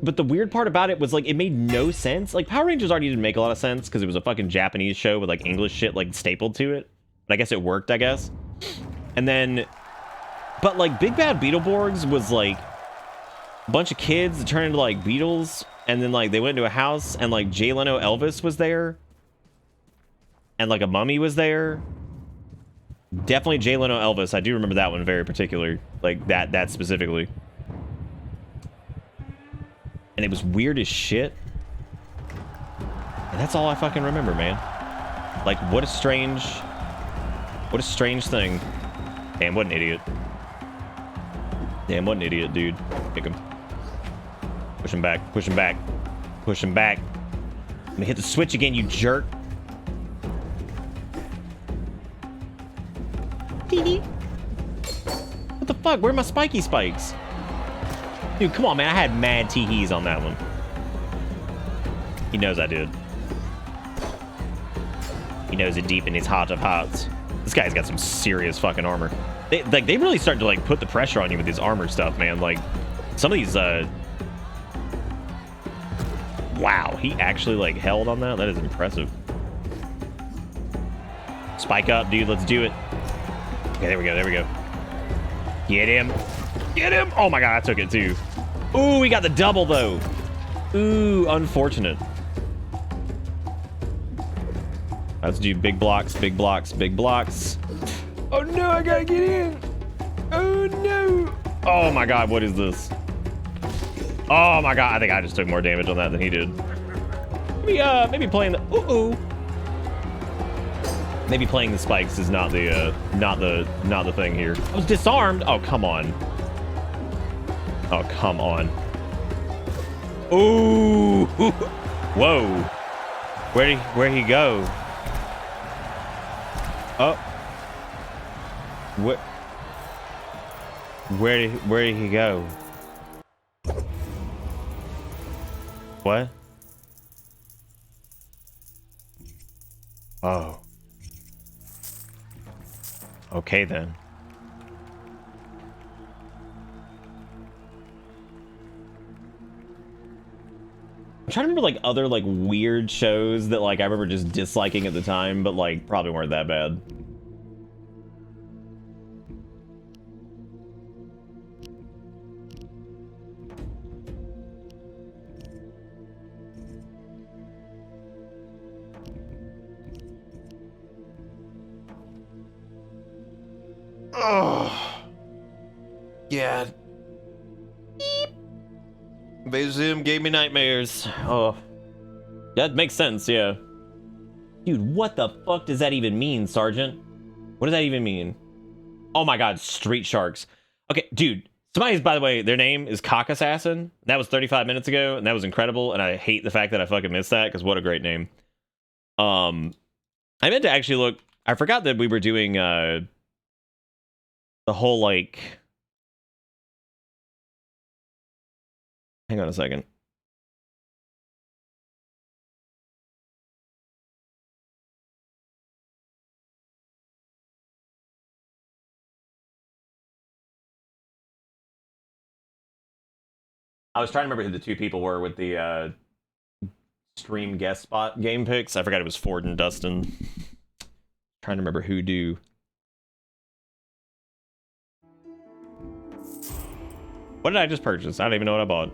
But the weird part about it was like it made no sense. Like Power Rangers already didn't make a lot of sense because it was a fucking Japanese show with like English shit like stapled to it. But I guess it worked, I guess. And then, but like Big Bad Beetleborgs was like a bunch of kids that turned into like beetles, and then like they went into a house and like Jay Leno Elvis was there. And like a mummy was there. Definitely Jay Leno Elvis. I do remember that one very particular. Like that specifically. And it was weird as shit. And that's all I fucking remember, man. Like what a strange thing. Damn, what an idiot. Damn, what an idiot, dude. Kick him. Push him back, push him back. Push him back. Let me hit the switch again, you jerk. What the fuck? Where are my spiky spikes? Dude, come on, man. I had mad teehees on that one. He knows I did. He knows it deep in his heart of hearts. This guy's got some serious fucking armor. They really start to like put the pressure on you with this armor stuff, man. Like some of these wow, he actually like held on that. That is impressive. Spike up, dude. Let's do it. Okay, there we go. There we go. Get him. Get him. Oh my god, I took it too. Ooh, we got the double though. Ooh, unfortunate. Let's do big blocks, big blocks, big blocks. Oh no, I gotta get in. Oh no. Oh my god, what is this? Oh my god, I think I just took more damage on that than he did. Maybe playing the maybe playing the spikes is not the thing here. I was disarmed. Oh come on. Oh come on. Ooh. Whoa. Where'd he go? Oh. Where did he go? What? Oh. Okay then. I'm trying to remember like other like weird shows that like I remember just disliking at the time, but like probably weren't that bad. Oh. Yeah. Sim gave me nightmares. Oh. That makes sense, yeah. Dude, what the fuck does that even mean, Sergeant? What does that even mean? Oh my god, street sharks. Okay, dude. Somebody's, by the way, their name is Cock Assassin. That was 35 minutes ago, and that was incredible, and I hate the fact that I fucking missed that, because what a great name. I meant to actually look... I forgot that we were doing, the whole, like... Hang on a second. I was trying to remember who the two people were with the stream guest spot game picks. I forgot it was Ford and Dustin. Trying to remember who do. What did I just purchase? I don't even know what I bought.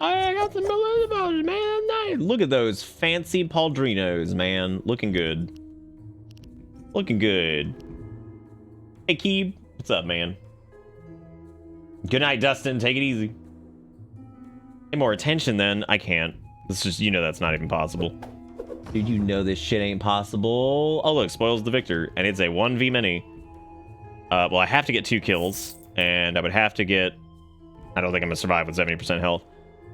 I got some balloons, man. Nice. Look at those fancy Pauldrinos, man. Looking good. Looking good. Hey, Keeb. What's up, man? Good night, Dustin. Take it easy. Pay more attention, then. I can't. It's just, you know that's not even possible. Dude, you know this shit ain't possible. Oh, look. Spoils the victor. And it's a 1v mini. Well, I have to get 2 kills. And I would have to get... I don't think I'm going to survive with 70% health.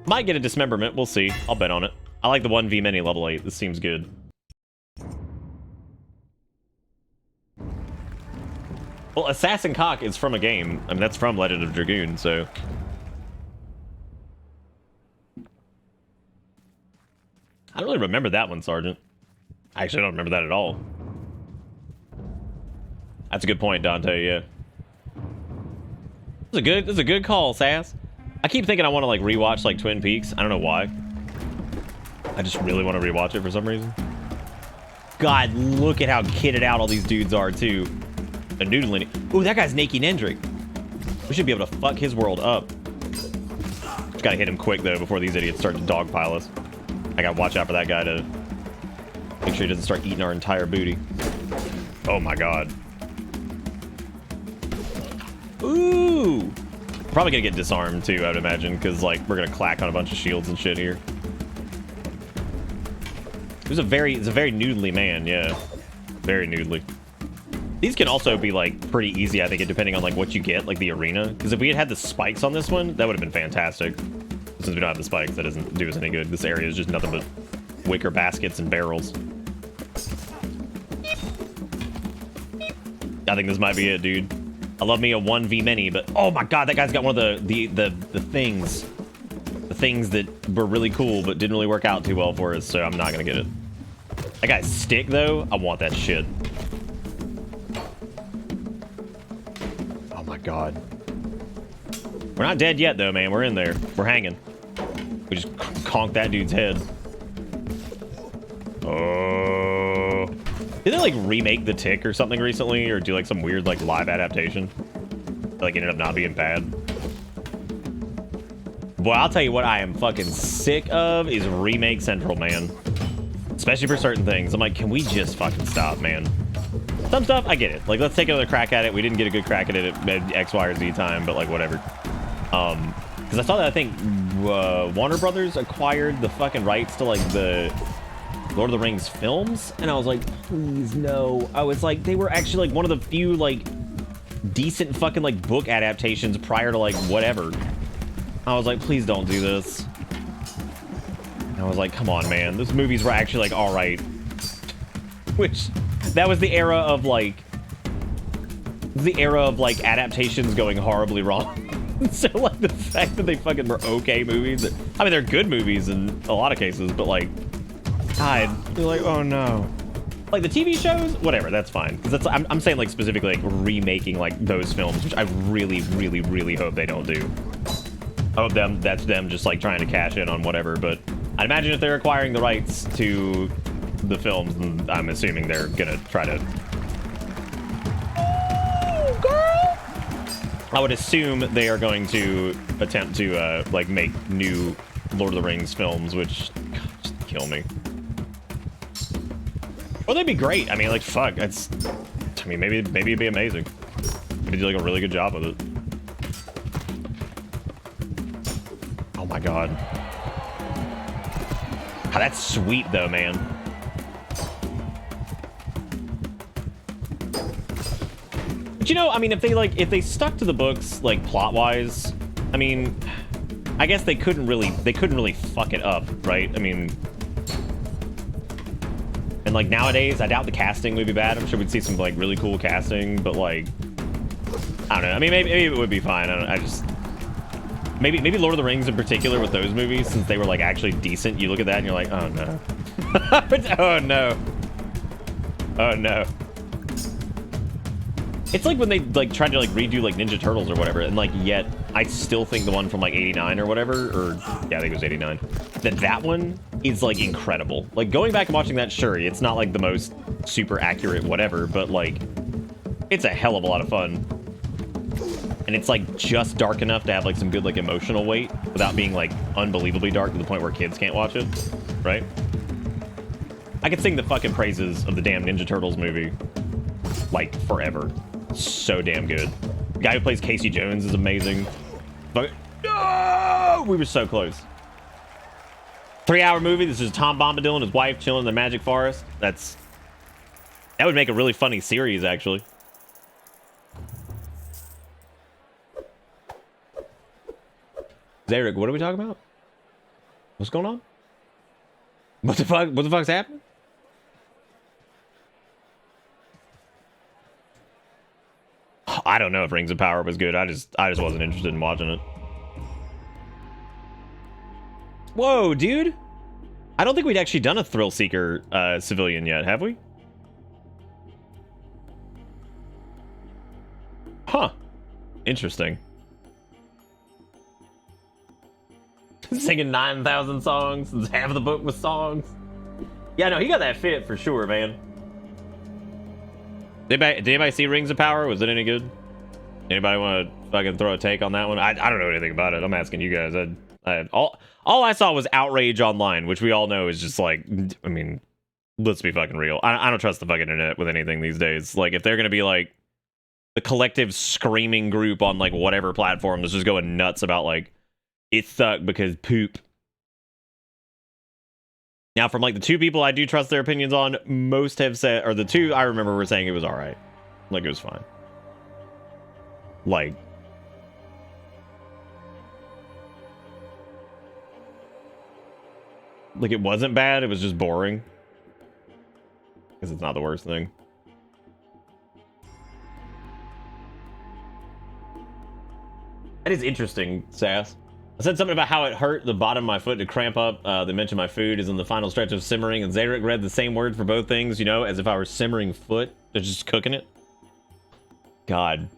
Might get a dismemberment. We'll see. I'll bet on it. I like the 1v mini level 8. This seems good. Well, Assassin Cock is from a game. I mean, that's from Legend of Dragoon, so... I don't really remember that one, Sergeant. I actually don't remember that at all. That's a good point, Dante, yeah. This is a good call, Sass. I keep thinking I want to, like, rewatch, like, Twin Peaks. I don't know why. I just really want to rewatch it for some reason. God, look at how kitted out all these dudes are, too. A noodling. Ooh, that guy's Nakey Nendrick. We should be able to fuck his world up. Just gotta hit him quick, though, before these idiots start to dogpile us. I gotta watch out for that guy to make sure he doesn't start eating our entire booty. Oh, my God. Ooh! Probably gonna get disarmed too, I would imagine, because like we're gonna clack on a bunch of shields and shit here. It's a very noodly man, yeah. Very noodly. These can also be like pretty easy, I think, depending on like what you get, like the arena. Because if we had the spikes on this one, that would have been fantastic. Since we don't have the spikes, that doesn't do us any good. This area is just nothing but wicker baskets and barrels. I think this might be it, dude. I love me a 1v mini, but oh my God, that guy's got one of the things. The things that were really cool, but didn't really work out too well for us, so I'm not gonna get it. That guy's stick, though, I want that shit. Oh my God. We're not dead yet, though, man. We're in there. We're hanging. We just conked that dude's head. Oh. Did they, like, remake The Tick or something recently? Or do, like, some weird, like, live adaptation? That, like, ended up not being bad? Boy, I'll tell you what I am fucking sick of is Remake Central, man. Especially for certain things. I'm like, can we just fucking stop, man? Some stuff, I get it. Like, let's take another crack at it. We didn't get a good crack at it at X, Y, or Z time, but, like, whatever. Because I saw that, I think, Warner Brothers acquired the fucking rights to, like, the Lord of the Rings films, and I was like, please, no. I was like, they were actually, like, one of the few, like, decent fucking, like, book adaptations prior to, like, whatever. I was like, please don't do this. And I was like, come on, man. Those movies were actually, like, alright. Which, that was the era of, like, adaptations going horribly wrong. So, like, the fact that they fucking were okay movies, I mean, they're good movies in a lot of cases, but, like, God, you're like, oh no. Like the TV shows, whatever, that's fine. Because that's I'm saying like specifically like remaking like those films, which I really, really, really hope they don't do. I hope that's them just like trying to cash in on whatever. But I imagine if they're acquiring the rights to the films, then I'm assuming they're gonna try to. Oh, girl! I would assume they are going to attempt to like make new Lord of the Rings films, which God, just kill me. Well, they'd be great. I mean, like, fuck. I mean, maybe it'd be amazing. Maybe do like a really good job with it. Oh my God. God, that's sweet though, man. But you know, I mean, if they stuck to the books, like plot-wise, I mean, I guess they couldn't really fuck it up, right? I mean. And like nowadays, I doubt the casting would be bad. I'm sure we'd see some like really cool casting, but like, I don't know. I mean, maybe it would be fine. I just maybe Lord of the Rings in particular with those movies, since they were like actually decent. You look at that and you're like, oh no, oh no, oh no. It's like when they like tried to like redo like Ninja Turtles or whatever, and like yet I still think the one from like '89 or whatever, or yeah, I think it was '89. That one is like incredible. Like going back and watching that, sure, it's not like the most super accurate whatever, but like it's a hell of a lot of fun. and it's like just dark enough to have like some good like emotional weight without being like unbelievably dark to the point where kids can't watch it, right? I could sing the fucking praises of the damn Ninja Turtles movie like forever. So damn good. The guy who plays Casey Jones is amazing. But no, we were so close. 3-hour movie. This is Tom Bombadil and his wife chilling in the magic forest. That would make a really funny series, actually. Zarek, what are we talking about? What's going on? What the fuck? What the fuck's happening? I don't know if Rings of Power was good. I just wasn't interested in watching it. Whoa, dude. I don't think we'd actually done a Thrill Seeker civilian yet, have we? Huh. Interesting. Singing 9,000 songs. Half the book was songs. Yeah, no, he got that fit for sure, man. Did anybody see Rings of Power? Was it any good? Anybody want to fucking throw a take on that one? I don't know anything about it. I'm asking you guys. All I saw was outrage online, which we all know is just like, I mean, let's be fucking real. I don't trust the fucking internet with anything these days. Like, if they're gonna be like the collective screaming group on like whatever platform that's just going nuts about like it sucked because poop. Now, from like the two people I do trust their opinions on, most have said, or the two I remember were saying it was all right, like it was fine. Like, it wasn't bad, it was just boring. Because it's not the worst thing. That is interesting, Sass. I said something about how it hurt the bottom of my foot to cramp up. They mentioned my food is in the final stretch of simmering, and Zarek read the same word for both things, you know, as if I were simmering foot. They're just cooking it. God.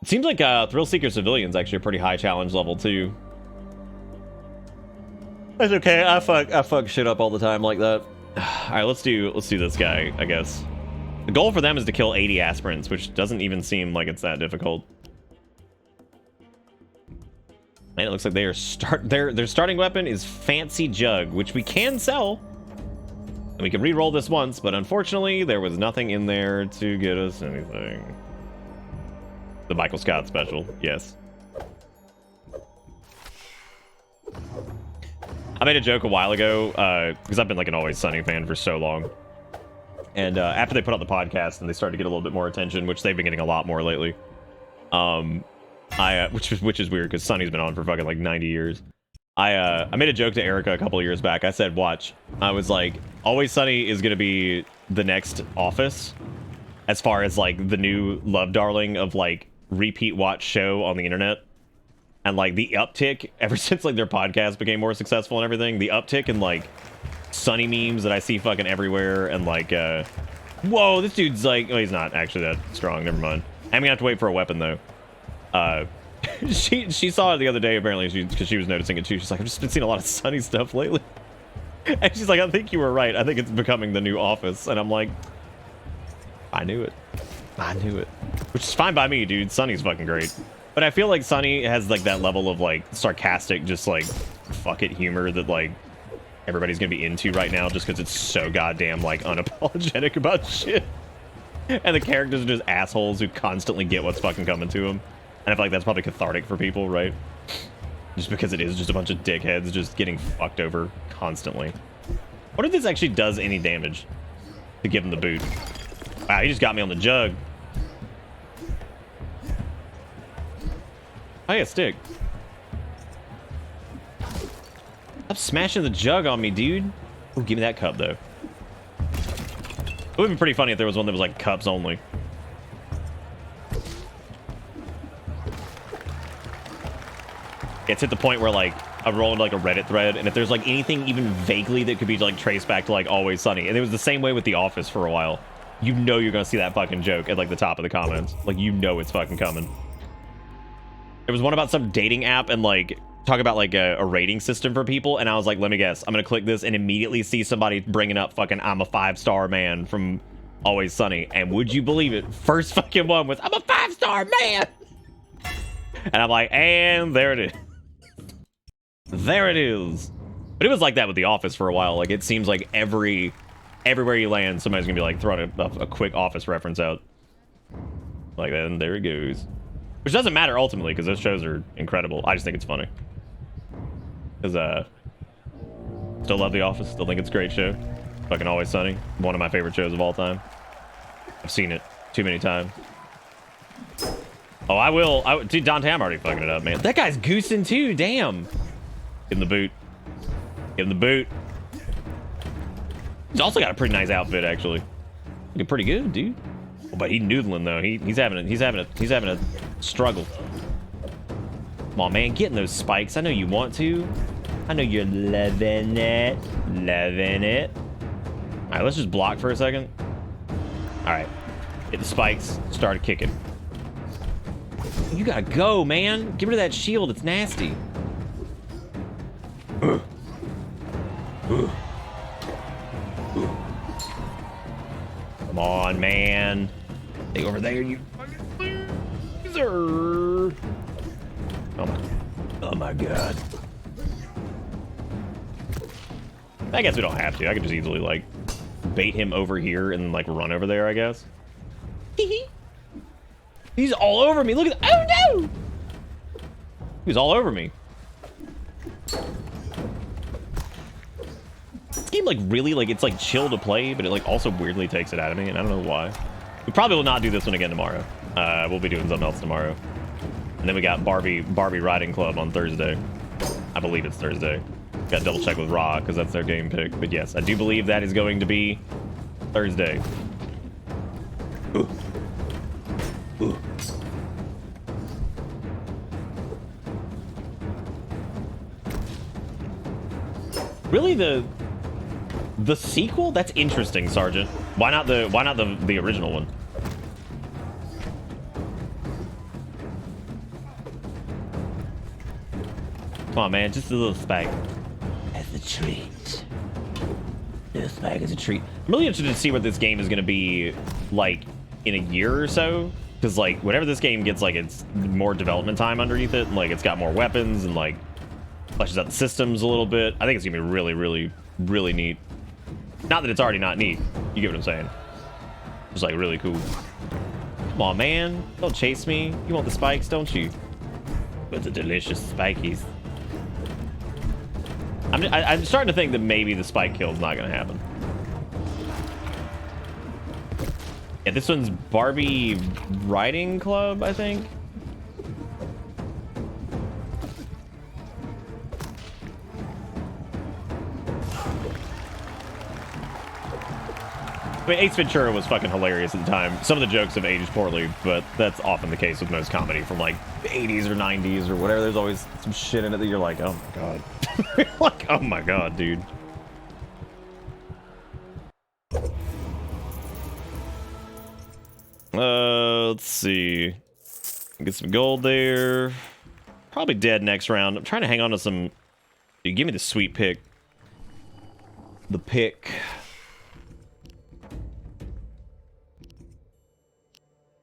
It seems like Thrill Seeker Civilian's actually a pretty high challenge level, too. That's okay. I fuck shit up all the time like that. Alright, let's do this guy, I guess. The goal for them is to kill 80 aspirants, which doesn't even seem like it's that difficult. Man, it looks like their starting weapon is Fancy Jug, which we can sell. And we can re-roll this once, but unfortunately, there was nothing in there to get us anything. The Michael Scott special, yes. I made a joke a while ago, because I've been like an Always Sunny fan for so long. And after they put out the podcast and they started to get a little bit more attention, which they've been getting a lot more lately. Which is weird because Sunny's been on for fucking like 90 years. I made a joke to Erica a couple of years back. I said, watch. I was like, Always Sunny is gonna be the next Office, as far as like the new love darling of like repeat watch show on the internet. And like the uptick ever since like their podcast became more successful and everything, the uptick in like Sunny memes that I see fucking everywhere, and like whoa, this dude's like, oh, he's not actually that strong, never mind. I'm gonna have to wait for a weapon though. She saw it the other day apparently, because she was noticing it too. She's like, I've just been seeing a lot of Sunny stuff lately. And she's like, I think you were right. I think it's becoming the new Office. And I'm like, I knew it. Which is fine by me, dude. Sunny's fucking great. But I feel like Sunny has like that level of like sarcastic, just like fuck it humor that like everybody's gonna be into right now, just because it's so goddamn like unapologetic about shit. And the characters are just assholes who constantly get what's fucking coming to them. And I feel like that's probably cathartic for people, right? Just because it is just a bunch of dickheads just getting fucked over constantly. What if this actually does any damage to give him the boot? Wow, he just got me on the jug. Oh yeah, stick. Stop smashing the jug on me, dude. Ooh, give me that cup, though. It would be pretty funny if there was one that was like cups only. It's at the point where like I roll into like a Reddit thread, and if there's like anything even vaguely that could be like traced back to like Always Sunny, and it was the same way with The Office for a while, you know you're gonna see that fucking joke at like the top of the comments. Like, you know it's fucking coming. There was one about some dating app and like talk about like a rating system for people, and I was like, let me guess, I'm gonna click this and immediately see somebody bringing up fucking I'm a 5-star man from Always Sunny, and would you believe it, first fucking one was I'm a 5-star man. And I'm like, and there it is. There it is. But it was like that with The Office for a while. Like, it seems like everywhere you land, somebody's gonna be like throwing a quick Office reference out. Like, then there it goes. Which doesn't matter ultimately, because those shows are incredible. I just think it's funny. Because, still love The Office. Still think it's a great show. Fucking Always Sunny. One of my favorite shows of all time. I've seen it too many times. Oh, I will. Dude, Dante, I'm already fucking it up, man. That guy's goosing too. Damn. Give him the boot. Give him the boot. He's also got a pretty nice outfit, actually. Looking pretty good, dude. Oh, but he's noodling though. He's having a struggle. Come on, man, get in those spikes. I know you want to. I know you're loving it. Loving it. All right, let's just block for a second. All right, hit the spikes. Started kicking. You gotta go, man. Get rid of that shield. It's nasty. Come on, man. Stay over there, you fucking loser. Oh my god. I guess we don't have to. I could just easily, like, bait him over here and, like, run over there, I guess. He's all over me. Look at that. Oh, no! He's all over me. This game, like, really, like, it's, like, chill to play, but it, like, also weirdly takes it out of me, and I don't know why. We probably will not do this one again tomorrow. We'll be doing something else tomorrow. And then we got Barbie Riding Club on Thursday. I believe it's Thursday. Got to double check with Raw, because that's their game pick. But yes, I do believe that is going to be Thursday. Ooh. Ooh. Really, the sequel? That's interesting, Sergeant. Why not the original one? Come on, man, just a little spike. As a treat. Little spike as a treat. I'm really interested to see what this game is gonna be like in a year or so. Because, like, whenever this game gets, like, it's more development time underneath it, and, like, it's got more weapons and, like, fleshes out the systems a little bit, I think it's gonna be really, really, really neat. Not that it's already not neat. You get what I'm saying. It's, like, really cool. Come on, man. Don't chase me. You want the spikes, don't you? But the delicious spikies. I'm starting to think that maybe the spike kill's not gonna happen. Yeah, this one's Barbie Riding Club, I think. I mean, Ace Ventura was fucking hilarious at the time. Some of the jokes have aged poorly, but that's often the case with most comedy from, like, the 80s or 90s or whatever. There's always some shit in it that you're like, oh my god. Like, oh my god, dude. Let's see. Get some gold there. Probably dead next round. I'm trying to hang on to some... Dude, give me the sweet pick. The pick.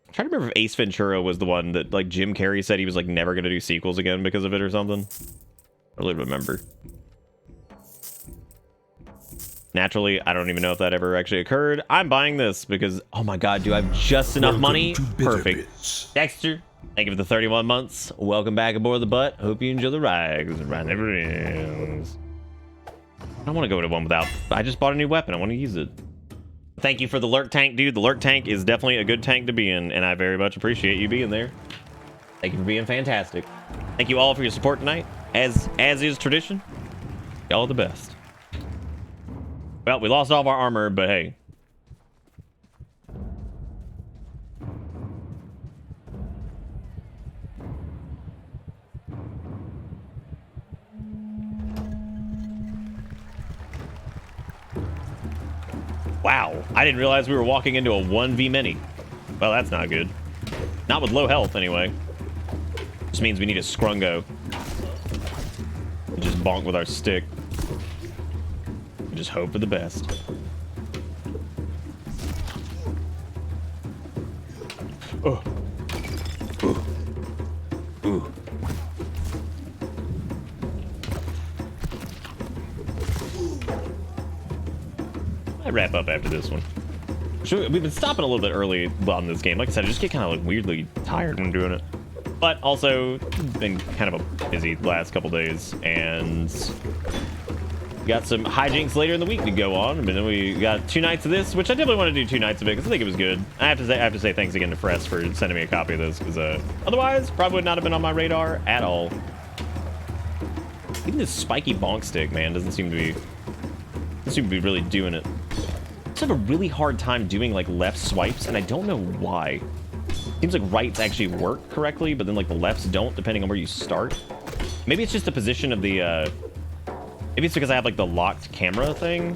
I'm trying to remember if Ace Ventura was the one that, like, Jim Carrey said he was, like, never gonna do sequels again because of it or something. I really remember. Naturally, I don't even know if that ever actually occurred. I'm buying this because, oh my god, do I have just enough money? Perfect. Dexter, thank you for the 31 months. Welcome back aboard the butt. Hope you enjoy the ride, because the ride never ends. I don't want to go to one without... I just bought a new weapon. I want to use it. Thank you for the lurk tank, dude. The lurk tank is definitely a good tank to be in, and I very much appreciate you being there. Thank you for being fantastic. Thank you all for your support tonight. As is tradition, y'all are the best. Well, we lost all of our armor, but hey. Wow, I didn't realize we were walking into a 1v many. Well, that's not good. Not with low health, anyway. Just means we need a scrungo. We just bonk with our stick. We just hope for the best. Oh. Ooh. I wrap up after this one. We've been stopping a little bit early on this game. Like I said, I just get kind of like weirdly tired when doing it. But also, been kind of a busy last couple days, and got some hijinks later in the week to go on. And then we got 2 nights of this, which I definitely want to do 2 nights of it because I think it was good. I have to say thanks again to Fress for sending me a copy of this because otherwise probably would not have been on my radar at all. Even this spiky bonk stick, man, doesn't seem to be really doing it. I just have a really hard time doing like left swipes, and I don't know why. Seems like rights actually work correctly, but then like the lefts don't, depending on where you start. Maybe it's just the position of the, maybe it's because I have like the locked camera thing.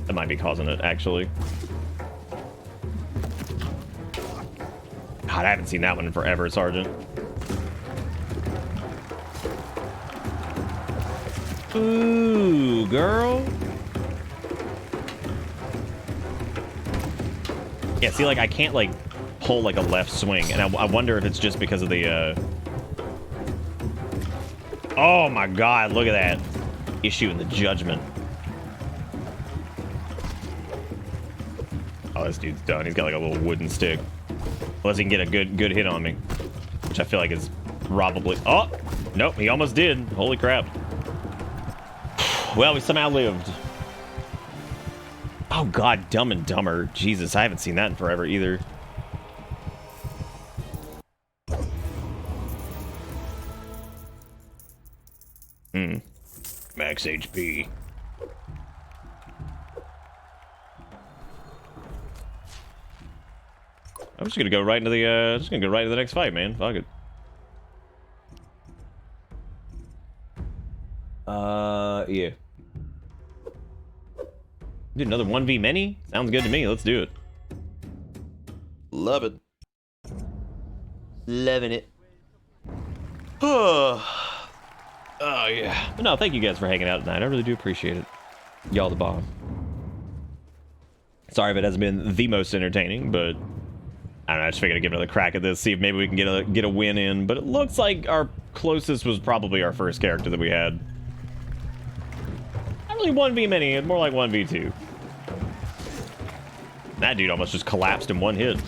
That might be causing it, actually. God, I haven't seen that one in forever, Sergeant. Ooh, girl. Yeah, see, like, I can't, like, pull, like, a left swing, and I wonder if it's just because of the, Oh, my God, look at that. Issue in the judgment. Oh, this dude's done. He's got, like, a little wooden stick. Unless he can get a good hit on me. Which I feel like is probably... Oh! Nope, he almost did. Holy crap. Well, we somehow lived. Oh, God, Dumb and Dumber. Jesus, I haven't seen that in forever either. Max HP. I'm just gonna go right into the next fight, man. Fuck it. Yeah. Dude, another 1v many? Sounds good to me. Let's do it. Love it. Loving it. Oh, yeah. But no, thank you guys for hanging out tonight. I really do appreciate it. Y'all the bomb. Sorry if it hasn't been the most entertaining, but I don't know, I just figured I'd give another crack at this, see if maybe we can get a win in. But it looks like our closest was probably our first character that we had. Not really 1v many, it's more like 1v2. That dude almost just collapsed in one hit.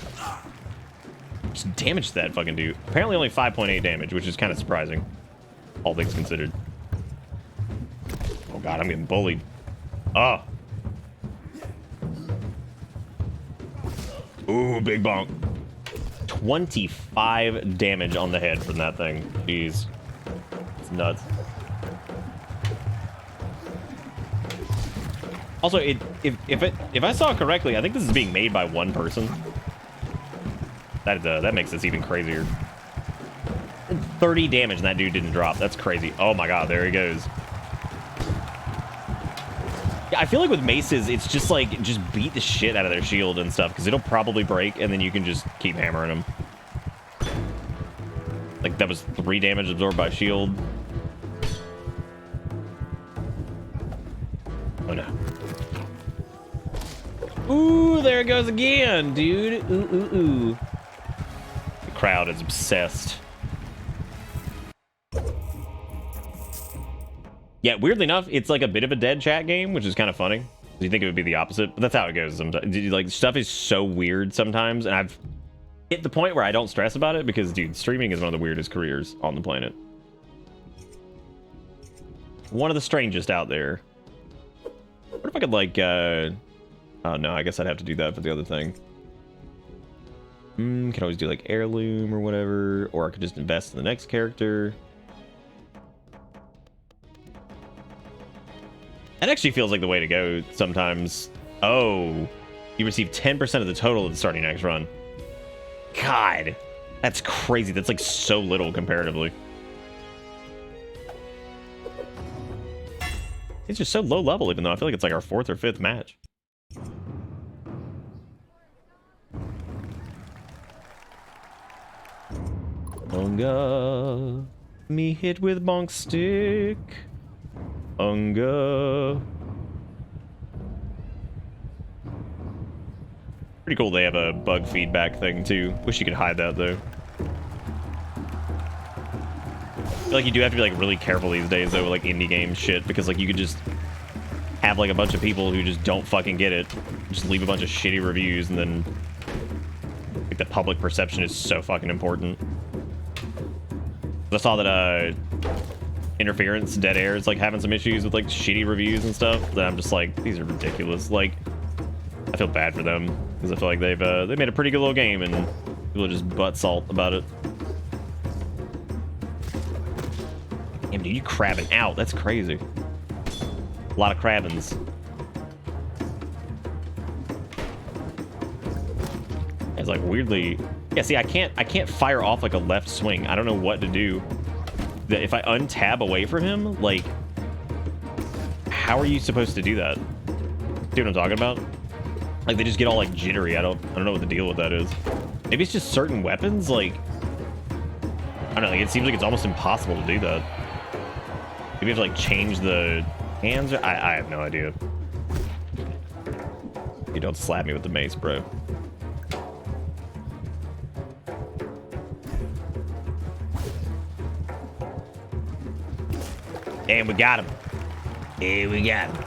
Just damaged that fucking dude. Apparently only 5.8 damage, which is kind of surprising. All things considered. Oh god, I'm getting bullied. Oh. Ooh, big bonk. 25 damage on the head from that thing. Jeez. It's nuts. Also, if I saw it correctly, I think this is being made by one person. That makes this even crazier. 30 damage and that dude didn't drop. That's crazy. Oh my god, there he goes. Yeah, I feel like with maces, it's just like, just beat the shit out of their shield and stuff, because it'll probably break, and then you can just keep hammering them. Like, that was 3 damage absorbed by shield. Oh no. Ooh, there it goes again, dude. Ooh, ooh, ooh. The crowd is obsessed. Yeah, weirdly enough, it's like a bit of a dead chat game, which is kind of funny. You think it would be the opposite, but that's how it goes sometimes. Like, stuff is so weird sometimes, and I've hit the point where I don't stress about it because, dude, streaming is one of the weirdest careers on the planet. One of the strangest out there. What if I could, like, oh, no, I guess I'd have to do that for the other thing. Can always do, like, heirloom or whatever, or I could just invest in the next character. That actually feels like the way to go sometimes. Oh, you receive 10% of the total of the starting next run. God, that's crazy. That's like so little comparatively. It's just so low level, even though I feel like it's like our 4th or 5th match. Unga, me hit with bonk stick. Unga. Pretty cool they have a bug feedback thing too. Wish you could hide that though. feel like you do have to be like really careful these days though with like indie game shit, because like you could just have like a bunch of people who just don't fucking get it, just leave a bunch of shitty reviews, and then like the public perception is so fucking important. I saw that Interference Dead Air is like having some issues with like shitty reviews and stuff that I'm just like, these are ridiculous. Like, I feel bad for them because I feel like they made a pretty good little game and people are just butt salt about it. Damn, dude, you crabbing out. That's crazy. A lot of crabbins. It's like weirdly, yeah. See, I can't fire off like a left swing. I don't know what to do. That if I untab away from him, like, how are you supposed to do that? See what I'm talking about? Like they just get all like jittery. I don't know what the deal with that is. Maybe it's just certain weapons. Like, I don't know. Like, it seems like it's almost impossible to do that. Maybe you have to like change the hands. I have no idea. You don't slap me with the mace, bro. And we got him. Yeah, we got him.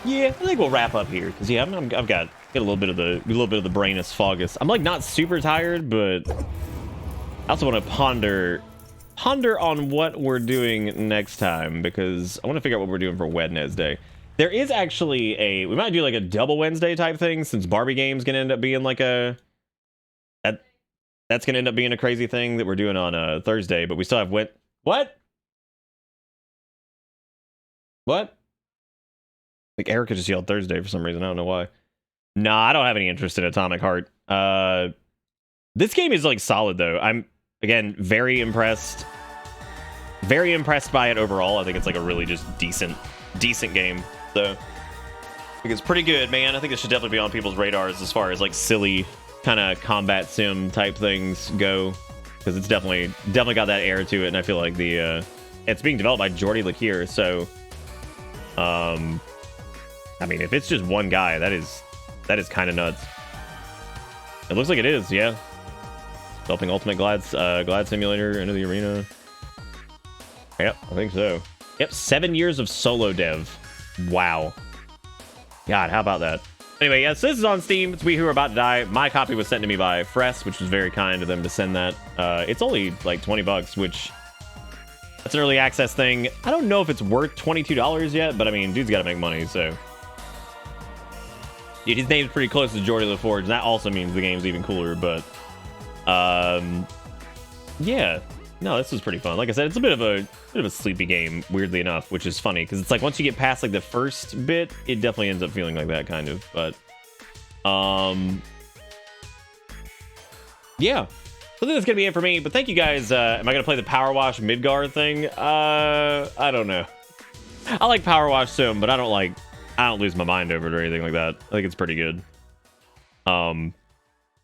Yeah, I think we'll wrap up here because yeah, I've got a little bit of the brainus foggus. I'm like not super tired, but I also want to ponder on what we're doing next time because I want to figure out what we're doing for Wednesday. There is actually we might do like a double Wednesday type thing since Barbie game's gonna end up being like that's gonna end up being a crazy thing that we're doing on Thursday, but we still have What? Like Erica just yelled Thursday for some reason. I don't know why. Nah, I don't have any interest in Atomic Heart. This game is like solid though. I'm again very impressed. Very impressed by it overall. I think it's like a really just decent game. So I think it's pretty good, man. I think it should definitely be on people's radars as far as like silly kind of combat sim type things go. Because it's definitely got that air to it, and I feel like it's being developed by Jordi Lakier, so I mean, if it's just one guy, that is kind of nuts. It looks like it is, yeah. Developing Ultimate Glide Simulator into the arena. Yep, I think so. Yep, 7 years of solo dev. Wow. God, how about that? Anyway, yes, this is on Steam. It's We Who Are About to Die. My copy was sent to me by Fress, which was very kind of them to send that. It's only like $20, which that's an early access thing. I don't know if it's worth $22 yet, but I mean, dude's got to make money, so. Dude, his name's pretty close to Jordi LaForge, and that also means the game's even cooler, but yeah. No, this was pretty fun. Like I said, it's a bit of a sleepy game, weirdly enough, which is funny because it's like once you get past like the first bit, it definitely ends up feeling like that kind of. But yeah. So I think that's gonna be it for me. But thank you guys. Am I gonna play the Power Wash Midgar thing? I don't know. I like Power Wash Sim, but I don't lose my mind over it or anything like that. I think it's pretty good.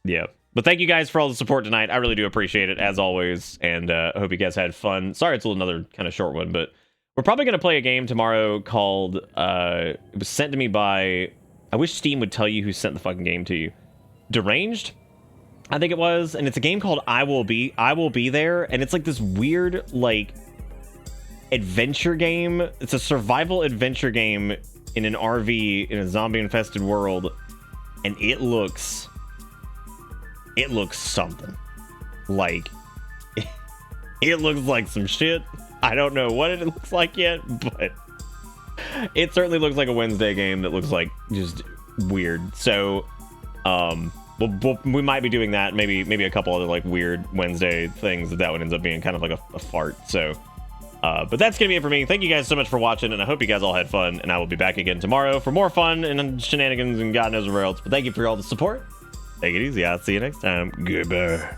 Yeah. But thank you guys for all the support tonight. I really do appreciate it, as always. And I hope you guys had fun. Sorry it's another kind of short one, but we're probably going to play a game tomorrow called... it was sent to me by... I wish Steam would tell you who sent the fucking game to you. Deranged? I think it was. And it's a game called I Will Be There. And it's like this weird, like, adventure game. It's a survival adventure game in an RV in a zombie-infested world. And it looks something. Like, it looks like some shit. I don't know what it looks like yet, but it certainly looks like a Wednesday game that looks like just weird. So, we might be doing that. Maybe a couple other like weird Wednesday things that one ends up being kind of like a fart. So, but that's gonna be it for me. Thank you guys so much for watching, and I hope you guys all had fun. And I will be back again tomorrow for more fun and shenanigans and God knows where else. But thank you for all the support. Take it easy. I'll see you next time. Goodbye.